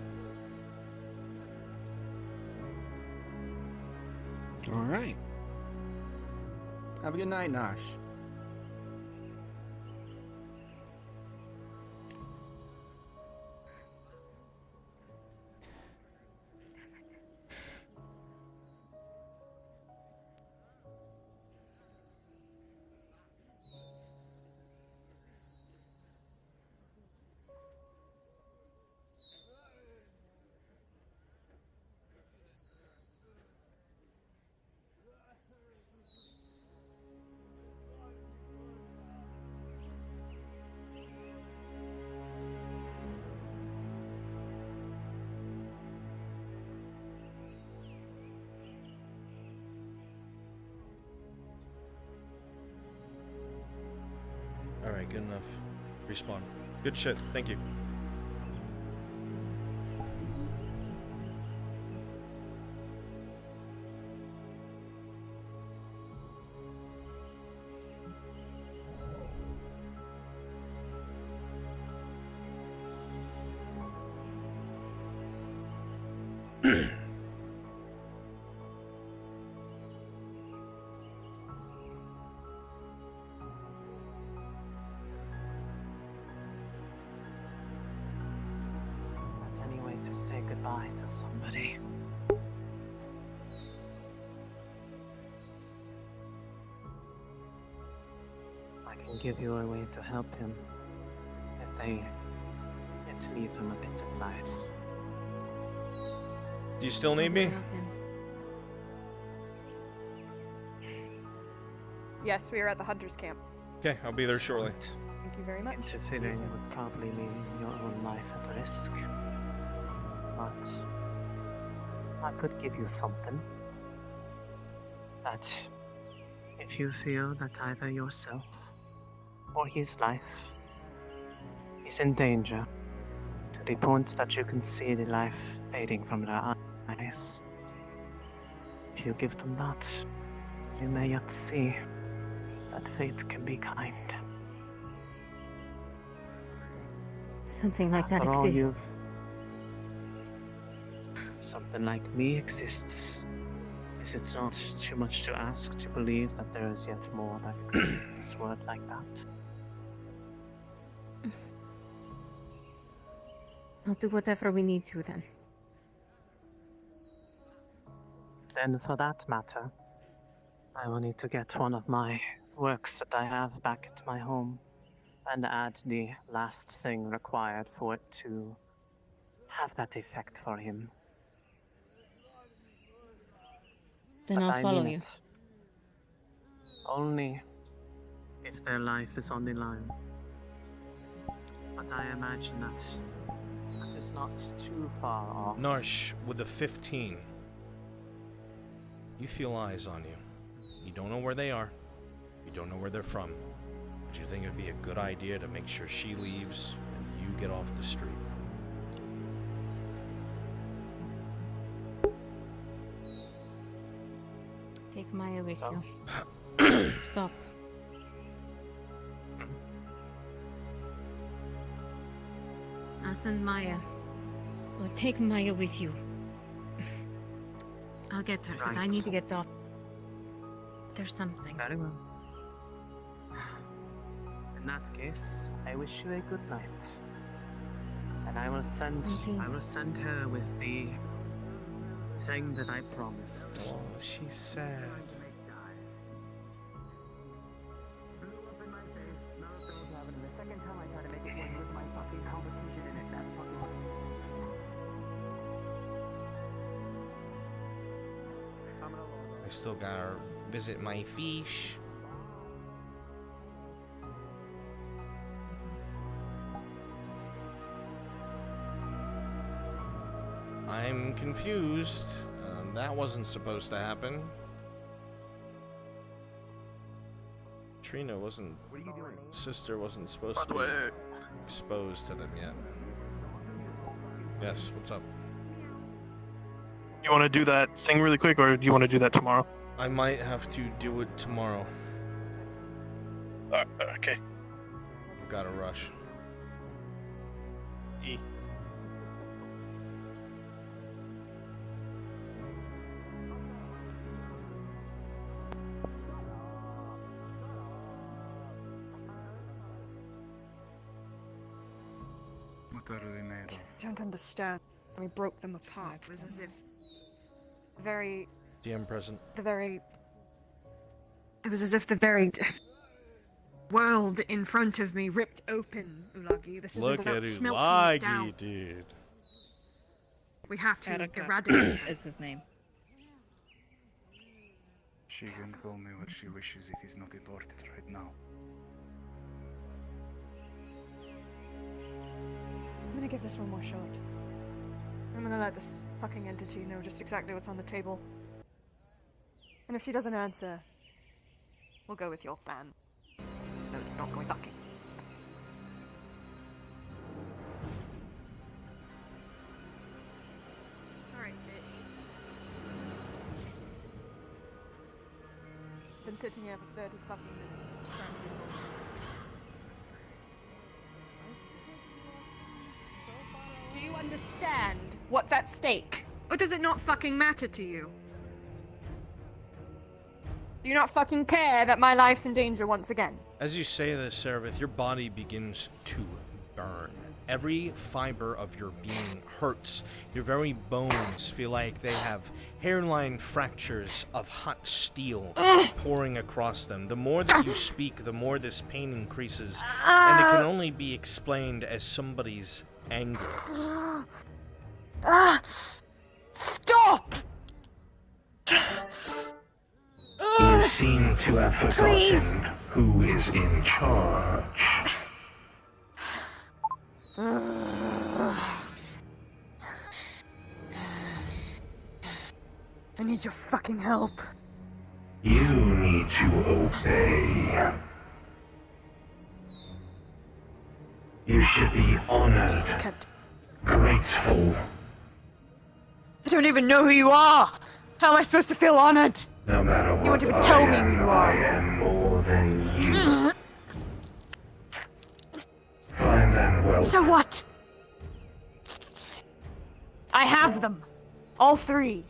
Alright. Have a good night, Nash. Alright, good enough. Respawn. Good shit, thank you. Any way to say goodbye to somebody. I can give you a way to help him if they get to leave him a bit of life. Do you still need me? Yes, we are at the hunter's camp. Okay, I'll be there shortly. Thank you very much. See you Interfering soon. would probably mean your own life at risk. But I could give you something that if you feel that either yourself or his life is in danger to the point that you can see the life fading from their eyes, if you give them that, you may yet see that fate can be kind. Something like that After all, exists. Something like me exists. Is it not too much to ask to believe that there is yet more that exists in this world like that? I'll do whatever we need to then. Then, for that matter, I will need to get one of my works that I have back at my home and add the last thing required for it to have that effect for him. Then But I'll I follow mean you. it. Only if their life is on the line. But I imagine that is not too far off. Narsh, with a 15, you feel eyes on you. You don't know where they are. You don't know where they're from. But you think it'd be a good idea to make sure she leaves and you get off the street. Take Maya with So? you. Stop. I'll send Maya. Or take Maya with you. I'll get her, but I Right. need to get off. There's something. Very well. In that case, I wish you a good night. And I will send her with the thing that I promised. Oh, she's sad. I still gotta visit my fish. I'm confused. That wasn't supposed to happen. Trina wasn't. What are you doing? Sister wasn't supposed to be exposed to them yet. Yes, what's up? You want to do that thing really quick, or do you want to do that tomorrow? I might have to do it tomorrow. Okay. I've got to rush. E. What are they made of? Don't understand. We broke them apart. It was as if very. DM present. It was as if the very world in front of me ripped open, Ulagi. This isn't Look about at smelting it down. Ulagi, dude. We have to Erica eradicate is his name. She can call me what she wishes. It is not important right now. I'm gonna give this one more shot. I'm gonna let this fucking entity know just exactly what's on the table. And if she doesn't answer, we'll go with your plan. No, it's not going fucking. Alright, bitch. Been sitting here for 30 fucking minutes. Trying to do more. Do you understand what's at stake? Or does it not fucking matter to you? Do you not fucking care that my life's in danger once again? As you say this, Seraph, your body begins to burn. Every fiber of your being hurts. Your very bones feel like they have hairline fractures of hot steel pouring across them. The more that you speak, the more this pain increases, and it can only be explained as somebody's anger. Stop! You seem to have forgotten who is in charge. I need your fucking help. You need to obey. You should be honored, grateful. I don't even know who you are! How am I supposed to feel honored? No matter You what won't even I tell me am, who you I are. am more than you. Fine then, well. So what? I have them. All three.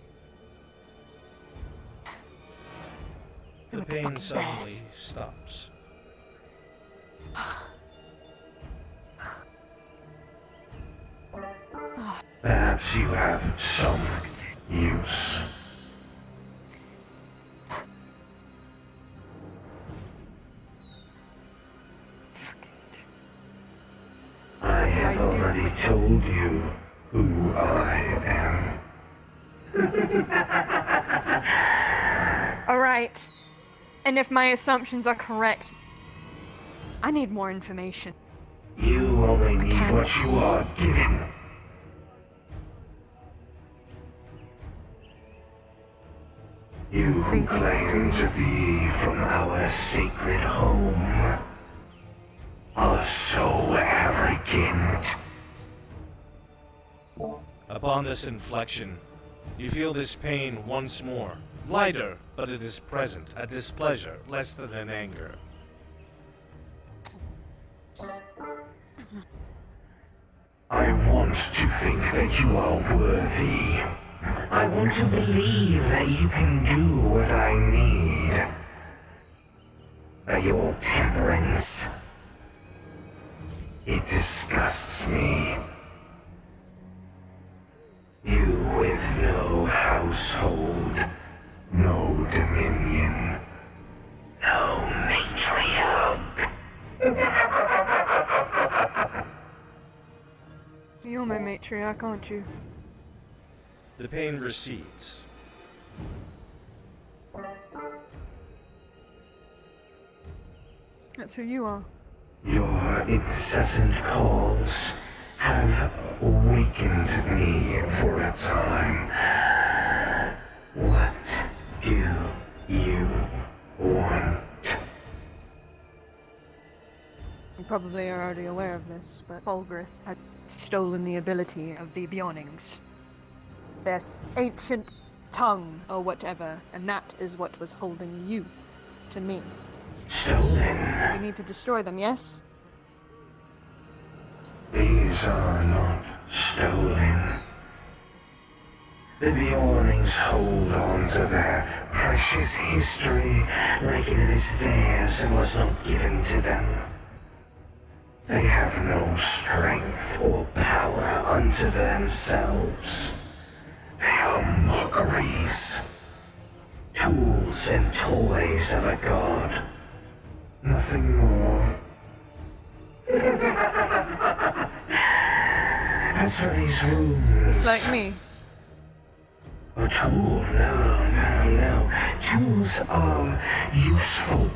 The What the pain fuck is suddenly this? stops. Perhaps you have some use. I have already told you who I am. Alright. And if my assumptions are correct, I need more information. You only need what you are given. You who claim to be from our sacred home are so arrogant. Upon this inflection, you feel this pain once more. Lighter, but it is present. A displeasure, less than an anger. I want to think that you are worthy. I want to believe that you can do what I need. But your temperance, it disgusts me. You with no household, no dominion, no matriarch. You're my matriarch, aren't you? The pain recedes. That's who you are. Your incessant calls have awakened me for a time. What do you want? You probably are already aware of this, but Fulgrith had stolen the ability of the Beyondings. This ancient tongue or whatever, and that is what was holding you to me. Stolen? We need to destroy them, yes? These are not stolen. The Beyondings hold on to their precious history like it is theirs and was not given to them. They have no strength or power unto themselves. They are mockeries, tools and toys of a god. Nothing more. As for these rooms... It's like me. A tool? No. Tools are useful.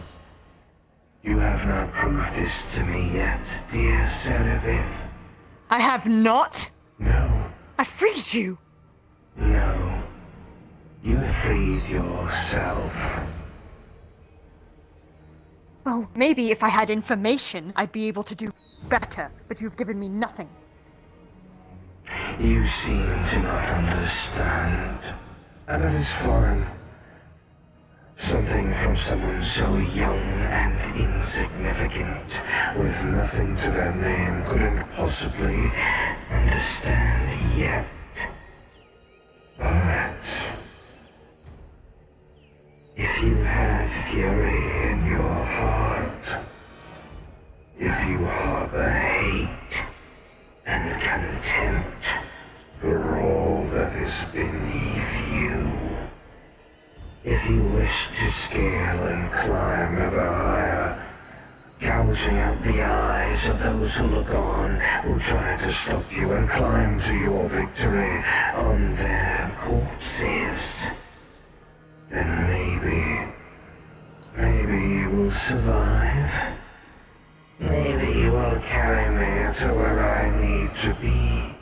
You have not proved this to me yet, dear Serapith. I have not? No. I freed you! No. You freed yourself. Well, maybe if I had information, I'd be able to do better, but you've given me nothing. You seem to not understand. And that is fine. Something from someone so young and insignificant, with nothing to their name, couldn't possibly understand yet. But if you have fury in your heart, if you harbor hate and contempt for all that is beneath you, if you wish to scale and climb ever higher, gouging out the eyes of those who look on, who try to stop you and climb to your victory on their corpses, then maybe you will survive. Maybe you will carry me to where I need to be,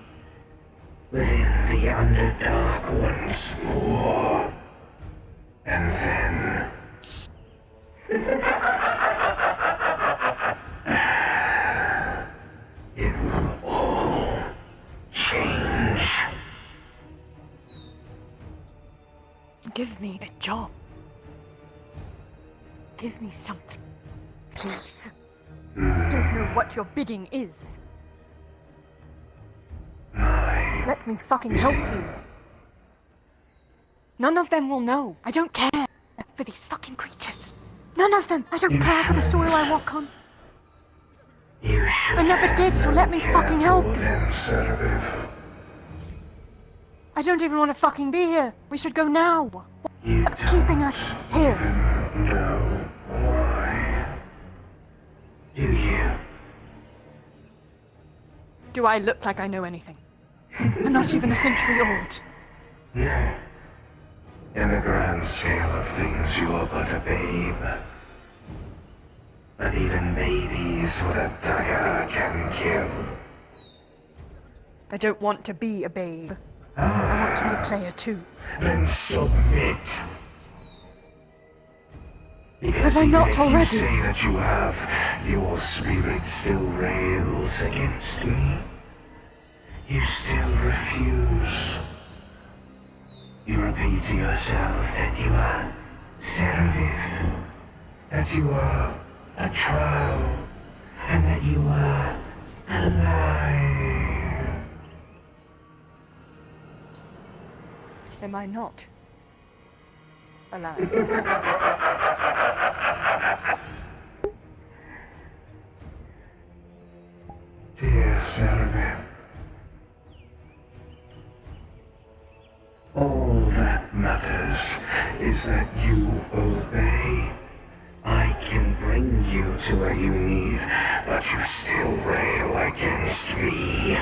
within the Underdark once more. And then... it will all change. Give me a job. Give me something. Please. I don't know what your bidding is. Let me fucking help you. None of them will know. I don't care for these fucking creatures. None of them. I don't care for the soil I walk on. You should I never did, so let me fucking help you. Them, Serapith. I don't even want to fucking be here. We should go now. What's keeping us here? know why. Do you? Do I look like I know anything? I'm not even a century old. No. In the grand scale of things, you are but a babe. But even babies with a dagger can kill. I don't want to be a babe. I want to be a player too. Then submit. Because Have I not if already? you say that you have, your spirit still rails against me. You still refuse. You repeat to yourself that you are Seraph, that you are a trial, and that you are alive. Am I not alive? Dear Seraph, all that matters is that you obey. I can bring you to where you need, but you still rail against me.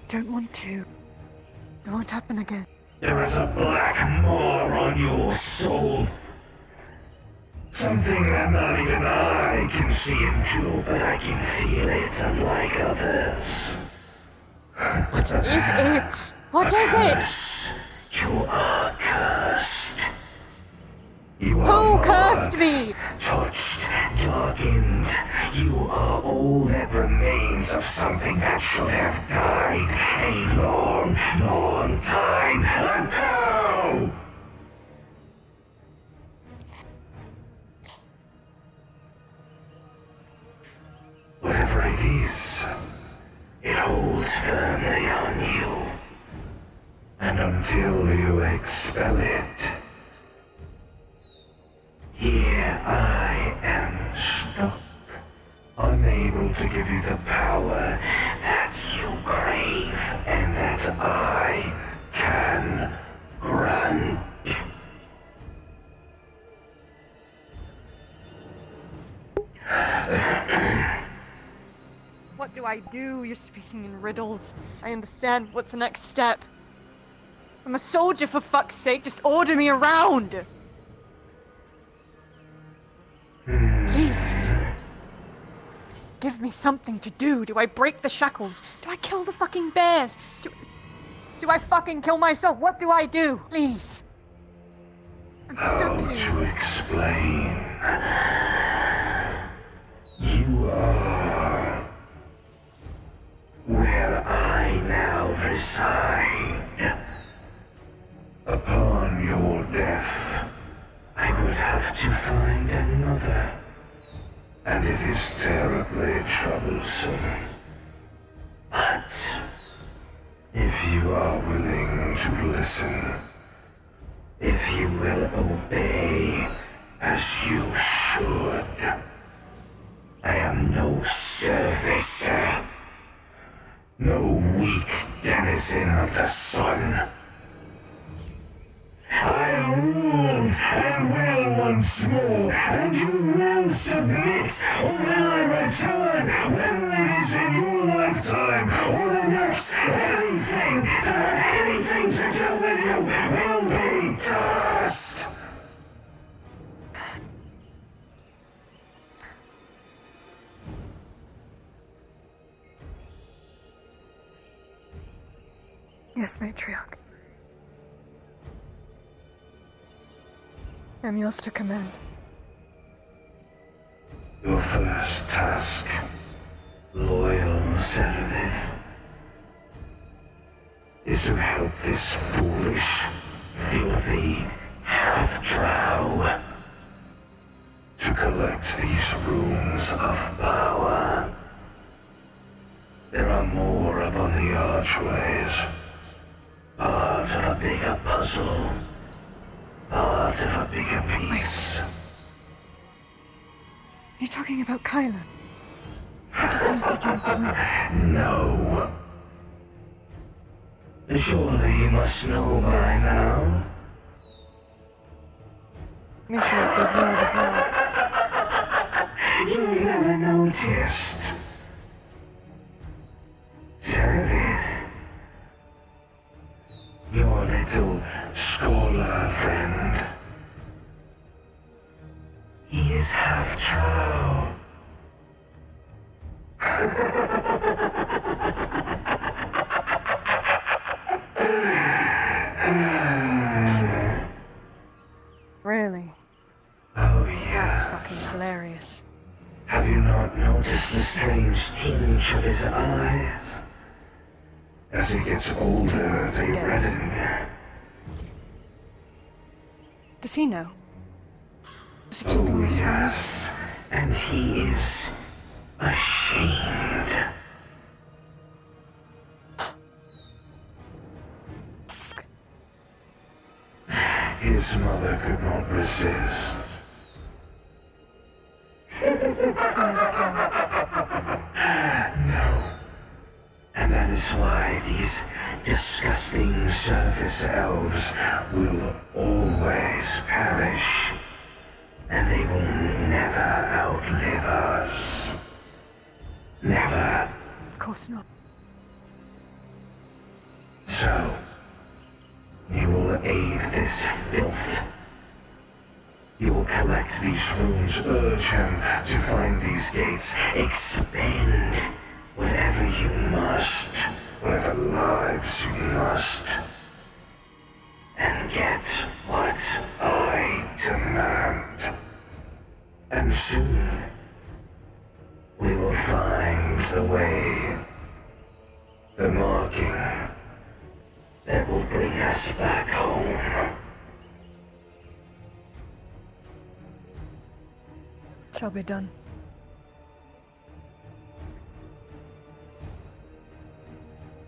Don't want to. It won't happen again. There is a black mar on your soul. Something that not even I can see into, but I can feel it unlike others. What is it? What is it? You are cursed. You Who are cursed marked, me? touched, darkened. You are all that remains of something that should have died a long, long time ago. Whatever it is, it holds firmly on you. And until you expel it, here I am stuck, unable to give you the power that you crave and that I can grant. What do I do? You're speaking in riddles. I understand. What's the next step? I'm a soldier, for fuck's sake. Just order me around. Please. Give me something to do. Do I break the shackles? Do I kill the fucking bears? Do I fucking kill myself? What do I do? Please. I'm How stuck here. to explain? You are where I now reside. Upon your death, I would have to find another. And it is terribly troublesome. But if you are willing to listen, if you will obey as you should, I am no servitor, no weak denizen of the sun. I rule and will once more, and you will submit, or when I return, whether it is in your lifetime or the next, anything that has anything to do with you will be dust. Yes, matriarch. I'm yours to command. Your first task, loyal Seraph, is to help this foolish, filthy half-drow to collect these runes of power. There are more upon the archways, part of a bigger puzzle. Part of a bigger piece. Are you talking about Kyla? What does he have to do with the roots? No. Surely you must know by now. Make sure there's no other plan. You've never noticed. Serenade. Your little scholar friend. He is half drow. Really? Oh That's yeah. fucking hilarious. Have you not noticed the strange tinge of his eyes? As he gets older, they redden. Does he know? Does he keep Oh his yes, and he is ashamed. His mother could not resist. No. And that is why these disgusting surface elves will always perish. And they will never outlive us. Never. Of course not. So, you will aid this filth. You will collect these runes, urge him to find these gates, expend whatever you must, whatever lives you must, and get what I demand. And soon, we will find the way, the marking that will bring us back home. Shall be done.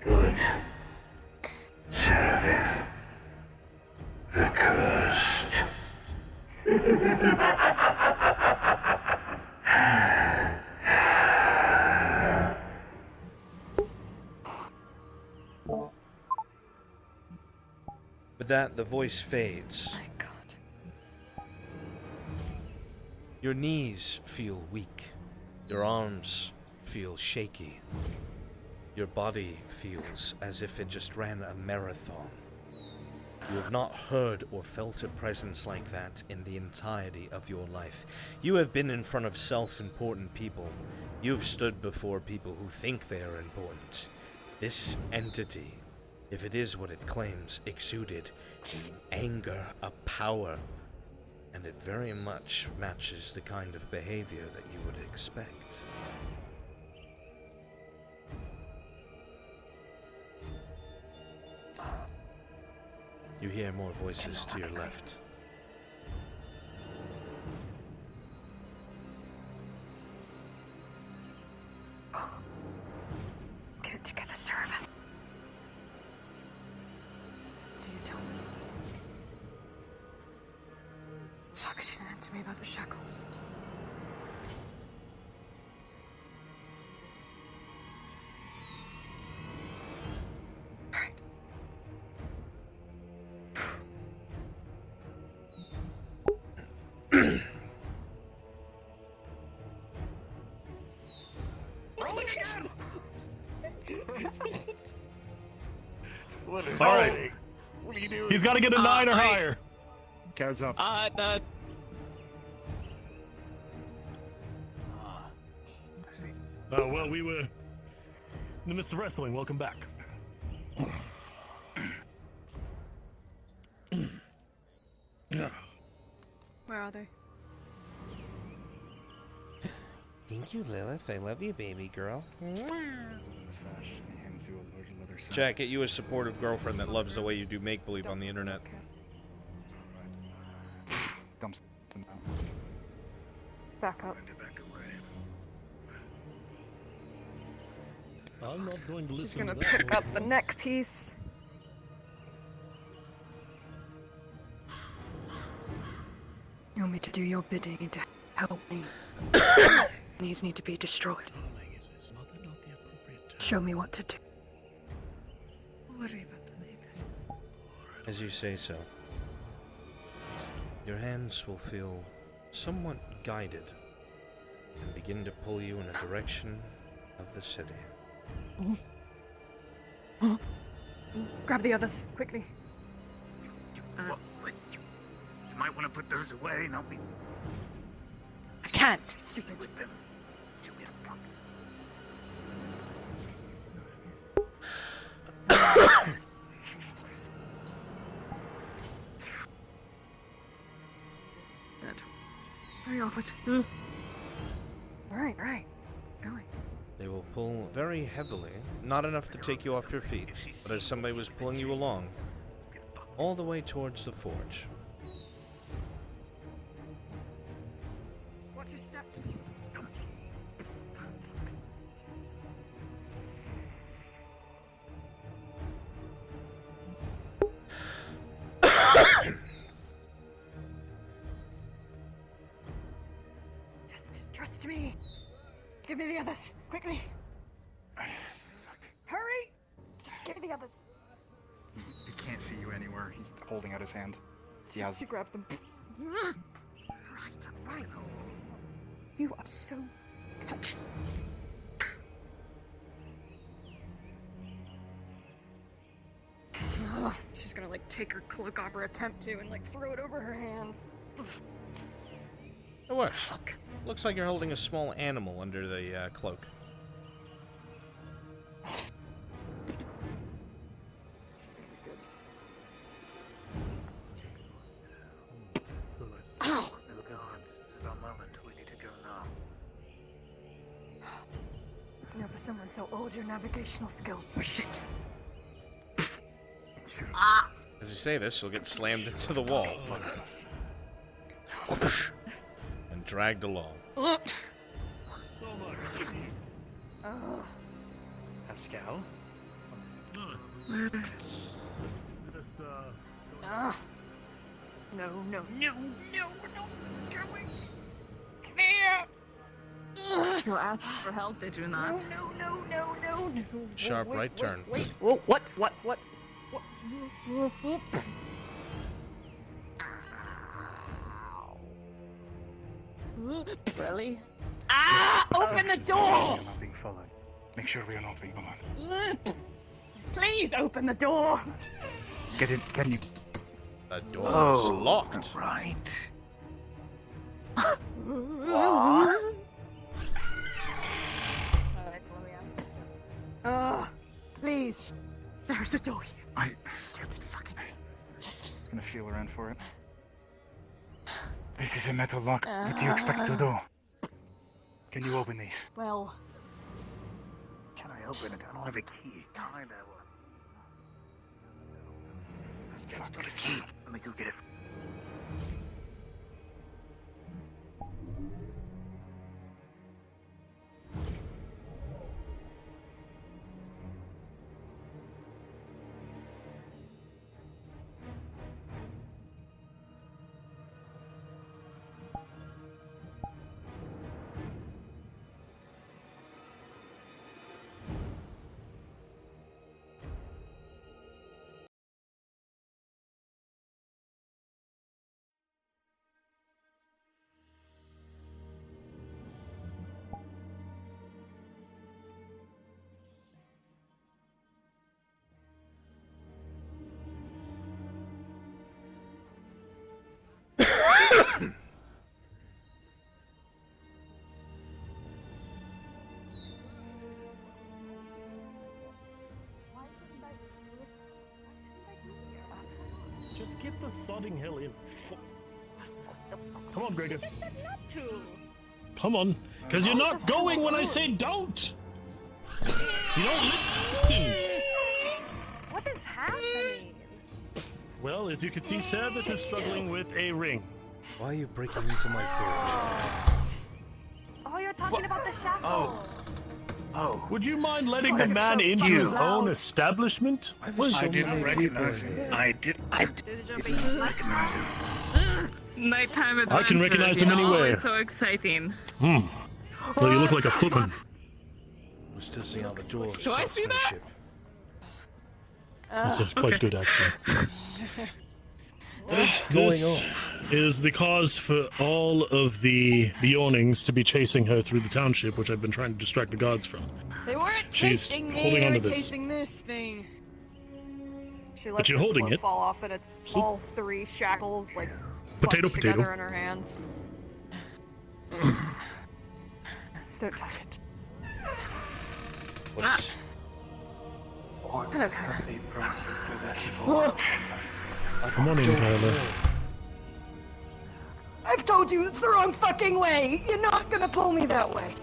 Good. Seraph. The cursed. With that, the voice fades. My God. Your knees feel weak. Your arms feel shaky. Your body feels as if it just ran a marathon. You have not heard or felt a presence like that in the entirety of your life. You have been in front of self-important people. You have stood before people who think they are important. This entity, if it is what it claims, exuded an anger, a power, and it very much matches the kind of behavior that you would expect. You hear more voices to your left. Get it together, Seraph. Did you tell me? Fuck, she didn't answer me about the shackles. What is All right. happening? What are you doing? He's got to get a 9 or higher. Cards up. I see. Oh, well, we were in the midst of wrestling. Welcome back. Where are they? Thank you, Lilith. I love you, baby girl. Hands you a large leather sack. Jack, get you a supportive girlfriend that loves the way you do make-believe on the internet. Dumps them out. Back up. I'm not going to She's listen gonna to that pick up the nonsense. neck piece. You want me to do your bidding to help me? These need to be destroyed. Darling, is mother not the appropriate term? Show me what to do. Don't worry about that. As you say so, your hands will feel somewhat guided and begin to pull you in a direction of the city. Grab the others, quickly. You might want to put those away, not be. I can't, stupid. Very awkward. Right. Going. They will pull very heavily, not enough to take you off your feet, but as somebody was pulling you along, all the way towards the forge. Watch your step. Trust me. Give me the others, quickly. Hurry! Just give me the others. He can't see you anywhere. He's holding out his hand. He has. She grabs them. Right. You are so touched. She's gonna like take her cloak off, or attempt to, and like throw it over her hands. It works. Looks like you're holding a small animal under the cloak. Ow! You know, for someone so old, your navigational skills are shit. As you say this, you'll get slammed into the wall. And dragged along. Pascal? No, we're not going. Come here. You asked for help, did you not? No. Sharp right turn. Wait. Whoa, what? Really? Open the door! We are not being followed. Make sure we are not being followed. Please open the door. Get in. Can you? The door is locked. Right. Please. There's a door here. Stupid fucking. Just. He's gonna feel around for it. This is a metal lock. What do you expect to do? Can you open these? Well. Can I open it? I don't have a key. Kinda. Let's get a key. Let me go get it. Just get the sodding hell in. Come on, Gregor. You said not to. Come on, because you're not going when I say don't. You don't listen. What is happening? Well, as you can see, Service is struggling with a ring. Why are you breaking into my forge? Oh, you're talking about the shackle. Oh. Would you mind letting the man into his own establishment? I didn't recognize him. I didn't recognize him. Nighttime adventures. I can recognize him anywhere. Always so exciting. Well, you look like a footman. We're still seeing all the dwarves. Do I see that? That's quite good, actually. What is going This on? is the cause for all of the Bjornings to be chasing her through the township, which I've been trying to distract the gods from. They weren't She's chasing me, holding they on were to this. chasing this thing. She But lets you're her holding cloak it. fall off, and it's all 3 shackles, like, Potato, bunched potato. together in her hands. Don't touch it. What's... Come on in, Tyler. I've told you it's the wrong fucking way! You're not gonna pull me that way!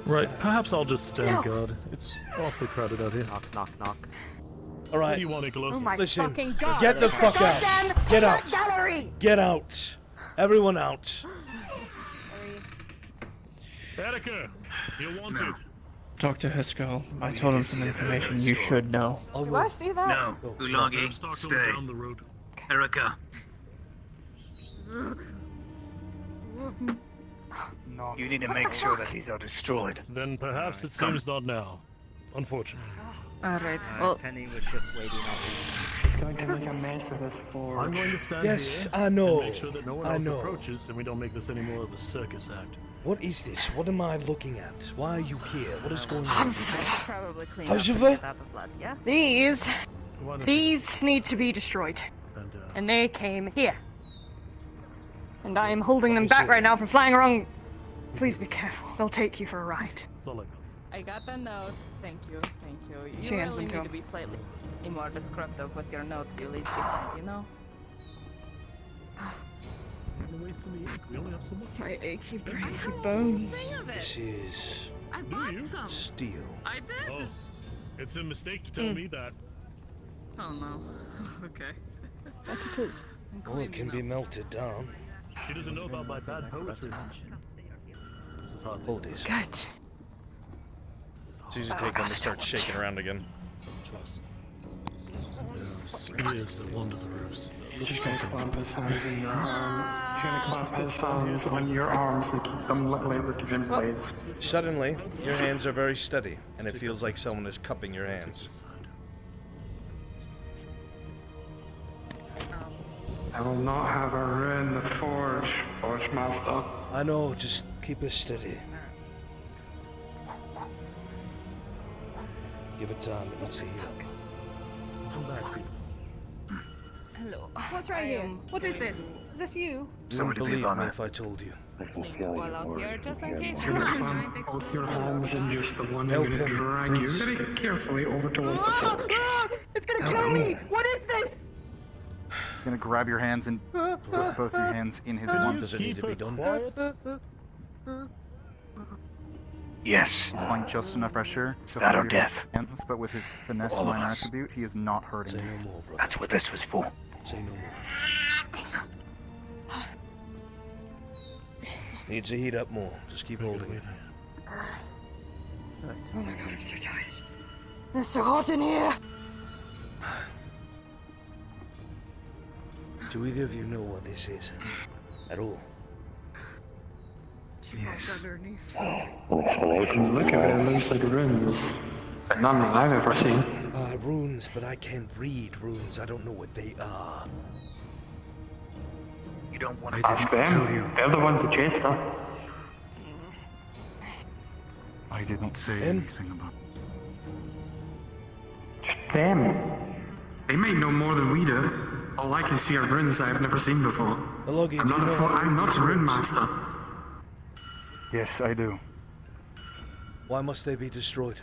Right, perhaps I'll just stand No. guard. It's awfully crowded out here. Knock, knock, knock. All right. What do you want, Nicholas? Oh my Listen, fucking god! get the It's fuck out. goddamn Get art out. Gallery! Get out. Everyone out. Erica, you want to? Dr. Hisco, I told him some information you should know. Do I see that? No, Ulagi, stay. Down the road. Erica. You need to make sure that these are destroyed. Then perhaps it seems not now. Unfortunately. Alright, well. Penny was just waiting on She's going to make a mess of this forge. I'm going to stand Yes, here I know. and make sure that no one I else know. approaches and we don't make this any more of a circus act. What is this? What am I looking at? Why are you here? What is going on? Probably clean How's up your and vet? get out of blood, yeah? These need to be destroyed. And they came here. And I am holding them back right now from flying around. Please be careful. They'll take you for a ride. I got the note. Thank you, thank you. She You hands really them to need to him. be slightly more descriptive with your notes you leave behind, you know? We only have so much. My achy, breaky bones. This is I bought some. steel. I did. Oh, it's a mistake to tell me that. Oh no. Okay. What it is? Well, it can be melted down. She doesn't know about my bad poetry. This is hard. Hold this. Good. As soon as you take them, they start shaking around again. Yes, that wander the roofs. He's just gonna clamp his hands in your arm. He's gonna clamp his hands on your arms and keep them laboured in place. Suddenly, your hands are very steady, and it feels like someone is cupping your hands. I will not have a ruin the forge, Master. I know, just keep it steady. Give it time, it needs to heat up. Come back, Peter. Hello. What's right here? What is this? Is this you? You wouldn't believe me if I told you. Well, out here, just in case. You're gonna clamp both your hands and just the one Help I'm gonna him, drag you please. very carefully over toward the forge. It's gonna kill me! What is this? He's gonna grab your hands and put both your hands in his one. Does it need to be done? Yes. He's applying just enough pressure to That or hold your death. hands, but with his finesse All of minor us. attribute, he is not hurting Say you. no more, brother. That's what this was for. Say no more. Needs to heat up more. Just keep holding it. Oh my god, I'm so tired. It's so hot in here! Do either of you know what this is? At all? Yes. Underneath. Look at it, it looks like runes. None that I've ever seen. Runes, but I can't read runes. I don't know what they are. You don't want I to just tell them. you. They're the ones that chased her. I didn't say Him? anything about. Just them. They may know more than we do. All I can see are runes I've never seen before. Logi, I'm do you not know a, how to I'm read not these a rune runes? master. Yes, I do. Why must they be destroyed?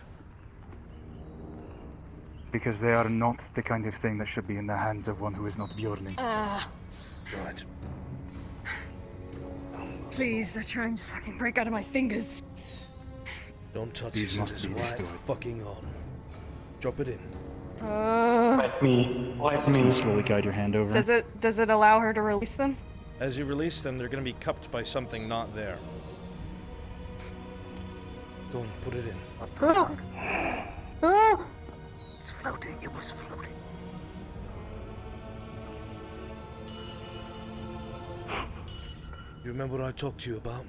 Because they are not the kind of thing that should be in the hands of one who is not Bjorning. Right. Please, they're trying to fucking break out of my fingers. Don't touch These this. must It's be right restored. fucking on. Drop it in. Let me. He's gonna slowly guide your hand over. Does it allow her to release them? As you release them, they're going to be cupped by something not there. Go and put it in. It's floating. It was floating. You remember what I talked to you about?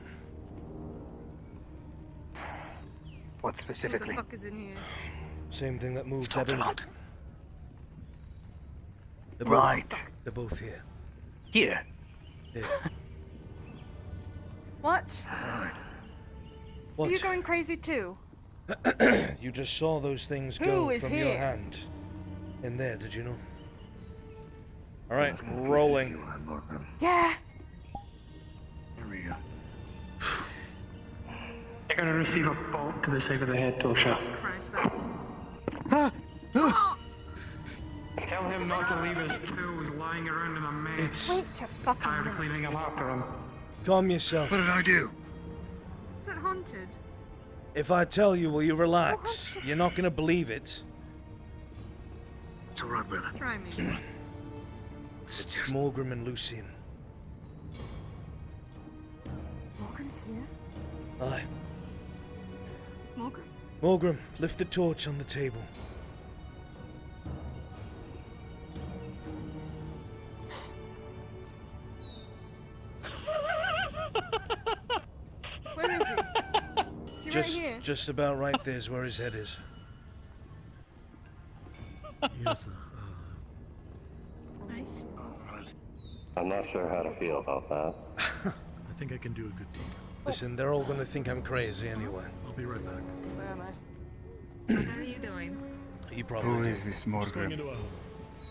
What specifically? What the fuck is in here? Same thing that moved Talked a that lot. Right. They're both here. Here. Yeah. What? What? Are you going crazy too? You just saw those things Who go is from your here? hand. In there, did you know? Alright, rolling. Yeah. Here we go. You're gonna receive a bolt to the side of the head, Tosha. Christ. Tell him not to leave his tools lying around in a mess. Wait to fucking Tired of minute. cleaning them after him. Calm yourself. What did I do? Is it haunted? If I tell you, will you relax? You're not gonna believe it. It's alright, brother. Try me. It's Morgrim and Lucian. Morgan's here. Aye. Morgan. Morgrim, lift the torch on the table. Where is he? Is he right here? Just about right there's where his head is. Yes, sir. Nice. I'm not sure how to feel about that. I think I can do a good deed. Listen, they're all gonna think I'm crazy anyway. I'll be right back. Where am I? What are you doing? He probably Who did. is this Just going into Morgrim?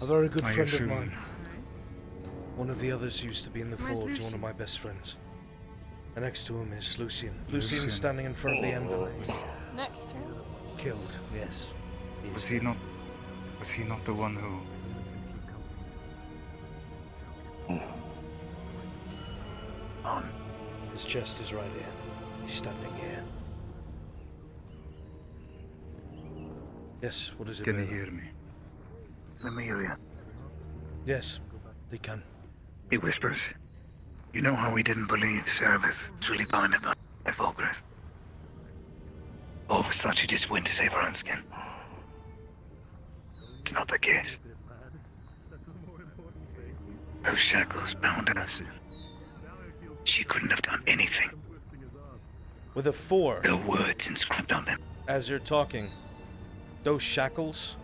a A very good I friend of assume- mine. One of the others used to be in the Where's forge, one Lucian? of my best friends. And next to him is Lucian. Lucian's standing in front of the anvil. Next turn. Killed, yes. He is Was he dead. not? Was he not the one who? His chest is right here. He's standing here. Yes, what is it? Can he brother? hear me? Let me hear you. Yes, they can. He whispers. You know how we didn't believe service was really blinded by Volgreth? Always thought she just went to save her own skin. It's not the case. Those shackles bound us. She couldn't have done anything. With a 4, There are words inscribed on them. as you're talking, those shackles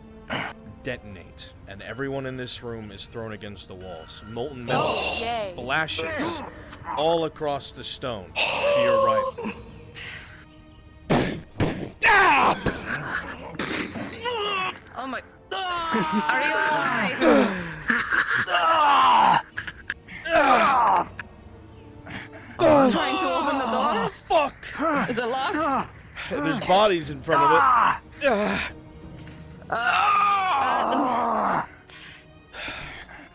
detonate, and everyone in this room is thrown against the walls. Molten metal Yay. splashes all across the stone to your right. Oh my. Are you alright? Trying to open the door? Fuck! Is it locked? There's bodies in front of it.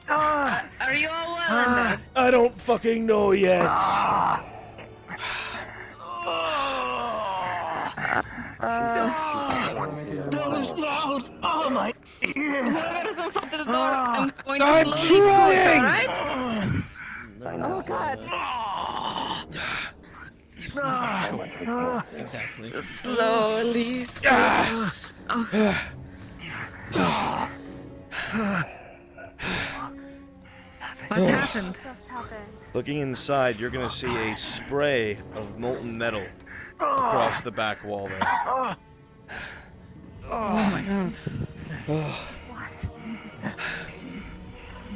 Are you all well in there? I don't fucking know yet. That was loud! Oh my ears! Whoever's in front of the door, I'm going to I'm slowly scoot, trying! alright? Oh god. Exactly. Slowly scoot. What happened? Just happened. Looking inside, you're gonna see a spray of molten metal across the back wall there. Oh my god. What?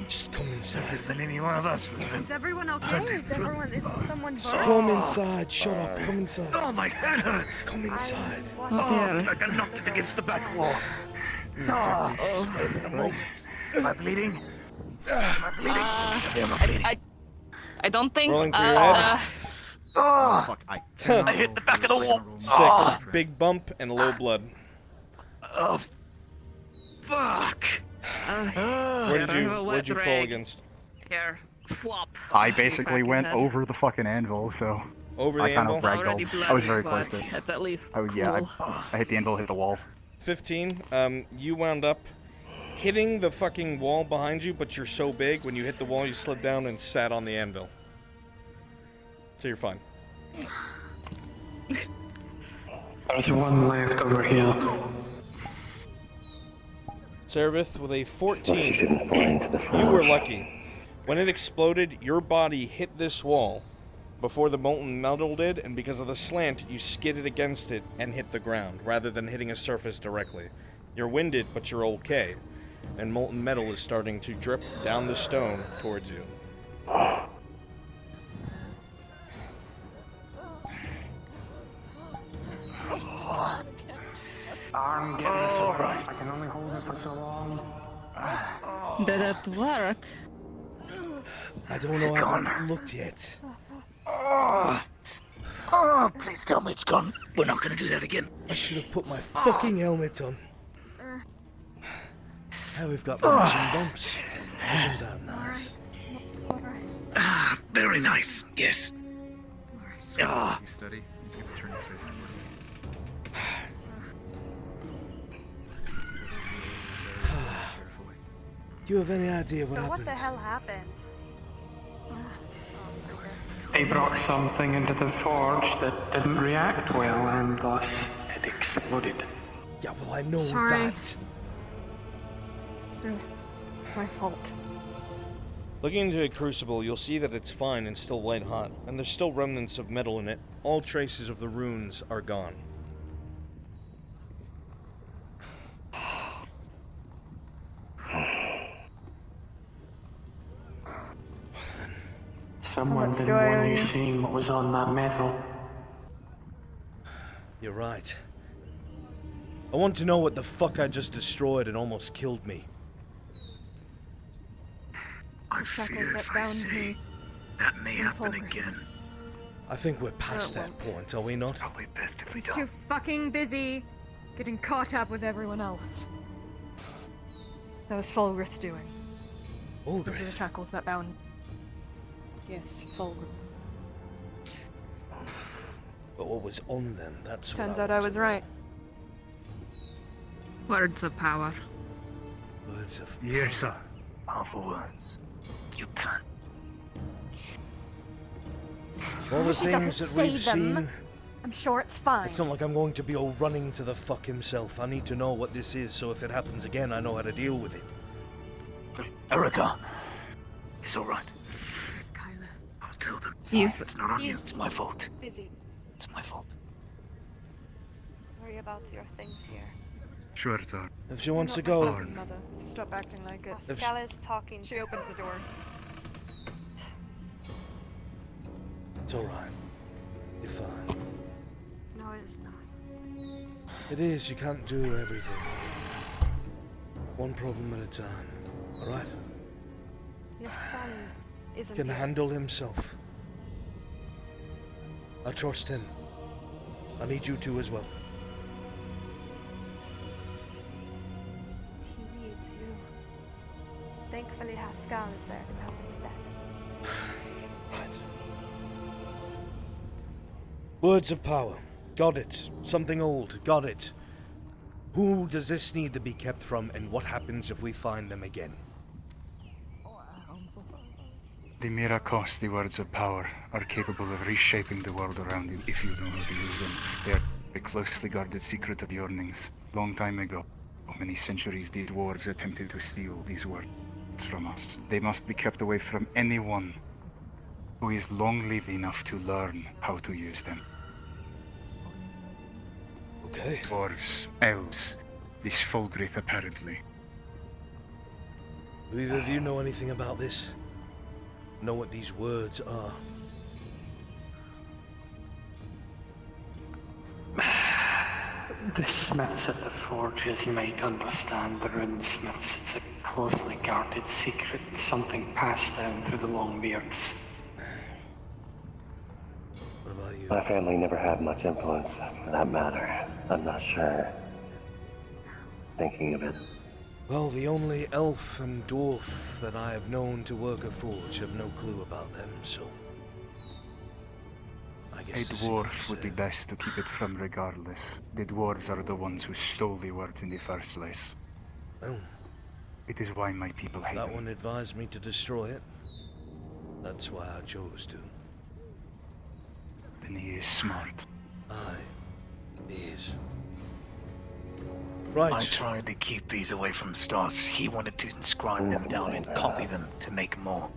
Just come inside. Than any one of us. Is everyone okay? Is someone burned? Come inside. Shut up. Come inside. Oh, my head hurts. Come inside. Oh dear. I got knocked up against the back wall. Explain in a moment. Am I bleeding? Am I bleeding? I don't think. Rolling through your head. Fuck, I hit the back of the wall. 6. Big bump and low blood. Oh, fuck. Where'd you fall against? Here. Flop. I basically Back went ahead. over the fucking anvil, so Over the I kind anvil? of Already ragdolled. I was very bloody, close to but it. it's at least Oh yeah, cool. I hit the anvil, hit the wall. 15. You wound up hitting the fucking wall behind you, but you're so big, when you hit the wall, you slid down and sat on the anvil. So you're fine. There's one left over here. Servith with a 14. You were lucky. When it exploded, your body hit this wall before the molten metal did, and because of the slant, you skidded against it and hit the ground, rather than hitting a surface directly. You're winded, but you're okay. and molten metal is starting to drip down the stone towards you. I'm getting this alright. I can only hold it for so long. Did it work? I don't know. I haven't looked yet. Please tell me it's gone. We're not gonna do that again. I should have put my fucking helmet on. Now we've got matching bumps. Isn't that nice? Very nice. Yes. You steady. He's gonna turn your face inward. Do you have any idea what So happened? what the hell happened? They brought something into the forge that didn't react well, and thus it exploded. Yeah, well, I know Sorry. that. It's my fault. Looking into a crucible, you'll see that it's fine and still white hot, and there's still remnants of metal in it. All traces of the runes are gone. Someone much didn't do I want owe you you? seeing what was on that metal. You're right. I want to know what the fuck I just destroyed and almost killed me. I Shackles fear that if I bound say me. that may in happen focus. again. I think we're past that point, are we not? Probably best if we He's don't. too fucking busy getting caught up with everyone else. That was Fulgrith's doing. Those are the Fulgrith? shackles that bound. Yes, Fulgrith. But what was on them, that's what Turns I out I want was to know. right. Words of power. Words of Yes, sir. Powerful words. You can't. all the If he doesn't things that say we've them, seen. I'm sure it's fine. It's not like I'm going to be all running to the fuck himself. I need to know what this is, so if it happens again, I know how to deal with it. Erica, it's all right. It's Kyla. I'll tell them. He's- It's not on you. He's- It's my fault. Busy. It's my fault. Worry about your things here. Sure, Thor. If she wants to Not my go, fucking mother, so stop acting like it. If Scala's talking. She opens the door. it's alright. You're fine. No, it is not. It is, you can't do everything. One problem at a time. Alright? Your son isn't Can here. handle himself. I trust him. I need you to as well. He needs you. Thankfully, Haskell is there to help instead. Right. Words of power. Got it. Something old. Got it. Who does this need to be kept from, and what happens if we find them again? The Miracos, the words of power, are capable of reshaping the world around you if you know how to use them. They are a closely guarded secret of yearnings. Long time ago, many centuries, the dwarves attempted to steal these words from us. They must be kept away from anyone who is long-lived enough to learn how to use them. Okay. Dwarves, elves, this Fulgrith apparently. Do either of you know anything about this? Know what these words are? The smiths at the forges might understand the runesmiths. It's a closely guarded secret, something passed down through the Longbeards. What about you? My family never had much influence for that matter. I'm not sure. Thinking of it. Well, the only elf and dwarf that I have known to work a forge have no clue about them, so... I A guess this dwarf would be best to keep it from regardless. The dwarves are the ones who stole the words in the first place. Well, It is why my people hate that them. one advised me to destroy it. That's why I chose to. Then he is smart. Aye, he is. Right. I tried to keep these away from Stas. He wanted to inscribe them down and copy them to make more.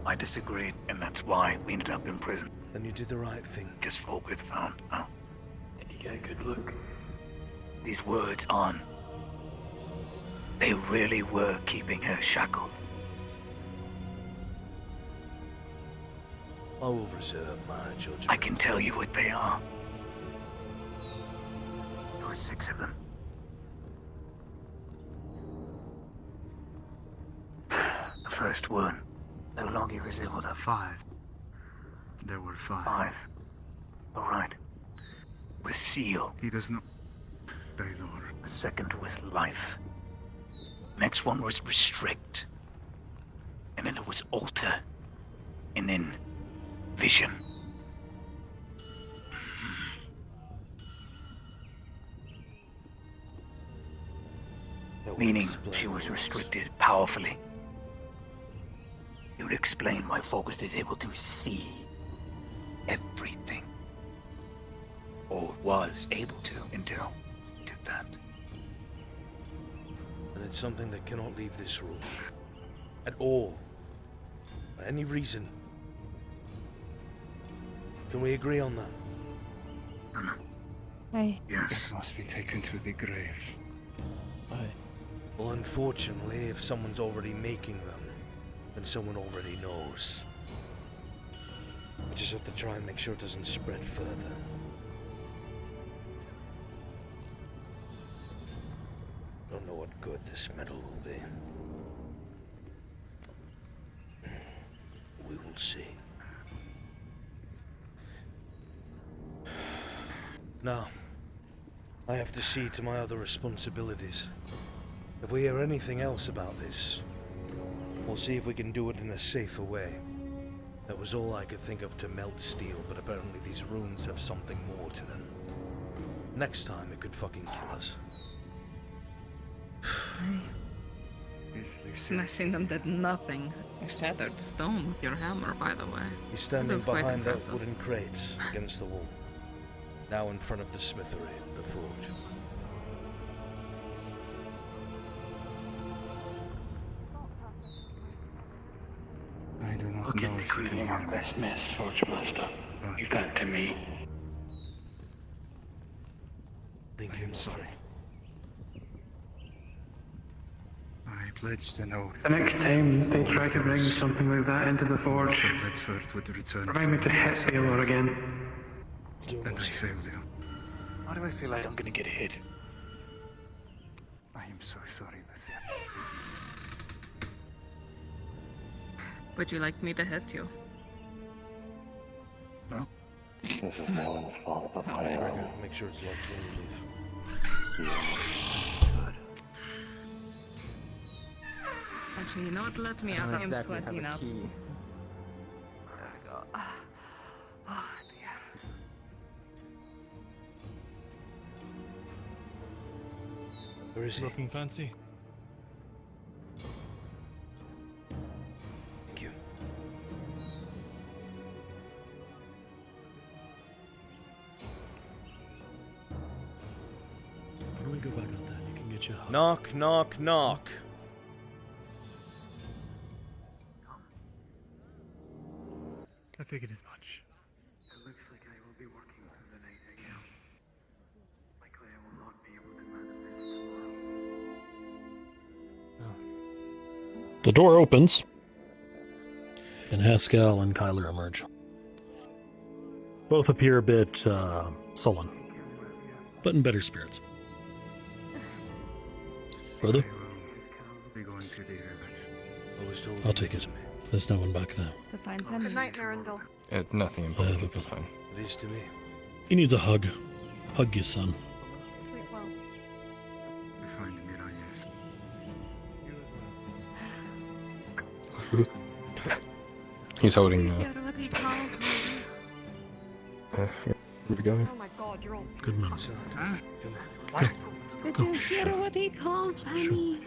I disagreed, and that's why we ended up in prison. Then you did the right thing. Just Fulgrith found out. Did you get a good look? These words on. They really were keeping her shackled. I will reserve my judgment. I can tell you what they are. There were 6 of them. The first one no longer is able to. 5. There were 5. 5. All right. Was Seal. He does not. Baylor. The second was Life. Next one was Restrict. And then it was Alter. And then Vision. Meaning she was restricted powerfully. It would explain why Focus is able to see everything. Or was able to until he did that. And it's something that cannot leave this room. At all. For any reason. Can we agree on that? Aye. Yes. It must be taken to the grave. Well, unfortunately, if someone's already making them, then someone already knows. I just have to try and make sure it doesn't spread further. Don't know what good this metal will be. We will see. Now, I have to see to my other responsibilities. If we hear anything else about this, we'll see if we can do it in a safer way. That was all I could think of to melt steel, but apparently these runes have something more to them. Next time it could fucking kill us. Smashing them did nothing. You shattered stone with your hammer, by the way. He's standing was quite behind that impressive. wooden crate against the wall. Now in front of the smithery, the forge. I do not Look know at the if you can cleaning hear up me. this mess, Forge Master. Leave that to me. Thank you, sorry. I pledged an oath. The next time they try to bring something like that into the forge, Redford would return. remind me to hit Baylor again. And I failed you. Why do I feel like I'm gonna get hit? I am so sorry, Lucia. Would you like me to hit you? No. This is no one's fault but my own. Make sure it's locked when you leave. Actually, you know what? Let me out. I am sweating up. Key. There we go. Oh, dear. Where is he? Looking fancy. Thank you. Why don't we go back out there? You can get your hug. Knock, knock, knock. I figured as much. It looks like I will be working through the night again. Likely I will not be able to manifest tomorrow. The door opens, and Haskell and Kyler emerge. Both appear a bit sullen, but in better spirits. Brother, Be going through the river. I'll take it. There's no one back there. The fine Good night, Mirandel. Nothing I important. have a It's fine. It is to me. He needs a hug. Hug your son. Sleep well. We find Miralles. He's holding. Hear what he calls me. Where are we going? Oh my god, you're all. Good man. Did you hear what he calls me?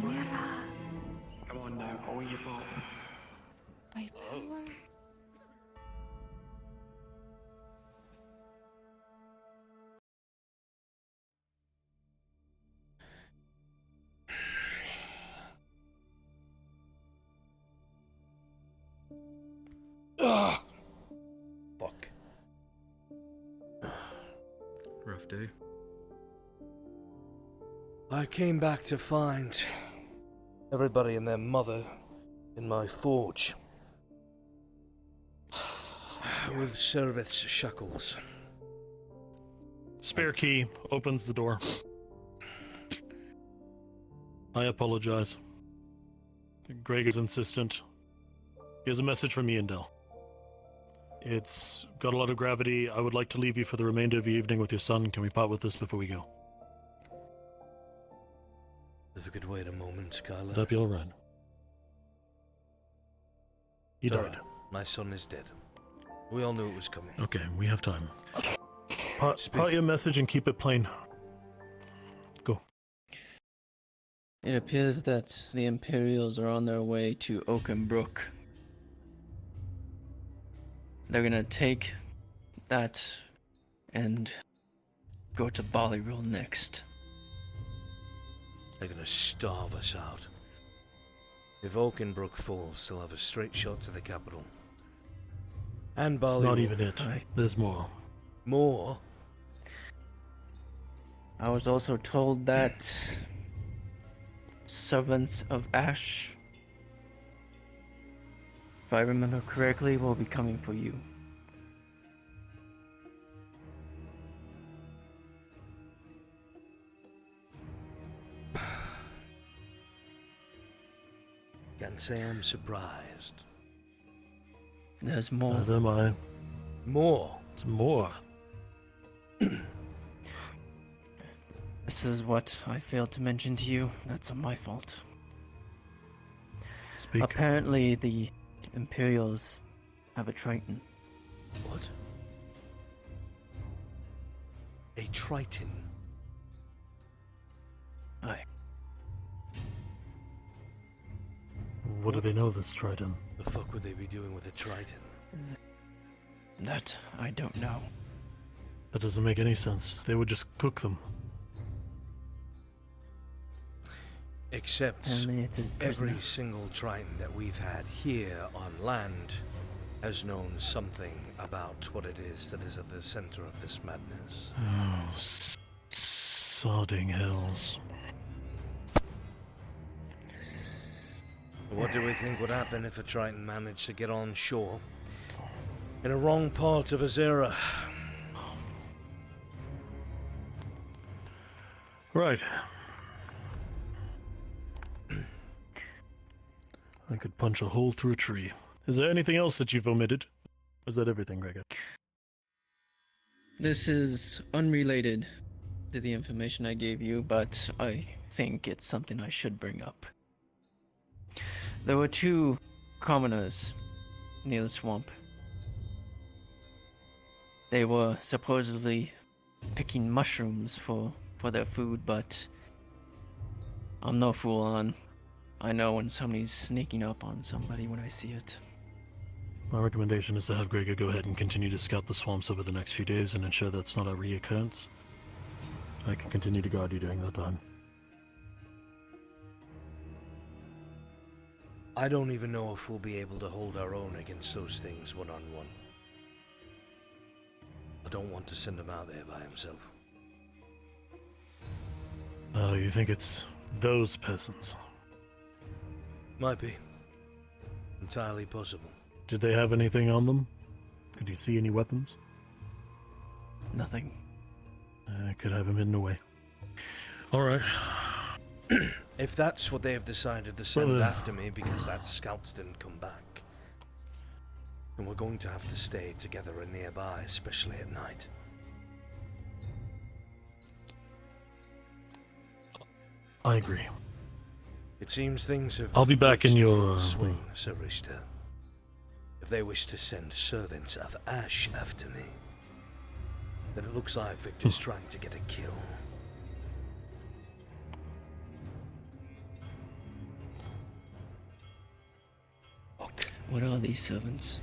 Mira. Come on now, hold your ball. My power. Ugh. Fuck. Rough day. I came back to find everybody and their mother in my forge. With Servith's shackles. Spare key opens the door. I apologize. Greg is insistent. He has a message from Iandel. It's got a lot of gravity. I would like to leave you for the remainder of the evening with your son. Can we part with this before we go? If we could wait a moment, Skylar. Would that be alright? He Dara, died. my son is dead. We all knew it was coming. Okay, we have time. Part your message and keep it plain. Go. It appears that the Imperials are on their way to Oakenbrook. They're gonna take that and go to Ballyrill next. They're gonna starve us out. If Oakenbrook falls, they'll have a straight shot to the capital. And Ballyrill. It's not even it. There's more. More? I was also told that servants of Ash, if I remember correctly, will be coming for you. Can't say I'm surprised. There's more. Neither am I. More? It's more. This is what I failed to mention to you. That's my fault. Speak. Apparently, the Imperials have a Triton. What? A Triton? Aye. What do they know of this Triton? The fuck would they be doing with a Triton? That I don't know. That doesn't make any sense. They would just cook them. Except every single Triton that we've had here on land has known something about what it is that is at the center of this madness. Oh, sodding hells. What do we think would happen if a Triton managed to get on shore in a wrong part of Azera? Right. I could punch a hole through a tree. Is there anything else that you've omitted? Is that everything, Gregor? This is unrelated to the information I gave you, but I think it's something I should bring up. There were two commoners near the swamp. They were supposedly picking mushrooms for their food, but I'm no fool on. I know when somebody's sneaking up on somebody when I see it. My recommendation is to have Gregor go ahead and continue to scout the swamps over the next few days and ensure that's not a reoccurrence. I can continue to guard you during that time. I don't even know if we'll be able to hold our own against those things one-on-one. I don't want to send him out there by himself. Oh, you think it's those peasants? Might be. Entirely possible. Did they have anything on them? Could you see any weapons? Nothing. I could have him hidden away. Alright. If that's what they have decided to send after me because that scouts didn't come back, then we're going to have to stay together and nearby, especially at night. I agree. It seems things have I'll be back in reached your full swing, Sir Richter. If they wish to send servants of Ash after me, then it looks like Victor's trying to get a kill. What are these servants?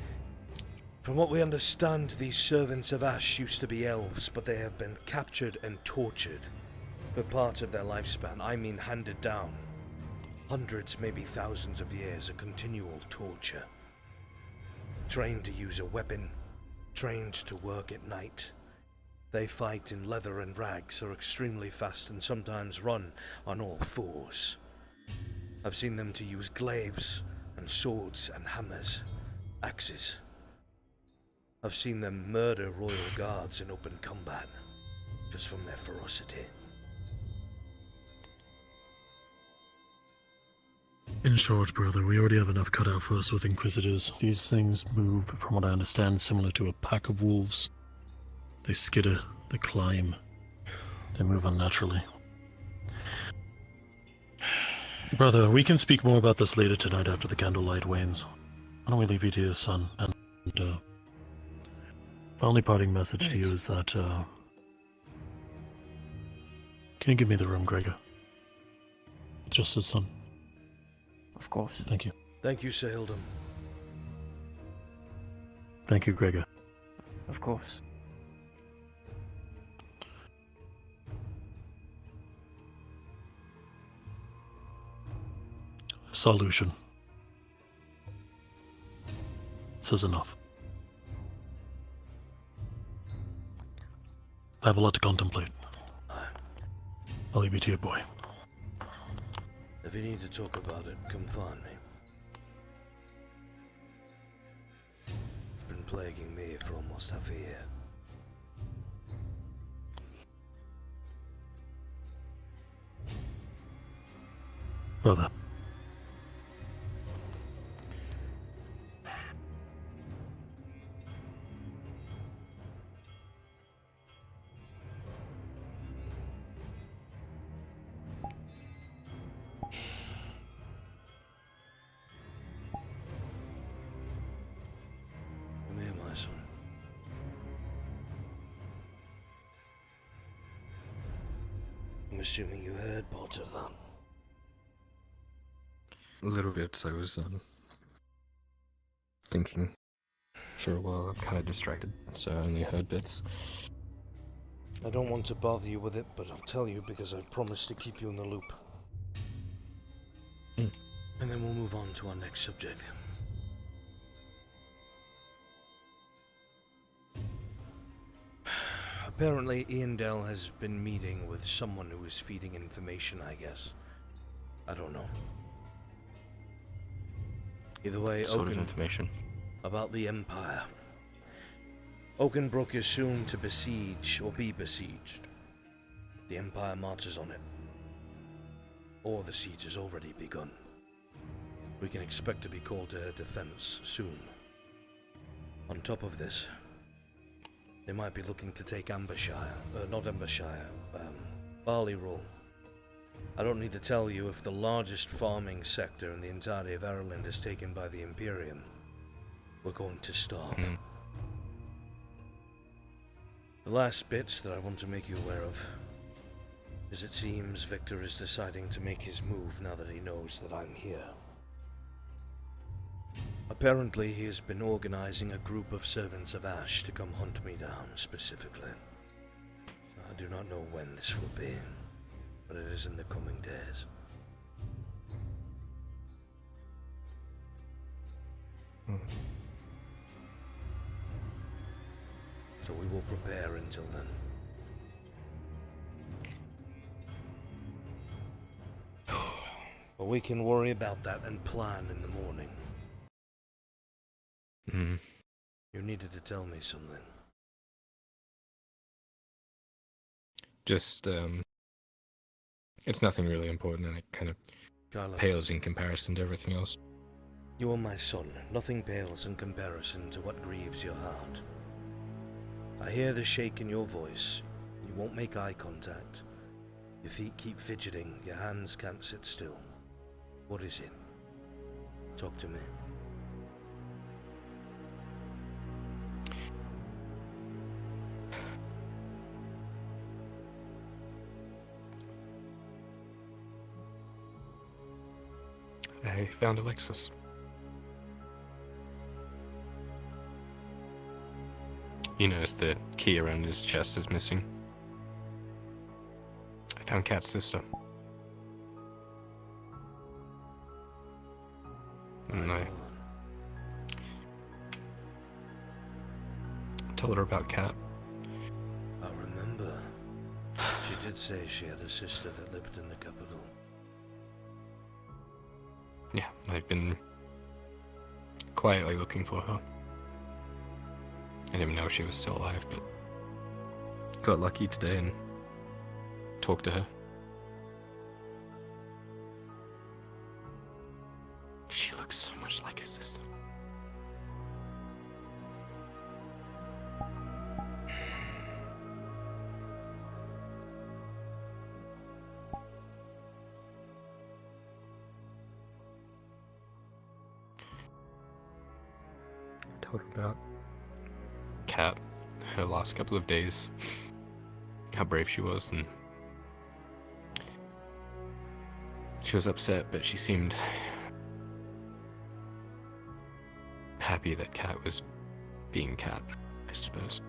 From what we understand, these servants of Ash used to be elves, but they have been captured and tortured for part of their lifespan. I mean handed down. Hundreds, maybe thousands of years of continual torture. Trained to use a weapon, trained to work at night. They fight in leather and rags, are extremely fast, and sometimes run on all fours. I've seen them to use glaives and swords and hammers, axes. I've seen them murder royal guards in open combat, just from their ferocity. In short, brother, we already have enough cut out for us with Inquisitors. These things move, from what I understand, similar to a pack of wolves. They skitter, they climb, they move unnaturally. Brother, we can speak more about this later tonight after the candlelight wanes. Why don't we leave you to your son? And my only parting message to you is that, can you give me the room, Gregor? Just his son. Of course. Thank you. Thank you, Sir Hildum. Thank you, Gregor. Of course. Solution. Says enough. I have a lot to contemplate. I'll leave you to your boy. If you need to talk about it, come find me. It's been plaguing me for almost half a year. Brother. Come here, my son. I'm assuming you heard part of that. A little bit. I was thinking for a while. I'm kind of distracted, so I only heard bits. I don't want to bother you with it, but I'll tell you because I've promised to keep you in the loop. And then we'll move on to our next subject. Apparently, Iandel has been meeting with someone who is feeding information, I guess. I don't know. Either way, What sort of Oaken, information? about the Empire. Oaken broke your soon to besiege, or be besieged. The Empire marches on it. Or the siege has already begun. We can expect to be called to her defense soon. On top of this, they might be looking to take Ambershire, not Ambershire, Barley Roll. I don't need to tell you, if the largest farming sector in the entirety of Ireland is taken by the Imperium, we're going to starve. The last bit that I want to make you aware of is it seems Victor is deciding to make his move now that he knows that I'm here. Apparently, he has been organizing a group of servants of Ash to come hunt me down specifically. I do not know when this will be, but it is in the coming days. So we will prepare until then. But we can worry about that and plan in the morning. You needed to tell me something. Just, it's nothing really important, and it kind of Kyla, pales in comparison to everything else. you are my son. Nothing pales in comparison to what grieves your heart. I hear the shake in your voice. You won't make eye contact. Your feet keep fidgeting. Your hands can't sit still. What is it? Talk to me. I found Alexis. You notice the key around his chest is missing. I found Kat's sister. And I told her about Kat. I remember. did say she had a sister that lived in the capital. Yeah, I've been quietly looking for her. I didn't even know she was still alive, but got lucky today and talked to her. She looks so much like her sister. Told her about Kat, her last couple of days, how brave she was, and she was upset, but she seemed happy that Kat was being Kat, I suppose.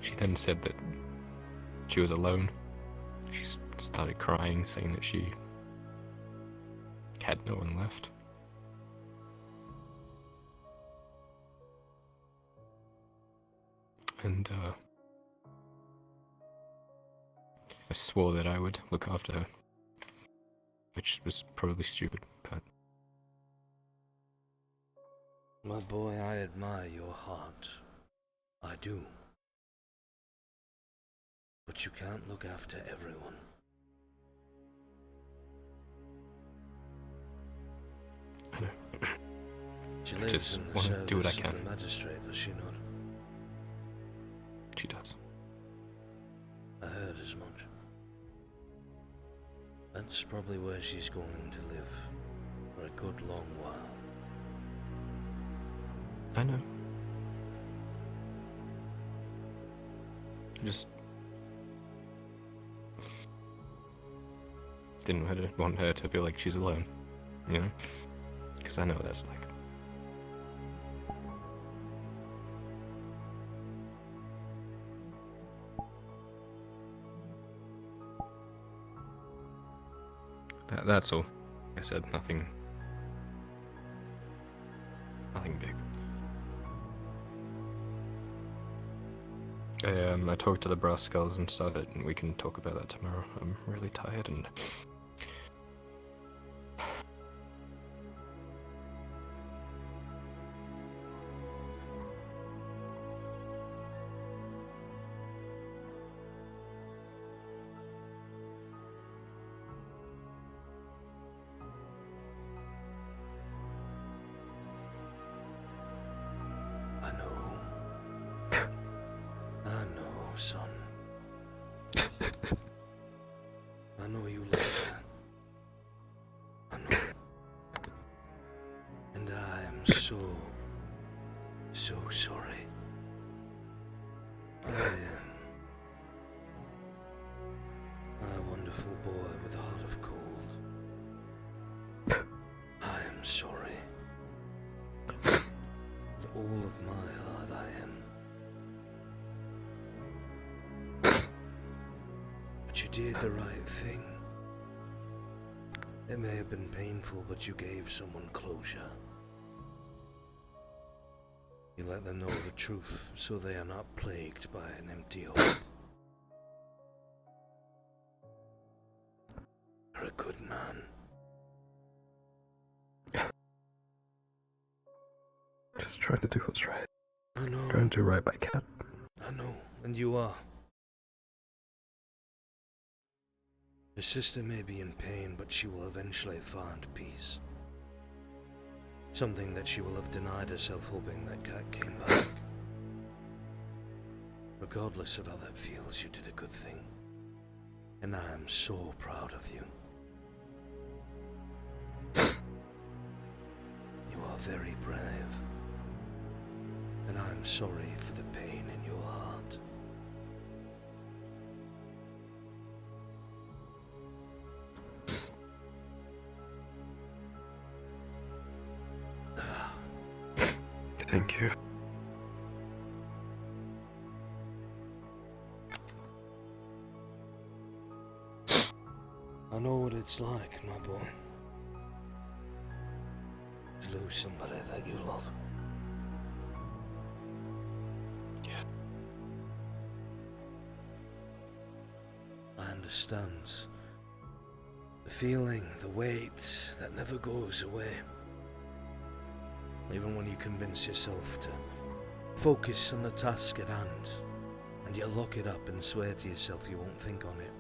She then said that she was alone. She started crying, saying that she had no one left. And I swore that I would look after her, which was probably stupid, but... My boy, I admire your heart. I do. But you can't look after everyone. I know. She I lives just in the want to do what I service of can. the magistrate, does she not? She does. I heard as much. That's probably where she's going to live for a good long while. I know. I just didn't want her to feel like she's alone, you know? Because I know what that's like. That's all. Like I said, nothing big. I talked to the brass skulls and stuff, and we can talk about that tomorrow. I'm really tired and... Son. I know you loved her. I know. And I am so sorry. I am a wonderful boy with a heart of gold. I am sorry. With all of my heart I am. But you did the right thing. It may have been painful, but you gave someone closure. You let them know the truth, so they are not plagued by an empty hope. You're a good man. Just trying to do what's right. I know. Trying to do right by Kat. I know, and you are. Your sister may be in pain, but she will eventually find peace. Something that she will have denied herself, hoping that Kat came back. Regardless of how that feels, you did a good thing. And I am so proud of you. You are very brave. And I am sorry for the pain in your heart. Thank you. I know what it's like, my boy. To lose somebody that you love. Yeah. I understand. The feeling, the weight that never goes away. Even when you convince yourself to focus on the task at hand, and you lock it up and swear to yourself you won't think on it.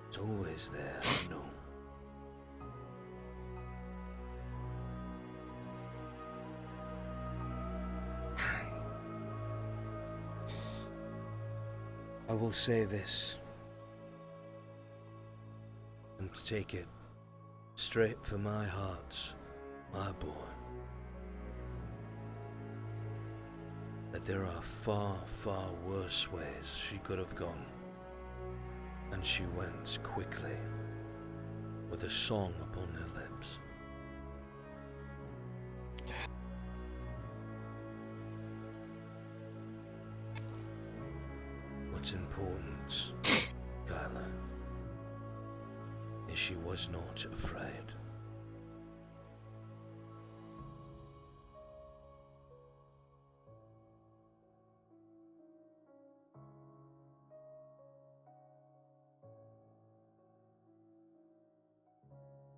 It's always there, I know. I will say this, and take it straight from my heart, my boy, that there are far, far worse ways she could have gone, and she went quickly, with a song upon her lips. What's important, Kyla, is she was not afraid.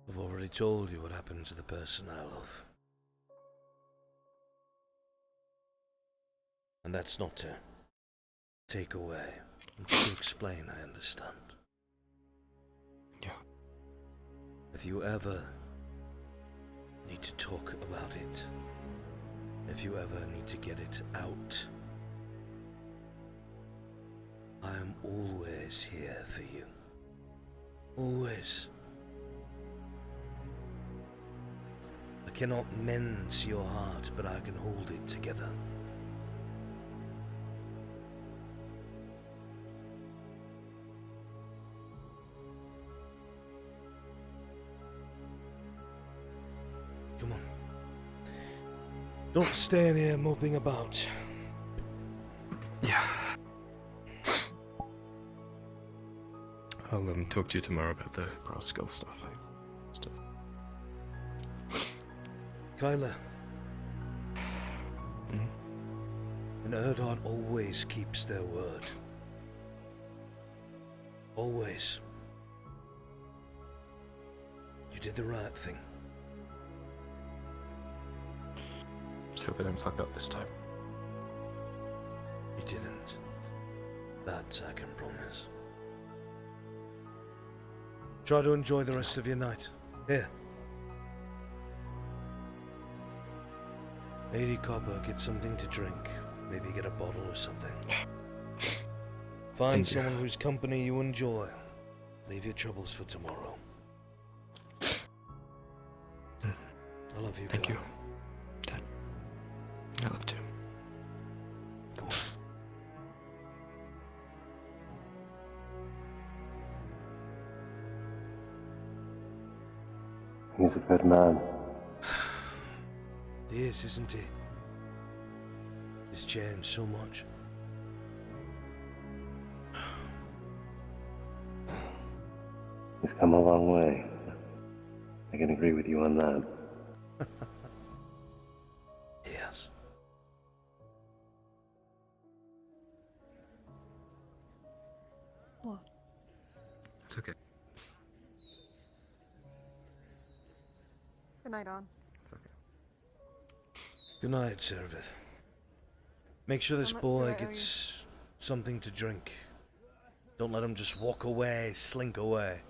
I've already told you what happened to the person I love. And that's not to take away, it's to explain, I understand. Yeah. If you ever need to talk about it, if you ever need to get it out, I am always here for you. Always. I cannot mend your heart, but I can hold it together. Come on. Don't stand here moping about. Yeah. I'll talk to you tomorrow about the brass skull stuff. Kyla. An Erdheart always keeps their word. Always. You did the right thing. Let's hope I don't fuck up this time. You didn't. That I can promise. Try to enjoy the rest of your night. Here. 80 copper, get something to drink. Maybe get a bottle or something. Find someone whose company you enjoy. Leave your troubles for tomorrow. I love you, Thank you. Kyla. Dad. I love you. Go on. He's a good man. He is, isn't he? He's changed so much. He's come a long way. I can agree with you on that. Yes. What? It's okay. Good night, On. It's okay. Good night, Servith. Make sure this How much boy do I owe gets something to drink. Don't let him just walk away, slink away.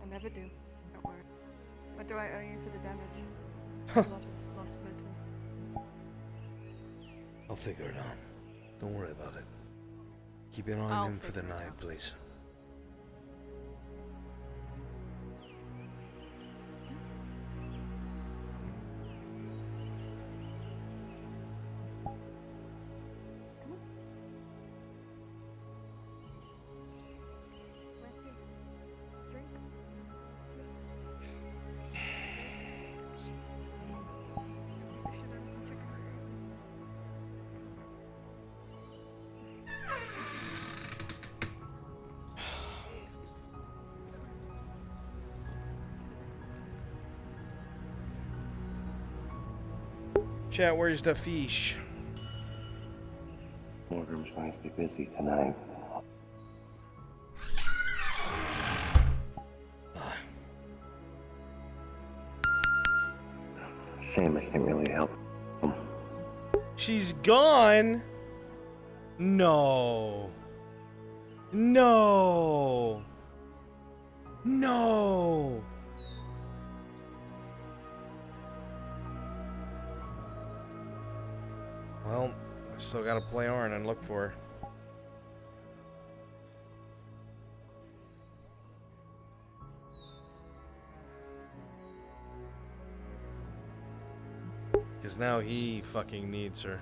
I never do. Don't worry. What do I owe you for the damage? A lot of lost mental. I'll figure it out. Don't worry about it. Keep your eye I'll on him for the figure it night, out. please. Where to? Drink? I should have some chicken. Chat, where's the fish? Morgan's going to be busy tonight. Shame I can't really help. She's gone? No. No. No. Well, I still gotta play Orin and look for her. Because now he fucking needs her.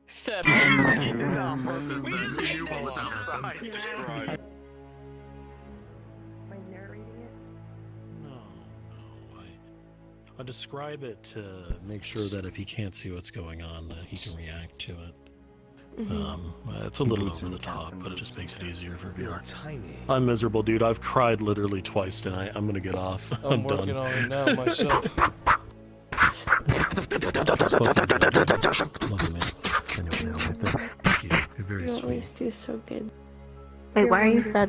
Shut We just knew what was happening. I describe it to make sure that if he can't see what's going on, that he can react to it. It's a little over the top, but it just makes it easier for VR. Tiny. I'm miserable, dude. I've cried literally twice tonight. I'm gonna get off. I'm done. working on it now myself. Love you, man. Anyway, right there. Thank you. You're very You sweet. always do so good. Wait, why are you sad?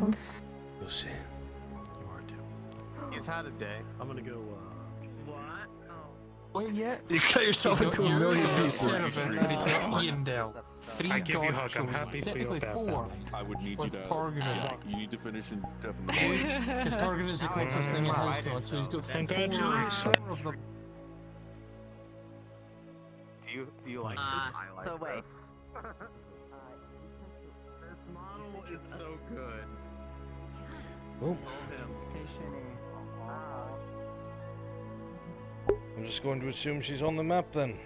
You'll see. You are too. He's had a day. I'm gonna go. Wait yet? You cut yourself into a million pieces. I give you a hug. I'm happy for your family. I would need you With to. Target. Yeah, you need to finish in definitely. Because Target is the closest thing in high school, so he's got Congratulations. Do you like this? I like so wait. This model is so good. Oh. I'm just going to assume she's on the map then.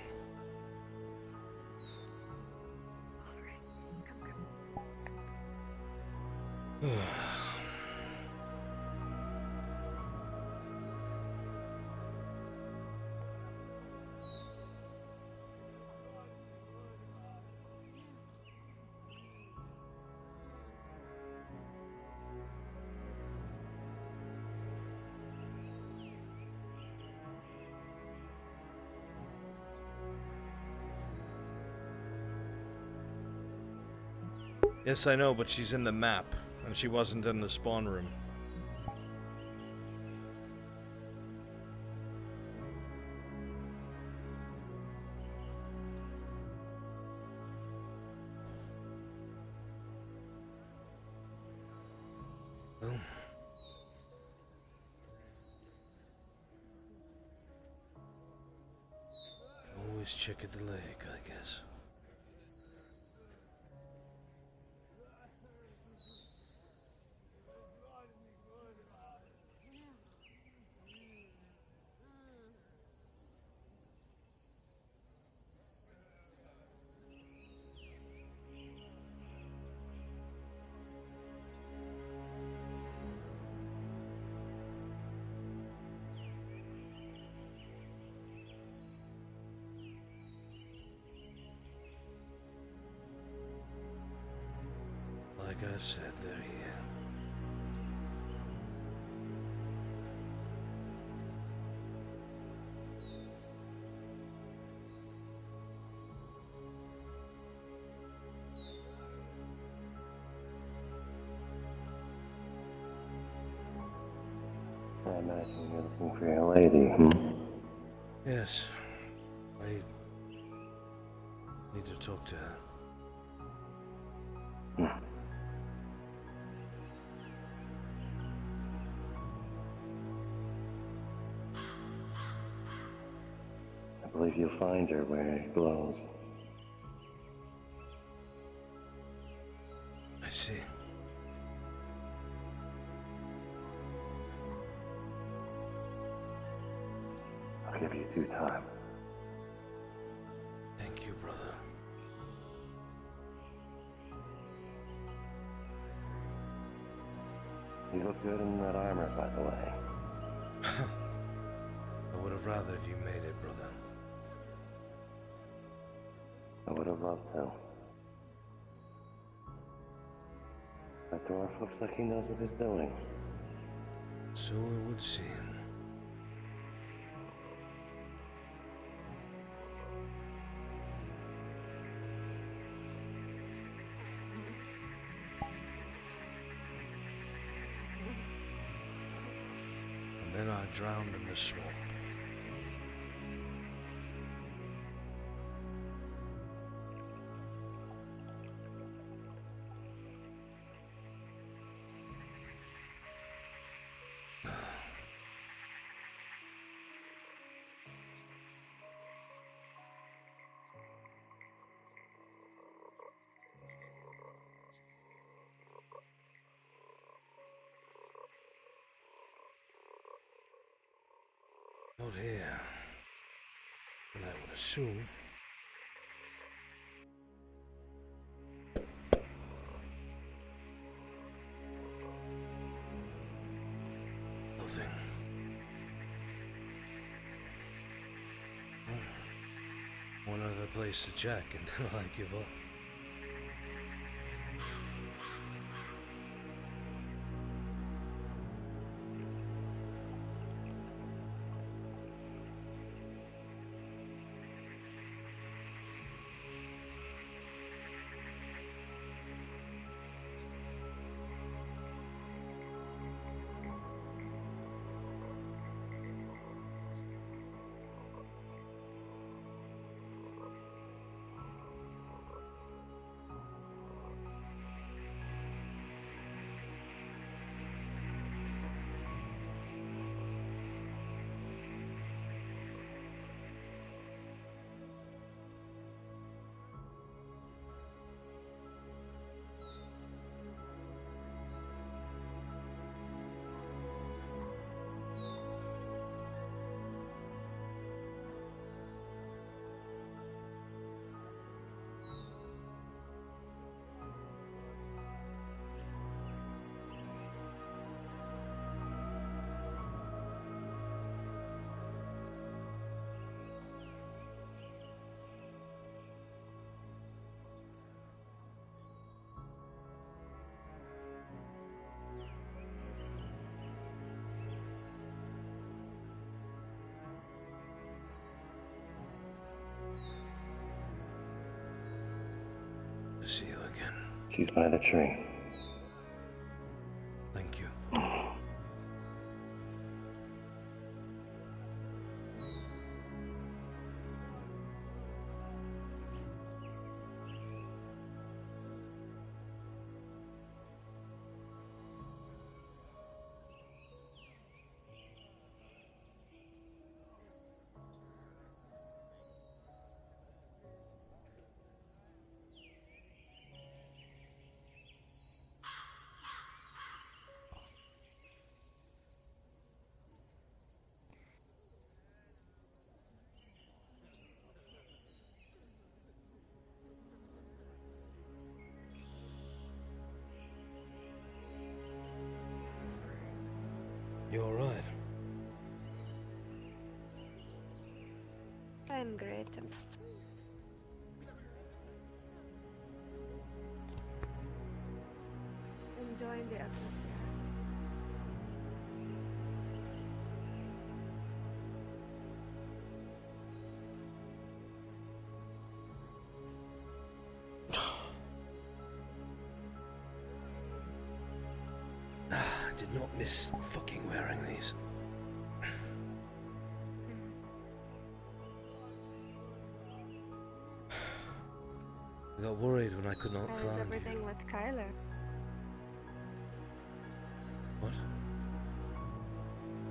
Yes, I know, but she's in the map, and she wasn't in the spawn room. Well. Always check at the lake, I guess. Like I said, they're here. I imagine you're looking for your lady, Yes. I need to talk to her. believe you'll find her where it glows. I see. I'll give you 2 time. Thank you, brother. You look good in that armor, by the way. I would have rathered you made it, brother. I would have loved to. That dwarf looks like he knows what he's doing. So it would seem. And then I drowned in the swamp. Not here. And I would assume. Nothing. Oh. One other place to check and then I give up. To see you again. She's by the tree. Thank you. You all right? I'm great. I'm enjoying the episode. I did not miss fucking wearing these. I got worried when I could not How is find you. everything with Kyler? What?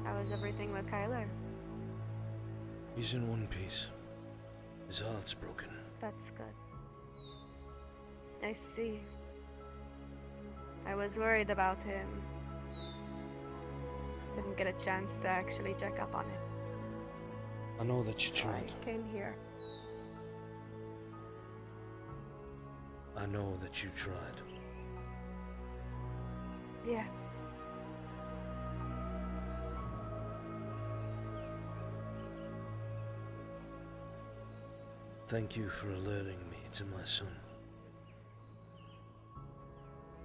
How is everything with Kyler? He's in one piece. His heart's broken. That's good. I see. I was worried about him. Didn't get a chance to actually check up on him. I know that you So tried. I came here. I know that you tried. Yeah. Thank you for alerting me to my son.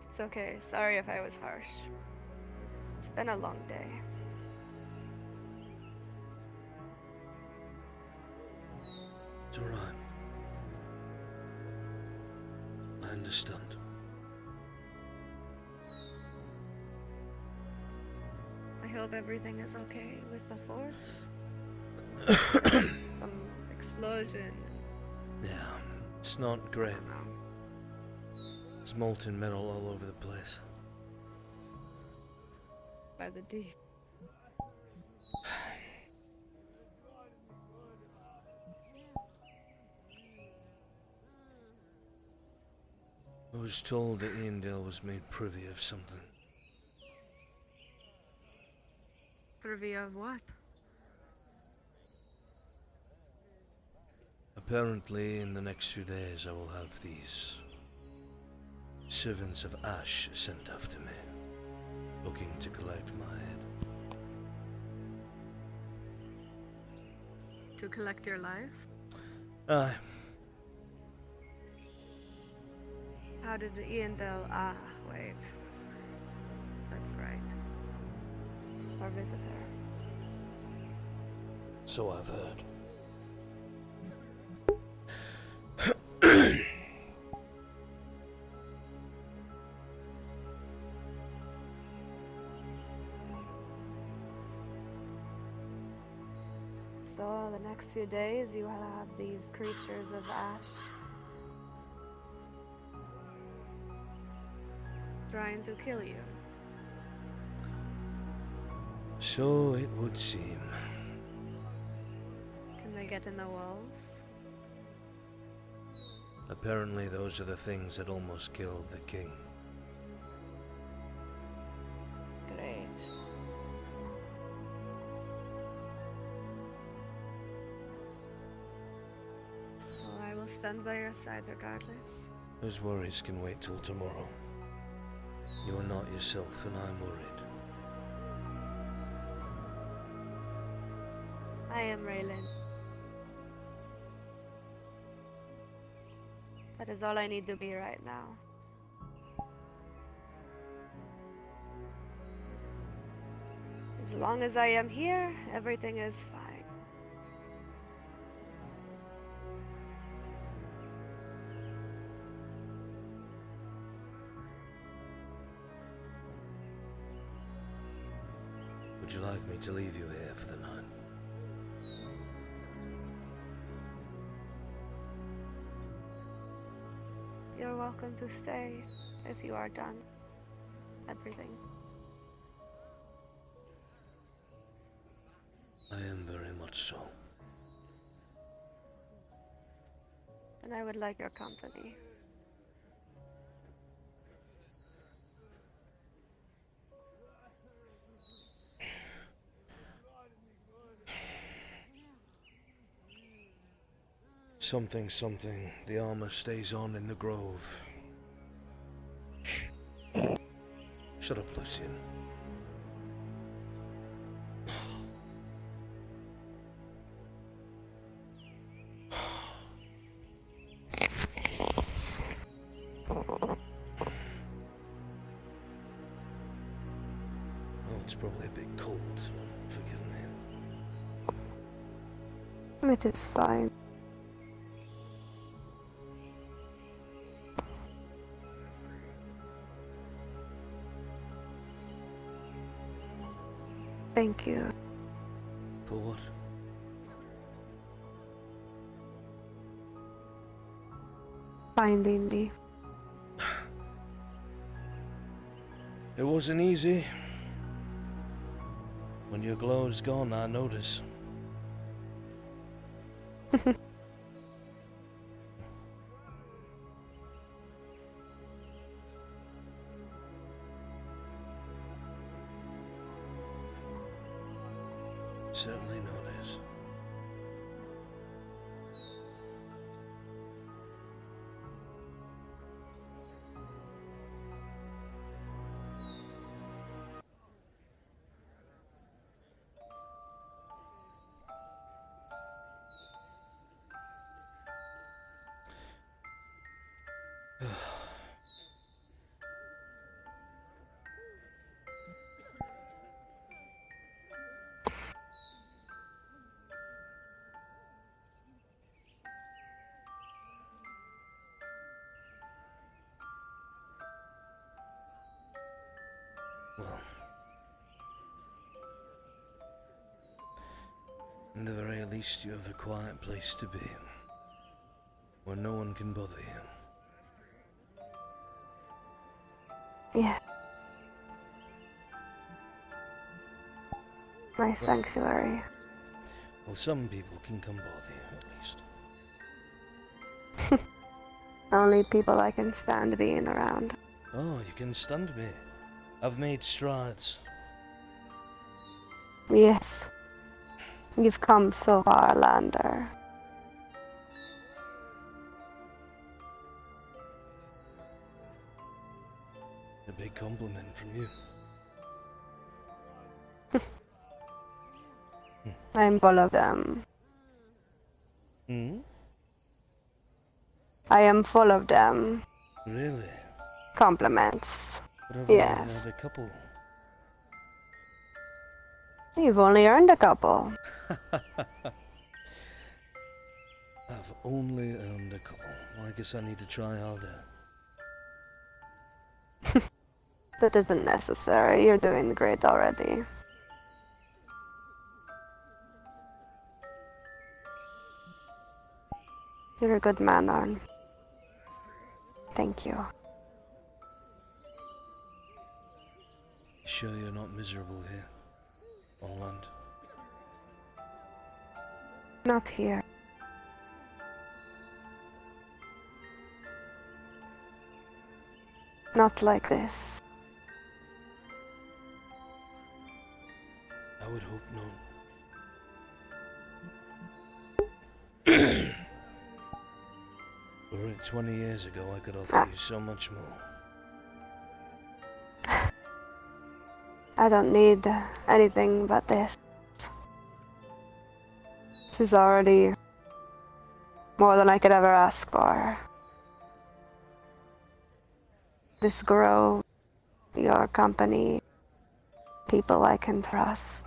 It's okay. Sorry if I was harsh. It's been a long day. It's alright. I understand. I hope everything is okay with the forge. Some explosion. Yeah, it's not great. There's molten metal all over the place. By the deep. I was told that Iandale was made privy of something. Privy of what? Apparently, in the next few days, I will have these servants of Ash sent after me, looking to collect my head. To collect your life? Aye. How did Iandale... Ah, wait. That's right. Our visitor. So I've heard. So the next few days you will have these creatures of ash trying to kill you. So it would seem. Can they get in the walls? Apparently those are the things that almost killed the king. Great. Well, I will stand by your side regardless. Those worries can wait till tomorrow. You are not yourself, and I'm worried. I am Raylan. That is all I need to be right now. As long as I am here, everything is fine. Would you like me to leave you here for the night? You're welcome to stay if you are done. Everything. I am very much so. And I would like your company. Something, something. The armor stays on in the grove. Shut up, Lucian. Oh, it's probably a bit cold, so forgive me. It is fine. Thank you. For what? Finding me. It wasn't easy. When your glow's gone, I notice. In the very least, you have a quiet place to be, where no one can bother you. Yeah. My sanctuary. Well, some people can come bother you, at least. Only people I can stand being around. Oh, you can stand me. I've made strides. Yes. You've come so far, Lander. A big compliment from you. I'm full of them. Hmm? I am full of them. Really? Compliments. But I've Yes. only had a couple. You've only earned a couple. I've only earned a couple. Well, I guess I need to try harder. That isn't necessary. You're doing great already. You're a good man, Arn. Thank you. You sure you're not miserable here? On land? Not here. Not like this. I would hope not. Were it 20 years ago, I could offer you so much more. I don't need anything but this. This is already more than I could ever ask for. This grove, your company, people I can trust.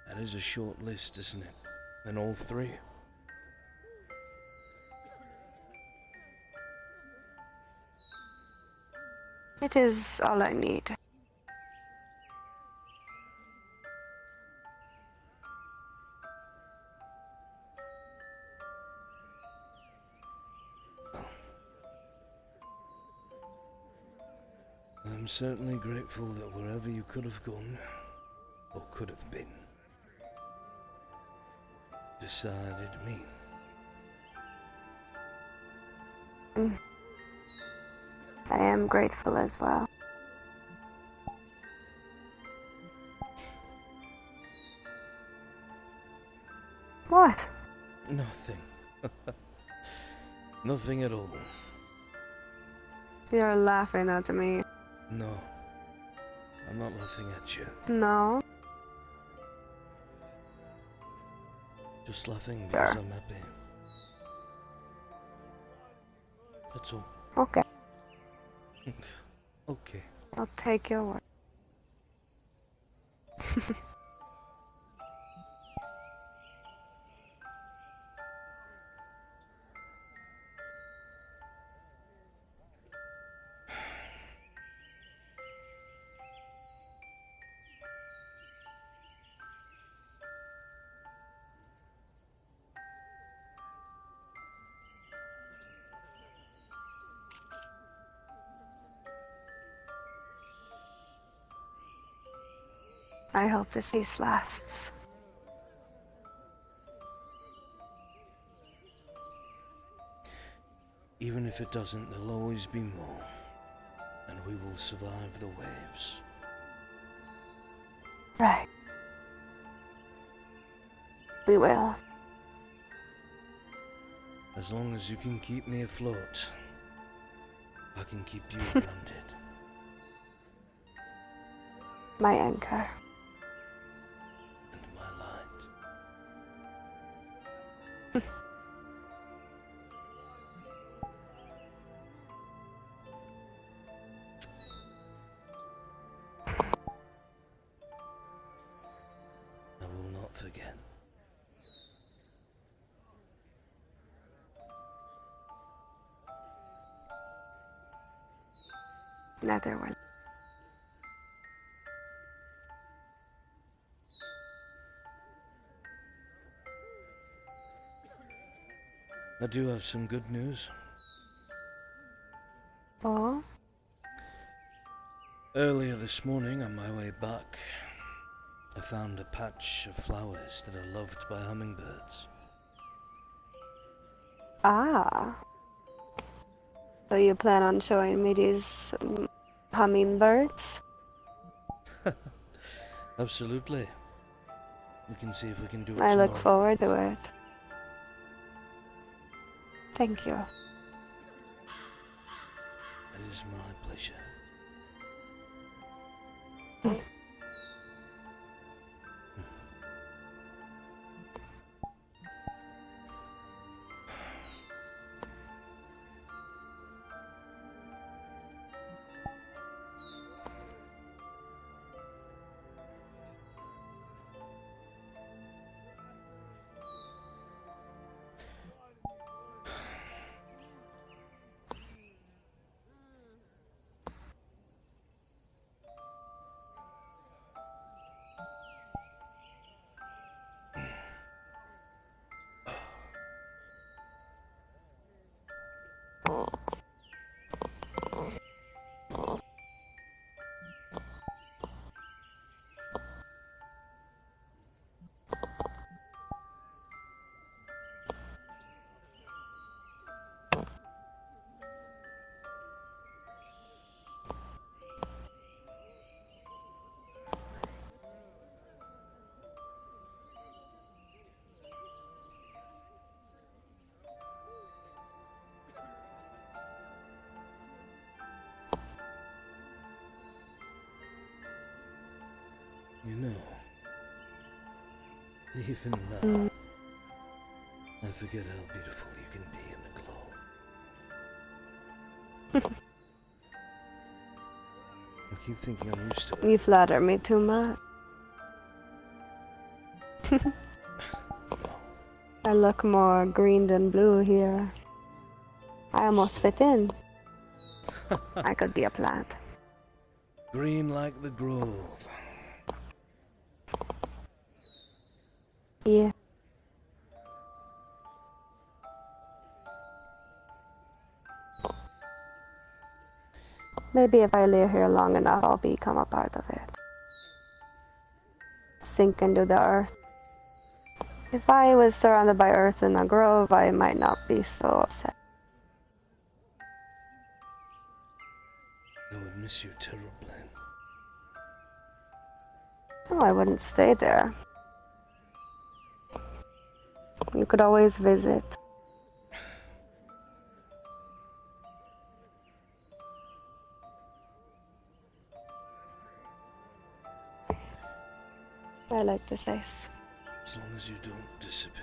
That is a short list, isn't it? And all three? It is all I need. I'm certainly grateful that wherever you could have gone, or could have been, decided me. I am grateful as well. What? Nothing. Nothing at all. You're laughing at me. No. I'm not laughing at you. No. Just laughing because Sure. I'm happy. That's all. Okay. Okay. I'll take your word. I hope this peace lasts. Even if it doesn't, there'll always be more. And we will survive the waves. Right. We will. As long as you can keep me afloat, I can keep you grounded. My anchor. And my light. I will not forget. Neither will. I do have some good news. Oh? Earlier this morning, on my way back, I found a patch of flowers that are loved by hummingbirds. Ah. So you plan on showing me these hummingbirds? Absolutely. We can see if we can do it I look tomorrow. forward to it. Thank you. It is my pleasure. You know, even now, I forget how beautiful you can be in the glow. I keep thinking I'm used to it. You flatter me too much. I look more green than blue here. I almost fit in. I could be a plant. Green like the grove. Yeah. Maybe if I live here long enough, I'll become a part of it. Sink into the earth. If I was surrounded by earth in a grove, I might not be so upset. I would miss you terribly. No, I wouldn't stay there. You could always visit. I like this ice. As long as you don't disappear.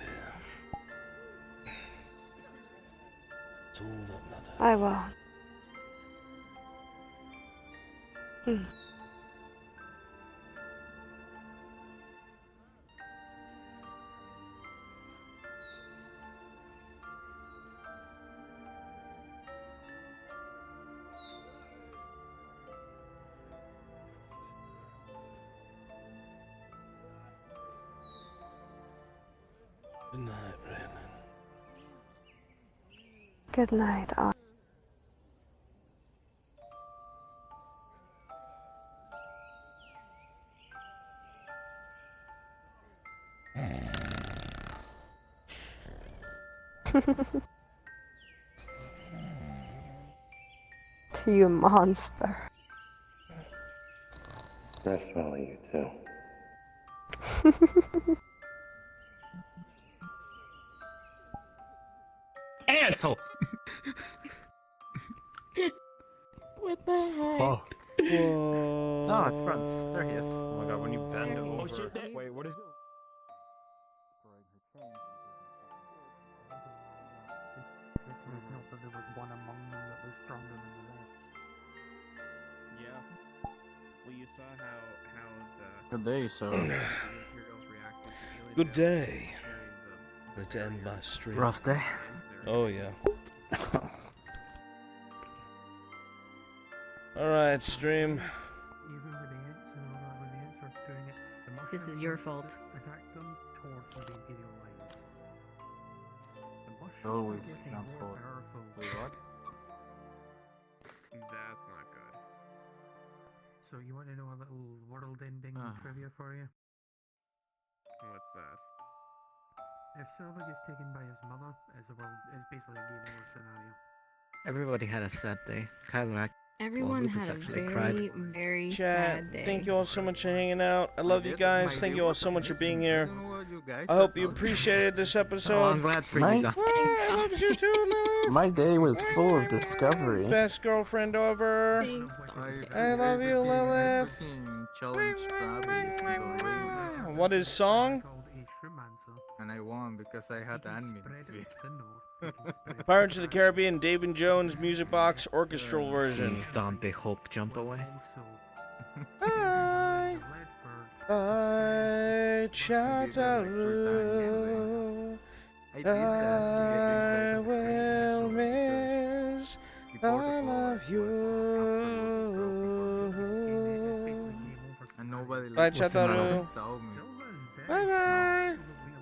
It's all that matters. I won't. Good night, Raylan. Good night, all. You monster. Nice smelling you too. Asshole! What the heck? Fuck. Oh, it's Bruns. There he is. Oh my god, when you bend over. Oh shit, Wait, what is. There was one among them that was stronger than the rest. Yeah. Well, you saw how the Good day, sir. Imperials reacted to Alien Good Tales day. carrying the Ready to end my stream. Rough day. Oh yeah. Alright, stream. Even with the ants and all that, when the ants were doing it, the This is your fault. attacked them towards where the Imperial line was. The mushroom Always not for. Wait, what? That's not good. So you want to know a little world-ending trivia for you? What's that? If Silva gets taken by his mother, as the world is basically a game over scenario. Everybody had a sad day. Kyler, Everyone Lupus had a actually very, cried. very Chat, sad day. thank you all so much for hanging out. I love you guys. Thank you all so much for being here. I hope you appreciated this episode. Oh, I'm glad for you, Doc. I love you too, Lilith. My day was full of discovery. Best girlfriend ever. I love you, Lilith. What is song? And I won because I had admins with. Pirates of the Caribbean, David Jones Music Box Orchestral version. Dante Hope jump away. Bye. Bye, Chataru. I will miss all of you. And nobody Bye, Chataru. saw me. Bye bye.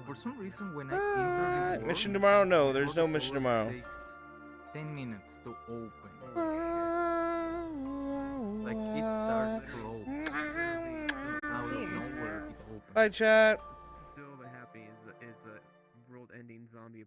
For some reason, when I enter the Mission world, tomorrow? No, there's no portal mission always tomorrow. Takes 10 minutes to open. Like it starts closed. Out of nowhere, it opens. Bye, chat. Still the happy is a world-ending zombie